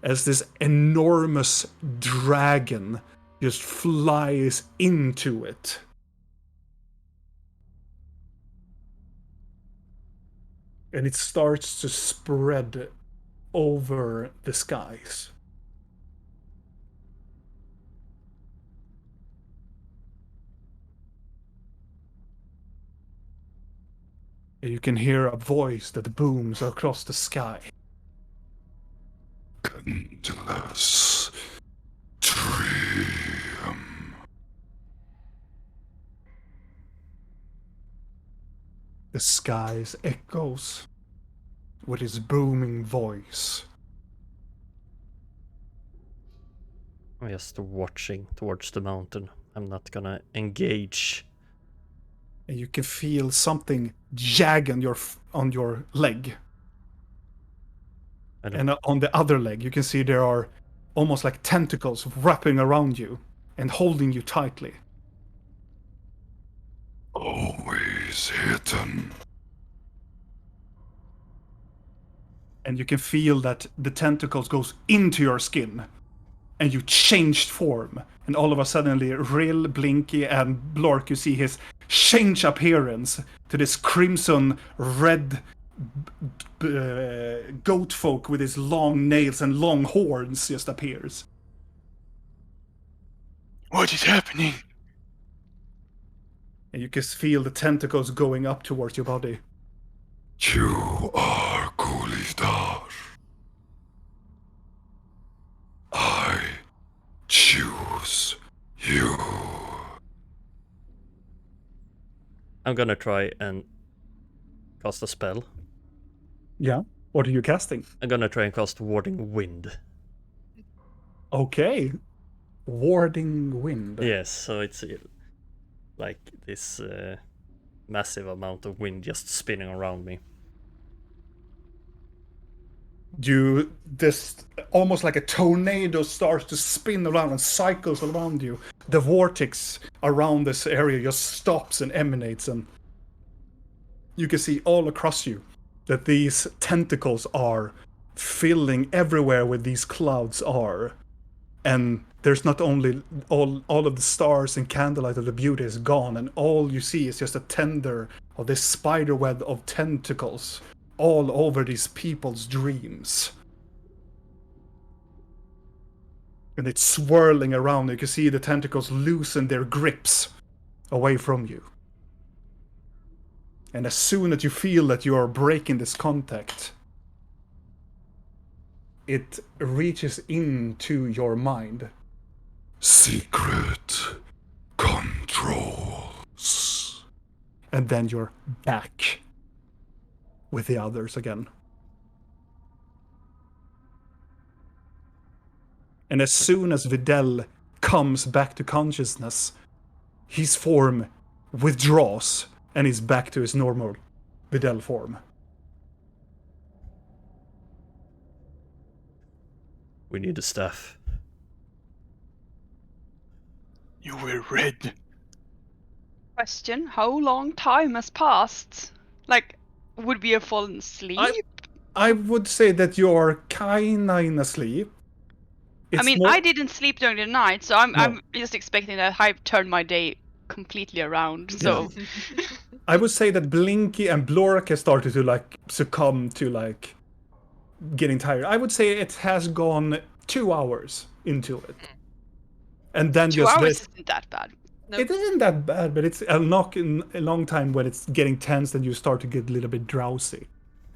as this enormous dragon just flies into it. And it starts to spread over the skies. And you can hear a voice that booms across the sky. Endless dream. The skies echoes with his booming voice. I'm just watching towards the mountain. I'm not gonna engage. And you can feel something jag on your leg. And on the other leg, you can see there are almost like tentacles wrapping around you and holding you tightly. Always hidden. And you can feel that the tentacles goes into your skin, and you changed form. And all of a sudden, Rill, Blinky, and Blork, you see his change appearance to this crimson red goat folk with his long nails and long horns just appears. What is happening? And you can feel the tentacles going up towards your body. You are Gulidar. I choose you. I'm gonna try and cast a spell. Yeah? What are you casting? I'm gonna try and cast Warding Wind. Okay. Warding Wind. Yes, so it's like this massive amount of wind just spinning around me. This almost like a tornado starts to spin around and cycles around you. The vortex around this area just stops and emanates, and you can see all across you that these tentacles are filling everywhere where these clouds are. And there's not only all of the stars and candlelight of the beauty is gone, and all you see is just a tender of this spider web of tentacles all over these people's dreams. And it's swirling around. You can see the tentacles loosen their grips away from you. And as soon as you feel that you are breaking this contact, it reaches into your mind. Secret controls. And then you're back with the others again. And as soon as Videl comes back to consciousness, his form withdraws and he's back to his normal Videl form. We need the staff. You were red. Question: how long time has passed? Like, would we have fallen asleep? I would say that you're kinda in a sleep. I mean, I didn't sleep during the night, so I'm just expecting that I've turned my day completely around. So I would say that Blinky and Blork has started to like succumb to like getting tired. I would say it has gone 2 hours into it. And then 2 just hours this. isn't that bad. Nope. It isn't that bad, but it's a long time when it's getting tense and you start to get a little bit drowsy.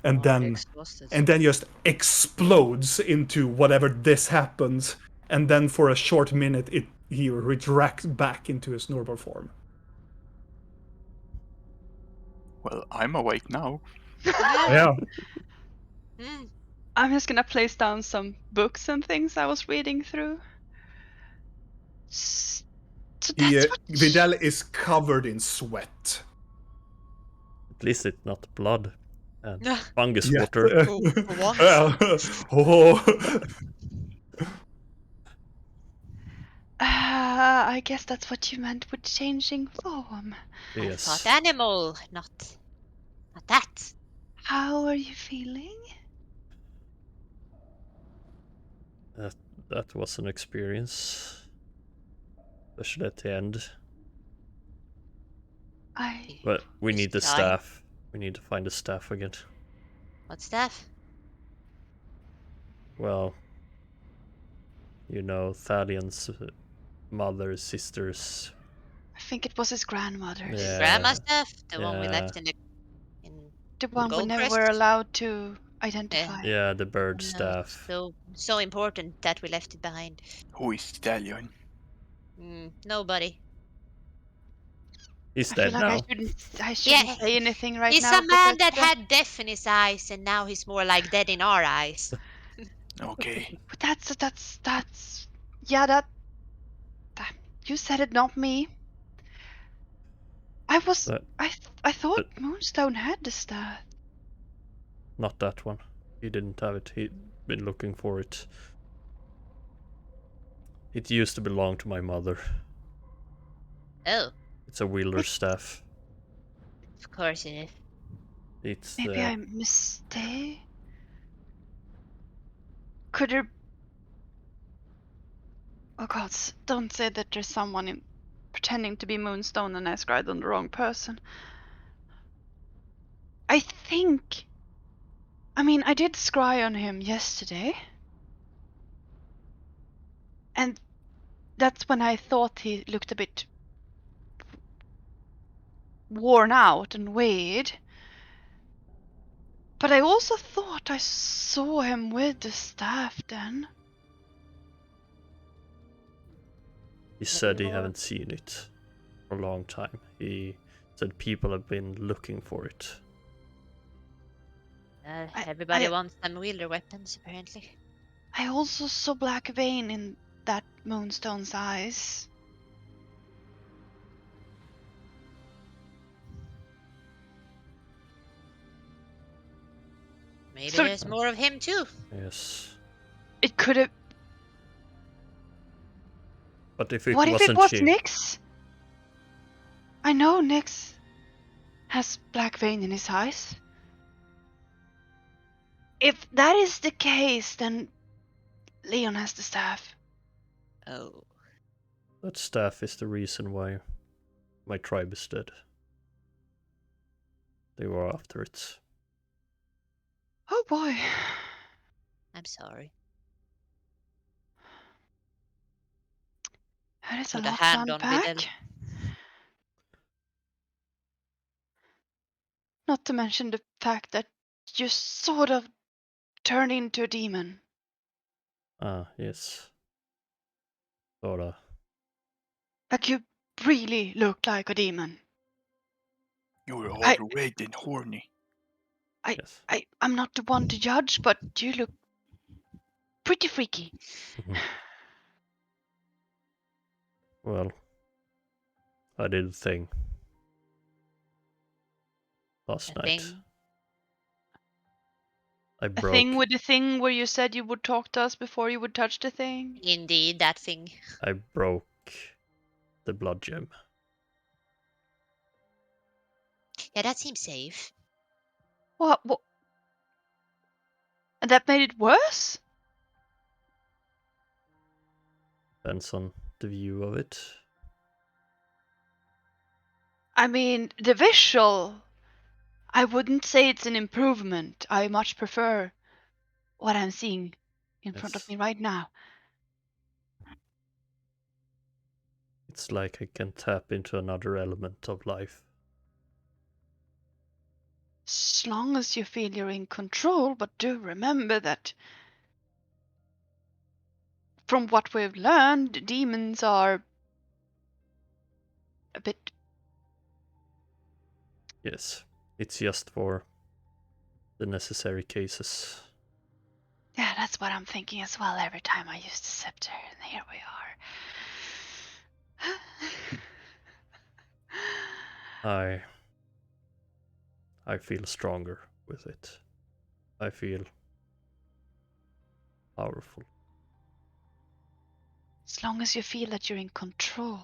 And Already then exhausted. just explodes into whatever this happens. And then for a short minute he retracts back into his normal form. Well, I'm awake now. Yeah. Mm. I'm just gonna place down some books and things I was reading through. So that's what. Vidal is covered in sweat. At least it's not blood and Yeah. fungus Yeah. water. For once. Oh. I guess that's what you meant with changing form. I Yes. thought animal, not that. How are you feeling? That was an experience. Especially at the end. But we need the Just die. staff. We need to find the staff again. What staff? Well, you know, Thaddeon's mother, sisters. I think it was his grandmother's. Yeah. Grandma staff? The one we Yeah. left in The one we Gold never Crest? were allowed to identify. Yeah, the bird No, staff. so important that we left it behind. Who is Stallion? Nobody. He's I feel dead like now. I shouldn't Yeah, say anything right He's now. a man because that had death in his eyes, and now he's more like dead in our eyes. Okay. But that's yeah, that you said it, not me. I thought Moonstone had the staff. Not that one. He didn't have it. He'd been looking for it. It used to belong to my mother. Oh, It's a wielder staff. of course it is. It's Maybe I mistake. Could there? Oh God! Don't say that there's someone pretending to be Moonstone and I scried on the wrong person. I think. I mean, I did scry on him yesterday, and that's when I thought he looked a bit worn out and weird. But I also thought I saw him with the staff then. He said he haven't seen it for a long time. He said people have been looking for it. Everybody wants them wielder weapons, apparently. I also saw black vein in that Moonstone's eyes. Maybe So- there's more of him too. Yes. It could have. But if it What if wasn't it was she... Nyx? I know Nyx has black vein in his eyes. If that is the case, then Leon has the staff. Oh. That staff is the reason why my tribe is dead. They were after it. Oh boy. I'm sorry. That is a Put a lot hand to on unpack. Videl. Not to mention the fact that you sort of turned into a demon. Ah, yes. Sorta. Like you really look like a demon. You're all I- red and horny. Yes. I'm not the one to judge, but you look pretty freaky. Well, I did a thing last A night. thing? I A broke. thing with the thing where you said you would talk to us before you would touch the thing. Indeed, that thing. I broke the blood gem. Yeah, that seems safe. What? And that made it worse? Depends on the view of it. I mean, the visual, I wouldn't say it's an improvement. I much prefer what I'm seeing in front of Yes. me right now. It's like I can tap into another element of life. As long as you feel you're in control, but do remember that from what we've learned, demons are a bit... Yes, it's just for the necessary cases. Yeah, that's what I'm thinking as well every time I use the scepter. And here we are. I feel stronger with it. I feel powerful. As long as you feel that you're in control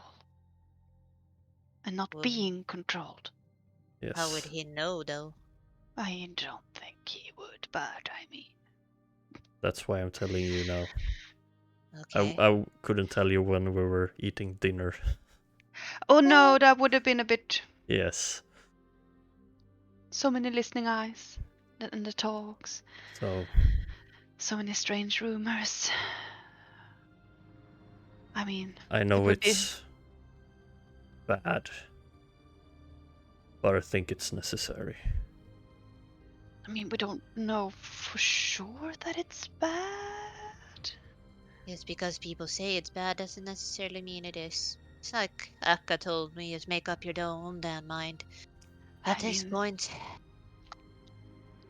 and not Well, being controlled. Yes. how would he know, though? I don't think he would, but I mean... That's why I'm telling you now. Okay. I couldn't tell you when we were eating dinner. Oh no, that would have been a bit... Yes. So many listening eyes and the talks. So many strange rumors. I mean... I know would be- it's bad, but I think it's necessary. I mean, we don't know for sure that it's bad. Just because people say it's bad doesn't necessarily mean it is. It's like Akka told me, just make up your own damn mind. At this point...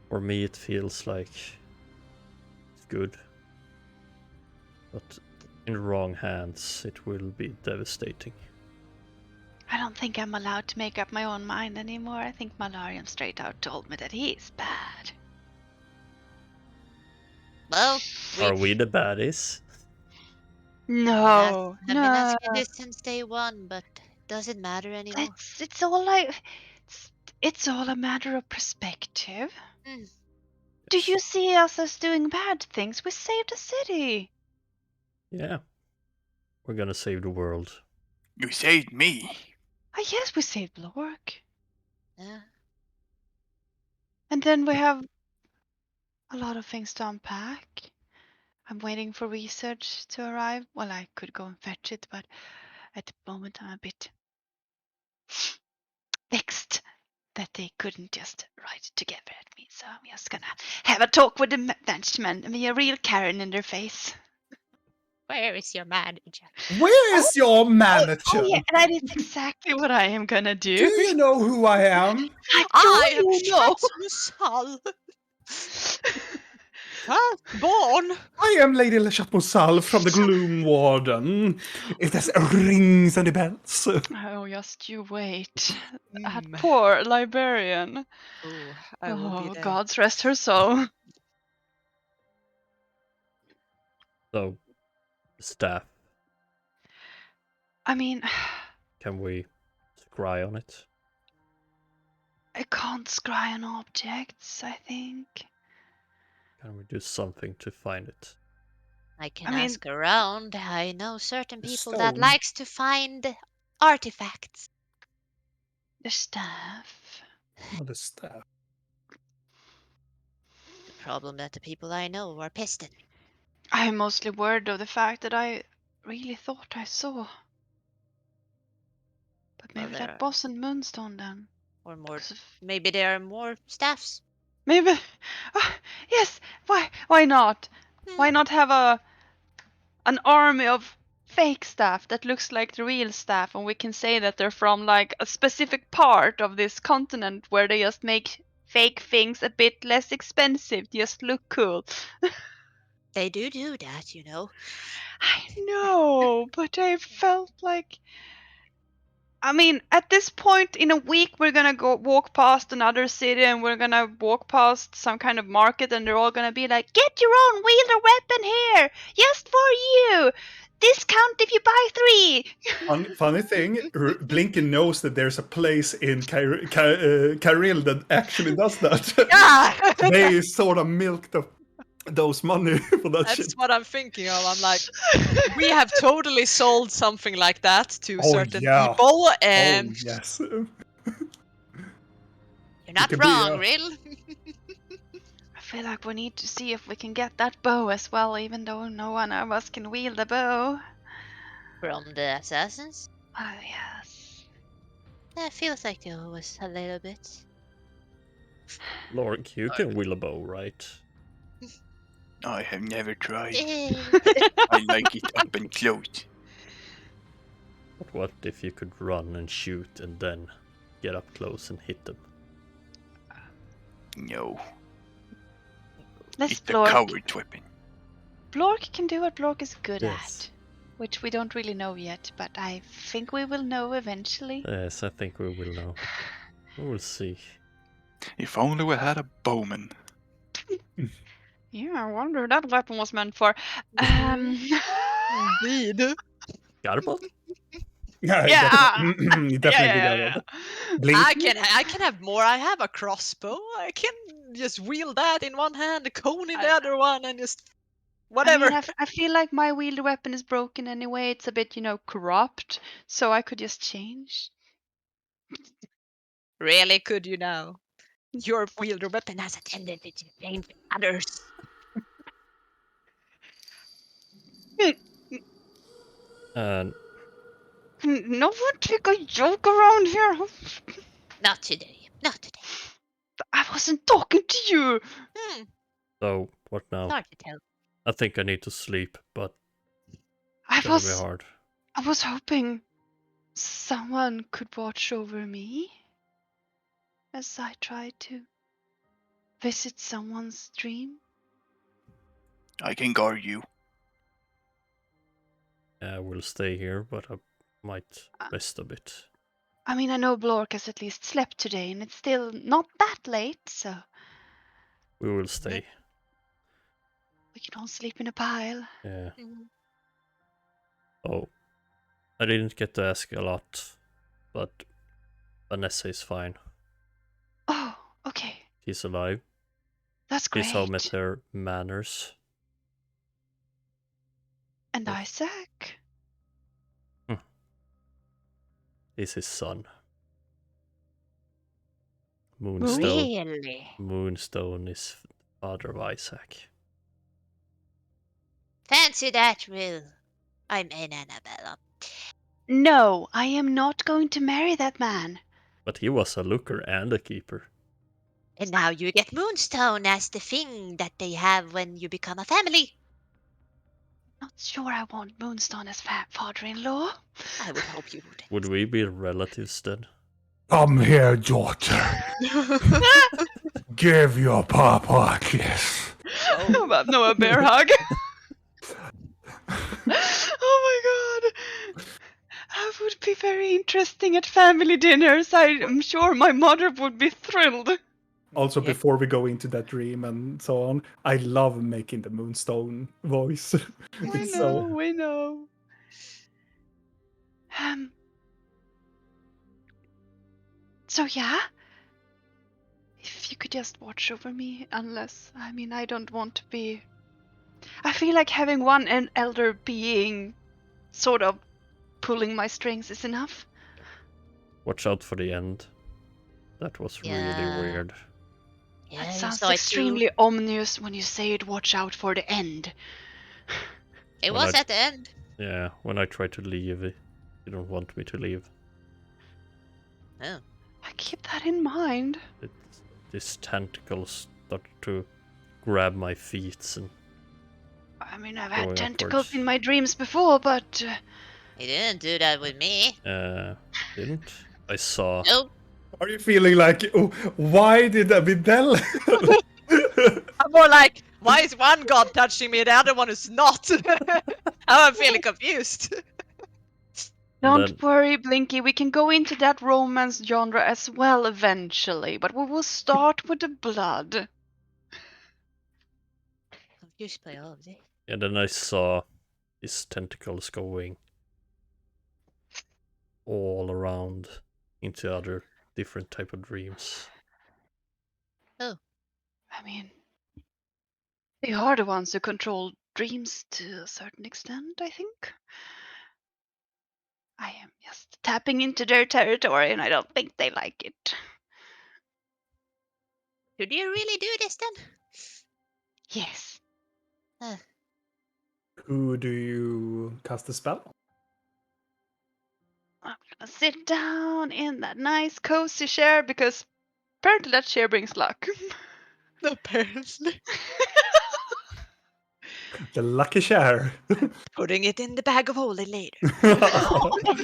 For me, it feels like it's good. But in the wrong hands, it will be devastating. I don't think I'm allowed to make up my own mind anymore. I think Malarian straight out told me that he is bad. Well, Are we the baddies? No, I've been asking this since day one, but does it matter anymore? It's all like... It's all a matter of perspective. Mm. Do you see us as doing bad things? We saved a city. Yeah. We're gonna save the world. You saved me. Yes, we saved Lork. Yeah. And then we have a lot of things to unpack. I'm waiting for research to arrive. Well, I could go and fetch it, but at the moment I'm a bit vexed that they couldn't just write it together at me. So I'm just gonna have a talk with the management and be a real Karen in their face. Where is your manager? Where is your manager? Oh yeah, that is exactly what I am gonna do. Do you know who I am? I am you know. Chatsmusal. Firstborn. I am Lady Chatmusal from the Gloom Warden. If this rings any bells. Oh, just you wait. That poor librarian. Oh, I will be there. God's rest her soul. So, staff, I mean, can we scry on it? I can't scry on objects, I think. Can we do something to find it? I can I mean- ask around. I know certain The people that stone. likes to find artifacts. The staff. Oh, the staff. The problem that the people I know are pissed at me. I'm mostly worried of the fact that I really thought I saw. But Well, maybe there that are- wasn't Moonstone then. Or more. 'Cause of- Maybe there are more staffs. Maybe. Yes. Why not? Why not have an army of fake staff that looks like the real staff, and we can say that they're from like a specific part of this continent where they just make fake things a bit less expensive, just look cool. They do that, you know. I know, but I felt like... I mean, at this point in a week, we're gonna go walk past another city and we're gonna walk past some kind of market, and they're all gonna be like, "Get your own wielder weapon here, just for you. Discount if you buy 3! Funny thing, Blinky knows that there's a place in Kyril that actually does that. Yeah! They sort of milk those money for that shit. That's what I'm thinking of. I'm like, we have totally sold something like that to Oh, certain yeah. people, and Oh, yes. You're not could be, wrong, yeah. Rill. I feel like we need to see if we can get that bow as well, even though no one of us can wield a bow. From the assassins? Oh, yes. It feels like there was a little bit. Lork, you can wheel a bow, right? I have never tried. Eh. I like it up and close. But what if you could run and shoot and then get up close and hit them? No, Let's it's a Blork. coward's weapon. Blork can do what Blork is good Yes. at, which we don't really know yet, but I think we will know eventually. Yes, I think we will know. We will see. If only we had a bowman. Yeah, I wonder who that weapon was meant for. indeed. Garbot? Yeah, Yeah. definitely yeah. Blink. I can have more. I have a crossbow. I can just wield that in one hand, a cone in the other one, and just whatever. I mean, I feel like my wielder weapon is broken anyway. It's a bit, corrupt, so I could just change. Really, could you now? Your wielder weapon has a tendency to change others. And No one take a joke around here. Not today. Not today. I wasn't talking to you. so, what now? Hard to tell. I think I need to sleep, but I it's gonna be was hard. I was hoping someone could watch over me as I tried to visit someone's dream. I can guard you. I will stay here, but I might rest a bit. I mean, I know Blork has at least slept today, and it's still not that late, so We will stay. we can all sleep in a pile. Yeah. Mhm. Oh, I didn't get to ask a lot, but Vanessa is fine. Oh, okay. She's alive. That's great. She's home at her manners. And Isaac? He's his son. Moonstone. Really? Moonstone is father of Isaac. Fancy that, Rill. I'm in Annabella. No, I am not going to marry that man. But he was a looker and a keeper. And now you get Moonstone as the thing that they have when you become a family. Not sure I want Moonstone as father-in-law. I would hope you would. Would we be relatives then? Come here, daughter. Give your papa a kiss. No, a bear hug. Oh my god. That would be very interesting at family dinners. I'm sure my mother would be thrilled. Also, before we go into that dream and so on, I love making the Moonstone voice. We know. So yeah, if you could just watch over me, unless, I don't want to be... I feel like having an elder being sort of pulling my strings is enough. Watch out for the end. That was really Yeah. weird. Yeah, That you sounds saw it too. extremely ominous when you say it, watch out for the end. It Well, was at the end. Yeah, when I tried to leave, you don't want me to leave. Oh. I keep that in mind. This tentacle started to grab my feet and I've Going had tentacles upwards. in my dreams before, but... He didn't do that with me. didn't. I saw. Nope. Are you feeling like, oh, why did Videl? I'm more like, why is one god touching me, the other one is not? I'm feeling confused. Don't then- worry, Blinky, we can go into that romance genre as well eventually, but we will start with the blood. Confused by all of this. And then I saw his tentacles going all around into other different type of dreams. I mean, they are the ones who control dreams to a certain extent, I think. I am just tapping into their territory, and I don't think they like it. Should you really do this then? Yes. Who do you cast the spell? I'm gonna sit down in that nice cozy chair because apparently that chair brings luck. Apparently. The lucky chair. Putting it in the bag of holding later.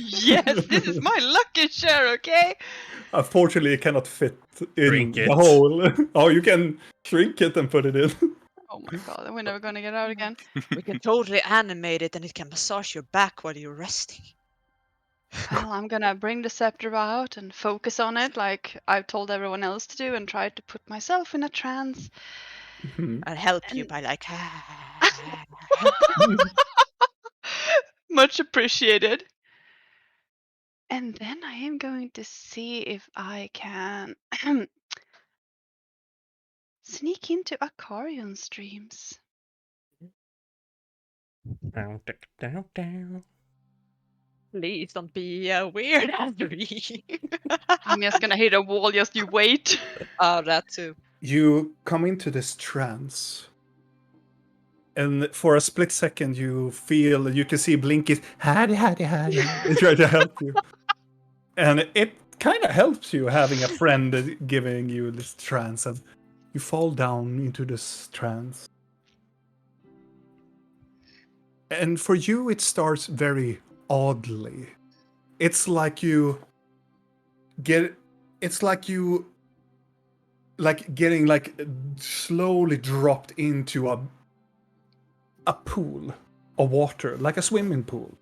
Yes, this is my lucky chair, okay? Unfortunately, it cannot fit in Shrink the it. hole. Oh, you can shrink it and put it in. Oh my god, we're never gonna get out again. We can totally animate it and it can massage your back while you're resting. Well, I'm gonna bring the scepter out and focus on it like I've told everyone else to do and try to put myself in a trance. I'll help you And- by like Much appreciated. And then I am going to see if I can sneak into Akarian streams. Down, down, down. Please don't be a weird Andrew. I'm just gonna hit a wall, just you wait. Oh, that too. You come into this trance. And for a split second, you can see Blinky's howdy, try to help you. And it kind of helps you having a friend giving you this trance. And you fall down into this trance. And for you, it starts very oddly. It's like you get. It's like you. Like getting like slowly dropped into a pool of water, like a swimming pool,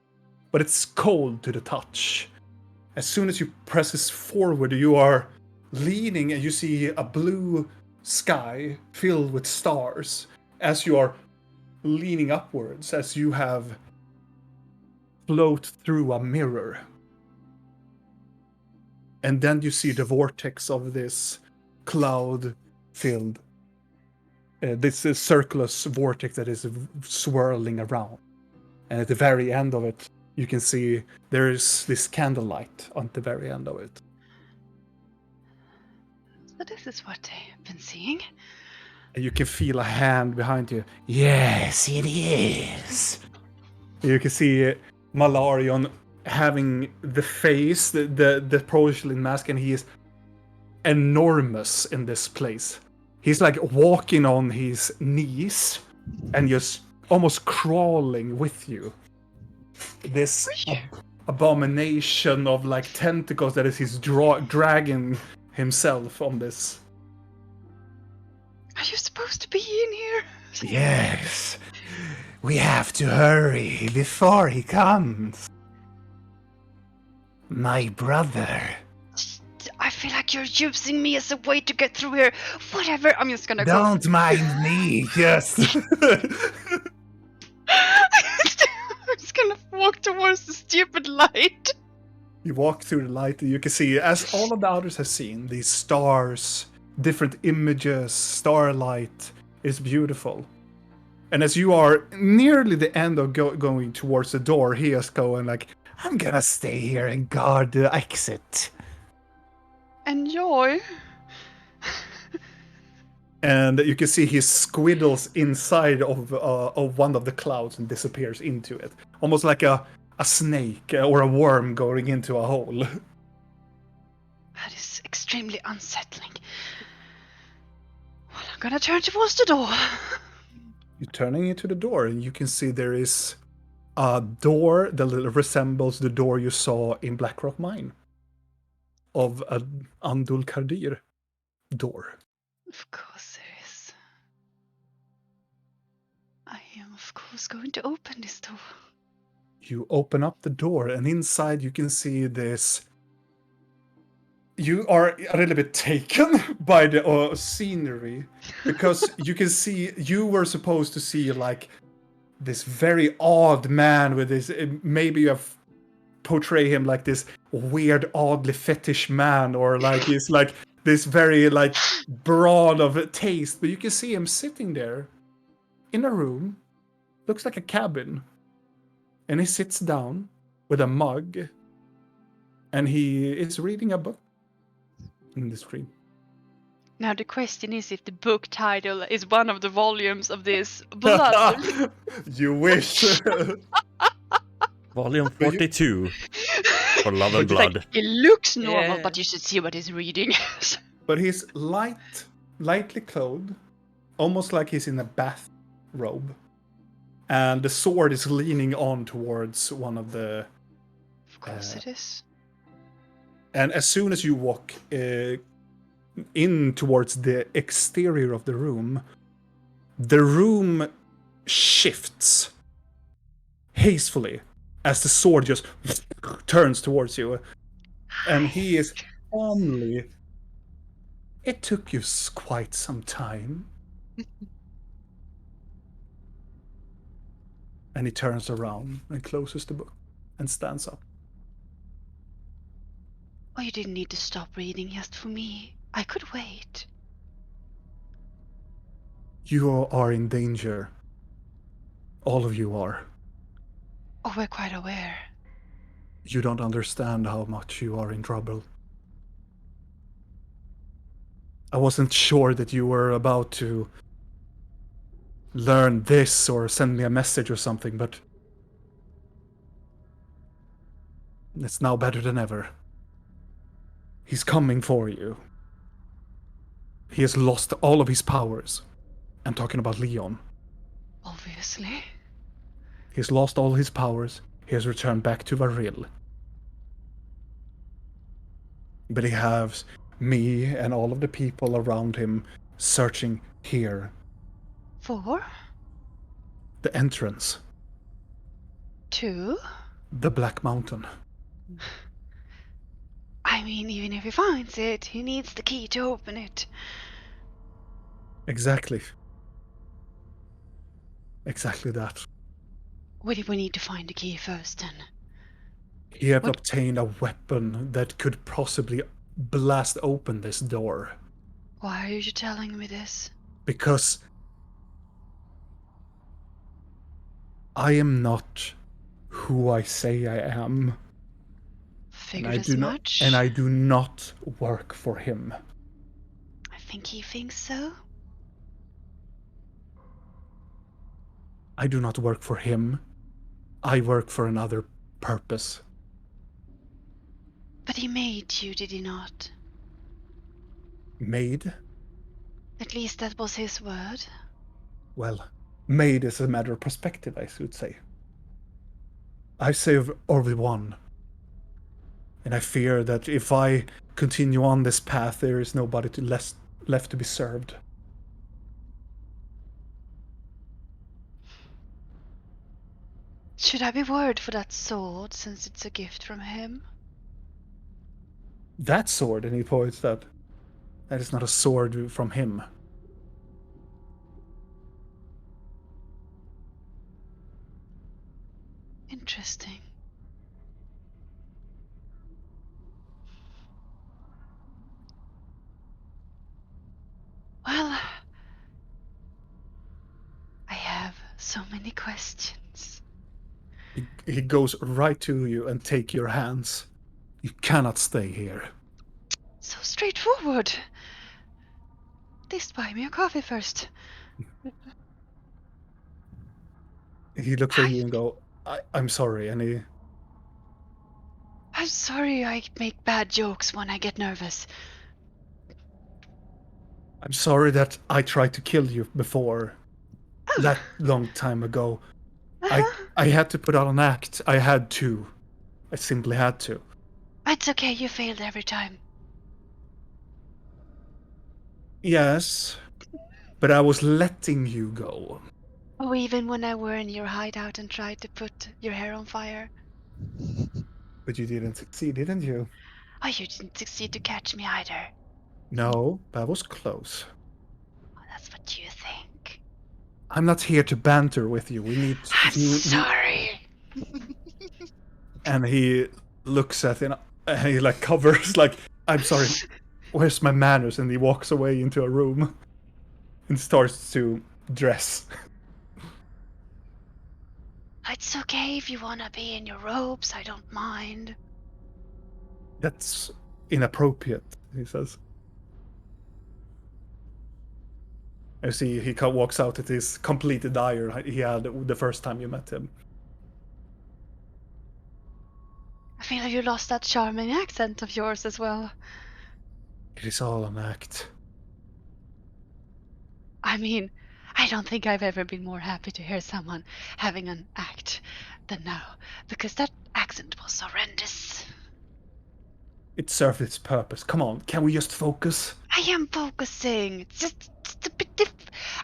but it's cold to the touch. As soon as you press this forward, you are leaning and you see a blue sky filled with stars as you are leaning upwards, as you have float through a mirror. And then you see the vortex of this cloud filled this circulus vortex that is swirling around. And at the very end of it, you can see there is this candlelight on the very end of it. So this is what I've been seeing. And you can feel a hand behind you. Yes, it is. You can see Malarion having the face, the porcelain mask, and he is enormous in this place. He's like walking on his knees and just almost crawling with you. This abomination of like tentacles that is his dragging himself on this. Are you supposed to be in here? Yes. We have to hurry before he comes. My brother. I feel like you're using me as a way to get through here. Whatever, I'm just gonna Don't mind me, just. I'm just gonna walk towards the stupid light. You walk through the light and you can see, as all of the others have seen, these stars, different images, starlight is beautiful. And as you are nearly the end of going towards the door, he is going like, I'm gonna stay here and guard the exit. Enjoy. and you can see he squiddles inside of one of the clouds and disappears into it, almost like a snake or a worm going into a hole. That is extremely unsettling. Well, I'm gonna turn towards the door. You're turning into the door, and you can see there is a door that resembles the door you saw in Blackrock Mine of an Andul Kardir door. Of course there is. I am, of course, going to open this door. You open up the door, and inside you can see this. You are a little bit taken by the scenery, because you can see, you were supposed to see like this very odd man with this, maybe you have portray him like this weird, oddly fetish man, or like he's like this very like broad of taste. But you can see him sitting there in a room, looks like a cabin, and he sits down with a mug, and he is reading a book in the screen. Now the question is if the book title is one of the volumes of this blood. You wish. Volume 42 for Love and It's like, Blood. it looks normal, Yeah. but you should see what he's reading. But he's lightly clothed, almost like he's in a bathrobe. And the sword is leaning on towards one of the... Of course it is. And as soon as you walk in towards the exterior of the room shifts hastily as the sword just turns towards you. And he is calmly... It took you quite some time. And he turns around and closes the book and stands up. Oh, you didn't need to stop reading just for me. I could wait. You are in danger. All of you are. Oh, we're quite aware. You don't understand how much you are in trouble. I wasn't sure that you were about to learn this or send me a message or something, but it's now better than ever. He's coming for you. He has lost all of his powers. I'm talking about Leon. Obviously. He's lost all his powers. He has returned back to Varil. But he has me and all of the people around him searching here. For? The entrance. To? The Black Mountain. I mean, even if he finds it, he needs the key to open it. Exactly. Exactly that. We need to find the key first, then. He had What? obtained a weapon that could possibly blast open this door. Why are you telling me this? Because I am not who I say I am. Figured as much. And I do not work for him. I think he thinks so. I do not work for him. I work for another purpose. But he made you, did he not? Made? At least that was his word. Well, made is a matter of perspective, I should say. I save everyone. And I fear that if I continue on this path, there is nobody left to be served. Should I be worried for that sword, since it's a gift from him? That sword, and he points that is not a sword from him. Interesting. Well, I have so many questions. He goes right to you and take your hands. You cannot stay here. So straightforward. At least buy me a coffee first. He looks at you and go, I'm sorry, and he... I'm sorry I make bad jokes when I get nervous. I'm sorry that I tried to kill you before. That long time ago. I had to put on an act. I had to. I simply had to. It's okay, you failed every time. Yes, but I was letting you go. Oh, even when I were in your hideout and tried to put your hair on fire. But you didn't succeed, didn't you? Oh, you didn't succeed to catch me either. No, that was close. Oh, that's what you think. I'm not here to banter with you. We need... I'm sorry. And he looks at it, and he like covers, like, I'm sorry, where's my manners? And he walks away into a room and starts to dress. It's okay if you wanna be in your robes, I don't mind. That's inappropriate, he says. You see, he walks out at his complete attire he had the first time you met him. I feel like you lost that charming accent of yours as well. It is all an act. I mean, I don't think I've ever been more happy to hear someone having an act than now, because that accent was horrendous. It served its purpose. Come on, can we just focus? I am focusing. It's just a bit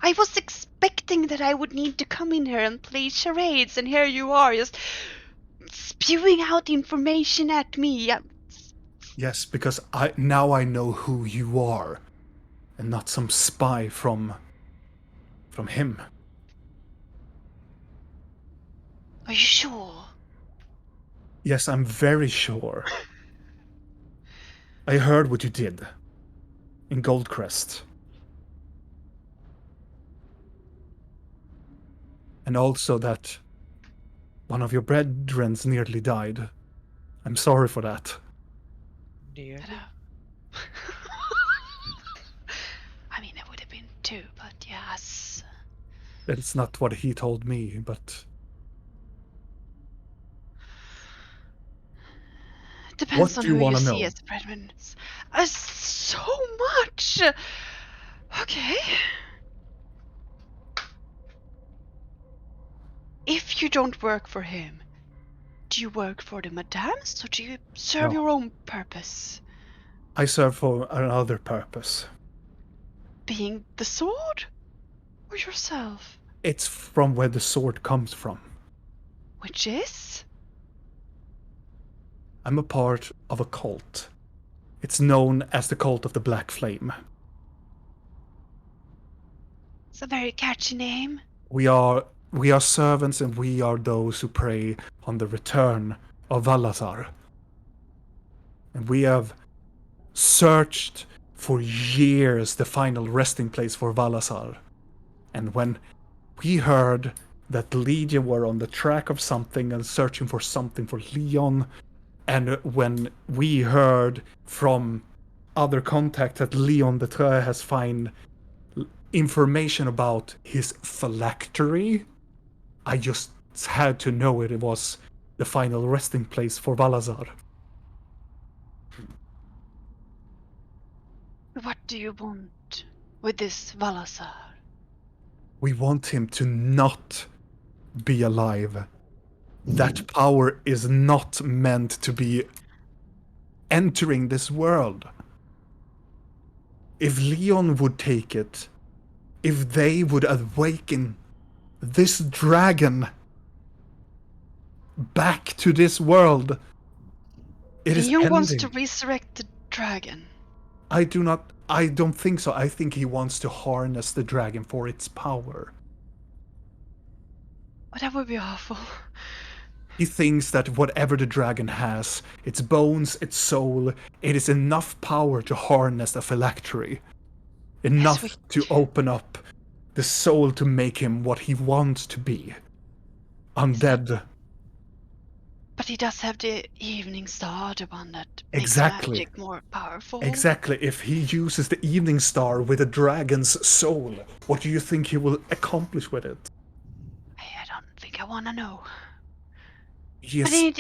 I was expecting that I would need to come in here and play charades, and here you are, just spewing out information at me. Yes, because now I know who you are, and not some spy from him. Are you sure? Yes, I'm very sure. I heard what you did in Goldcrest. And also that one of your brethren nearly died. I'm sorry for that. Dear. I mean, it would have been two, but yes. That's not what he told me, but... Depends What on do you who you wanna see know? as the breadwinner. So much! Okay. If you don't work for him, do you work for the madames, or do you serve No. your own purpose? I serve for another purpose. Being the sword? Or yourself? It's from where the sword comes from. Which is? I'm a part of a cult. It's known as the Cult of the Black Flame. It's a very catchy name. We are servants, and we are those who pray on the return of Valazar. And we have searched for years the final resting place for Valazar. And when we heard that the Legion were on the track of something and searching for something for Leon, and when we heard from other contacts that Leon the Tre has found information about his phylactery, I just had to know it was the final resting place for Valazar. What do you want with this Valazar? We want him to not be alive. That power is not meant to be entering this world. If Leon would take it, if they would awaken this dragon back to this world, it is Leon ending. wants to resurrect the dragon. I don't think so. I think he wants to harness the dragon for its power. Oh, that would be awful. He thinks that whatever the dragon has, its bones, its soul, it is enough power to harness a phylactery. Enough Sweet. to open up the soul to make him what he wants to be. Undead. But he does have the Evening Star, the one that Exactly. makes magic more powerful. Exactly. If he uses the Evening Star with a dragon's soul, what do you think he will accomplish with it? I don't think I want to know. He But is,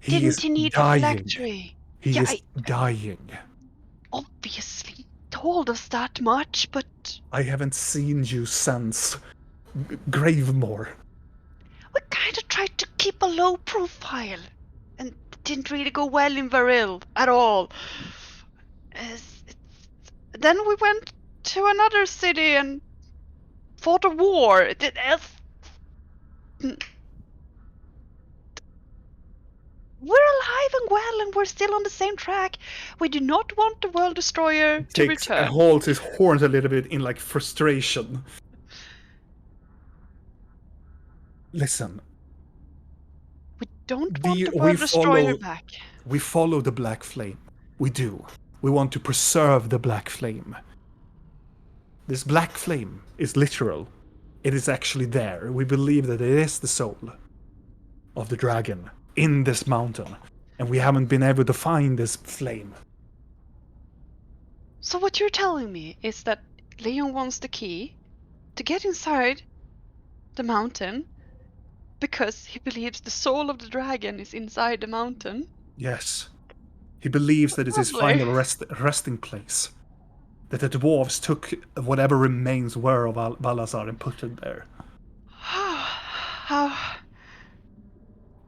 didn't he need dying. the phylactery? He Yeah, is dying. Obviously told us that much, but I haven't seen you since Gravemore. we kind of tried to keep a low profile, and it didn't really go well in Varil at all. Then we went to another city and fought a war. We're alive and well, and we're still on the same track. We do not want the World Destroyer to Takes return. and holds his horns a little bit in like frustration. Listen, don't want the World Destroyer back. We follow the black flame. We do. We want to preserve the black flame. This black flame is literal. It is actually there. We believe that it is the soul of the dragon in this mountain. And we haven't been able to find this flame. So what you're telling me is that Leon wants the key to get inside the mountain because he believes the soul of the dragon is inside the mountain? Yes. He believes that it's his final resting place. That the dwarves took whatever remains were of Balazar and put it there. How...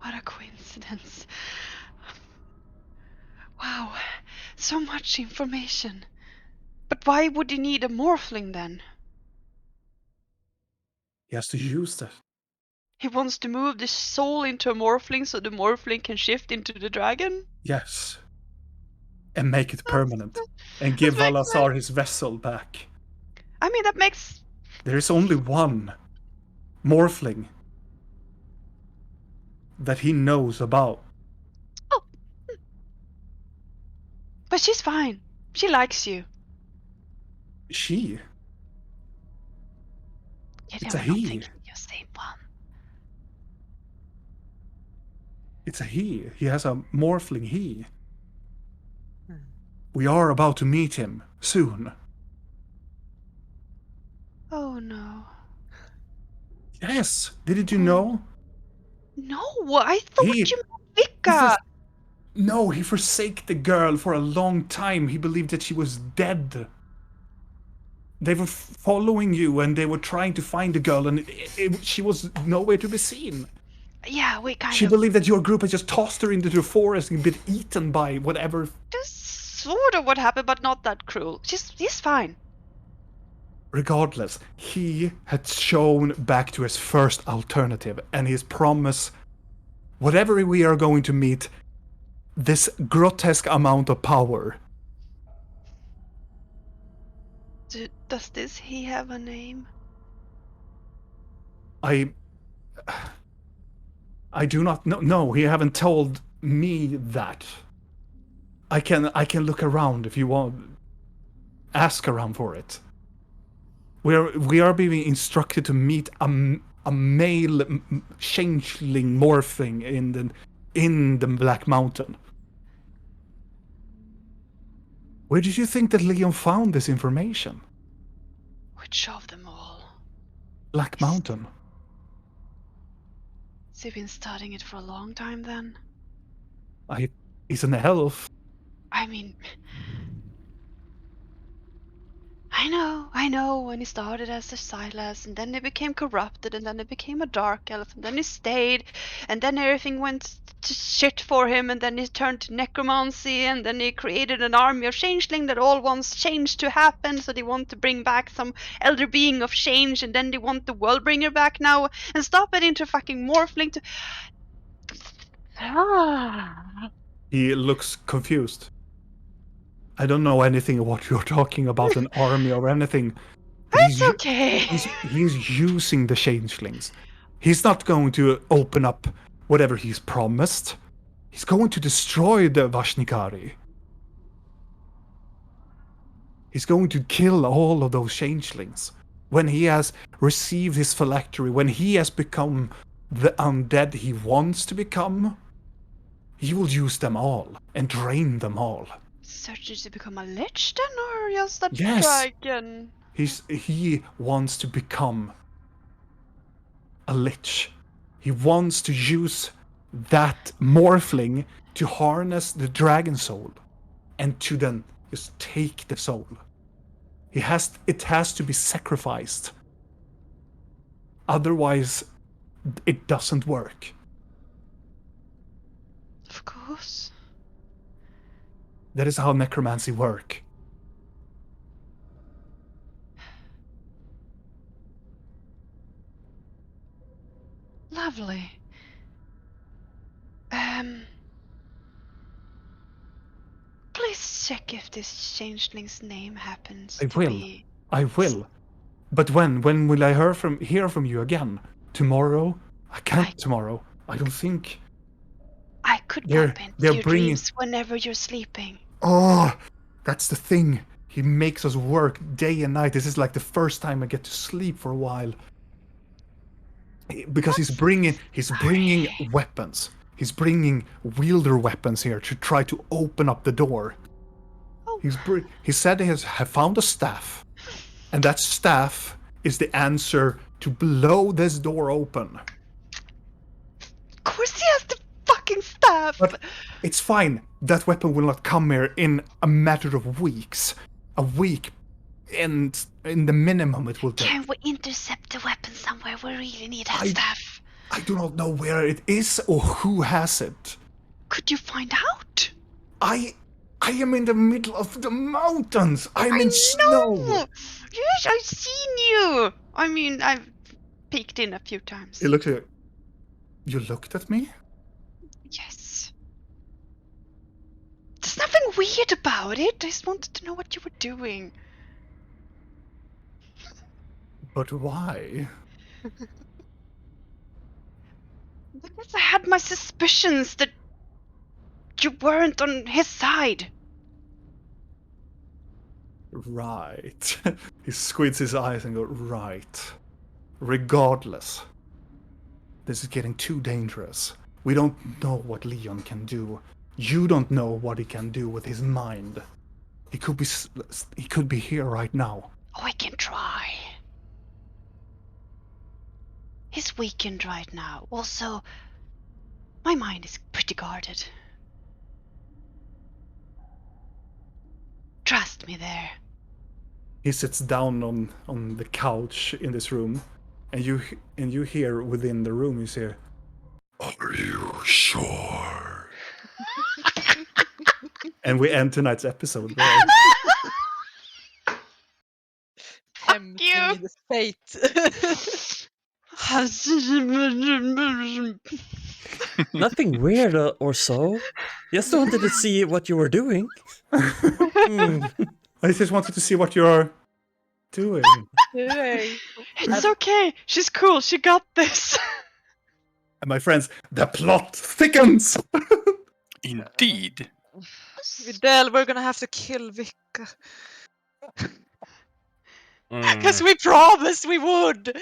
What a coincidence. Wow, so much information. But why would he need a morphling then? He has to use that. He wants to move the soul into a morphling so the morphling can shift into the dragon? Yes. And make it permanent. And give Balazar his vessel back. I mean, that makes... There is only one morphling that he knows about. Oh. But she's fine. She likes you. She? It's a he. Thinking you're same one. It's a he. He has a morphling he. We are about to meet him soon. Oh no. Yes. Didn't you know? No, I thought you meant Vika. No, he forsake the girl for a long time. He believed that she was dead. They were following you and they were trying to find the girl and she was nowhere to be seen. Yeah, we kind of... She believed that your group had just tossed her into the forest and been eaten by whatever. That's sort of what happened, but not that cruel. He's fine. Regardless, he had shown back to his first alternative and his promise, whatever we are going to meet, this grotesque amount of power. Does this he have a name? I do not know. No, he haven't told me that. I can look around if you want. Ask around for it. We are being instructed to meet a male changeling morphing in the Black Mountain. Where did you think that Leon found this information? Which of them all? Black Mountain. Has he been studying it for a long time then? He's an elf. I mean... I know when he started as a Silas, and then he became corrupted, and then he became a dark elf, and then he stayed, and then everything went to shit for him, and then he turned to necromancy, and then he created an army of changeling that all wants change to happen, so they want to bring back some elder being of change, and then they want the Worldbringer back now, and stop it into fucking morphling to... He looks confused. I don't know anything of what you're talking about, an army or anything. It's okay. He's using the changelings. He's not going to open up whatever he's promised. He's going to destroy the Vashnikari. He's going to kill all of those changelings. When he has received his phylactery, when he has become the undead he wants to become, he will use them all and drain them all. Searching to become a lich then, or just a dragon? He wants to become a lich. He wants to use that morphling to harness the dragon soul and to then just take the soul. It has to be sacrificed. Otherwise, it doesn't work. Of course. That is how necromancy works. Lovely. Please check if this changeling's name happens to be... I will. But when will I hear from you again? Tomorrow? I can't tomorrow. I don't think. I could They're- bump into they're your bringing- dreams whenever you're sleeping. Oh, that's the thing. He makes us work day and night. This is like the first time I get to sleep for a while. Because he's bringing weapons. He's bringing wielder weapons here to try to open up the door. Oh. He said he has found a staff, and that staff is the answer to blow this door open. Of course he has the fucking staff! But it's fine. That weapon will not come here in a matter of weeks. A week, and in the minimum it will take. Can we intercept the weapon somewhere? We really need that staff. I do not know where it is or who has it. Could you find out? I am in the middle of the mountains. I'm in snow. Yes, I've seen you. I mean, I've peeked in a few times. He looked at you. Looked at me? Yes. There's nothing weird about it. I just wanted to know what you were doing. But why? Because I had my suspicions that you weren't on his side. Right. He squints his eyes and goes, right. Regardless. This is getting too dangerous. We don't know what Leon can do. You don't know what he can do with his mind. He could be here right now. Oh, I can try. He's weakened right now. Also, my mind is pretty guarded. Trust me there. He sits down on the couch in this room, and you hear within the room, you hear, "Are you sure?" And we end tonight's episode there. Tempting you. me the fate. Nothing weird or so. Just wanted to see what you were doing. I just wanted to see what you're doing. It's okay. She's cool. She got this. And my friends, the plot thickens. Indeed. Videl, we're gonna have to kill Vicka. Mm. Because we promised we would!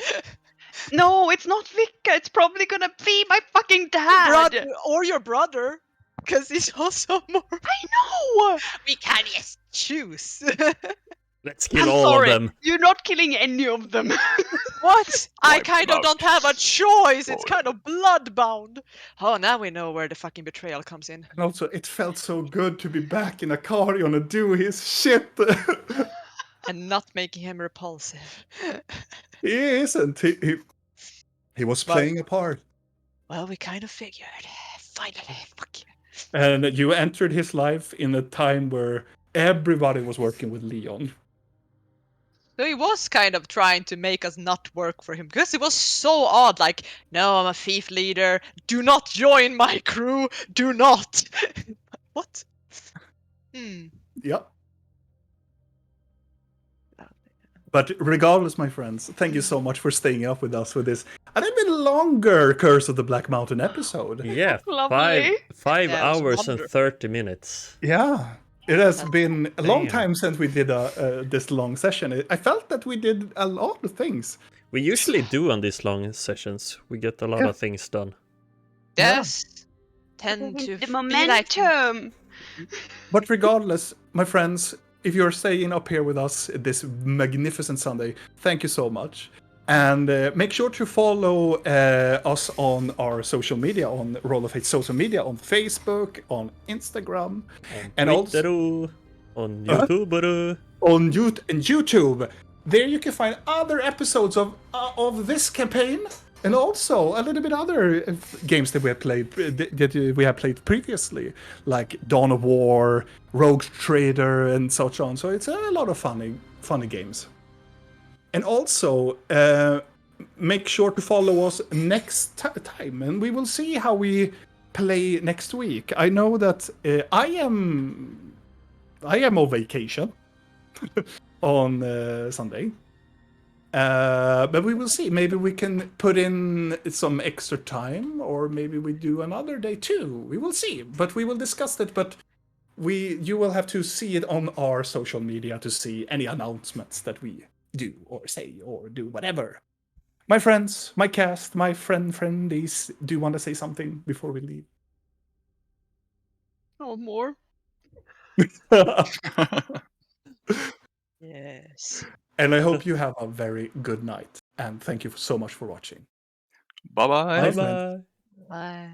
No, it's not Vicka. It's probably gonna be my fucking dad. Or your brother! Because he's also more. I know. We can, yes. Choose! Let's kill I'm all sorry. of them. You're not killing any of them. What? I Wipe kind them of out. don't have a choice! It's Boy. kind of blood-bound! Oh, now we know where the fucking betrayal comes in. And also, it felt so good to be back in a Akarion and do his shit. And not making him repulsive. He isn't. He was playing a part. Well, we kind of figured. Finally, fuck you. And you entered his life in a time where everybody was working with Leon. So he was kind of trying to make us not work for him because it was so odd. Like, no, I'm a thief leader. Do not join my crew. Do not. What? Yep. But regardless, my friends, thank you so much for staying up with us with this a little bit longer Curse of the Black Mountain episode. Yeah, Lovely. five Yeah, it was hours and wonderful. 30 minutes. Yeah. It has been a long Damn. time since we did this long session. I felt that we did a lot of things. We usually do on these long sessions. We get a lot Yeah. of things done. Yes. Tend to The feel like momentum. But regardless, my friends, if you're staying up here with us this magnificent Sunday, thank you so much. And make sure to follow us on our social media, on Roll of Hate social media, on Facebook, on Instagram, and also Twitter, on YouTube. on YouTube. There you can find other episodes of this campaign, and also a little bit other games that we have played previously, like Dawn of War, Rogue Trader, and such on. So it's a lot of funny games. And also, make sure to follow us next time, and we will see how we play next week. I know that I am on vacation on Sunday, But we will see. Maybe we can put in some extra time, or maybe we do another day too. We will see. But we will discuss it. But you will have to see it on our social media to see any announcements that we do or say or do whatever. My friends, my cast, my friendies, do you want to say something before we leave? No more. Yes. And I hope you have a very good night. And thank you so much for watching. Bye bye. Bye, Bye friends. bye. Bye.